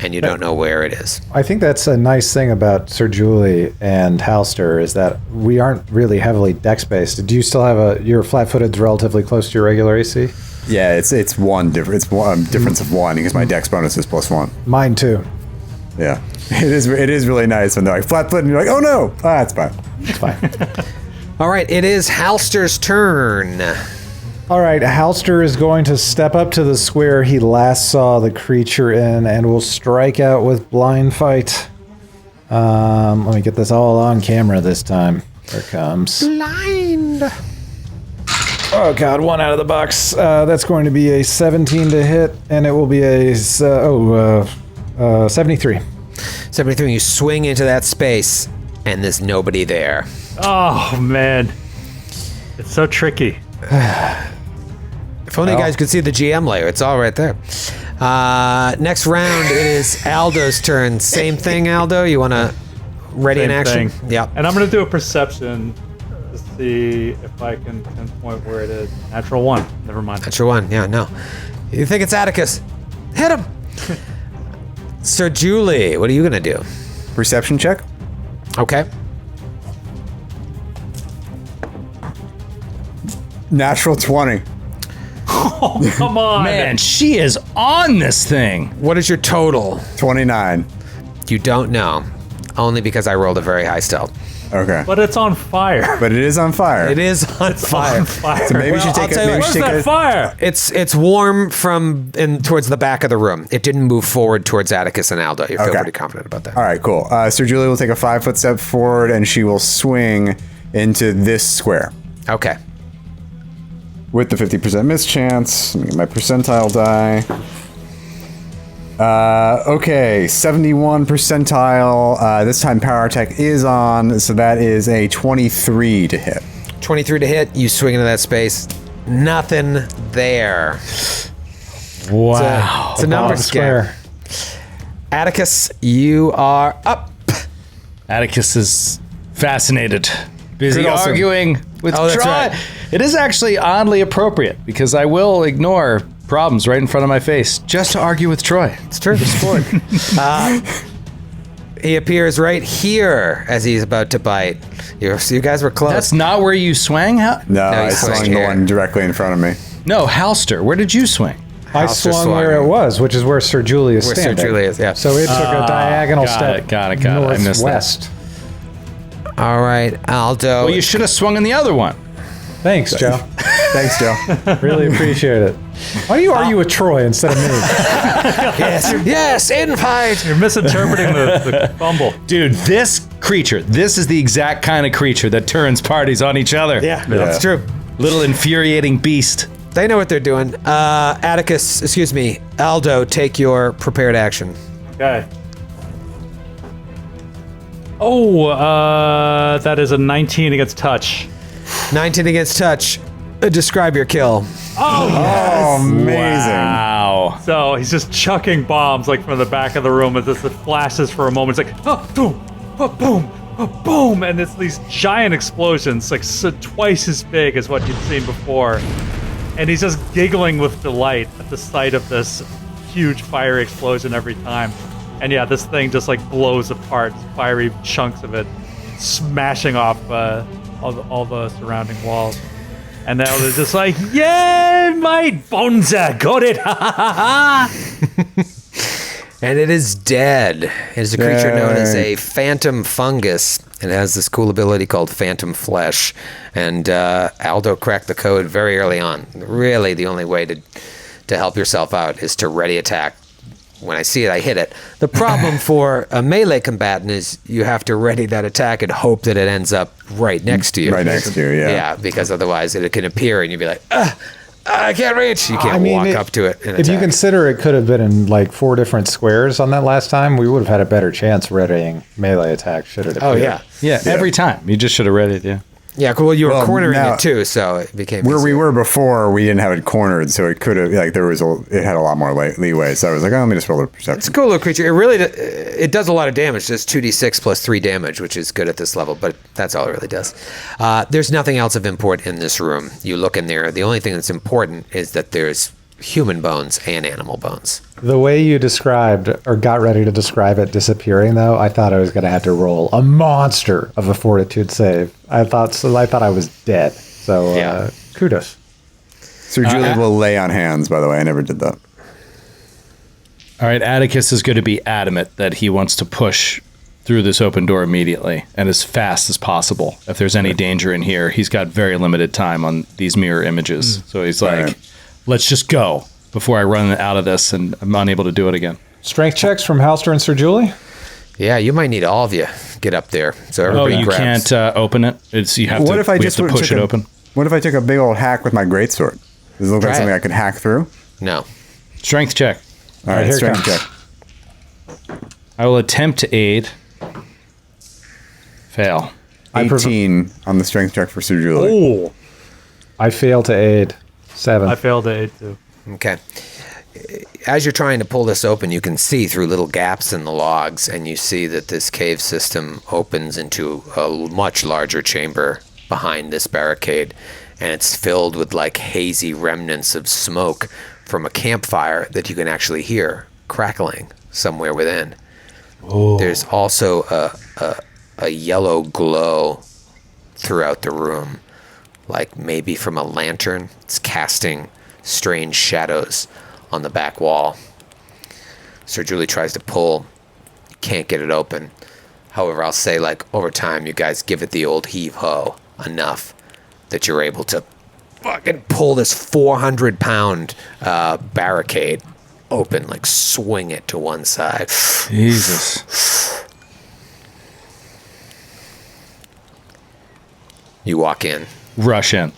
and you don't know where it is. I think that's a nice thing about Sir Julie and Halster is that we aren't really heavily dex-based. Do you still have your flat-footed's relatively close to your regular AC? Yeah, it's one difference. It's one difference of 1 because my dex bonus is +1. Mine too. Yeah, it is really nice when they're like flat foot and you're like, oh no, that's fine. It's fine. All right, it is Halster's turn. All right, Halster is going to step up to the square he last saw the creature in and will strike out with Blind Fight. Let me get this all on camera this time. Here it comes. Blind. Oh god, 1 out of the box. That's going to be a 17 to hit, and it will be a 73. 73, you swing into that space, and there's nobody there. Oh, man. It's so tricky. If only you guys could see the GM layer. It's all right there. Next round, it is Aldo's turn. Same thing, Aldo? You want to ready in Same action? thing. Yeah. And I'm going to do a perception to see if I can pinpoint where it is. Natural 1. Never mind. That's your one. Yeah, no. You think it's Atticus? Hit him! Sir Julie, what are you going to do? Perception check. Okay. Natural 20. Oh, come on. Man, she is on this thing. What is your total? 29. You don't know. Only because I rolled a very high stealth. Okay. But it's on fire. But it is on fire. It is on fire. On fire. So maybe we should I'll take tell a you maybe we what, should Where's take that a fire? It's warm from towards the back of the room. It didn't move forward towards Atticus and Aldo. You feel Okay. pretty confident about that. All right, cool. Sir Julie will take a 5-foot step forward and she will swing into this square Okay. with the 50% miss chance. Let me get my percentile die. Okay, 71 percentile. This time power attack is on, so that is a 23 to hit. 23 to hit. You swing into that space. Nothing there. Wow. It's a number scare. Atticus, you are up. Atticus is fascinated, busy Could also- arguing with Oh, that's Troy. right. It is actually oddly appropriate because I will ignore problems right in front of my face just to argue with Troy. It's true. Sport. He appears right here as he's about to bite. You guys were close. That's not where you swang? No, I he's swung swinging the here. one directly in front of me. No, Halster, where did you swing? I House or swung where it swung? was, which is where Sir Julie is Where Sir standing. Julie is, yeah. So it took a diagonal got step it, got it. I missed that. northwest. All right, Aldo. Well, you should have swung in the other one. Thanks, Joe. Thanks, Joe. Really appreciate it. Why do you argue with Troy instead of me? yes, in fight. You're misinterpreting the fumble. Dude, this is the exact kind of creature that turns parties on each other. Yeah, that's true. Little infuriating beast. They know what they're doing. Aldo, take your prepared action. Okay. Oh, that is a 19 against touch. 19 against touch. Describe your kill. Oh, amazing. Wow. So he's just chucking bombs like from the back of the room as this flashes for a moment. It's like, oh, boom, oh, boom, oh, boom. And it's these giant explosions, like twice as big as what you'd seen before. And he's just giggling with delight at the sight of this huge fiery explosion every time. And yeah, this thing just like blows apart, fiery chunks of it, smashing off all the surrounding walls. And now they're just like, yeah, my bones got it. Ha ha ha ha. And it is dead. It is a creature known as a phantom fungus. It has this cool ability called phantom flesh. And Aldo cracked the code very early on. Really, the only way to help yourself out is to ready attack. When I see it, I hit it. The problem for a melee combatant is you have to ready that attack and hope that it ends up right next to you. Right next to you, yeah. Yeah, because otherwise it can appear and you'd be like, I can't reach. You can't walk up to it and If you attack. consider it could have been in like 4 different squares on that last time, we would have had a better chance readying melee attack should it appear. Oh, yeah. Yeah, every time. You just should have read it, yeah. Yeah, well, you were Well, cornering now- it too, so it became Where we easier. were before, we didn't have it cornered, so it could have it had a lot more leeway. So I was like, oh, let me just roll a perception. It's a cool little creature. It really it does a lot of damage. It's 2d6 plus 3 damage, which is good at this level, but that's all it really does. There's nothing else of import in this room. You look in there. The only thing that's important is that there's human bones and animal bones. The way you described or got ready to describe it disappearing, though, I thought I was going to have to roll a monster of a fortitude save. I thought I was dead. So Yeah. kudos. Sir Julie will lay on hands, by the way. I never did that. All right, Atticus is going to be adamant that he wants to push through this open door immediately and as fast as possible. If there's any danger in here, he's got very limited time on these mirror images. So he's like, Right. let's just go before I run out of this and I'm unable to do it again. Strength checks from Halster and Sir Julie? Yeah, you might need all of you get up there. So Oh, everybody you grabs. can't open it? You have What to, if I we just have to push took it a- open? What if I took a big old hack with my greatsword? Does it look Try like something it. I could hack through? No. Strength check. All right, here it strength comes. check. I will attempt to aid. Fail. 18 on the strength check for Sir Julie. Oh, I fail to aid. 7. I failed to 8 too. Okay. As you're trying to pull this open, you can see through little gaps in the logs, and you see that this cave system opens into a much larger chamber behind this barricade, and it's filled with like hazy remnants of smoke from a campfire that you can actually hear crackling somewhere within. There's also a yellow glow throughout the room, like maybe from a lantern. It's casting strange shadows on the back wall. Sir Julie tries to pull, can't get it open. However, I'll say, like, over time, you guys give it the old heave-ho enough that you're able to fucking pull this 400-pound barricade open, like swing it to one side. Jesus. You walk in. Rush in.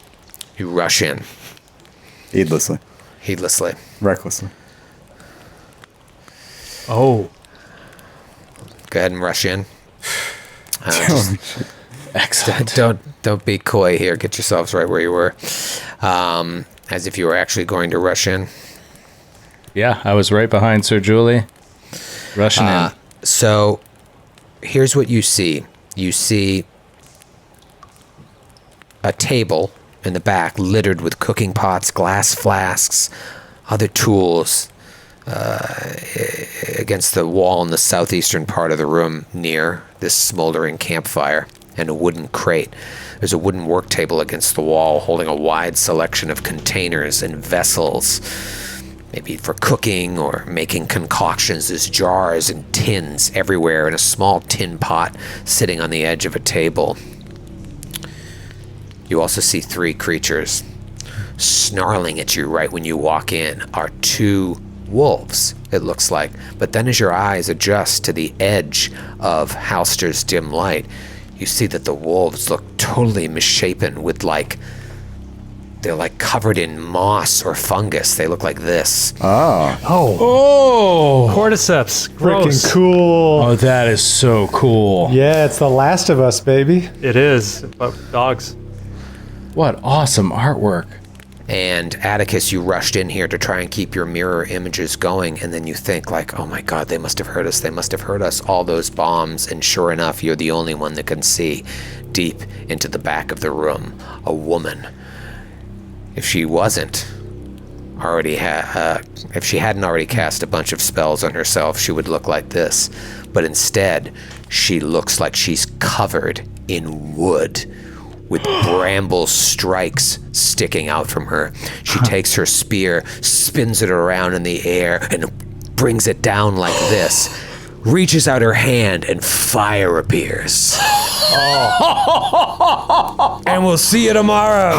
You rush in Heedlessly. heedlessly. Recklessly. Oh, Go ahead and rush in. Excellent. Don't be coy here. Get yourselves right where you were, as if you were actually going to rush in. Yeah, I was right behind Sir Julie, rushing in. So, here's what you see. You see a table in the back littered with cooking pots, glass flasks, other tools against the wall in the southeastern part of the room near this smoldering campfire, and a wooden crate. There's a wooden work table against the wall holding a wide selection of containers and vessels, maybe for cooking or making concoctions. There's jars and tins everywhere, and a small tin pot sitting on the edge of a table. You also see 3 creatures. Snarling at you right when you walk in are 2 wolves, it looks like. But then as your eyes adjust to the edge of Halster's dim light, you see that the wolves look totally misshapen with they're like covered in moss or fungus. They look like this. Oh, Cordyceps. Gross. Freaking cool. oh, that is so cool. Yeah, it's The Last of Us, baby. It is. But dogs. What awesome artwork. And Atticus, you rushed in here to try and keep your mirror images going, and then you think oh my God, they must have heard us. They must have heard us. All those bombs, and sure enough, you're the only one that can see deep into the back of the room a woman. If she wasn't already, if she hadn't already cast a bunch of spells on herself, she would look like this. But instead, she looks like she's covered in wood, with bramble strikes sticking out from her. She takes her spear, spins it around in the air, and brings it down like this. Reaches out her hand, and fire appears. And we'll see you tomorrow.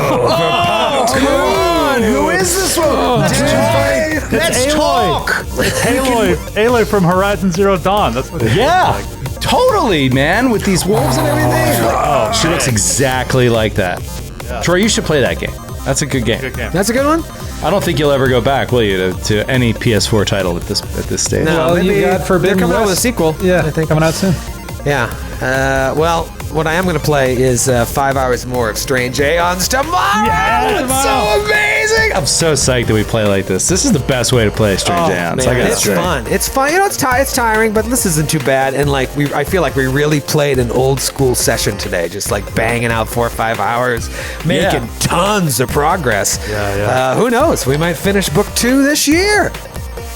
Come on, who is this one? Let's talk. Aloy from Horizon Zero Dawn. That's what it Yeah, looks like. totally, man, with these wolves and everything. She looks exactly like that. Troy, you should play that game. That's a good game. Good game. That's a good one? I don't think you'll ever go back, will you, to any PS4 title at this stage? No. Well, maybe you got Forbidden they're coming out with a West. sequel. Yeah, I think. coming out soon. Yeah. Well, what I am going to play is 5 hours more of Strange Aeons tomorrow. Yeah, It's so amazing! I'm so psyched that we play like this. This is the best way to play Strange Aeons. I Man, gotta it's say. fun. It's fun. You know, it's tiring, but this isn't too bad. And I feel like we really played an old school session today, just banging out 4 or 5 hours, making tons of progress. Yeah. Who knows? We might finish book 2 this year.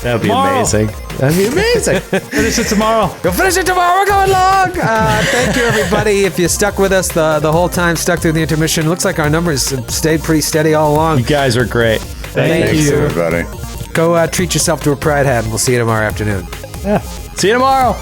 That'd be Tomorrow. amazing. That'd be amazing. Finish it tomorrow. We'll finish it tomorrow. We're going long. Thank you, everybody. If you stuck with us the whole time, stuck through the intermission, looks like our numbers have stayed pretty steady all along. You guys are great. Thank Thanks, you. everybody. Go treat yourself to a Pride hat, and we'll see you tomorrow afternoon. See you tomorrow.